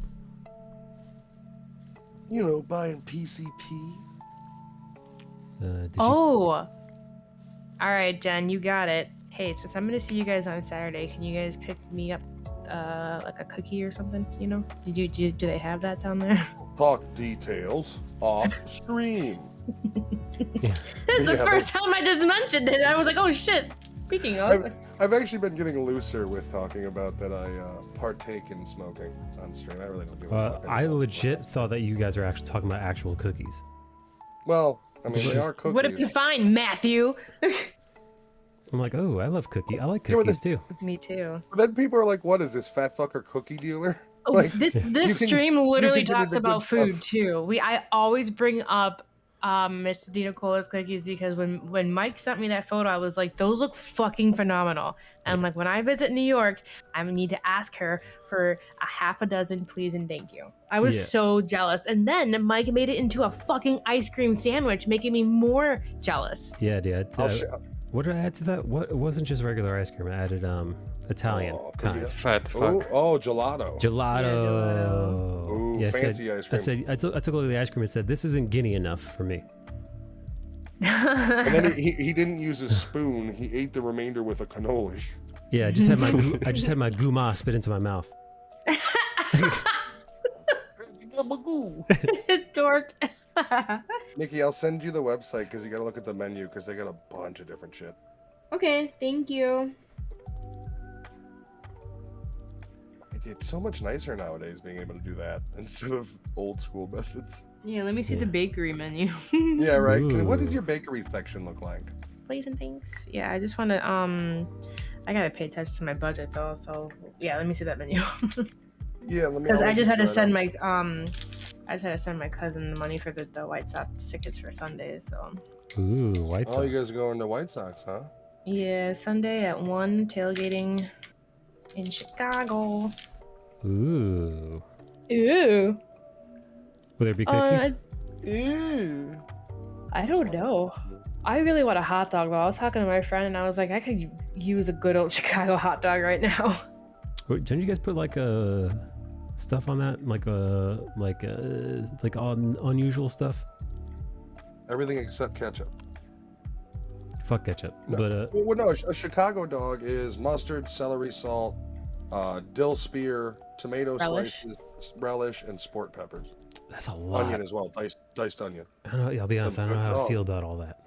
you know, buying PCP. Did Oh. All right, Jen, you got it. Hey, since I'm gonna see you guys on Saturday, can you guys pick me up like a cookie or something? You know, do they have that down there? Talk details off stream. This is the Yeah, first time I just mentioned it. I was like, oh shit. Speaking of, I've actually been getting looser with talking about that I partake in smoking on stream. I really don't give a fuck. I just don't legit smoke. thought that you guys were actually talking about actual cookies. Well, I mean, they are cookies. what if you find Matthew? I'm like, oh, I love cookie. I like Yeah, but cookies too. Me too. But then people are like, "What is this fat fucker cookie dealer?" Oh, Like, this you can- stream you literally can give me talks the good about food stuff. too. I always bring up Miss Dina Cola's cookies because when Mike sent me that photo, I was like, those look fucking phenomenal. And I'm like, when I visit New York, I need to ask her for a half a dozen, please and thank you. I was Yeah. so jealous. And then Mike made it into a fucking ice cream sandwich, making me more jealous. Yeah, dude. I'll sh- What did I add to that? What? It wasn't just regular ice cream. I added Italian Oh, kind. cookie Fat oh, fuck. oh, gelato. Gelato. Ooh, Yeah, fancy ice cream. I took a look at the ice cream and said, this isn't Guinea enough for me. And then he didn't use a spoon. He ate the remainder with a cannoli. Yeah, I just had my gouma spit into my mouth. Dork. Nikki, I'll send you the website because you got to look at the menu because they got a bunch of different shit. Okay, thank you. It's so much nicer nowadays being able to do that instead of old school methods. Yeah, let me see Yeah. the bakery menu. Yeah, right. What Ooh. does your bakery section look like? Plays and things. Yeah, I just want to I gotta pay attention to my budget though. So yeah, let me see that menu. Yeah, let me. Because I'll I link just it had to right send up. I just had to send my cousin the money for the White Sox tickets for Sunday. So Ooh, White Sox. Oh, you guys are going to White Sox, huh? yeah, Sunday at 1 tailgating in Chicago. Ooh. Ooh. Will there be cookies? Ew. I don't know. I really want a hot dog though. I was talking to my friend and I was like, I could use a good old Chicago hot dog right now. Wait, didn't you guys put like stuff on that? Like unusual stuff? Everything except ketchup. Fuck ketchup. No. But Well, no, a Chicago dog is mustard, celery salt, dill spear, tomato Relish. slices, relish, and sport peppers. that's a lot. Onion as well, diced onion. I don't know, I'll be honest, I don't know how Oh. I feel about all that.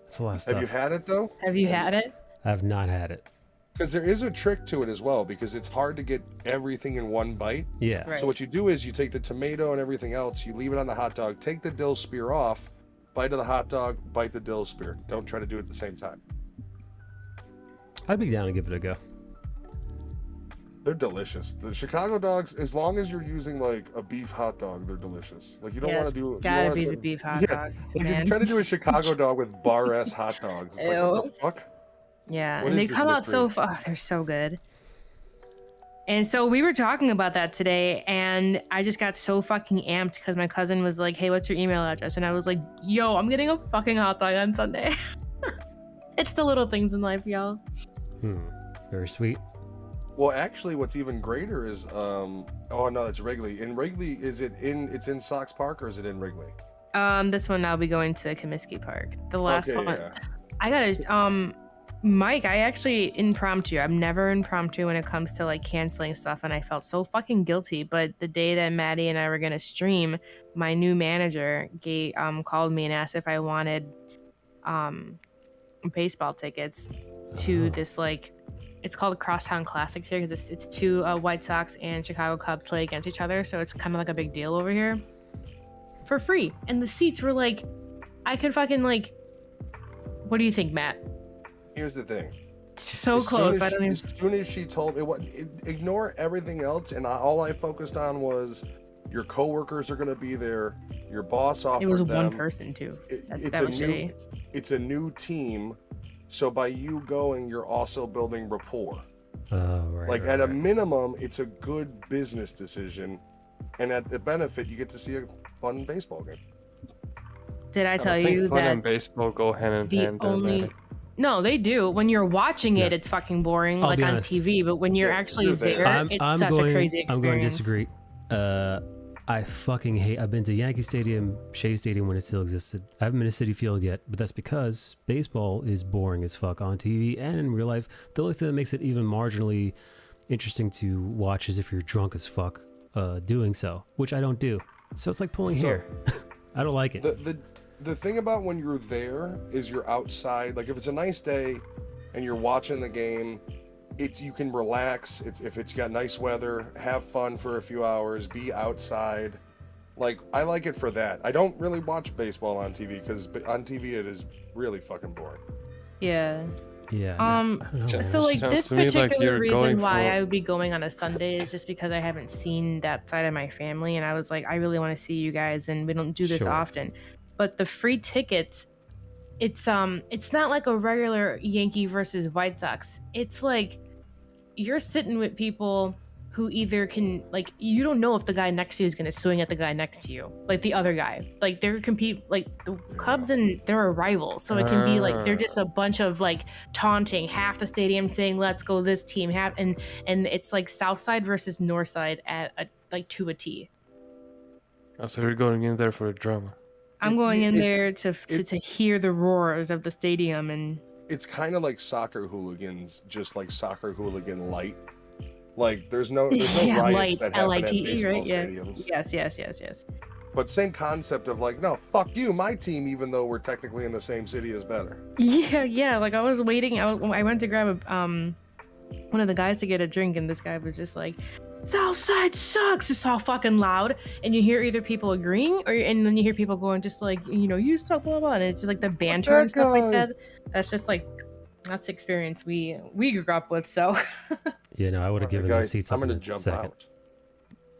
That's a lot of stuff. Have you had it though? Have you had it? I have not had it. Because there is a trick to it as well, because it's hard to get everything in one bite. Yeah. Right. So what you do is you take the tomato and everything else, you leave it on the hot dog, take the dill spear off, bite of the hot dog, bite the dill spear. Don't try to do it at the same time. I'd be down to give it a go. They're delicious. The Chicago dogs, as long as you're using like a beef hot dog, they're delicious. Like you don't Yeah, want it's to do. you Gotta don't be wanna the try- beef hot Yeah, dog. Like if Man. you try to do a Chicago dog with bar ass hot dogs, it's like what the Ew. fuck? Yeah, What and they is this come out so mystery? they're so good. And so we were talking about that today, and I just got so fucking amped because my cousin was like, "Hey, what's your email address?" And I was like, "Yo, I'm getting a fucking hot dog on Sunday." It's the little things in life, y'all. Very sweet. Well, actually, what's even greater is oh no, that's Wrigley. In Wrigley, it's in Sox Park or is it in Wrigley? This one I'll be going to Comiskey Park. The last Okay, one. yeah. I gotta Mike, I actually impromptu. I'm never impromptu when it comes to like canceling stuff, and I felt so fucking guilty. But the day that Maddie and I were gonna stream, my new manager called me and asked if I wanted baseball tickets to this like it's called Crosstown Classics here because it's two White Sox and Chicago Cubs play against each other, so it's kind of like a big deal over here for free. And the seats were like, I could fucking like. What do you think, Matt? Here's the thing. So close. As soon as she told me, ignore everything else, and all I focused on was your coworkers are going to be there. Your boss offered it was them. one person too. That was shitty. It's a new team, so by you going, you're also building rapport. Right. Like at a minimum, it's a good business decision, and at the benefit, you get to see a fun baseball game. Did I tell I think you fun that and baseball go hand in hand? No, they do. When you're watching it, it's fucking boring, I'll like be on honest. TV. But when you're actually there, it's such a crazy experience. I'm going to disagree. I fucking hate. I've been to Yankee Stadium, Shea Stadium when it still existed. I haven't been to Citi Field yet, but that's because baseball is boring as fuck on TV and in real life. The only thing that makes it even marginally interesting to watch is if you're drunk as fuck doing so, which I don't do. So it's like pulling hair. I don't like it. The thing about when you're there is you're outside. Like if it's a nice day and you're watching the game, you can relax. If it's got nice weather, have fun for a few hours, be outside. Like I like it for that. I don't really watch baseball on TV because on TV it is really fucking boring. Yeah. Yeah. So like this particular reason why for... I would be going on a Sunday is just because I haven't seen that side of my family, and I was like, I really want to see you guys, and we don't do this often. But the free tickets, it's not like a regular Yankee versus White Sox. It's like you're sitting with people who either can, like, you don't know if the guy next to you is going to swing at the guy next to you, like the other guy. Like they're like the Cubs, and they're a rival, so it can be like they're just a bunch of like taunting half the stadium, saying let's go this team, and it's like South Side versus North Side at like to a T. Oh, so you're going in there for a drama. I'm going in there to hear the roars of the stadium, and it's kind of like soccer hooligans, just like soccer hooligan light. Like there's no riots that happen at baseball stadiums. Yes. But same concept of like, no, fuck you, my team, even though we're technically in the same city, is better. Yeah. Like I was waiting. I went to grab one of the guys to get a drink, and this guy was just like, Southside sucks. It's all fucking loud, and you hear either people agreeing, and then you hear people going just like, you suck, blah blah, and it's just like the banter and stuff like that. That's just like, that's the experience we grew up with. So I would have given the seats. I'm gonna jump out.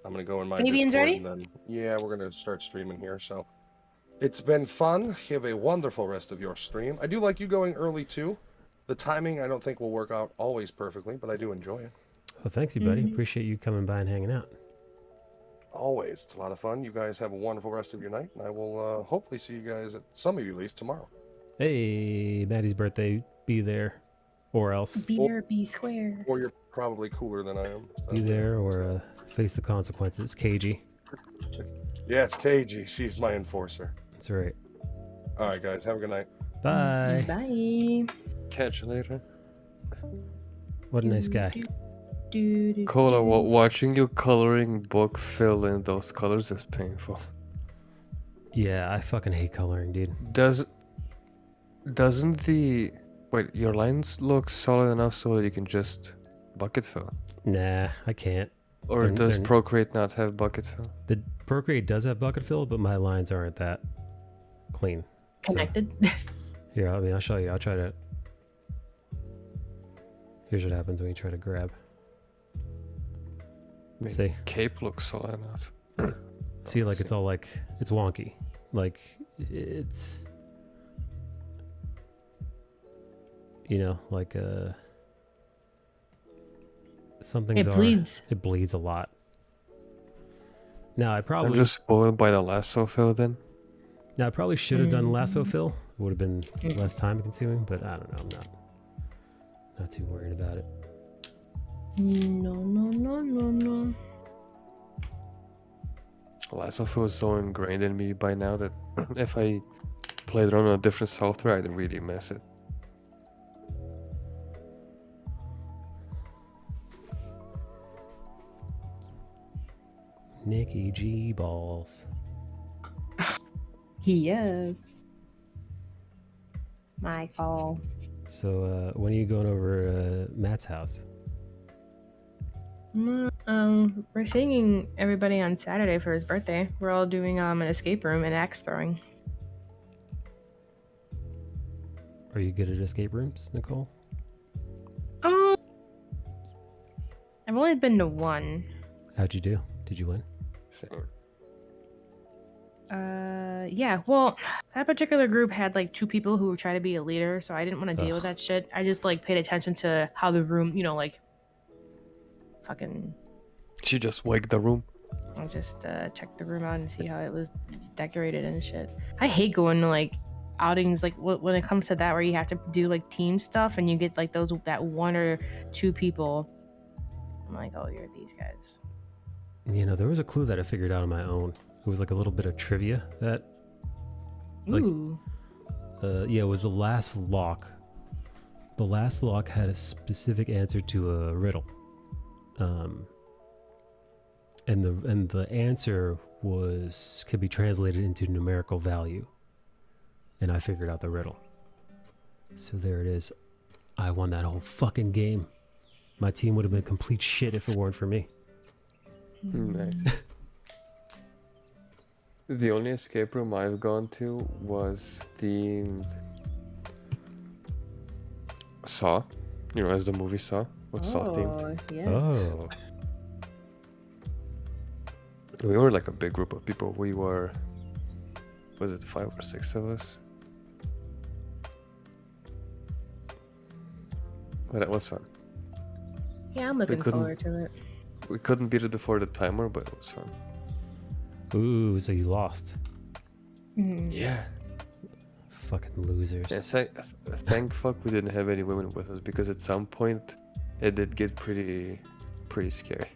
I'm gonna go in my Fabian's Discord, ready? and then we're gonna start streaming here. So it's been fun. Have a wonderful rest of your stream. I do like you going early too. The timing I don't think will work out always perfectly, but I do enjoy it. Well, thanks you, buddy. Appreciate you coming by and hanging out. Always. It's a lot of fun. You guys have a wonderful rest of your night, and I will hopefully see you guys, at some of you at least, tomorrow. Hey, Maddie's birthday. Be there, or else. Be there, be square. Or you're probably cooler than I am. So. Be there, or face the consequences. KG. Yes, KG. She's my enforcer. That's right. All right, guys. Have a good night. Bye. Bye. Catch you later. What a nice guy. Cola, watching your coloring book fill in those colors is painful. Yeah, I fucking hate coloring, dude. Doesn't your lines look solid enough so that you can just bucket fill? Nah, I can't. Or does Procreate not have bucket fill? The Procreate does have bucket fill, but my lines aren't that clean. Connected? So, here, I'll show you. I'll try to... Here's what happens when you try to grab. See? Cape looks solid enough. See, like, it's all like... It's wonky. Like, it's... like something's... It bleeds. It bleeds a lot. Now, I'm just spoiled by the lasso fill then. Now, I probably should have done lasso fill. It would have been less time consuming, but I don't know. I'm Not too worried about it. No. Last of Us was so ingrained in me by now that if I played it on a different software, I'd really miss it. Nikki G balls. Yes. My call. So when are you going over Matt's house? We're seeing everybody on Saturday for his birthday. We're all doing an escape room and axe throwing. Are you good at escape rooms, Nicole? I've only been to one. How'd you do? Did you win? Same. Yeah. Well, that particular group had like 2 people who were trying to be a leader, so I didn't want to deal with that shit. I just like paid attention to how the room, like, fucking. She just waked the room. I'll just check the room out and see how it was decorated and shit. I hate going to like outings like when it comes to that where you have to do like team stuff and you get like that 1 or 2 people. I'm like, oh, you're these guys. There was a clue that I figured out on my own. It was like a little bit of trivia that, like, Ooh. it was the last lock. The last lock had a specific answer to a riddle, and the answer could be translated into numerical value, and I figured out the riddle. So there it is. I won that whole fucking game. My team would have been complete shit if it weren't for me. Nice. The only escape room I've gone to was themed Saw. As the movie Saw. What's Saw themed? Yeah. Oh. We were like a big group of people. We were, was it 5 or 6 of us? But that was fun. Yeah, I'm looking forward to it. We couldn't beat it before the timer, but it was fun. Ooh, so you lost. Mm-hmm. Yeah. Fucking losers. And thank fuck we didn't have any women with us, because at some point it did get pretty scary.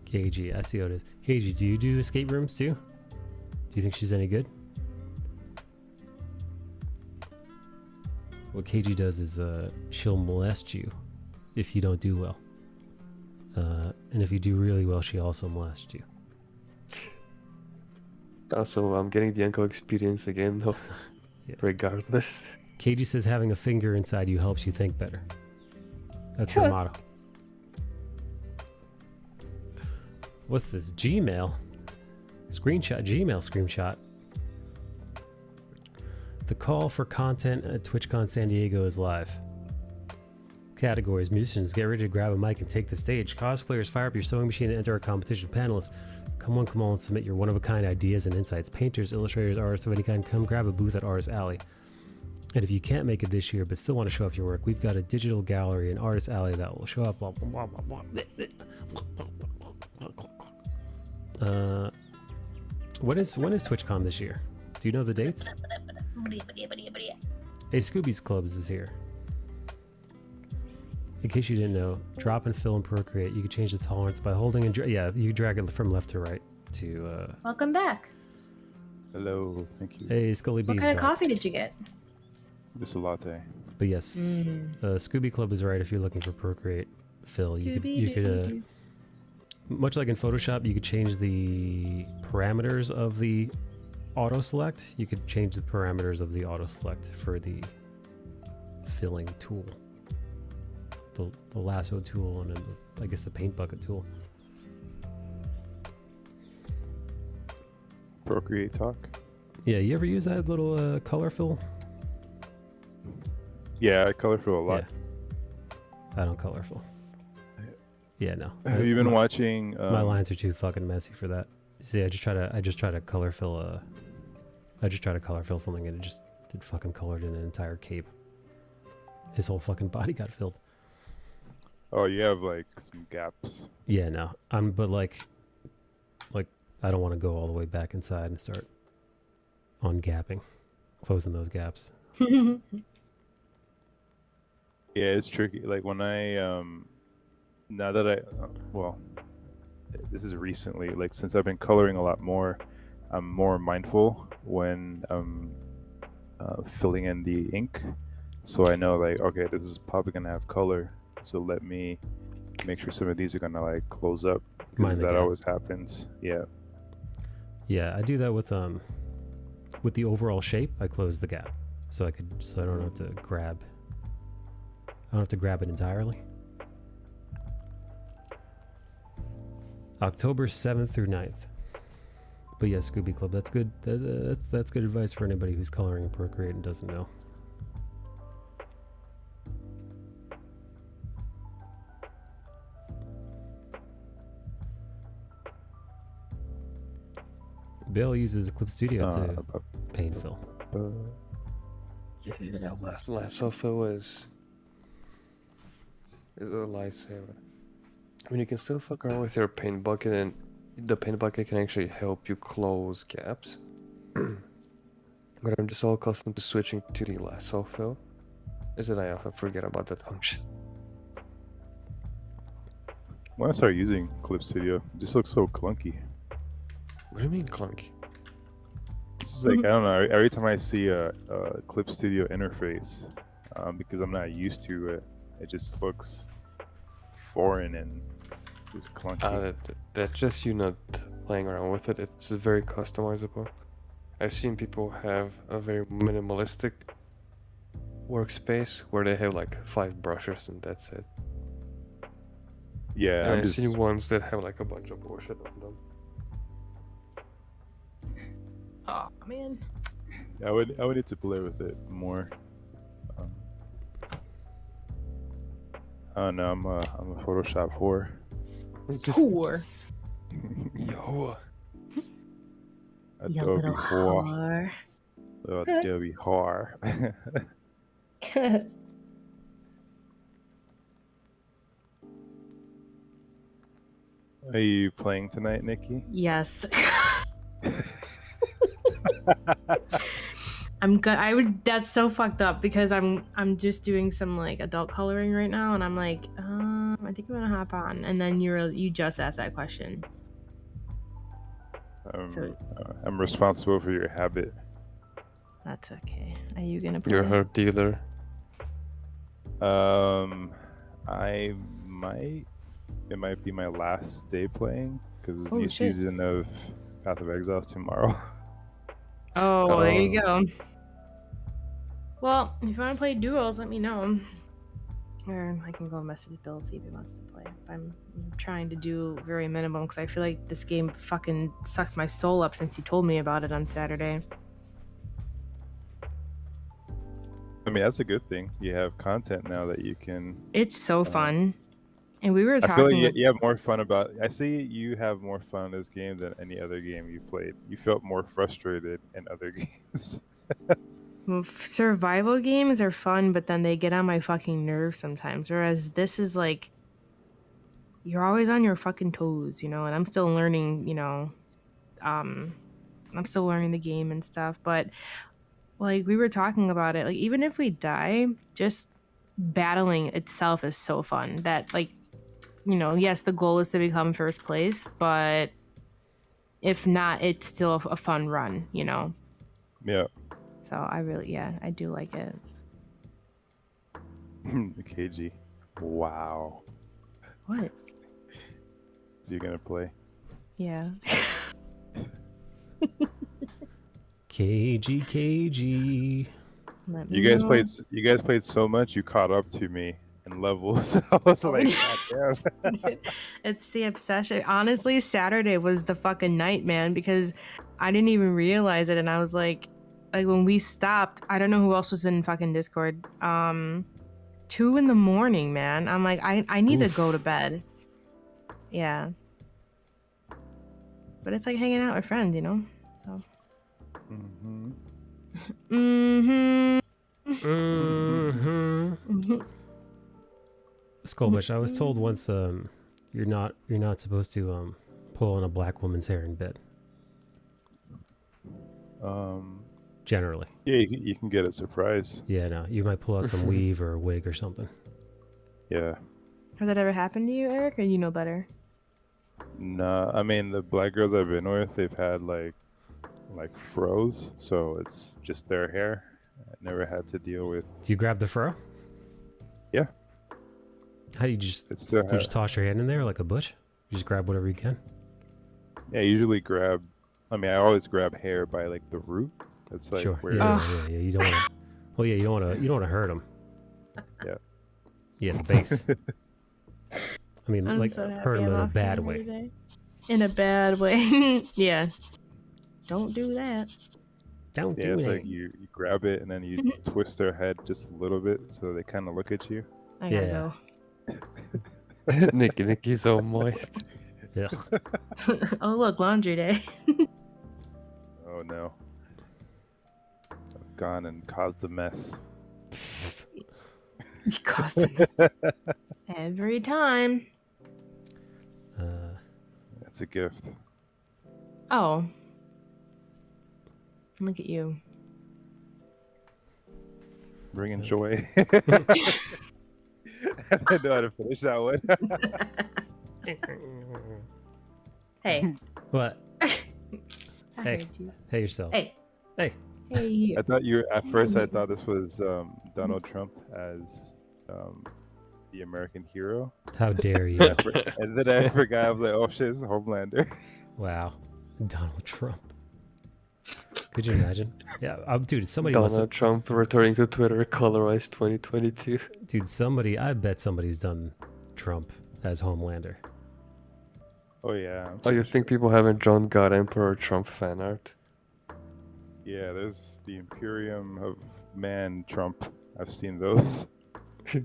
KG, I see how it is. KG, do you do escape rooms too? Do you think she's any good? What KG does is she'll molest you if you don't do well. And if you do really well, she also molests you. Also, I'm getting the uncle experience again, though. Yeah. Regardless. KG says having a finger inside you helps you think better. That's her motto. What's this? Gmail? Screenshot. Gmail screenshot. The call for content at TwitchCon San Diego is live. Categories: musicians, get ready to grab a mic and take the stage. Cosplayers, fire up your sewing machine and enter our competition. Panelists, come on and submit your one-of-a-kind ideas and insights. Painters, illustrators, artists of any kind, come grab a booth at Artist Alley. And if you can't make it this year but still want to show off your work, we've got a digital gallery in Artist Alley that will show up. Blah, blah, blah, blah, blah. When is TwitchCon this year? Do you know the dates? Hey, Scooby's Clubs is here. In case you didn't know, drop and fill and Procreate. You can change the tolerance by holding and you drag it from left to right to. Welcome back. Hello, thank you. Hey, Scully B's What kind of back. coffee did you get? Just a latte. But yes, Scooby Club is right. If you're looking for Procreate fill, you could much like in Photoshop, you could change the parameters of the auto select. You could change the parameters of the auto select for the filling tool, the lasso tool, and then I guess the paint bucket tool. Procreate talk. Yeah, you ever use that little color fill? Yeah, I color fill a lot. Yeah. I don't color fill. Yeah, no. Have you been watching? My lines are too fucking messy for that. See, I just try to color fill something, and it fucking colored in an entire cape. His whole fucking body got filled. Oh, you have like some gaps. Yeah, no. But like I don't want to go all the way back inside and start ungapping, closing those gaps. Yeah, it's tricky. Like when I now that I well, this is recently. Like since I've been coloring a lot more, I'm more mindful when filling in the ink. So I know like, okay, this is probably gonna have color. So let me make sure some of these are gonna like close up, Mind because the that gap. always happens. Yeah. Yeah, I do that with the overall shape. I close the gap so I don't have to grab. I don't have to grab it entirely. October 7th through 9th. But yeah, Scooby Club, that's good. That's good advice for anybody who's coloring in Procreate and doesn't know. Bill uses Clip Studio to paint fill. Yeah, lasso fill is a lifesaver. I mean, you can still fuck around with your paint bucket, and the paint bucket can actually help you close gaps. But I'm just so accustomed to switching to the lasso fill, is that I often forget about that function. When I start using Clip Studio, it just looks so clunky. What do you mean clunky? It's just like, I don't know. Every time I see a Clip Studio interface, because I'm not used to it, it just looks foreign and just clunky. That's just you not playing around with it. It's very customizable. I've seen people have a very minimalistic workspace where they have like 5 brushes and that's it. Yeah, And I'm I've just, seen ones that have like a bunch of bullshit on them. Oh man. I would need to play with it more. I don't know. I'm a Photoshop whore. Poor. Yo. You Adobe little whore. whore. Adobe whore. Are you playing tonight, Nikki? Yes. I'm good. That's so fucked up because I'm just doing some like adult coloring right now, and I'm like, I think I'm gonna hop on, and then you just asked that question. I'm responsible for your habit. That's okay. Are you gonna play? You're her dealer. I might. It might be my last day playing because the new shit. season of Path of Exile is tomorrow. Oh, there you go. Well, if you want to play duos, let me know. Or I can go message Bill, see if he wants to play. I'm trying to do very minimum because I feel like this game fucking sucked my soul up since you told me about it on Saturday. I mean, that's a good thing. You have content now that you can. It's so fun. And we were talking. I feel like you have more fun about. I see you have more fun in this game than any other game you played. You felt more frustrated in other games. Well, survival games are fun, but then they get on my fucking nerves sometimes. Whereas this is like, you're always on your fucking toes, you know. And I'm still learning, you know. I'm still learning the game and stuff. But like we were talking about it, like even if we die, just battling itself is so fun. That like, you know, yes, the goal is to become first place, but if not, it's still a fun run, you know. Yeah. So I do like it. KG. Wow. What? So you're gonna play? Yeah. KG. You guys played so much. You caught up to me in levels. I was like, God damn. It's the obsession. Honestly, Saturday was the fucking night, man, because I didn't even realize it, and I was like when we stopped, I don't know who else was in fucking Discord. 2 a.m, man. I'm like, I need to go to bed. Yeah. But it's like hanging out with friends, you know? So. Skullbush, I was told once you're not supposed to pull on a black woman's hair in bed. Generally. Yeah, you can get a surprise. Yeah, no, you might pull out some weave or a wig or something. Yeah. Has that ever happened to you, Eric, or you know better? No, I mean the black girls I've been with, they've had like froze, so it's just their hair. I never had to deal with. Do you grab the fro? Yeah. How do you just? It's still You just toss your hand in there like a bush? You just grab whatever you can. Yeah, I usually grab. I mean, I always grab hair by like the root. That's like Sure. where. Yeah. You don't want to. Well, yeah, you don't want to hurt them. Yeah. Yeah, the base. I mean, I'm like so happy hurt them I'm in a off bad camera way. today. In a bad way. Yeah. Don't do that. Don't Yeah, do it's that. like you grab it and then you twist their head just a little bit so they kind of look at you. I gotta Yeah. go. Nikki's so moist. Yeah. Oh, look, laundry day. Oh no. I've gone and caused a mess. You cost it every time. It's a gift. Oh. Look at you. Bringing joy. I didn't know how to finish that one. Hey. What? I Hey. heard you. Hey yourself. Hey. Hey. Hey, you. I thought you. At first, I thought this was Donald Trump as the American hero, How dare you? and then I forgot. I was like, "Oh shit, it's Homelander." Wow. Donald Trump. Could you imagine? Yeah, dude, somebody Donald Trump returning to Twitter, colorized 2022. Dude, I bet somebody's done Trump as Homelander. Oh yeah. Oh, you think people haven't drawn God Emperor Trump fan art? Yeah, there's the Imperium of Man Trump. I've seen those.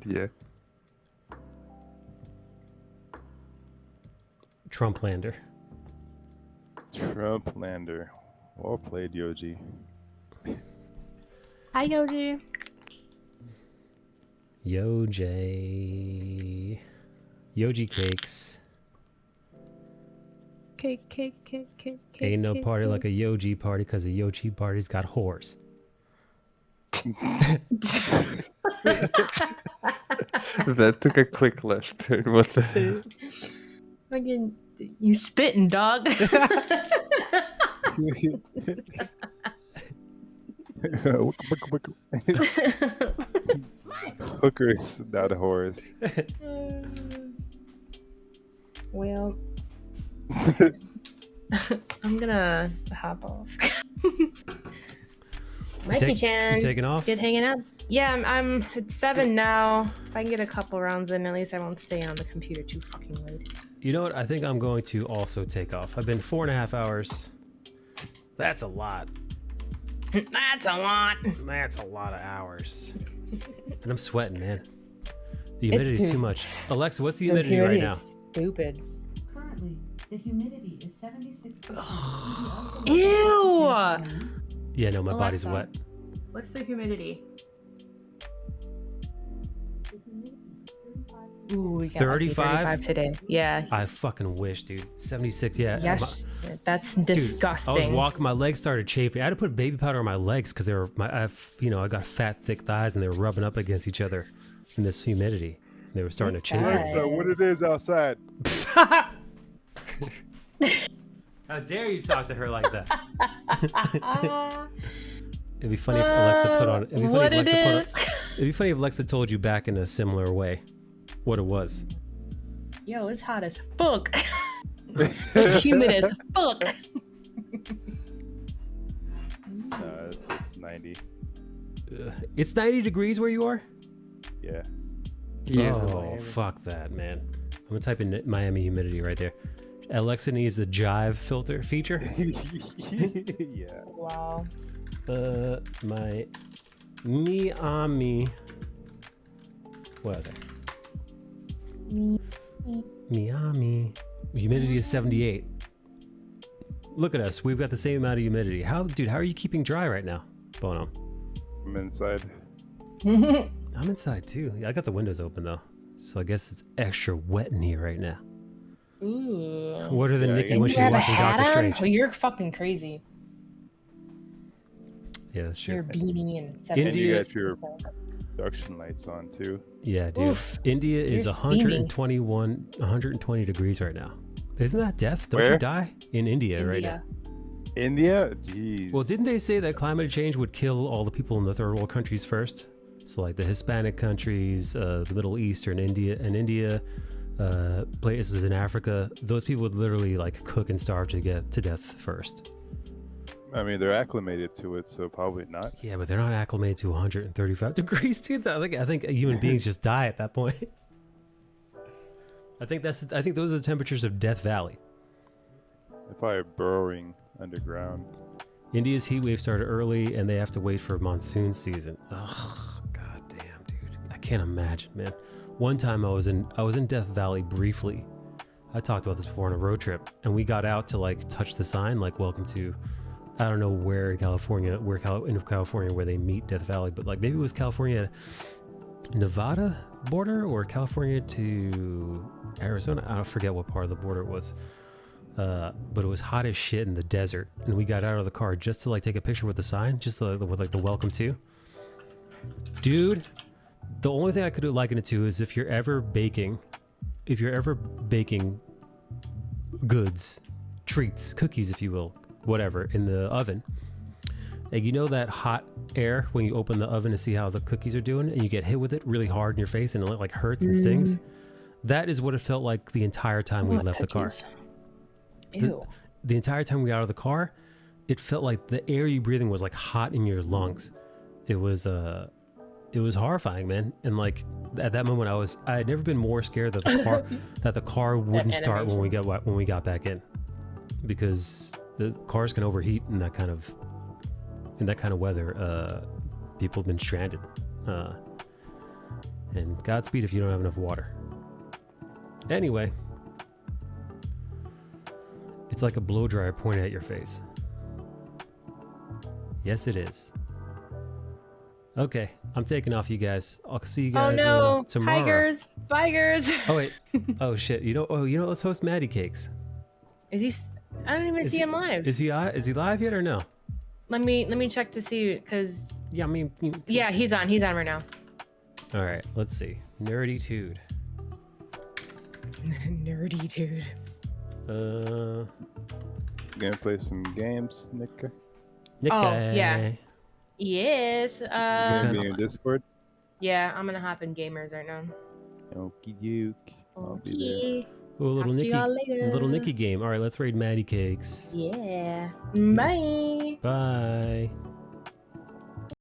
Yeah. Trumplander. Trumplander. Well played, Yoji. Hi, Yoji. Yoji cakes. Cake. Ain't no party like a Yoji party because a Yoji party's got whores. That took a quick left turn. What the? Fucking, you spitting, dog. Hookers, not whores. Well, I'm gonna hop off. Mikey-chan, You taking off? good hanging out. Yeah, I'm. It's 7 now. If I can get a couple rounds in, at least I won't stay on the computer too fucking late. You know what? I think I'm going to also take off. I've been 4.5 hours. That's a lot. That's a lot. That's a lot of hours. And I'm sweating, man. The humidity's too much. Alexa, what's the humidity right now? Stupid. Currently, the humidity is 76%. Ew. Yeah, no, my body's Alexa. wet. What's the humidity? Ooh, we got 35? today. Yeah. I fucking wish, dude. 76, yeah. Yes. That's Dude, disgusting. I was walking, my legs started chafing. I had to put baby powder on my legs because they were I got fat, thick thighs, and they were rubbing up against each other in this humidity. They were starting to chafe. Alexa, what it is outside? How dare you talk to her like that? It'd be funny if Alexa put on. It'd be funny What if it Alexa is? It'd be funny if Alexa told you back in a similar way what it was. Yo, it's hot as fuck. It's humid as fuck. It's 90. It's 90 degrees where you are? Yeah. He is in Oh, Miami. fuck that, man. I'm gonna type in Miami humidity right there. Alexa needs a jive filter feature. Yeah. Wow. Miami. What are they? Miami. Humidity is 78. Look at us. We've got the same amount of humidity. How are you keeping dry right now, Bono? I'm inside. I'm inside too. Yeah, I got the windows open though, so I guess it's extra wet in here right now. Ooh. What are the Yeah, Nikki you when You she's have a watching hat Doctor on? Strange? Well, you're fucking crazy. Yeah, that's Your true. beanie and India- You got your production lights on too. Yeah, dude. Oof, India is you're steamy. 120 degrees right now. Isn't that death? Don't you Where? die in India right now? India? Jeez. Well, didn't they say that climate change would kill all the people in the third world countries first? So like the Hispanic countries, the Middle East, or in India, places in Africa, those people would literally like cook and starve to get to death first. I mean, they're acclimated to it, so probably not. Yeah, but they're not acclimated to 135 degrees, dude. I think human beings just die at that point. I think those are the temperatures of Death Valley. They're probably burrowing underground. India's heat wave started early, and they have to wait for monsoon season. Ugh, god damn, dude. I can't imagine, man. One time I was in Death Valley briefly. I talked about this before on a road trip, and we got out to like touch the sign, like welcome to, I don't know where in California, where they meet Death Valley, but like maybe it was California, Nevada border, or California to Arizona. I don't forget what part of the border it was. But it was hot as shit in the desert, and we got out of the car just to like take a picture with the sign, just to, with like the welcome to. Dude, the only thing I could liken it to is if you're ever baking goods, treats, cookies, if you will, whatever, in the oven. Like, you know that hot air when you open the oven to see how the cookies are doing, and you get hit with it really hard in your face, and it like hurts and stings? That is what it felt like the entire time we left the car. Ew. The entire time we got out of the car, it felt like the air you breathing was like hot in your lungs. It was horrifying, man. And like at that moment, I had never been more scared that the car wouldn't start when we got back in, because the cars can overheat in that kind of weather. People have been stranded, and Godspeed if you don't have enough water. Anyway. It's like a blow dryer pointed at your face. Yes, it is. Okay, I'm taking off, you guys. I'll see you guys tomorrow. Tigers, bigers. Oh wait. Oh shit. Let's host Maddie Cakes. Is he? I don't even see him live. Is he live yet or no? Let me check to see, because. Yeah, I mean. Yeah, he's on. He's on right now. All right. Let's see. Nerdy-tude. Nerdy-tude. Gonna play some games, Nick? Yeah. Yes. Gonna be in Discord? Yeah, I'm gonna hop in gamers right now. Okie doke. I'll be Okay. Oh, little Talk to y'all later. little Nikki game. All right, let's raid Maddie Cakes. Yeah. Bye. Bye.